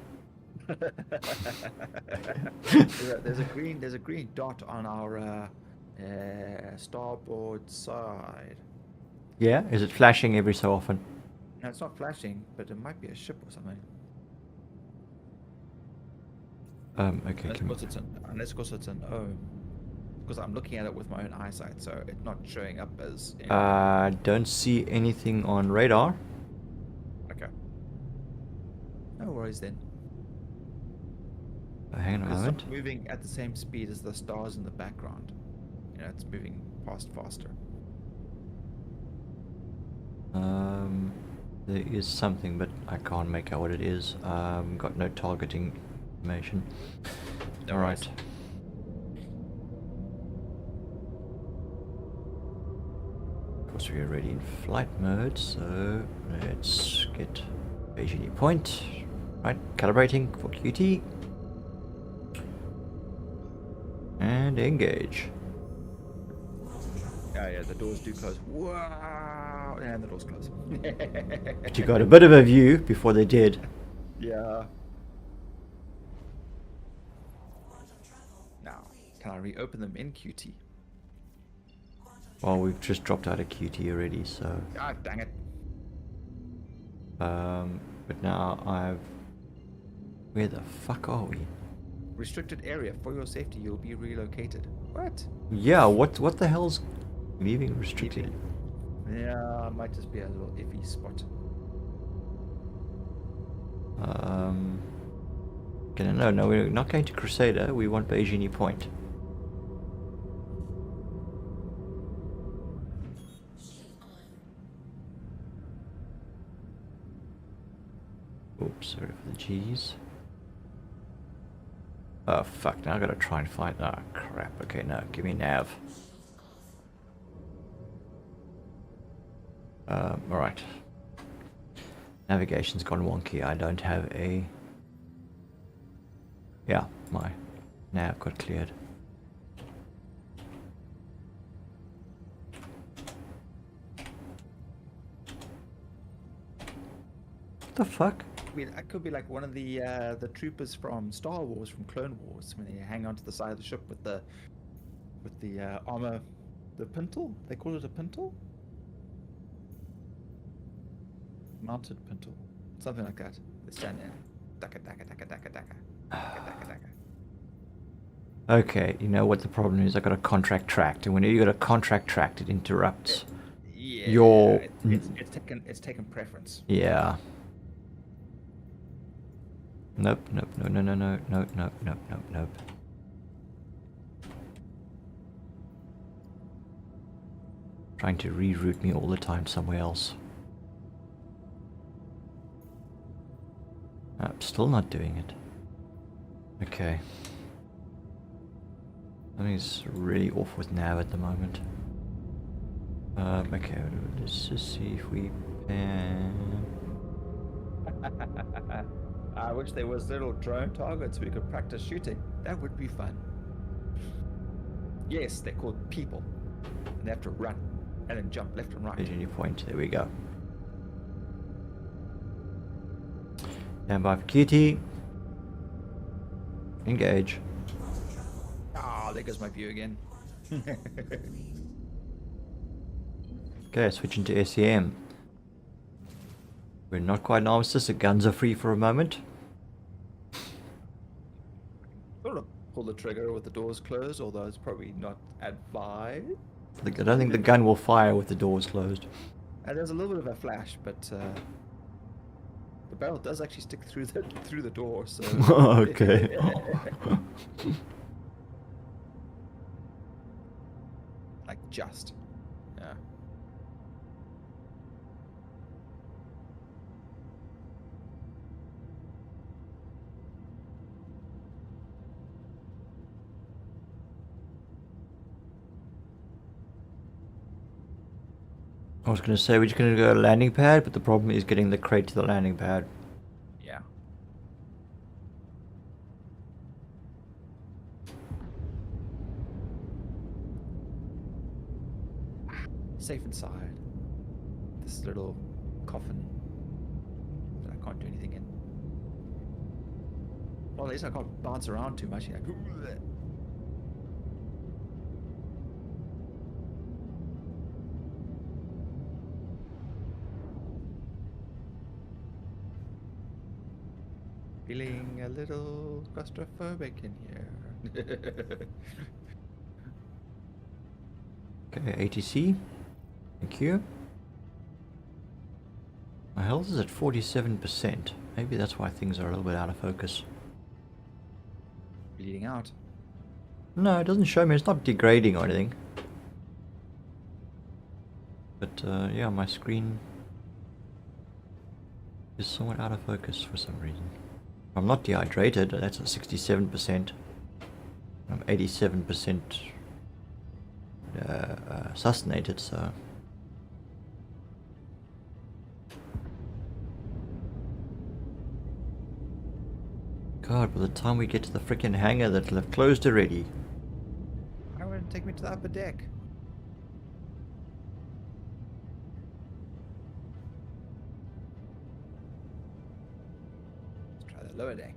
There's a green dot on our starboard side. Yeah, is it flashing every so often? No, it's not flashing, but it might be a ship or something. Okay. Unless because it's an O. Because I'm looking at it with my own eyesight, so it's not showing up as. Don't see anything on radar. Okay. No worries then. Hang on a It's moment. not moving at the same speed as the stars in the background. You know, it's moving faster. There is something, but I can't make out what it is. Got no targeting information. No All worries. right. Of course, we're already in flight mode, so let's get Beijing point. Right, calibrating for QT. And engage. Yeah, the doors do close. Wow! And the doors close. But you got a bit of a view before they did. Yeah. Now, can I reopen them in QT? Well, we've just dropped out of QT already, so. Ah, dang it. But now I've. Where the fuck are we? Restricted area. For your safety, you'll be relocated. What? Yeah, what the hell's leaving restricted? Yeah, might just be a little iffy spot. Okay, no, we're not going to Crusader. We want Beijing Point. Oops, sorry for the G's. Oh fuck, now I gotta try and find. Oh crap, okay, no, give me nav. Alright. Navigation's gone wonky. I don't have a. Yeah, my nav got cleared. What the fuck? I mean, that could be like one of the troopers from Star Wars, from Clone Wars, when they hang onto the side of the ship with the armor, the pintle. They call it a pintle, mounted pintle, something like that. They stand there, daka daka daka daka daka daka daka daka. Okay, you know what the problem is? I got a contract tracked, and whenever you got a contract tracked, it interrupts. Yeah, Your- it's taken preference. Yeah. Nope, nope, nope. Trying to reroute me all the time somewhere else. I'm still not doing it. Okay. Something's really off with nav at the moment. Okay, let's just see if we can. I wish there was little drone targets we could practice shooting. That would be fun. Yes, they're called people. And they have to run and then jump left and right. Beijing Point, there we go. Stand by for QT. Engage. Ah, there goes my view again. Okay, switching to SEM. We're not quite an armistice, the guns are free for a moment. Sort of pull the trigger with the doors closed, although it's probably not advised. I don't think the gun will fire with the doors closed. And there's a little bit of a flash, but the barrel does actually stick through the door. So Okay. like just, yeah. I was going to say we're just going to go to landing pad, but the problem is getting the crate to the landing pad. Yeah. Safe inside this little coffin that I can't do anything in. Well, at least I can't bounce around too much. Like, feeling a little claustrophobic in here. Okay, ATC. Thank you. My health is at 47%. Maybe that's why things are a little bit out of focus. Bleeding out. No, it doesn't show me. It's not degrading or anything. But yeah, my screen is somewhat out of focus for some reason. I'm not dehydrated. That's at 67%. I'm 87% sustainated, so. God, by the time we get to the frickin' hangar, that'll have closed already. Why wouldn't it take me to the upper deck? Let's try the lower deck.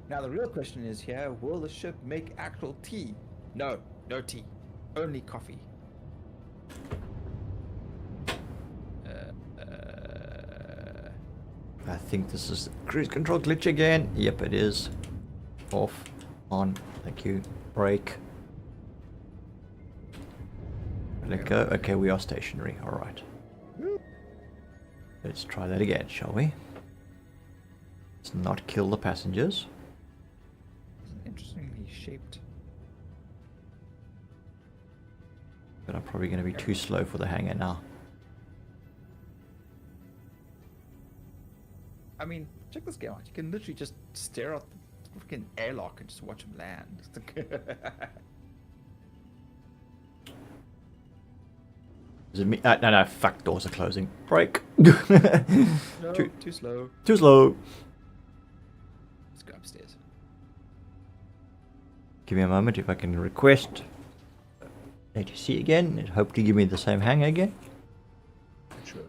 Now the real question is here, will the ship make actual tea? No, no tea. Only coffee. I think this is cruise control glitch again. Yep, it is. Off, on, Thank you. Break. Let go. Okay, we are stationary. Alright. Let's try that again, shall we? Let's not kill the passengers. Interestingly shaped. But I'm probably going to be too slow for the hangar now. I mean, check this game out. You can literally just stare out the freaking airlock and just watch them land. Is it me? No, fuck, doors are closing. Break. No, too slow. Too slow. Let's go upstairs. Give me a moment if I can request ATC again. And hope to give me the same hangar again. Sure.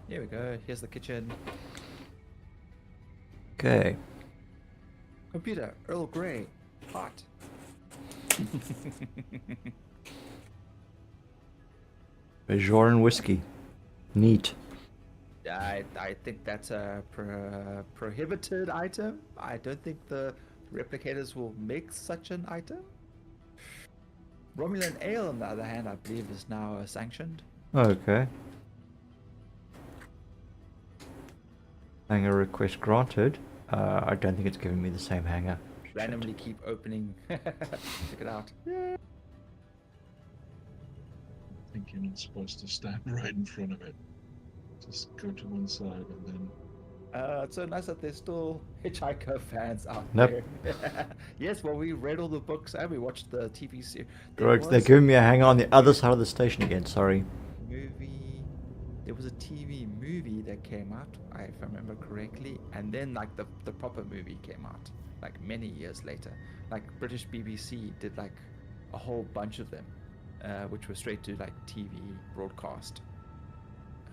Here we go. Here's the kitchen. Okay. Computer, Earl Grey. Hot. Bajoran whiskey. Neat. I think that's a prohibited item. I don't think the replicators will make such an item. Romulan ale, on the other hand, I believe is now sanctioned. Okay. Hangar request granted. I don't think it's giving me the same hangar. Randomly keep opening. Check it out. I think you're not supposed to stand right in front of it. Just go to one side and then. It's so nice that there's still Hitchhiker fans out Yep. there. Yes, well, we read all the books and we watched the TV series. Grogue, they're giving me a hangar on the other side of the station again, sorry. There was a TV movie that came out, if I remember correctly, and then like the proper movie came out, like many years later. Like British BBC did like a whole bunch of them, which were straight to like TV broadcast.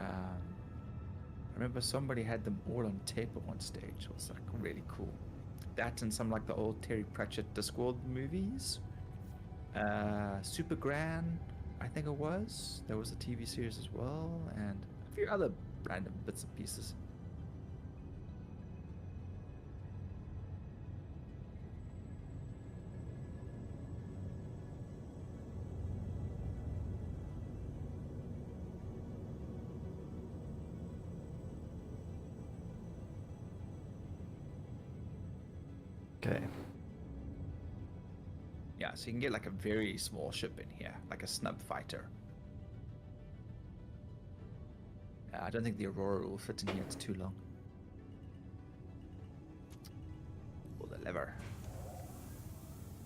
I remember somebody had them all on tape at one stage. It was like really cool. That and some like the old Terry Pratchett Discworld movies. Super Gran, I think it was. There was a TV series as well, and a few other random bits and pieces. Okay. Yeah, so you can get like a very small ship in here, like a snub fighter. I don't think the Aurora will fit in here, it's too long. Pull the lever.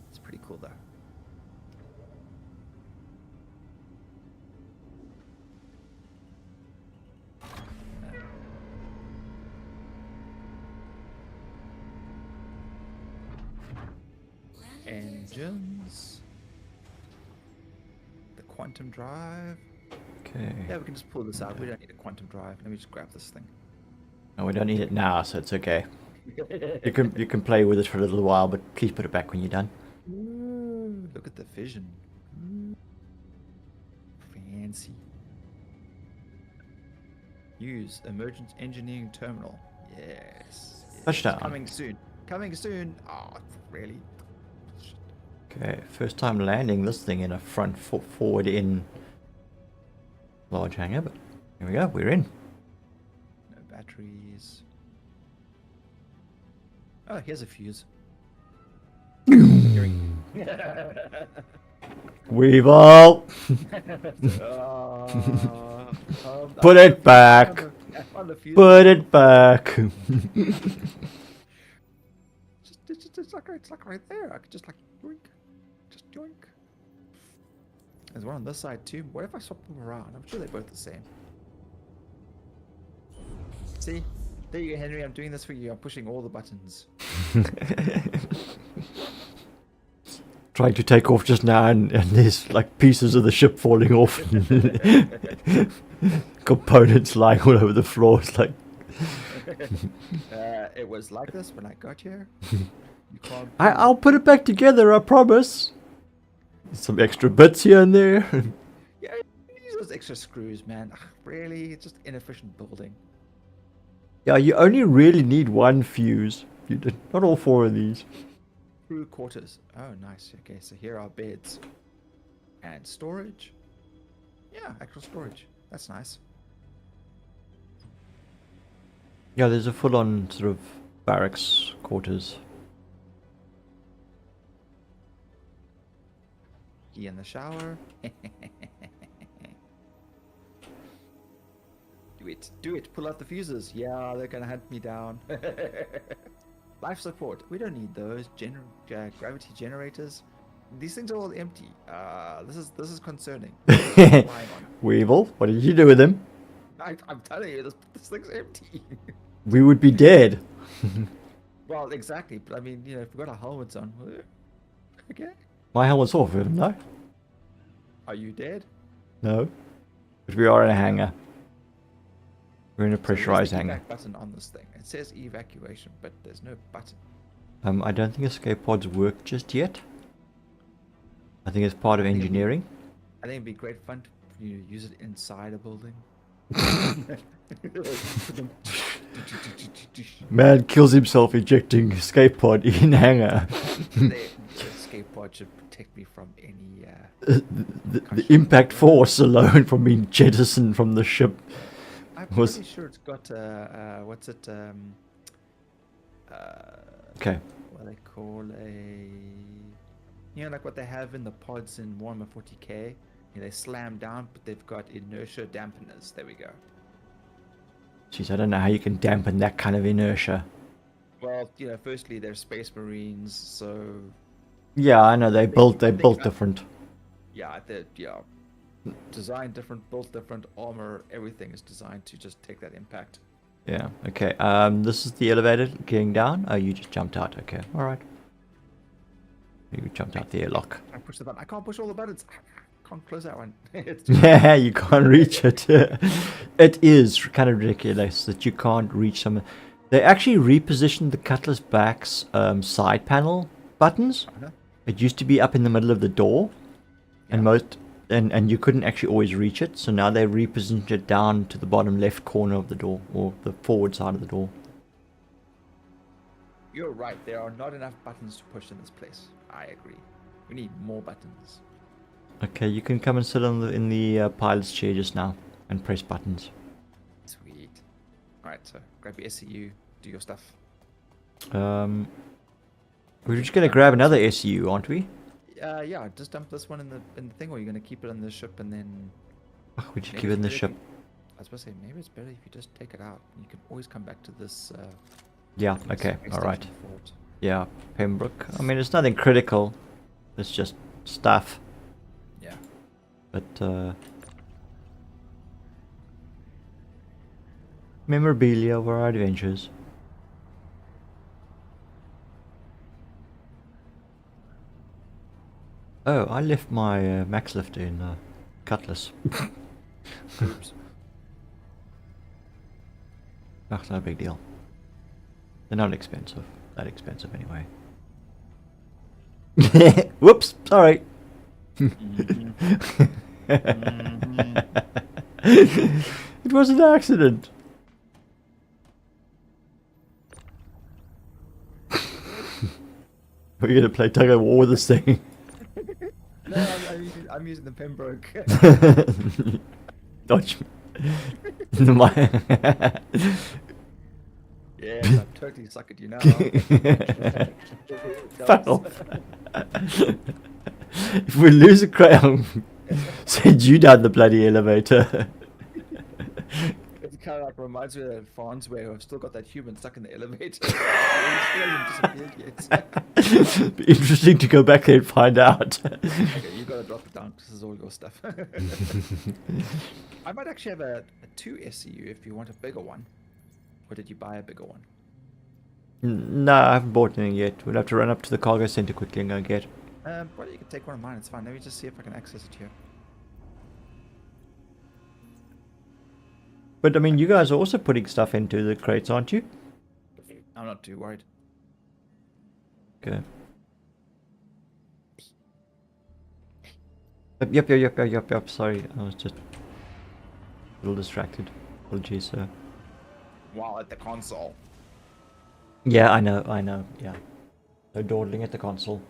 It's pretty cool though. Engines. The quantum drive. Okay. Yeah, we can just pull this out. We don't need a quantum drive. Let me just grab this thing. No, we don't need it now, so it's okay. You can play with it for a little while, but please put it back when you're done. Ooh, look at the vision. Ooh. Fancy. Use emergent engineering terminal. Yes. Touchdown. Coming soon. Coming soon. Oh, really? Okay, first time landing this thing in a front forward in large hangar, but here we go, we're in. No batteries. Oh, here's a fuse. Weevil! Put it back! Put it back! It's like right there. I could just like yoink. Just yoink. There's one on this side too. What if I swap them around? I'm sure they're both the same. See? There you go, Henry. I'm doing this for you. I'm pushing all the buttons. Trying to take off just now and there's like pieces of the ship falling off. Components lying all over the floor. It's like... It was like this when I got here. You can't... I'll put it back together, I promise. Some extra bits here and there. Yeah, use those extra screws, man. Ugh, really? It's just inefficient building. Yeah, you only really need one fuse. You did not all four of these. Crew quarters. Oh, nice. Okay, so here are beds. And storage. Yeah, actual storage. That's nice. Yeah, there's a full-on sort of barracks quarters. Key in the shower. Do it. Do it. Pull out the fuses. Yeah, they're gonna hunt me down. Life support. We don't need those. Gravity generators. These things are all empty. This is concerning. Relying on. Weevil, what did you do with him? I'm telling you, this thing's empty. We would be dead. Well, exactly. But I mean, you know, if we've got our helmets on, okay. My helmet's off, no? Are you dead? No. But we are in a hangar. We're in a So where's pressurized the hangar. evac button on this thing. It says evacuation, but there's no button. I don't think escape pods work just yet. I think it's part of engineering. I think it'd be great fun to use it inside a building. Man kills himself ejecting escape pod in hangar. The escape pod should protect me from any. The impact force alone from being jettisoned from the ship. I'm Was- pretty sure it's got what's it? Okay. What they call a. You know, like what they have in the pods in Warhammer 40k. They slam down, but they've got inertia dampeners. There we go. Jeez, I don't know how you can dampen that kind of inertia. Well, you know, firstly they're space marines, so Yeah, I know they built think different. yeah, they're designed different, built different, armor, everything is designed to just take that impact. Yeah. Okay. This is the elevator getting down. Oh, you just jumped out. Okay. All right. You jumped out the airlock. I push the button. I can't push all the buttons. Can't close that one. It's Yeah, you can't reach it. It is kind of ridiculous that you can't reach some. They actually repositioned the Cutlass Back's side panel buttons. Uh-huh. It used to be up in the middle of the door, and and you couldn't actually always reach it. So now they repositioned it down to the bottom left corner of the door, or the forward side of the door. You're right. There are not enough buttons to push in this place. I agree. We need more buttons. Okay, you can come and sit in the pilot's chair just now and press buttons. Sweet. All right. So grab your SCU. Do your stuff. We're just gonna grab another SU, aren't we? Yeah. Just dump this one in the thing, or you're gonna keep it on the ship and then. Oh, we just maybe keep it in the it's ship. better I was supposed to say maybe it's better if you just take it out. You can always come back to this. Yeah. this Okay. All right. extension for it. Yeah, Pembroke. I mean, it's nothing critical. It's just stuff. Yeah. But memorabilia of our adventures. Oh, I left my max lifter in Cutlass. Oops. That's not a big deal. They're not expensive. That expensive anyway. Whoops, sorry. It was an accident. We're gonna play tug of war with this thing. No, I'm using the Pembroke. Dodge. My Yeah, I totally suck at you now. Fuck off. If we lose a crown, send you down the bloody elevator. It kind of like reminds me of that Farns where I've still got that human stuck in the elevator. He still hasn't disappeared yet. Be interesting to go back there and find out. Okay, you gotta drop it down. This is all your stuff. I might actually have a 2 SCU if you want a bigger one. Or did you buy a bigger one? No, I haven't bought anything yet. We'll have to run up to the cargo center quickly and go get. Well, you can take one of mine. It's fine. Let me just see if I can access it here. But I mean, you guys are also putting stuff into the crates, aren't you? I'm not too worried. Okay. Yep. Sorry, I was just a little distracted. Apologies, sir. while at the console. Yeah, I know, yeah. No dawdling at the console.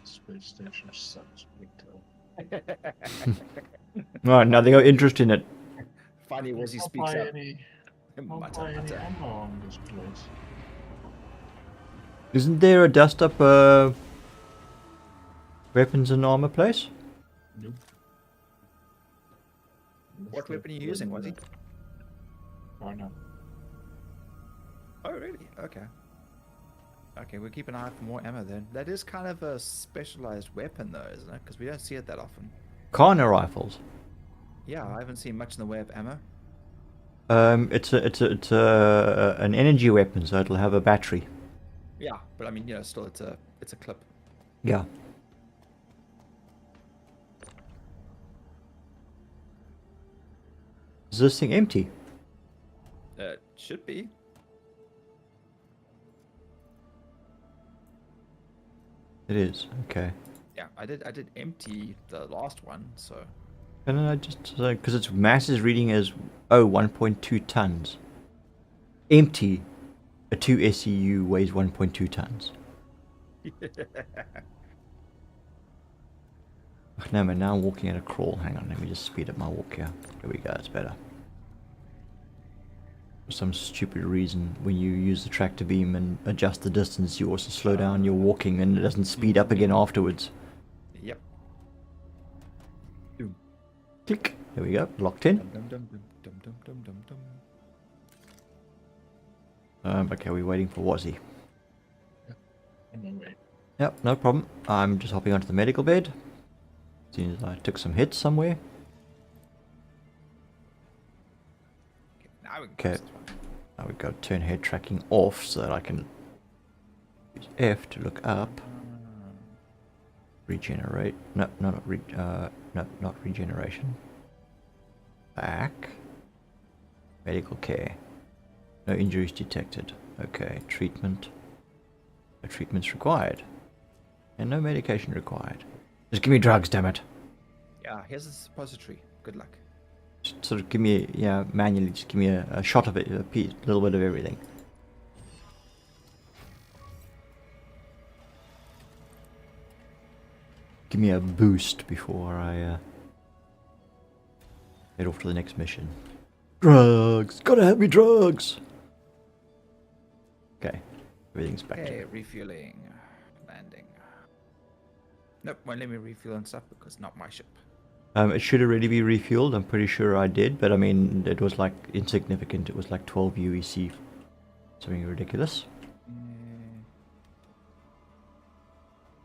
Space station sucks big time. Right, now they got interest in it. Funny was he I'll speaks buy up. any, I'll Mutter, buy any mutter. ammo on this place. Isn't there a dust up weapons and armor place? Nope. What weapon are you using, was he? Why not? Oh, really? Okay. Okay, we'll keep an eye out for more ammo then. That is kind of a specialized weapon, though, isn't it? Because we don't see it that often. Kana rifles. Yeah, I haven't seen much in the way of ammo. It's an energy weapon, so it'll have a battery. Yeah, but I mean, you know, still it's a clip. Yeah. Is this thing empty? Should be. It is. Okay. Yeah, I did empty the last one, so And then I just because its mass is reading as 1.2 tons. Empty. A 2 SEU weighs 1.2 tons. Ugh, no man, now I'm walking at a crawl. Hang on, let me just speed up my walk here. There we go, it's better. For some stupid reason, when you use the tractor beam and adjust the distance, you also slow down your walking and it doesn't speed up again afterwards. yep. Click. There we go, locked in. Dum, dum, dum, dum, dum, dum, dum, dum. Okay, we're waiting for Wazzy. I'm on way. Yep, no problem. I'm just hopping onto the medical bed. Seeing as I took some hits somewhere. Now we can Okay. press this one. Now we've got to turn head tracking off so that I can use F to look up. Regenerate. No, not regeneration. Back. Medical care. No injuries detected. Okay, treatment. No treatments required. And no medication required. Just give me drugs, damn it. Yeah, here's a suppository. Good luck. Just sort of give me, yeah, manually, just give me a shot of it, a little bit of everything. Give me a boost before I head off to the next mission. Drugs! Gotta have me drugs! Okay, everything's back to Okay, refueling. Landing. Nope, won't let me refuel and stuff because not my ship. It should already be refueled, I'm pretty sure I did, but I mean, it was like insignificant, it was like 12 UEC. Something ridiculous.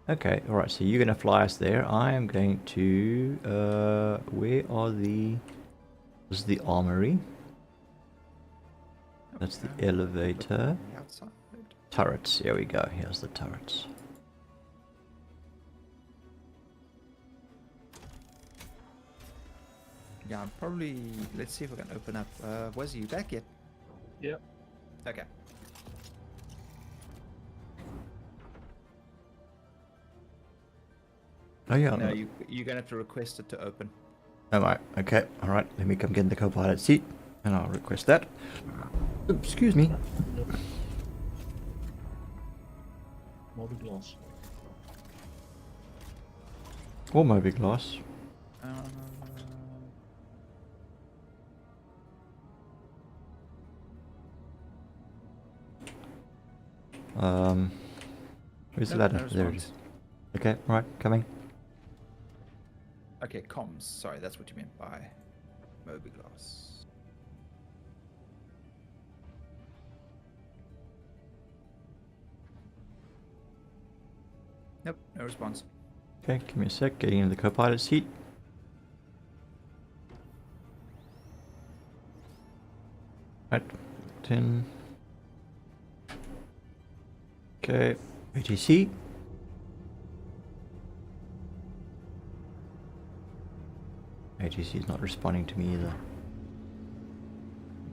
Okay, alright, so you're gonna fly us there. I am going to, where are the, this is the armory. That's the Okay. elevator. The outside. Turrets, here we go, here's the turrets. Yeah, I'm probably. Let's see if we can open up. Was you back yet? Yep. Okay. Oh yeah, No, you're gonna have to request it to open. alright, okay, alright, let me come get in the co-pilot seat, and I'll request that. Excuse me. Moby glass. Or Moby Glass. Where's the Nope, ladder? no There it response. is. Okay, right, coming. Okay, comms. Sorry, that's what you meant by Moby Glass. Nope, no response. Okay, give me a sec, getting into the co-pilot seat. Right, 10. Okay, ATC. ATC is not responding to me either.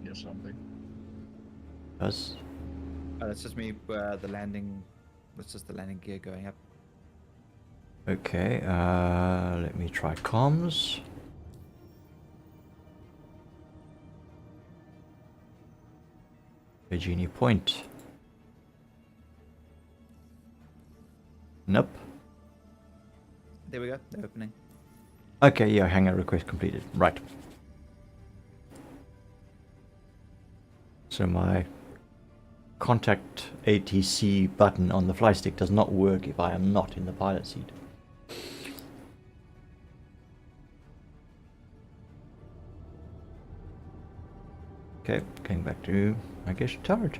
Hear something. Does? That's just me. The landing That's just the landing gear going up. Okay, let me try comms. Virginia Point. Nope. There we go. The opening. Okay, yeah, hangar request completed. Right. So my contact ATC button on the fly stick does not work if I am not in the pilot seat. Okay, going back to, I guess, turret.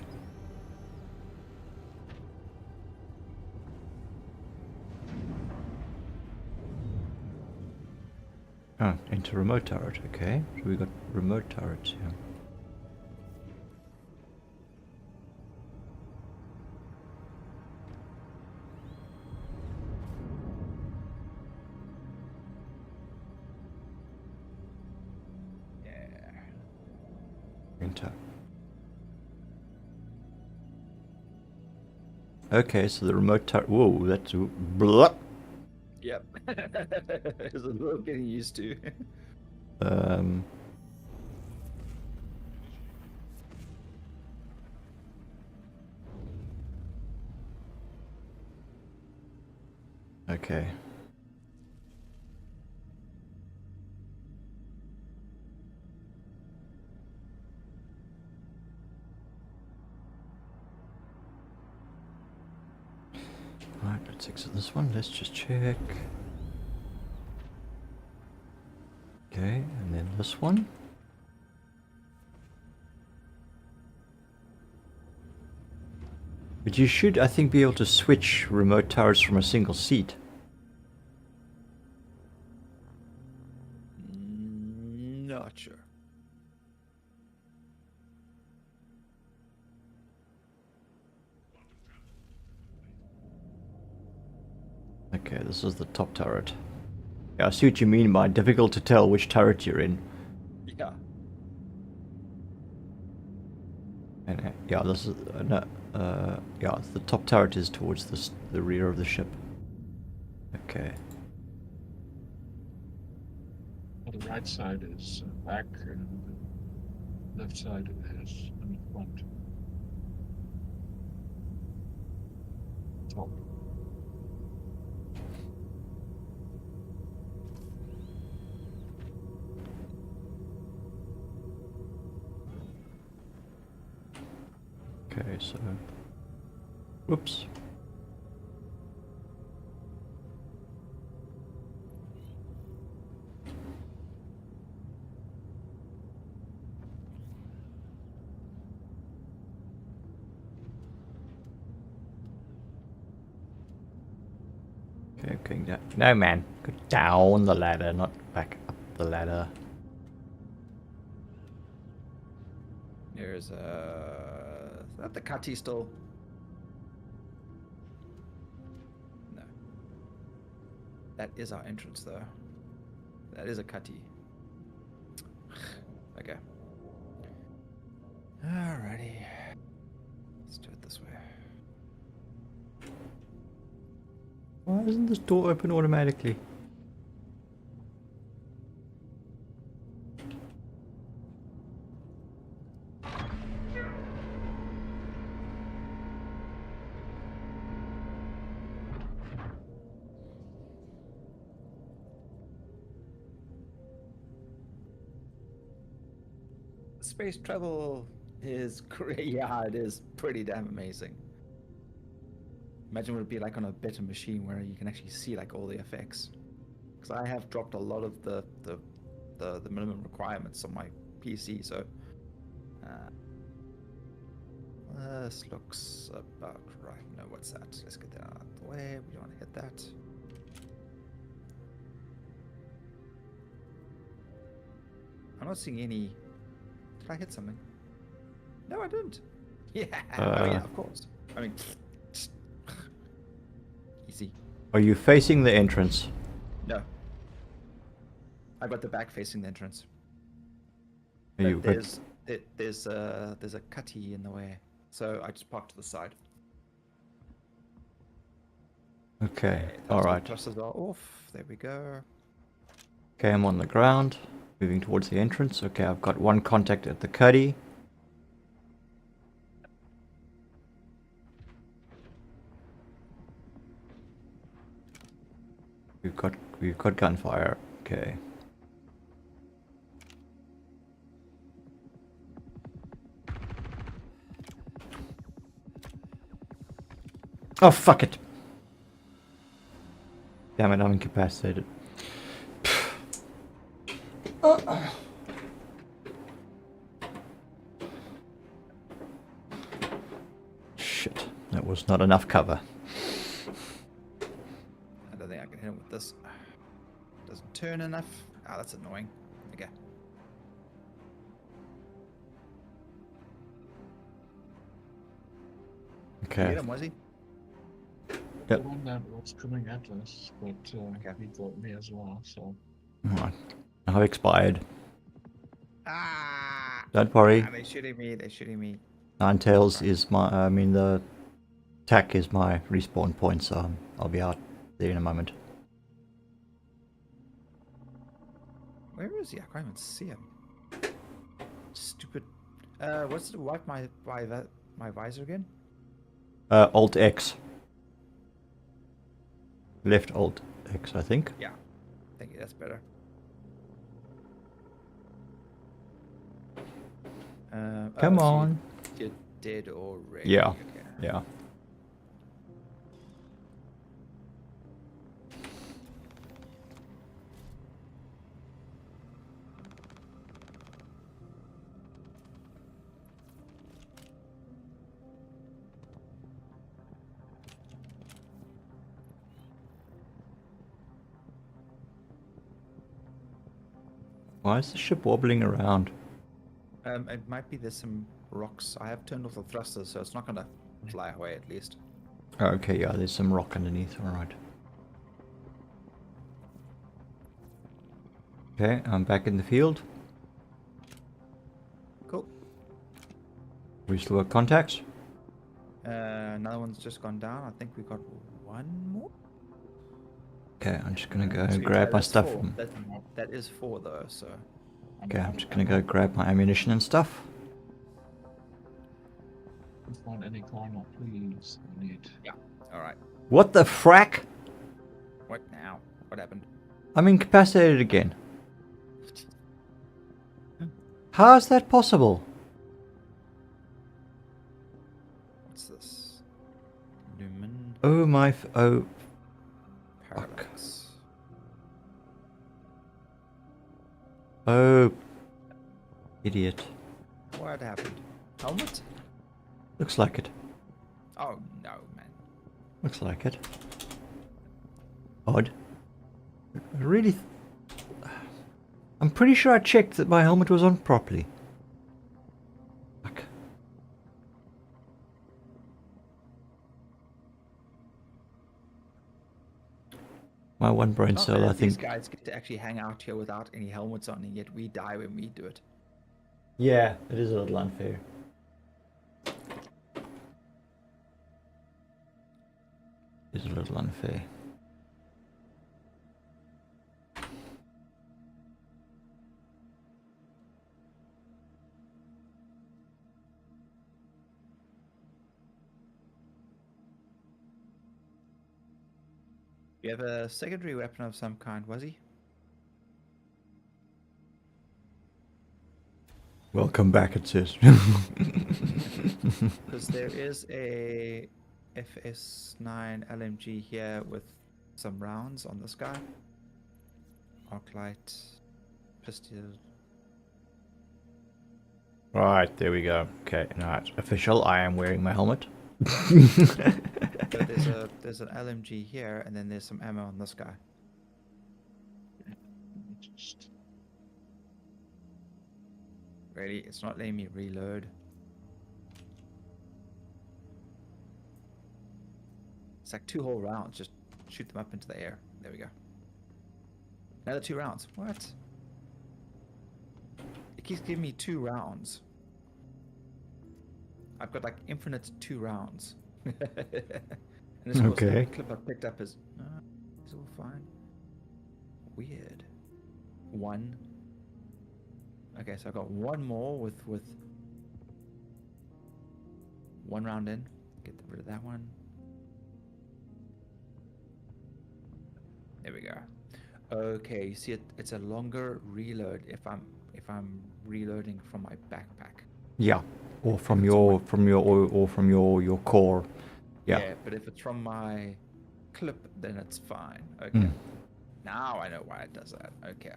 Oh, into remote turret, okay. So we got remote turrets here. Enter. Okay, so the remote turret. Whoa, that's blah. Yep. It's a little getting used to. Um. Okay. Right, let's exit this one. Let's just check. Okay, and then this one. But you should, I think, be able to switch remote turrets from a single seat. Not sure. Okay, this is the top turret. Yeah, I see what you mean by difficult to tell which turret you're in. Yeah. And yeah, this is no, yeah, the top turret is towards the rear of the ship. Okay. On the right side is back, and the left side is in front. Top. Okay, so whoops. Okay, going down. No, man, go down the ladder, not back up the ladder. There's is that the cutty still? No. That is our entrance though. That is a cutty. Okay. Alrighty. Let's do it this way. Why isn't this door open automatically? Space travel is great. Yeah, it is pretty damn amazing. Imagine what it'd be like on a better machine where you can actually see like all the effects. Because I have dropped a lot of the minimum requirements on my PC, so this looks about right. No, what's that? Let's get that out of the way. We don't want to hit that. I'm not seeing any. Did I hit something? No, I didn't. Yeah. Oh yeah, of course. I mean, easy. Are you facing the entrance? No. I got the back facing the entrance. Are you? But there's a cutty in the way, so I just parked to the side. Okay, Those alright. thrusters are off. There we go. Okay, I'm on the ground, moving towards the entrance. Okay, I've got one contact at the cuddy. We've got gunfire. Okay. Oh, fuck it. Damn it, I'm incapacitated. Shit, that was not enough cover. I don't think I can hit him with this. Doesn't turn enough. Ah, that's annoying. Okay. You Okay. hit him, was he? The Yep. one that was coming at us, but Okay. he got me as well, so. Alright. I've expired. Ah! Don't worry. Ah, they're shooting me. They're shooting me. Ninetails is my, the tack is my respawn point, so I'll be out there in a moment. Where is he? I can't even see him. Stupid. What's the wipe my visor again? Alt X. Left Alt X, I think. Yeah. Thank you. That's better. Come so on. You're dead already. Yeah. Okay. Yeah. Why is the ship wobbling around? It might be there's some rocks. I have turned off the thrusters, so it's not gonna fly away at least. Oh, okay, yeah, there's some rock underneath, alright. Okay, I'm back in the field. Cool. We still got contacts? Another one's just gone down. I think we got one more. Okay, I'm just gonna go So grab my that's stuff. four. That is 4 though, so. Okay, I'm just gonna go grab my ammunition and stuff. Find any corner, please. I need. Alright. What the frack? What now? What happened? I'm incapacitated again. How is that possible? What's this? Lumen Oh my oh. parallax. Oh. Idiot. What happened? Helmet? Looks like it. Oh no, man. Looks like it. Odd. Really? I'm pretty sure I checked that my helmet was on properly. Fuck. My one brain Not cell, that I these think. guys get to actually hang out here without any helmets on, and yet we die when we do it. Yeah, it is a little unfair. It is a little unfair. You have a secondary weapon of some kind, was he? Welcome back, it says. Because there is a FS9 LMG here with some rounds on this guy. Arclight, pistol. Right, there we go. Okay, now it's official. I am wearing my helmet. So there's an LMG here, and then there's some ammo on this guy. Just Really, it's not letting me reload. It's like 2 whole rounds. Just shoot them up into the air. There we go. Another 2 rounds. What? It keeps giving me 2 rounds. I've got like infinite 2 rounds. And of course, Okay. the clip I picked up is. It's all fine. Weird. One. Okay, so I got one more with one round in. Get rid of that one. There we go. Okay, you see it's a longer reload if I'm reloading from my backpack. Yeah. Or from it's your on or from your core. Yeah. But if it's from my clip, then it's fine. Okay. Mm. Now I know why it does that. Okay.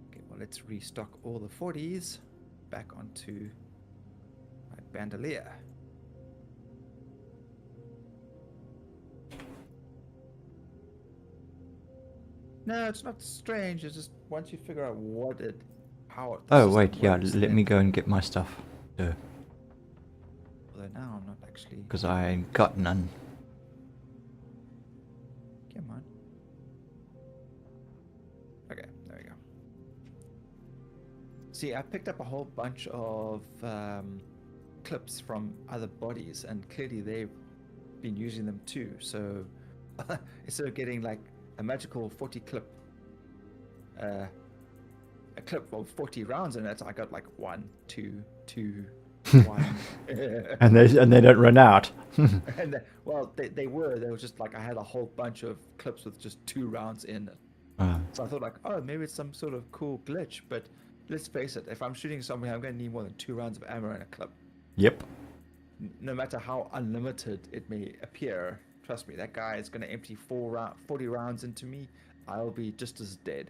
Okay, well, let's restock all the 40s back onto my bandolier. No, it's not strange. It's just once you figure out how the Oh system wait, yeah. works, Let me then- go and get my stuff. Although now I'm not actually. Because I ain't got none. Come on. Okay, there we go. See, I picked up a whole bunch of clips from other bodies, and clearly they've been using them too. So instead of getting like a magical 40 clip, a clip of 40 rounds in it, I got like 1, 2, 2, 1. And they don't run out. And well, they were just like I had a whole bunch of clips with just 2 rounds in it. So I thought like, oh, maybe it's some sort of cool glitch. But let's face it, if I'm shooting somebody, I'm going to need more than 2 rounds of ammo in a clip. Yep. No matter how unlimited it may appear, trust me, that guy is going to empty 40 rounds into me. I'll be just as dead.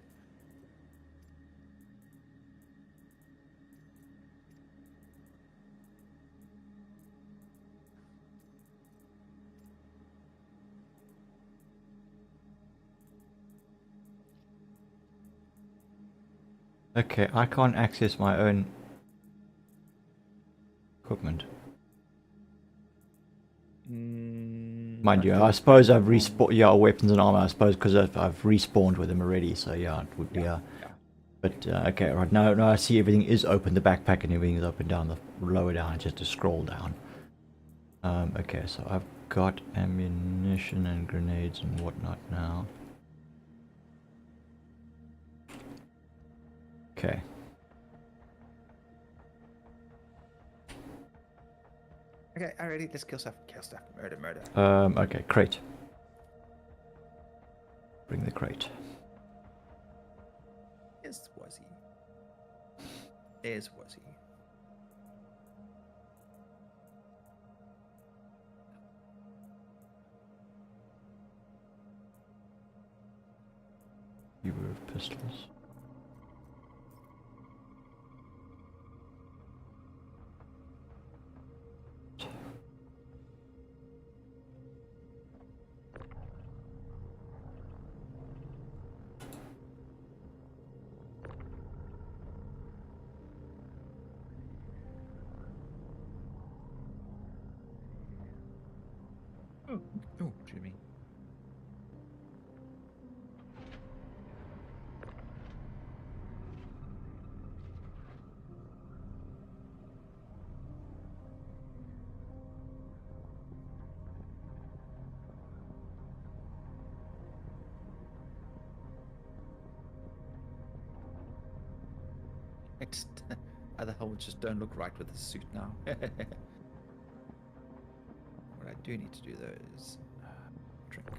Okay, I can't access my own equipment. Mind you, I suppose I've respawned. Yeah, weapons and armor. I suppose because I've respawned with them already. So yeah, it would be. But okay, right now I see everything is open. The backpack and everything is open down the lower down. Just to scroll down. Okay, so I've got ammunition and grenades and whatnot now. Okay. Okay, alrighty, let's kill stuff. Kill stuff. Murder, murder. Okay, crate. Bring the crate. Yes, was he? Is was he? You were pistols. Oh, Jimmy. Other helmets just don't look right with the suit now. What I do need to do though is drink.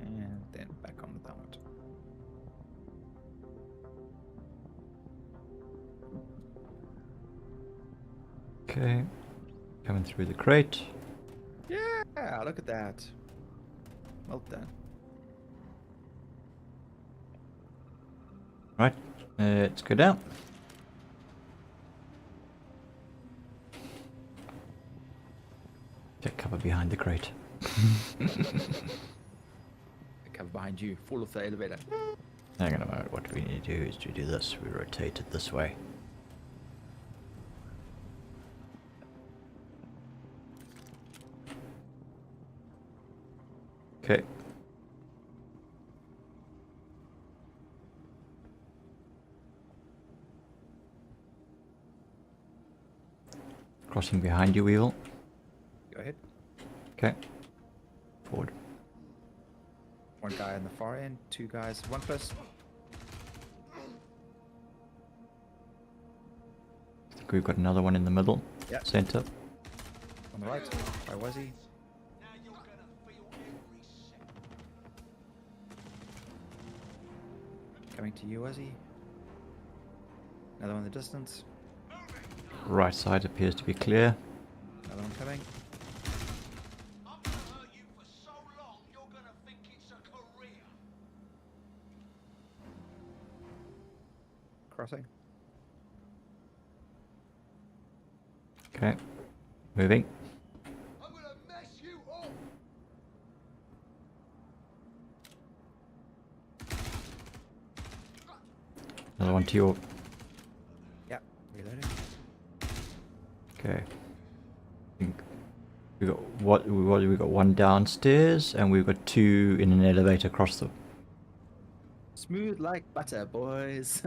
And then back on the helmet. Okay, coming through the crate. Yeah, look at that. Well done. Right, let's go down. Take cover behind the crate. cover behind you. Fall off the elevator. Hang on a moment. What we need to do is to do this. We rotate it this way. Okay. Crossing behind you, Weevil. Go ahead. Okay. Forward. One guy on the far end, two guys, one close. I think we've got another one in the middle. Yep. Center. On the right. Where was he? Coming to you, was he? Another one in the distance. Right side appears to be clear. Another one coming. Crossing. Okay. Moving. I'm gonna mess you up. Another one to your. Yep. Reloading. Okay. We got we got one downstairs and we've got two in an elevator across the. Smooth like butter, boys.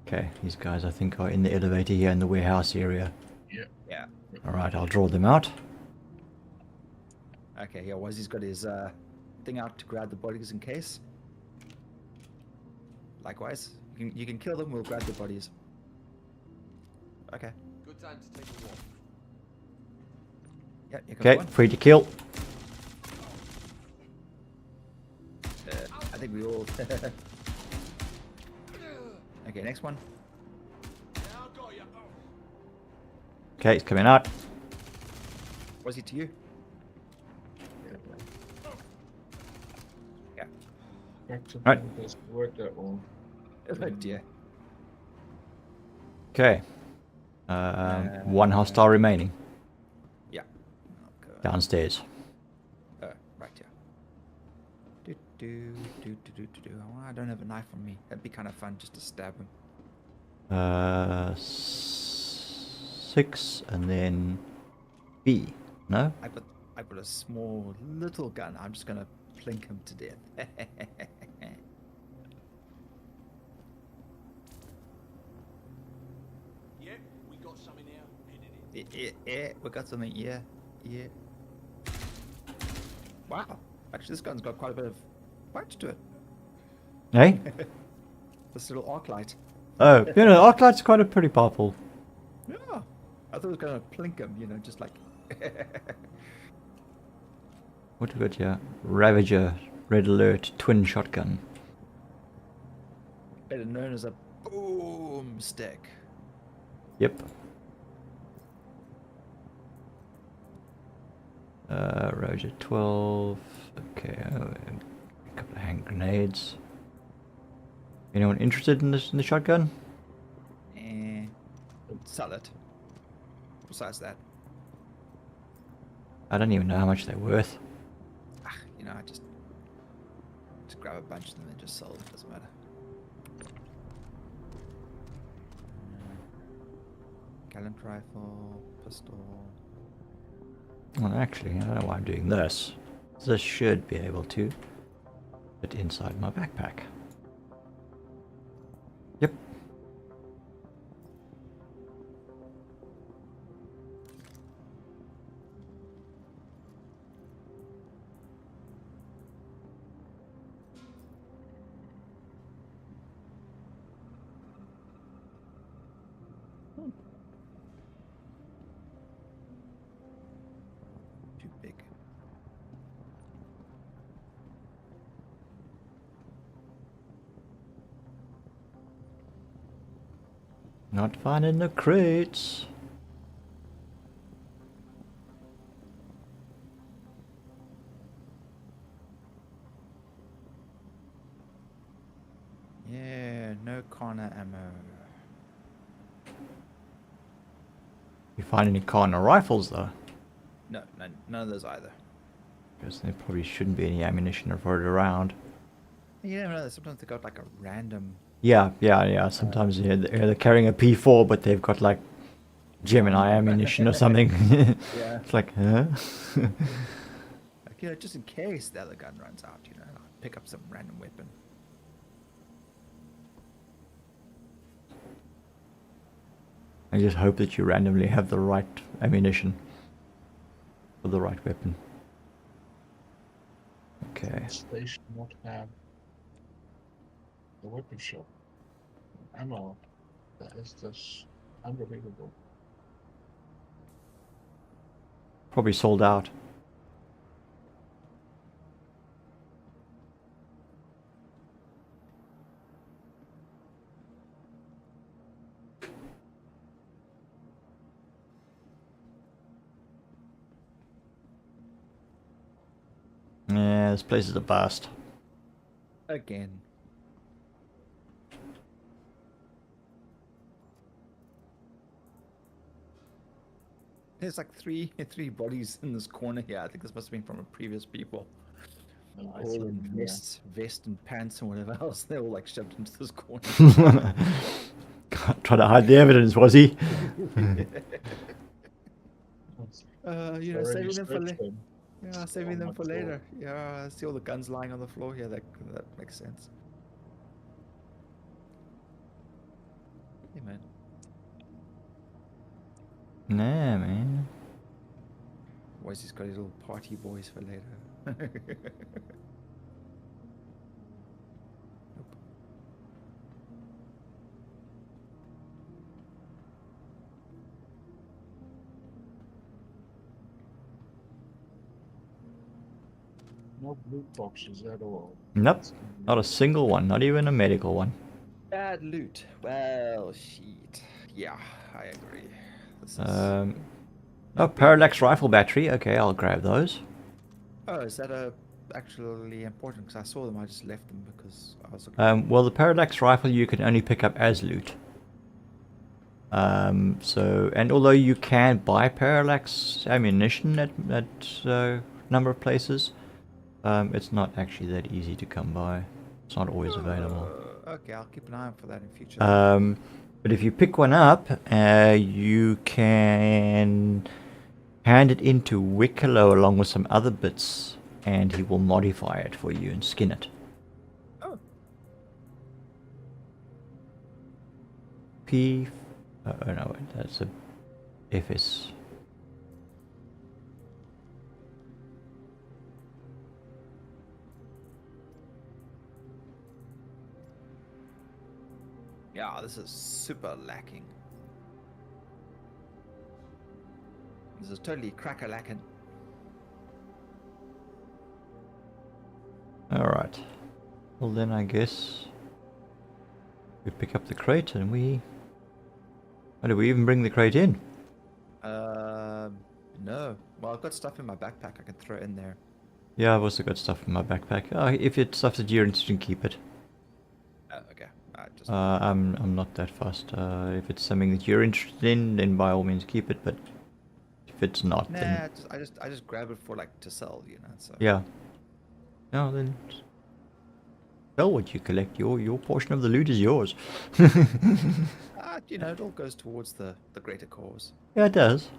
Okay, these guys I think are in the elevator here in the warehouse area. Yeah. Alright, I'll draw them out. Okay, yeah, Wazzy's got his thing out to grab the bodies in case. Likewise, you can kill them, we'll grab the bodies. Okay. Good time to take a walk. Yeah, here comes Okay, one. free to kill. I think we all... Okay, next one. Now I got you. Okay, it's coming out. Wazzy to you. Yeah. Right. Doesn't work that well. Oh dear. Okay. One hostile remaining. Yeah. Okay. Downstairs. Right, yeah. Oh, I don't have a knife on me. That'd be kind of fun just to stab him. 6 and then B. No? I put a small little gun. I'm just gonna plink him to death. Yep, we got some in here. Headed in. Yeah, we got something. Yeah. Wow. Actually, this gun's got quite a bit of punch to it. Hey? This little arc light. Oh, you know, Arclight's quite a pretty powerful. Yeah. I thought it was gonna plink him. Just like. What have we got here? Ravager, Red Alert, twin shotgun. Better known as a boom stick. Yep. Ravager 12. Okay, a couple of hand grenades. Anyone interested in this in the shotgun? Sell it. Besides that, I don't even know how much they're worth. I just grab a bunch and then just sell them. Doesn't matter. Gallant rifle, pistol. Well, actually, I don't know why I'm doing this. This should be able to fit inside my backpack. Yep. Too big. Not finding the crates. Yeah, no corner ammo. You find any corner rifles though? No, none of those either. Because there probably shouldn't be any ammunition for it around. You never know. Sometimes they got like a random. Yeah. Sometimes they're carrying a P4, but they've got like Gemini ammunition or something. Yeah. It's like, huh? Like, you know, just in case the other gun runs out, you know, I'll pick up some random weapon. I just hope that you randomly have the right ammunition for the right weapon. Okay. Station not have the weapon shop. Ammo. That is just unbelievable. Probably sold out. Yeah, this place is a bust. Again. There's like three bodies in this corner here. I think this must have been from a previous people. I All see, in yeah. vest and pants and whatever else. They're all like shoved into this corner. Trying to hide the evidence, was he? You know, Already saving them for searched later. them. Yeah, saving them not for sure. later. Yeah, I see all the guns lying on the floor here. That makes sense. Hey, man. Nah, man. Where's he's got his little party boys for later? Nope. No blue boxes at all. Nope. Not a single one. Not even a medical one. Bad loot. Well, shit. Yeah, I agree. This is... Oh, parallax rifle battery. Okay, I'll grab those. Oh, is that actually important? Because I saw them, I just left them because I was looking. Well, the parallax rifle you can only pick up as loot. And although you can buy parallax ammunition at number of places, it's not actually that easy to come by. It's not always available. Okay, I'll keep an eye out for that in future. But if you pick one up, you can hand it into Wicklow along with some other bits, and he will modify it for you and skin it. Oh. Oh no, wait, that's a FS. Yeah, this is super lacking. This is totally cracker lacking. Alright. Well then I guess we pick up the crate and we... Oh, did we even bring the crate in? No. Well, I've got stuff in my backpack I can throw in there. Yeah, I've also got stuff in my backpack. If it's stuff that you're interested in, keep it. Okay. Just... I'm not that fussed. If it's something that you're interested in, then by all means keep it, but if it's not, Nah, then... I just grab it for like to sell, you know, so... Yeah. No, then... Sell what you collect. Your portion of the loot is yours. You know, it all goes towards the greater cause. Yeah, it does.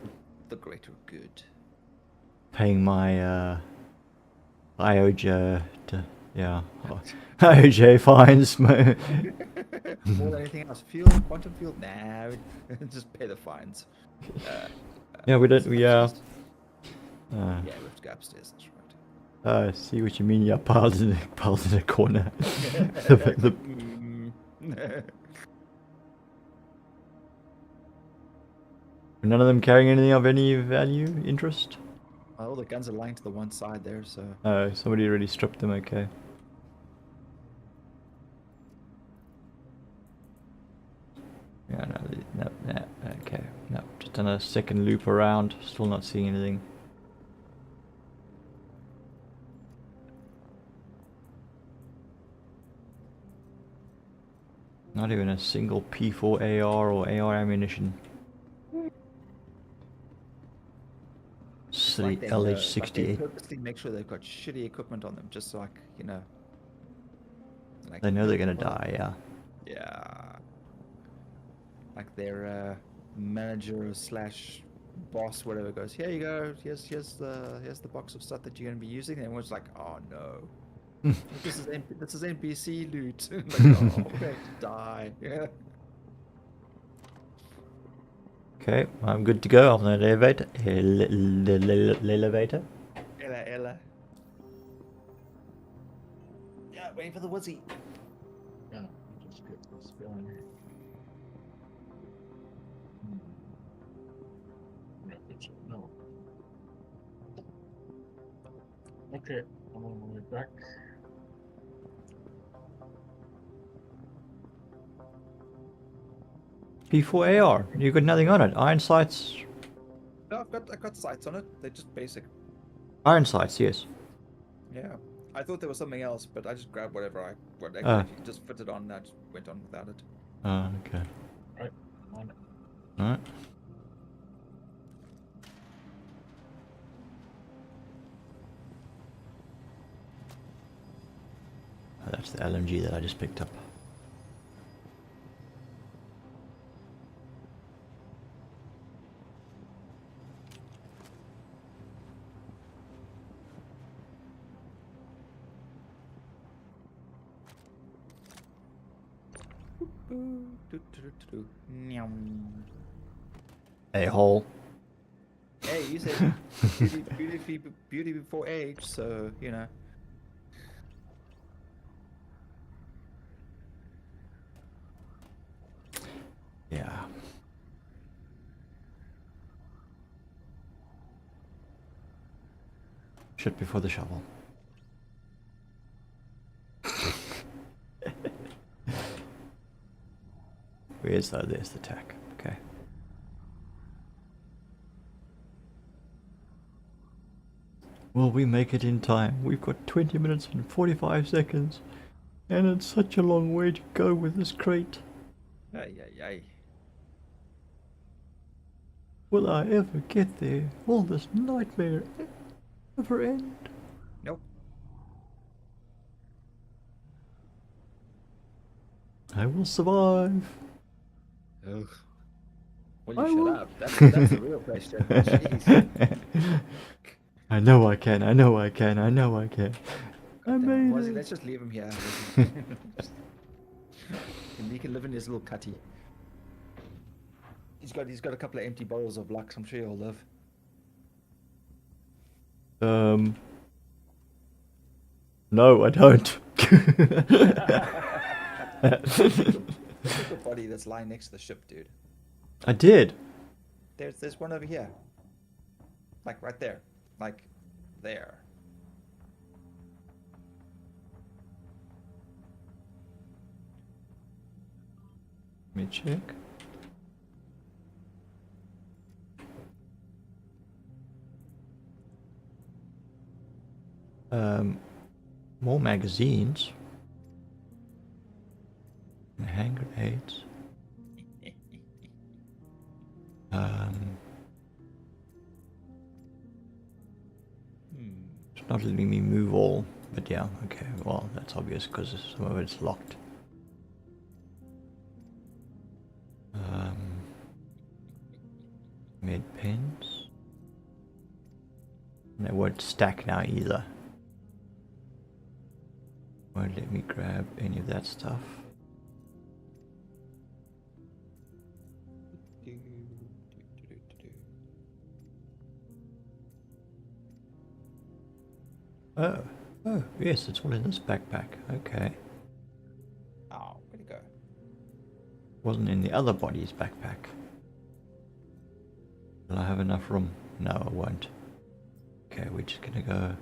The greater good. Paying my IOJ IOJ fines. More than anything else. Fuel, quantum fuel? Nah, just pay the fines. Yeah, we don't. so Yeah. that's just- yeah, we have to go upstairs. That's right. I see what you mean. Yeah, piles in a corner. the, none of them carrying anything of any value, interest. All the guns are lying to the one side there, so... Oh, somebody already stripped them. Okay. Yeah, no, okay. No, just done a second loop around. Still not seeing anything. Not even a single P4 AR or AR ammunition. Actually, they, LH68. like they purposely make sure they've got shitty equipment on them, just so like, you know. Like, They know they're gonna well, die, yeah. Yeah. Like their manager slash boss, whatever, goes, here you go, here's the box of stuff that you're gonna be using, and everyone's like, oh no. This is NPC loot. Like, oh, we're going to die. Yeah. Okay, I'm good to go on the elevator. Elevator. Ella. Yeah, waiting for the woozy. Yeah, just get this going. Rapid, no. Okay, I'm on my way back. P4AR. You got nothing on it. Iron sights. No, I've got sights on it. They're just basic. Iron sights, yes. Yeah. I thought there was something else, but I just grabbed what Ah. actually just fitted on. And I just went on without it. Oh, okay. Right, I'm on it. Alright. Oh, that's the LMG that I just picked up. A hole. Hey, you said beauty before age, so you know. Yeah. Shit before the shovel. Where's that? There's the tack. Okay. Will we make it in time? We've got 20 minutes and 45 seconds. And it's such a long way to go with this crate. Ay. Will I ever get there? Will this nightmare ever end? Nope. I will survive. Ugh. Will I you will- shut up? That's the real question. Jeez. I know I can, I know I can, I know I can. I Damn, made Wazzy, it. let's just leave him here. And he can live in his little cutty. He's got a couple of empty bottles of Lux. I'm sure he'll live. No, I don't. Look at the body that's lying next to the ship, dude. I did. There's one over here. Like right there. Like there. Let me check. More magazines. Hand grenades. It's not letting me move all, but yeah, okay, well, that's obvious because some of it's locked. Med pens. And they won't stack now either. Won't let me grab any of that stuff. Oh, yes, it's all in this backpack. Okay. Oh, where'd it go? Wasn't in the other body's backpack. Will I have enough room? No, I won't. Okay, we're just gonna go.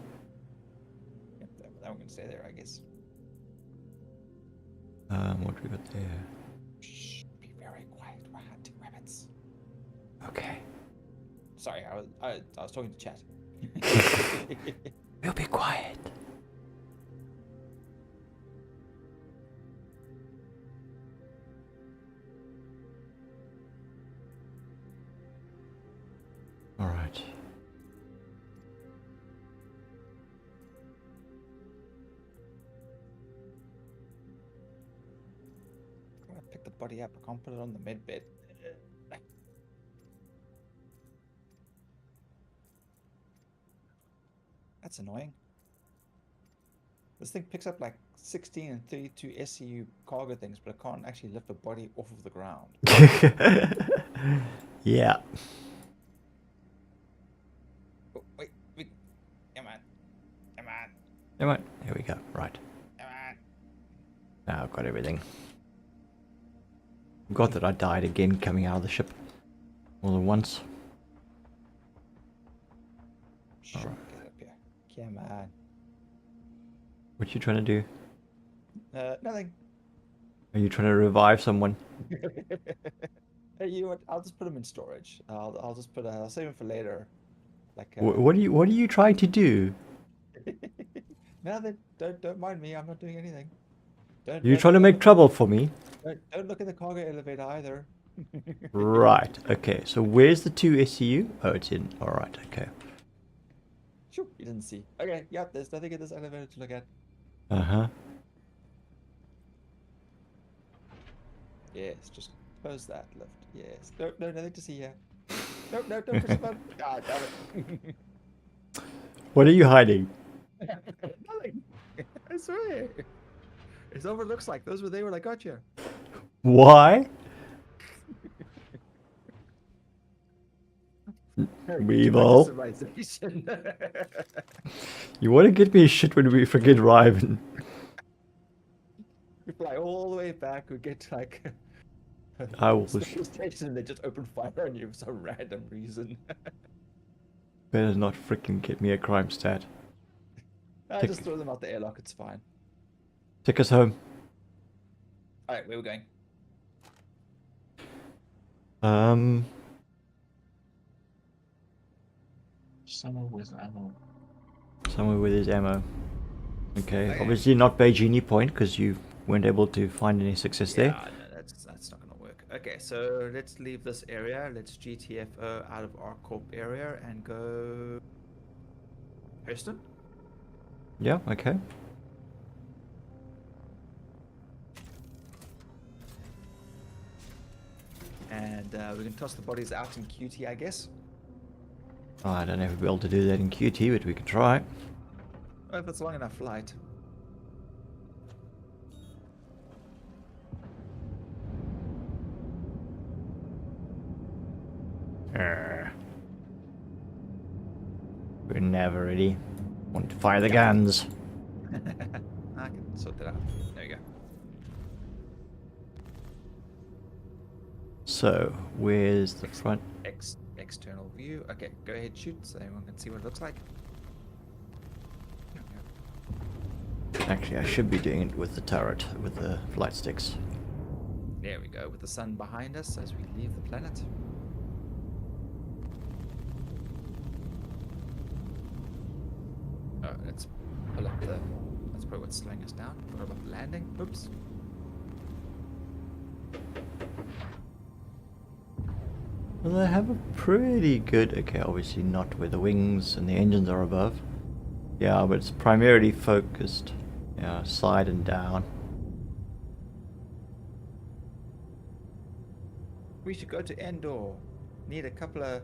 Yep, that one can stay there, I guess. What we got there? Shh, be very quiet. We're hunting rabbits. Okay. Sorry, I was talking to chat. We'll be quiet. All right. can't pick the body up. I can't put it on the med bed. That's annoying. This thing picks up like 16 and 32 SCU cargo things, but it can't actually lift a body off of the ground. Yeah. Oh, wait. Come on. Come on. Come on. Here we go. Right. Come on. Now I've got everything. Forgot that I died again coming out of the ship. More than once. Sure, Alright. get up here. Come on. What you trying to do? Nothing. Are you trying to revive someone? Hey, you know what? I'll just put them in storage. I'll just put. I'll save them for later. Like. What are you trying to do? No, don't mind me. I'm not doing anything. Don't. You're don't trying to look make at trouble for me? don't look at the cargo elevator either. Right. Okay. So where's the 2 SCU? Oh, it's in. All right. Okay. Sure, you didn't see. Okay, yep. There's nothing in this elevator to look at. Uh huh. Yes, just close that lift. Yes. No, nothing to see here. No, don't push the button. Ah, damn it. What are you hiding? Nothing. I swear. It's what it looks like. Those were they when I got you. Why? Very Weevil. good customization. You want to get me shit when we forget Ryven. We fly all the way back. We get to like I will. space station and they just open fire on you for some random reason. Better not freaking get me a crime stat. I Tick. just throw them out the airlock. It's fine. Take us home. All right, where are we going? Somewhere with ammo. Somewhere with his ammo. Okay. Okay. Obviously not Bay Genie Point because you weren't able to find any success there. Yeah, no, that's not gonna work. Okay, so let's leave this area. Let's GTFO out of our corp area and go. Houston. Yeah. Okay. And we can toss the bodies out in QT, I guess. Oh, I don't know if we'll be able to do that in QT, but we could try. Well, if it's long enough flight. We're never ready. Want to fire the guns. I can sort that out. There you go. So, where's the front? External view. Okay, go ahead, shoot so everyone can see what it looks like. Actually, I should be doing it with the turret, with the flight sticks. There we go, with the sun behind us as we leave the planet. Oh, let's pull up the. That's probably what's slowing us down. What about the landing? Oops. Well, they have a pretty good... Okay, obviously not where the wings and the engines are above. Yeah, but it's primarily focused, yeah, side and down. We should go to Endor. Need a couple of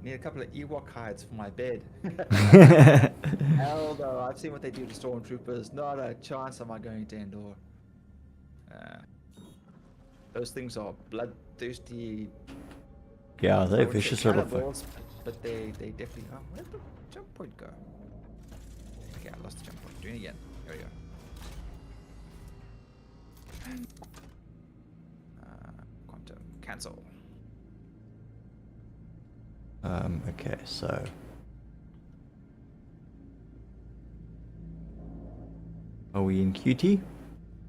Ewok hides for my bed. Hell no, I've seen what they do to stormtroopers. Not a chance am I going to Endor. Those things are bloodthirsty. Yeah, I they're wouldn't say vicious little folk. cannibals, but they definitely. Oh, where'd the jump point go? Okay, I lost the jump point. Doing it again. There we go. Quantum cancel. Okay, so... Are we in QT?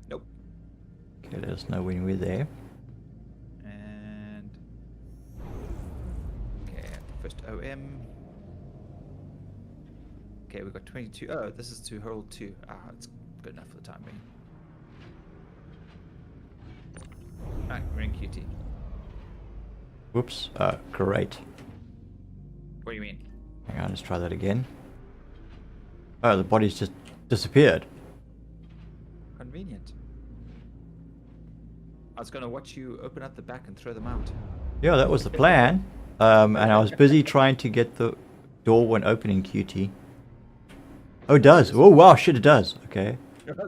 Nope. Okay, let us know when we're there. And okay, first OM. Okay, we've got 22. Oh, this is to hurl 2. Ah, it's good enough for the time being. Alright, we're in QT. Whoops. Great. What do you mean? Hang on, let's try that again. Oh, the body's just disappeared. Convenient. I was gonna watch you open up the back and throw them out. Yeah, that was the plan. And I was busy trying to get the door when opening QT. Oh, it does. Oh, wow, shit, it does. Okay.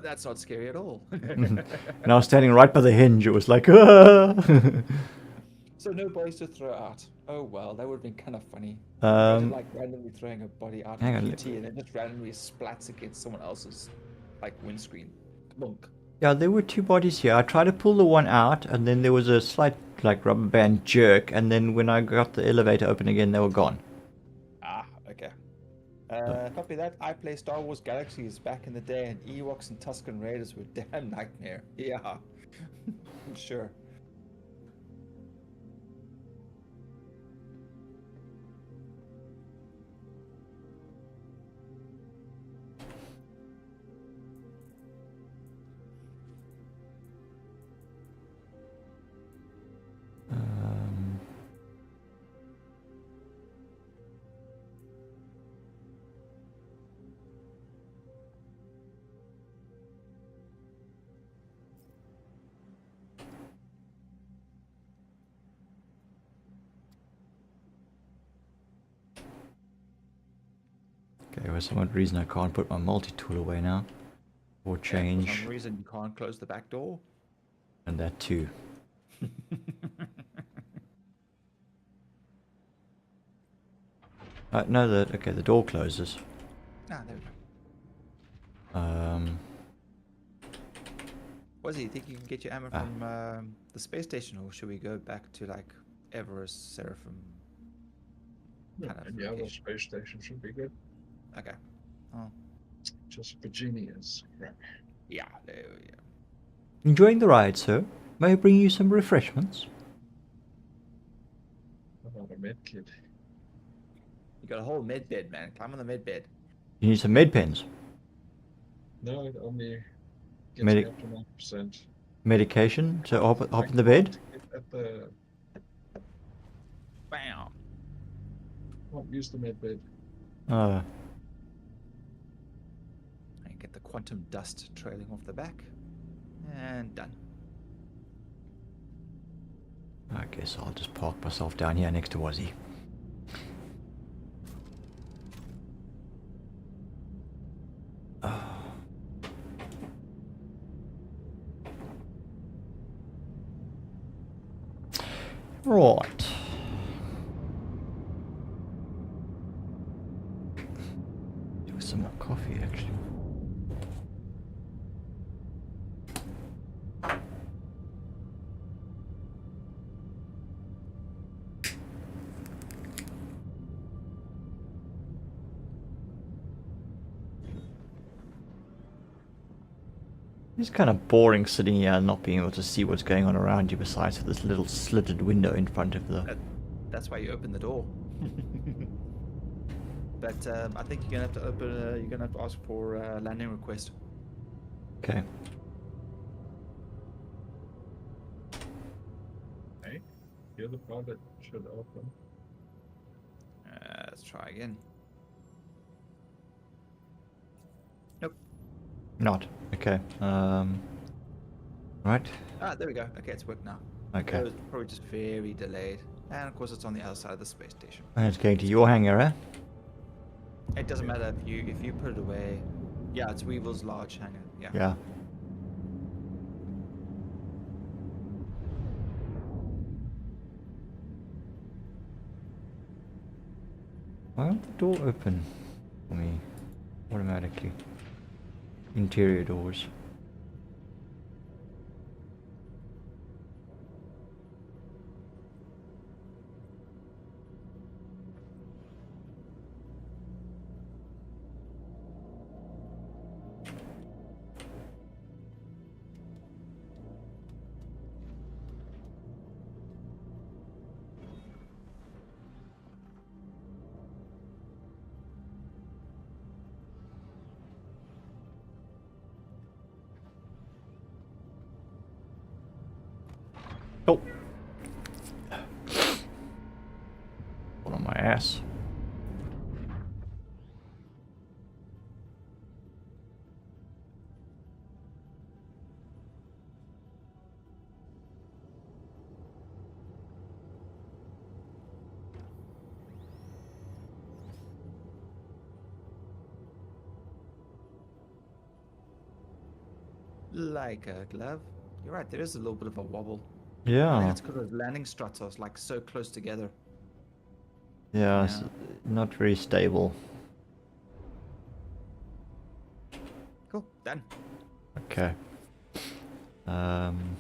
That's not scary at all. And I was standing right by the hinge. It was like, ah. So no bodies to throw out. Oh well, that would have been kind of funny. Imagine like randomly throwing a body out hang in on, QT and then just randomly splats against someone else's like windscreen. Bonk. Yeah, there were two bodies here. I tried to pull the one out, and then there was a slight, like, rubber band jerk, and then when I got the elevator open again, they were gone. Ah, okay. Copy that. I play Star Wars Galaxies back in the day, and Ewoks and Tusken Raiders were a damn nightmare. Yeah, sure. Okay, for some odd reason I can't put my multi-tool away now. Or For change. some reason, you can't close the back door. And that too. No, the door closes. Ah, there we go. Was he? Think you can get your ammo from the space station, or should we go back to like Everest, Seraphim? Yeah, Kind of and the other location? space station should be good. Okay. Oh, Just Virginia's crap. yeah. There we go. Enjoying the ride, sir? May I bring you some refreshments? How about a med kit? You got a whole med bed, man. Climb on the med bed. You need some med pens. No, it only gets Medic- me up to 9%. Medication to hop in the bed? At the Bam. Can't use the med bed. Uh, And get the quantum dust trailing off the back. And done. I guess I'll just park myself down here next to Wazzy. Right. Do some more coffee, actually. It's kind of boring sitting here and not being able to see what's going on around you besides for this little slitted window in front of the... That's why you open the door. But I think you're gonna have to open. You're gonna have to ask for a landing request. Okay. Hey, the other part that should open. Let's try again. Not. Okay. Right. Ah, there we go. Okay, it's worked now. Okay. It was probably just very delayed, and of course it's on the other side of the space station. And it's going to your hangar, eh? It doesn't matter if you put it away. Yeah, it's Weevil's large hangar. Yeah. Yeah. Why won't the door open for me automatically? Interior doors. Oh. One on my ass. like a glove. You're right. There is a little bit of a wobble. I think Yeah. it's because those landing struts are like so close together. Yeah. It's Yeah. not very stable. Cool. Done. Okay. Um.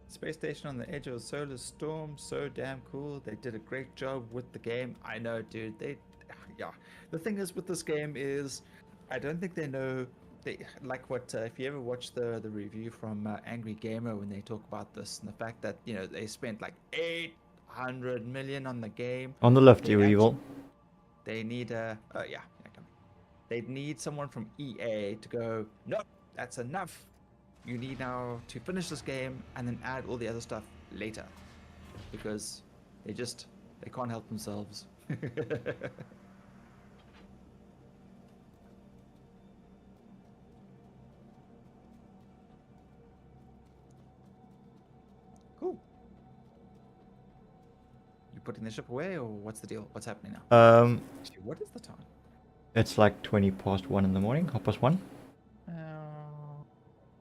Space station on the edge of a solar storm. So damn cool. They did a great job with the game. I know, dude. Yeah. The thing is with this game is, I don't think they know. They like what if you ever watch the review from Angry Gamer when they talk about this and the fact that they spent like 800 million on the game. On the left, They you evil. They need yeah, come. They need someone from EA to go. Nope, that's enough. You need now to finish this game and then add all the other stuff later, because they can't help themselves. Cool. You putting the ship away, or what's the deal? What's happening now? Actually, what is the time? It's like 1:20 in the morning, 1:30.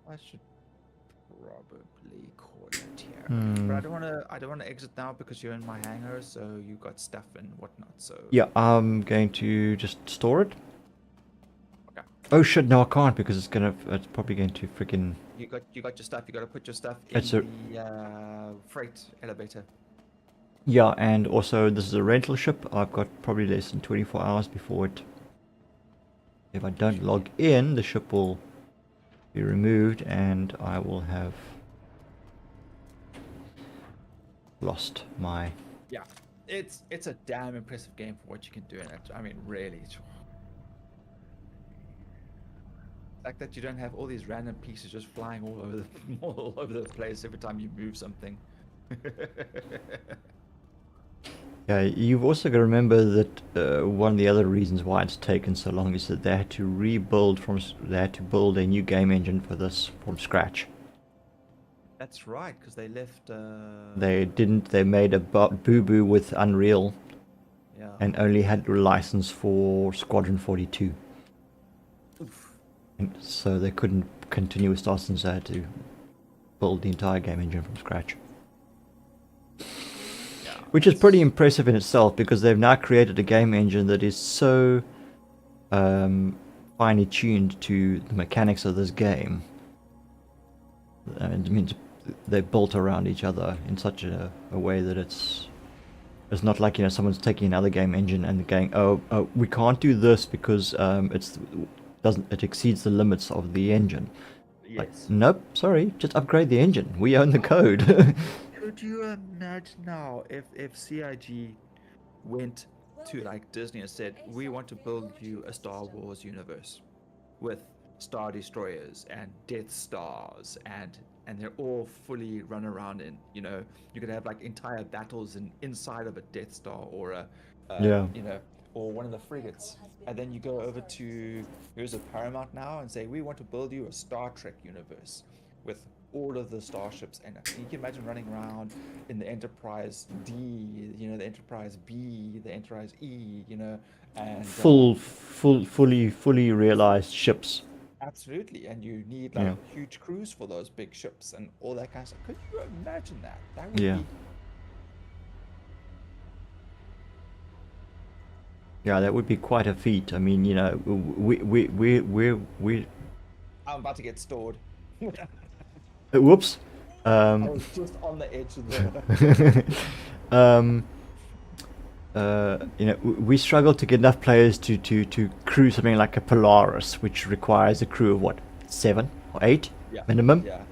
I should probably call it here. Hmm. But I don't want to exit now because you're in my hangar, so you got stuff and whatnot. So Yeah, I'm going to just store it. Okay. Oh shit! No, I can't because it's probably going to freaking. You got your stuff. You got to put your stuff in It's a- the freight elevator. Yeah, and also this is a rental ship. I've got probably less than 24 hours before it. If I don't log in, the ship will be removed, and I will have lost my. Yeah, it's a damn impressive game for what you can do in it. I mean, really. The fact that you don't have all these random pieces just flying all over the place every time you move something. Yeah, you've also got to remember that one of the other reasons why it's taken so long is that they had to rebuild they had to build a new game engine for this from scratch. That's right, because they left. They didn't. They made a boo-boo with Unreal Yeah. and only had a license for Squadron 42. Oof. And so they couldn't continue with starcitizen, so they had to build the entire game engine from scratch. Which is pretty impressive in itself, because they've now created a game engine that is so finely tuned to the mechanics of this game. It means they're built around each other in such a way that it's not like someone's taking another game engine and going, oh we can't do this because it exceeds the limits of the engine. Yes. Like, nope, sorry, just upgrade the engine. We own the code. Could you imagine now if CIG went to like Disney and said, we want to build you a Star Wars universe with Star Destroyers and Death Stars and they're all fully run around in, you could have like entire battles inside of a Death Star or Yeah. or one of the frigates. And then you go over to, here's a Paramount now, and say, we want to build you a Star Trek universe with all of the starships in it. You can imagine running around in the Enterprise D, the Enterprise B, the Enterprise E, and fully realized ships. absolutely. And you need Yeah. huge crews for those big ships and all that kind of stuff. Could you imagine that? That would Yeah. be. Yeah, that would be quite a feat. I mean, we I'm about to get stored. whoops. I was just on the edge of the. We struggle to get enough players to crew something like a Polaris, which requires a crew of what, 7 or 8 Yeah. minimum. Yeah.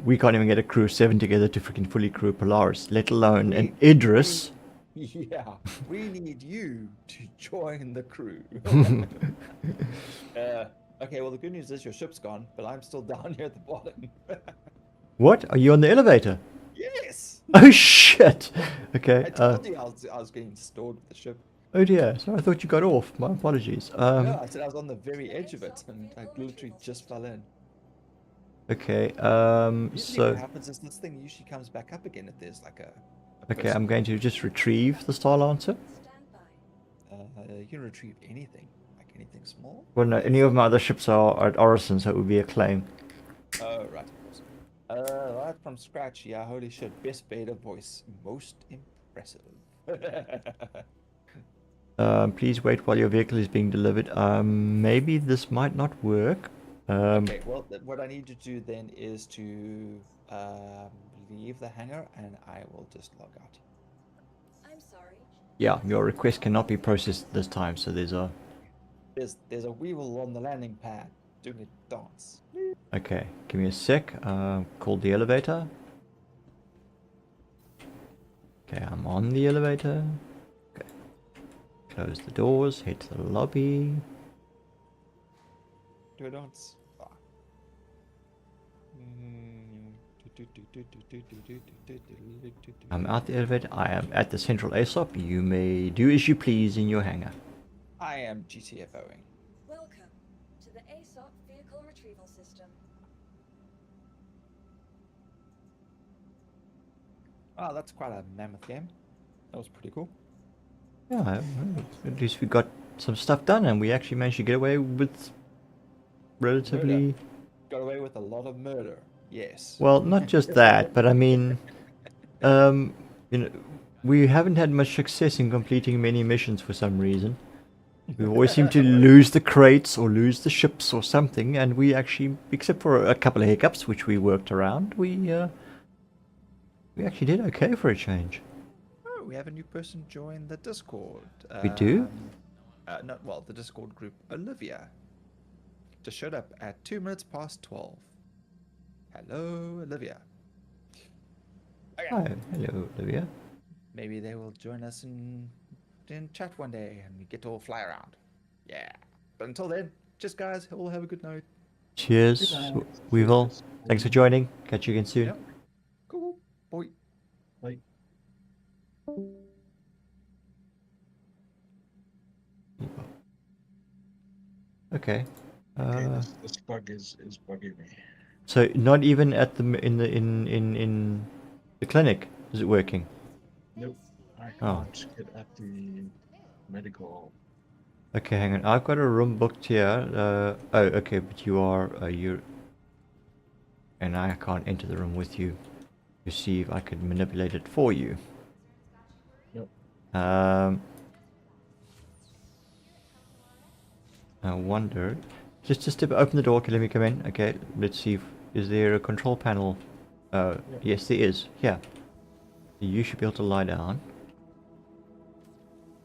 We can't even get a crew of 7 together to freaking fully crew a Polaris, let alone an Idris. Yeah, we need you to join the crew. Okay, well, the good news is your ship's gone, but I'm still down here at the bottom. What? Are you on the elevator? Yes! Oh shit! Okay. I told you I was getting stored with the ship. Oh dear. So I thought you got off. My apologies. No, I said I was on the very edge of it, and I literally just fell in. Okay. Usually, what So happens is this thing usually comes back up again if there's like a okay, I'm person. going to just retrieve the Star Lancer. Stand by. You can retrieve anything, like anything small. Well, no, any of my other ships are at Orison, so it would be a claim. Oh, right, of course. Right from scratch, yeah, holy shit. Best beta voice. Most impressive. Please wait while your vehicle is being delivered. Maybe this might not work. Okay, well, what I need to do then is to leave the hangar and I will just log out. I'm sorry. Yeah, your request cannot be processed this time, so there's a... There's a weevil on the landing pad doing a dance. Okay, give me a sec. Call the elevator. Okay, I'm on the elevator. Okay. Close the doors, head to the lobby. Do a dance. Ah. I'm out the elevator. I am at the central ASOP. You may do as you please in your hangar. I am GTFOing. Welcome to the ASOP vehicle retrieval system. Oh, that's quite a mammoth game. That was pretty cool. Yeah, well, at least we got some stuff done, and we actually managed to get away with relatively... Got away with a lot of murder. Yes. Well, not just that, but I mean, you know, we haven't had much success in completing many missions for some reason. We always seem to lose the crates or lose the ships or something, and we actually, except for a couple of hiccups which we worked around, we actually did okay for a change. Oh, we have a new person join the Discord. We do? Not well, the Discord group. Olivia just showed up at 2 minutes past 12. Hello, Olivia. Okay. Hi, hello, Olivia. Maybe they will join us in chat one day and we get to all fly around. Yeah. But until then, just guys, all have a good night. Cheers, Weevil. Thanks for joining. Catch you again soon. Yep. Cool. Bye. Like, Okay. okay, this bug is bugging me. So not even at the in the clinic is it working? Nope, I Oh. can't get at the medical. Okay, hang on. I've got a room booked here. Oh, okay, but you're, and I can't enter the room with you. To see if I could manipulate it for you. Yep. I wonder. Just to open the door. Okay, let me come in. Okay, let's see. Is there a control panel? Yes, there is. Here. You should be able to lie down.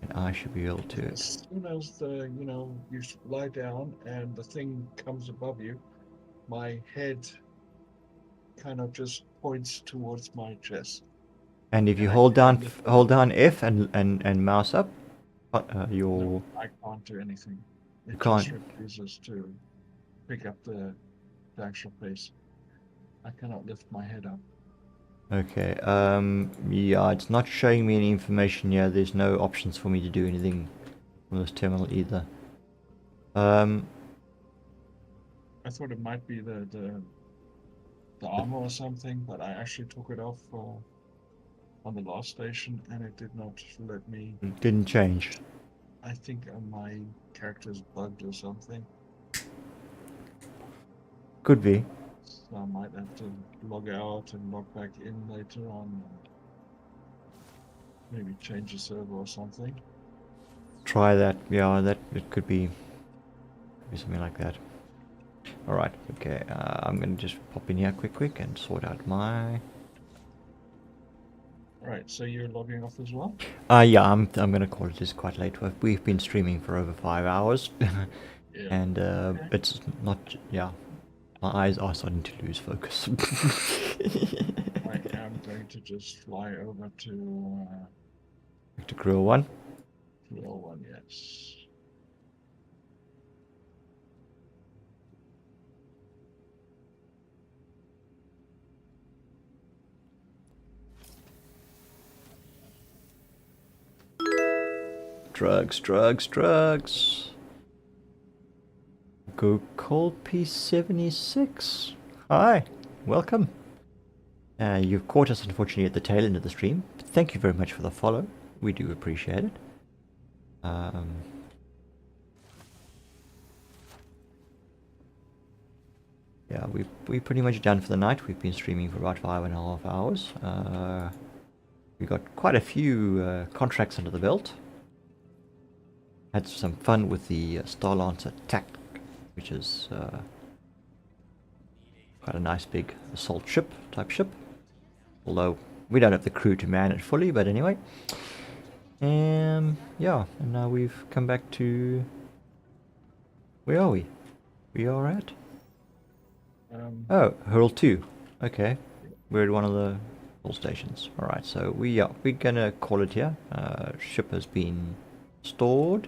And I should be able to. As soon as you lie down and the thing comes above you, my head kind of just points towards my chest. And if you And I hold can't down lift hold it. down F and mouse up, your No, I can't do anything. You It can't. just refuses to pick up the actual pace. I cannot lift my head up. Okay. Yeah, it's not showing me any information here. There's no options for me to do anything on this terminal either. I thought it might be the armor or something, but I actually took it off on the last station, and it did not let me. Didn't change. I think my character's bugged or something, Could be. so I might have to log out and log back in later on, and maybe change the server or something. Try that. Yeah, that it could be something like that. All right. Okay. I'm gonna just pop in here quick and sort out my. Right, so you're logging off as well? Yeah, I'm gonna call it. It's quite late. We've been streaming for over 5 hours, Yeah. and Okay. it's not. Yeah, my eyes are starting to lose focus. I am going to just fly over to To Crew 1. L1, yes. Drugs, drugs, drugs. Go Cold P76. Hi, welcome. You've caught us unfortunately at the tail end of the stream. But thank you very much for the follow. We do appreciate it. Yeah, we pretty much done for the night. We've been streaming for about 5.5 hours. We got quite a few contracts under the belt. Had some fun with the Star Lancer TAC, which is quite a nice big assault ship type ship. Although we don't have the crew to man it fully, but anyway. Yeah, and now we've come back to... Where are we? We are at... Oh, Hurl 2. Okay. We're at one of the hull stations. Alright, so we're gonna call it here. Ship has been stored.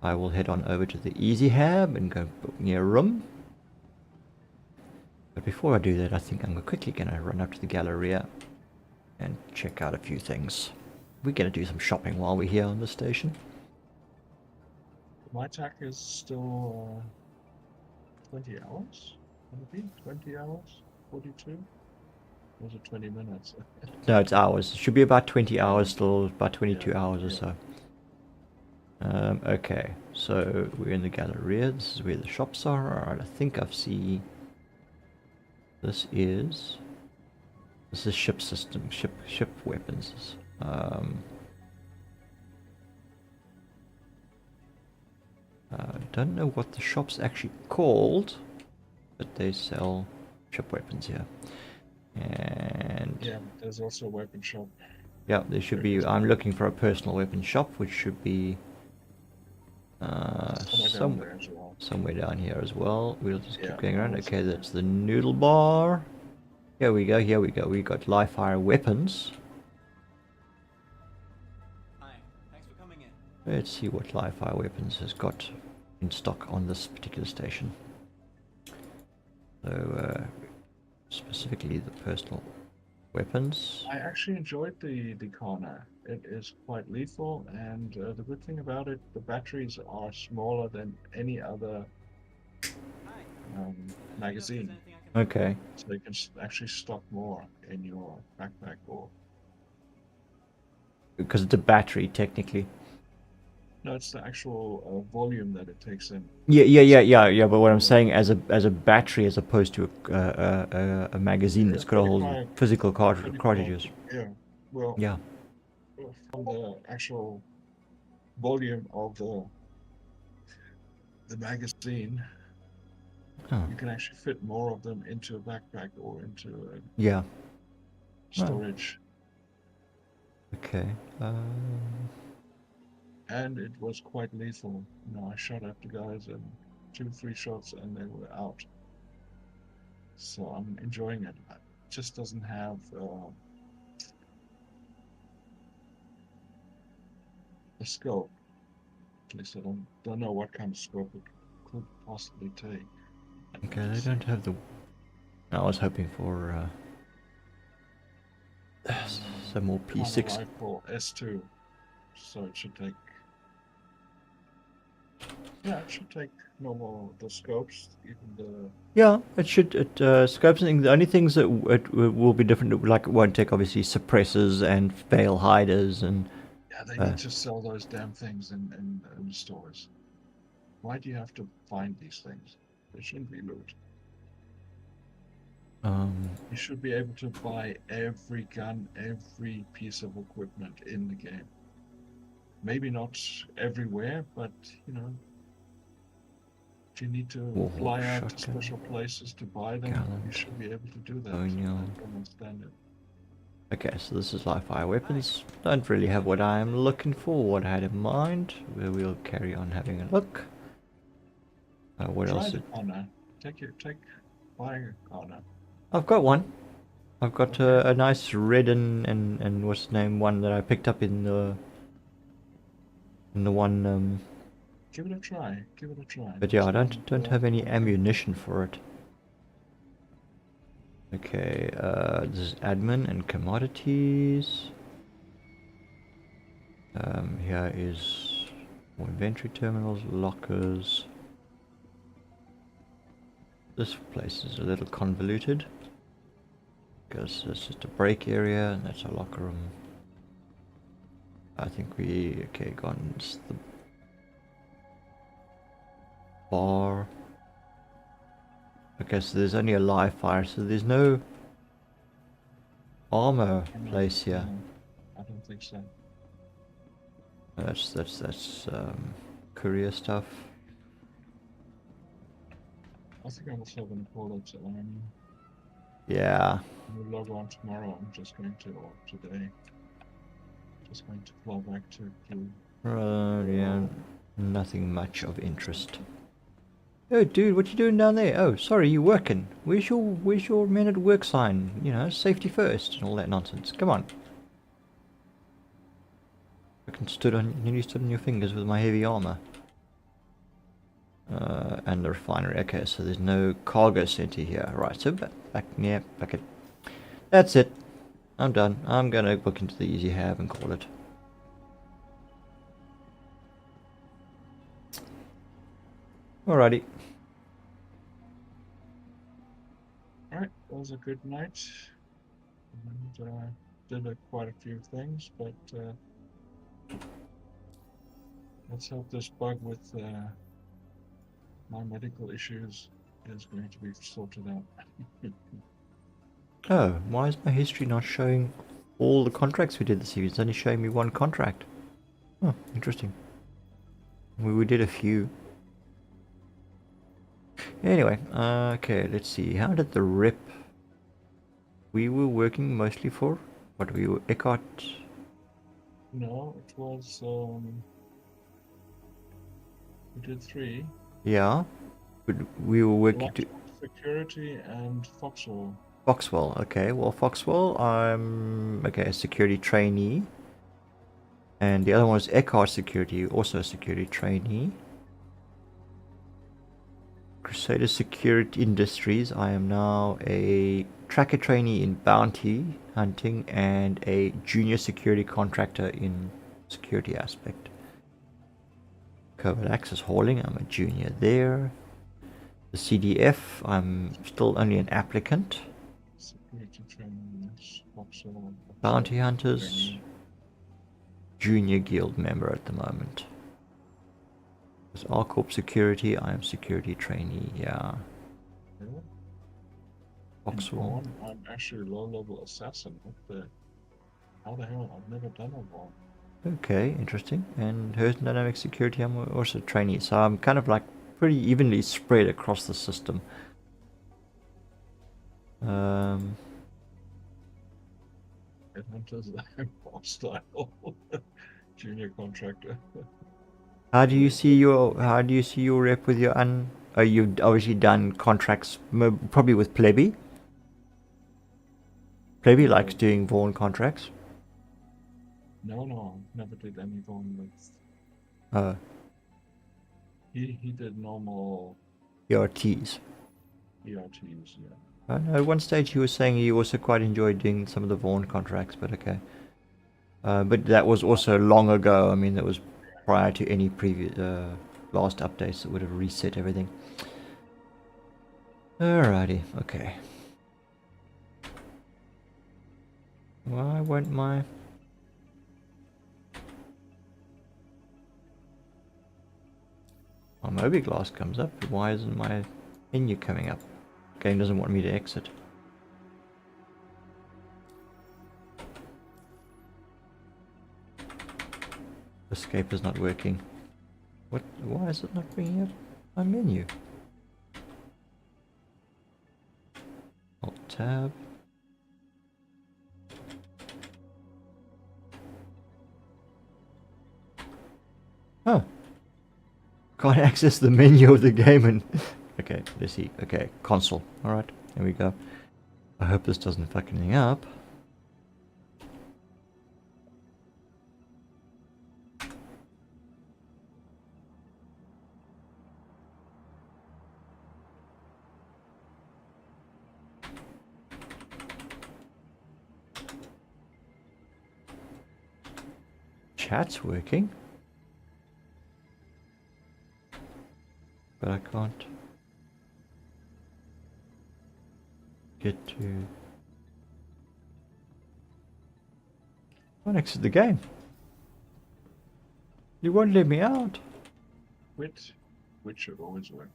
I will head on over to the Easy Hab and go book me a room. But before I do that, I think I'm quickly gonna run up to the Galleria and check out a few things. We're gonna do some shopping while we're here on the station. My TAC is still 20 hours? Can it be 20 hours? 42? Or was it 20 minutes? No, it's hours. It should be about 20 hours still, about 22 hours or so. Okay, so we're in the Galleria. This is where the shops are. Alright, I think I've seen... This is ship system, ship weapons. Don't know what the shop's actually called, but they sell ship weapons here. And Yeah, there's also a weapon shop. yeah, there should be. I'm looking for a personal weapon shop, which should be somewhere down here as well. We'll just keep going around. Okay, that's the noodle bar. Here we go. Here we go. We got live fire weapons. Hi, thanks for coming in. Let's see what live fire weapons has got in stock on this particular station. So specifically the personal weapons. I actually enjoyed the Kana. It is quite lethal, and the good thing about it, the batteries are smaller than any other magazine. Okay. So you can actually stock more in your backpack or... Because it's a battery, technically. No, it's the actual volume that it takes in. Yeah. But what I'm saying, as a battery, as opposed to a magazine that's got a whole physical cartridges. Yeah. Well. Yeah. From the actual volume of the magazine, you can actually fit more of them into a backpack or into a storage. Okay. And it was quite lethal. You know, I shot at the guys and 2-3 shots and they were out. So I'm enjoying it. It just doesn't have a scope. At least I don't know what kind of scope it could possibly take. Okay, they don't have the... I was hoping for some more P6. Rifle S2, so it should take... Yeah, it should take normal, the scopes, even the... Yeah, it should, scopes and the only things that it will be different, like it won't take obviously suppressors and veil hiders and... Yeah, they need to sell those damn things in stores. Why do you have to find these things? They shouldn't be loot. You should be able to buy every gun, every piece of equipment in the game. Maybe not everywhere, but you know, if you need to fly out to special places to buy them, you should be able to do that. I don't understand it. Okay, so this is live fire weapons. Don't really have what I'm looking for, what I had in mind. We'll carry on having a look. What else? Buy a Kana. I've got one. I've got a nice red and what's the name one that I picked up in the one. Give it a try. Give it a try. But yeah, I don't have any ammunition for it. Okay, this is admin and commodities. Here is more inventory terminals, lockers. This place is a little convoluted because it's just a break area and that's a locker room. I think we gone the bar. Okay, so there's only a live fire, so there's no armor place here. No, I don't think so. That's courier stuff. I think I'm also going to call it. Yeah. We'll log on tomorrow. I'm just going to, or today, just going to fly back to. Yeah. Nothing much of interest. Oh, dude, what you doing down there? Oh, sorry, you working? Where's your men at work sign? You know, safety first and all that nonsense. Come on. Nearly stood on your fingers with my heavy armor. And the refinery. Okay, so there's no cargo center here. Right, so back it. That's it. I'm done. I'm gonna book into the easy have and call it. Alrighty. Alright, that was a good night. And did quite a few things, but let's hope this bug with my medical issues is going to be sorted out. Oh, why is my history not showing all the contracts we did this year? It's only showing me one contract. Oh, interesting. We did a few. Anyway, okay, let's see. How did the rep... We were working mostly for... What we were... Eckhart... No, it was... we did 3. Yeah. But we were working to... Security and Foxhole. Foxwell, okay. Well, Foxwell, I'm... Okay, a security trainee. And the other one was Eckhart Security, also a security trainee. Crusader Security Industries, I am now a tracker trainee in bounty hunting and a junior security contractor in security aspect. Covert access hauling, I'm a junior there. The CDF, I'm still only an applicant. Security training, Foxhole. Bounty hunters, junior guild member at the moment. As R-Corp security, I am security trainee, yeah. Really? Foxwell. I'm actually low-level assassin. How the hell? I've never done a Vaughn. Okay, interesting. And Hearst Dynamic Security, I'm also a trainee, so I'm kind of like pretty evenly spread across the system. Headhunters, hostile. Junior contractor. How do you see your rep with your you've obviously done contracts probably with Plebby. Plebby likes doing Vaughn contracts. No, never did any Vaughn with. Oh. He did normal ERTs. ERTs, yeah. I know at one stage he was saying he also quite enjoyed doing some of the Vaughn contracts, but okay. But that was also long ago. I mean, that was prior to any previous last updates that would have reset everything. Alrighty, okay. Why won't my... My Mobiglass comes up, but why isn't my menu coming up? Game doesn't want me to exit. Escape is not working. What? Why is it not bringing up my menu? Alt tab. Oh. Can't access the menu of the game and... Okay, let's see. Okay, console. Alright, here we go. I hope this doesn't fuck anything up. chat's working. But I can't get to... Can't exit the game. You won't let me out. Quit. Which should always work.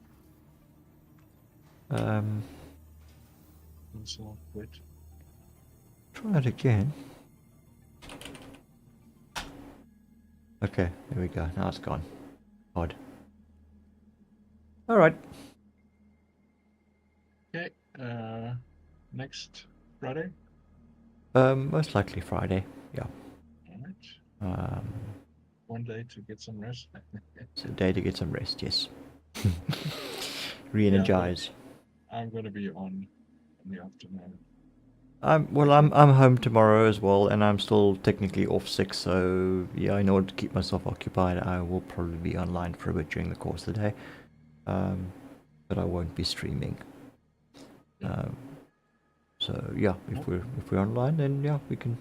Also quit. Try it again. Okay, there we go. Now it's gone. Odd. Alright. Okay. Next Friday. Most likely Friday. Yeah. Alright. One day to get some rest. It's a day to get some rest, yes. Re-energize. I'm gonna be on in the afternoon. I'm home tomorrow as well, and I'm still technically off sick, so yeah, in order to keep myself occupied, I will probably be online for a bit during the course of the day. But I won't be streaming. So yeah, if we're online, then yeah, we can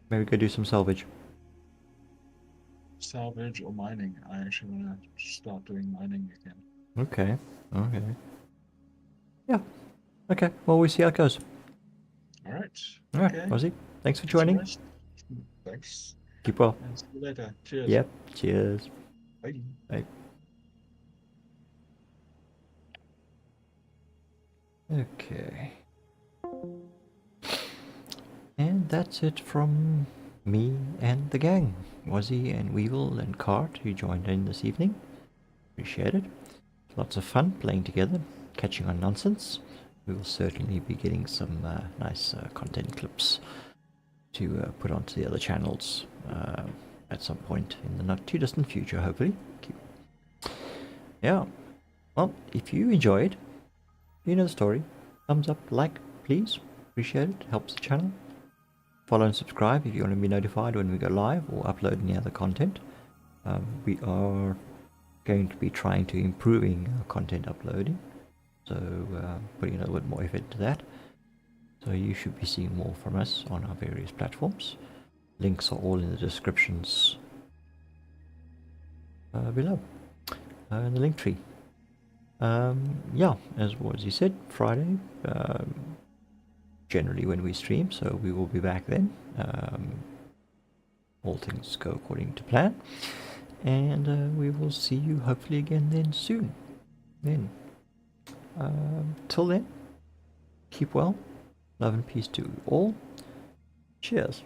maybe go do some salvage. Salvage or mining. I actually wanna start doing mining again. Okay. Yeah. Okay. Well, we'll see how it goes. Alright. All right, Okay. Ozzy. Thanks for Get some joining. rest. Thanks. Keep well. And see you later. Cheers. Yep. Cheers. Bye. Bye. Okay. And that's it from me and the gang. Wazzy and Weevil and Cart, who joined in this evening. Appreciate it. Lots of fun playing together, catching on nonsense. We will certainly be getting some nice content clips to put onto the other channels at some point in the not too distant future, hopefully. Yeah. Well, if you enjoyed, you know the story. Thumbs up, like, please. Appreciate it. Helps the channel. Follow and subscribe if you want to be notified when we go live or upload any other content. We are going to be trying to improving our content uploading, so putting a little bit more effort into that. So you should be seeing more from us on our various platforms. Links are all in the descriptions below, in the link tree. Yeah, as you said, Friday, generally when we stream, so we will be back then. All things go according to plan, and we will see you hopefully again then soon. Then, till then, keep well, love and peace to all. Cheers.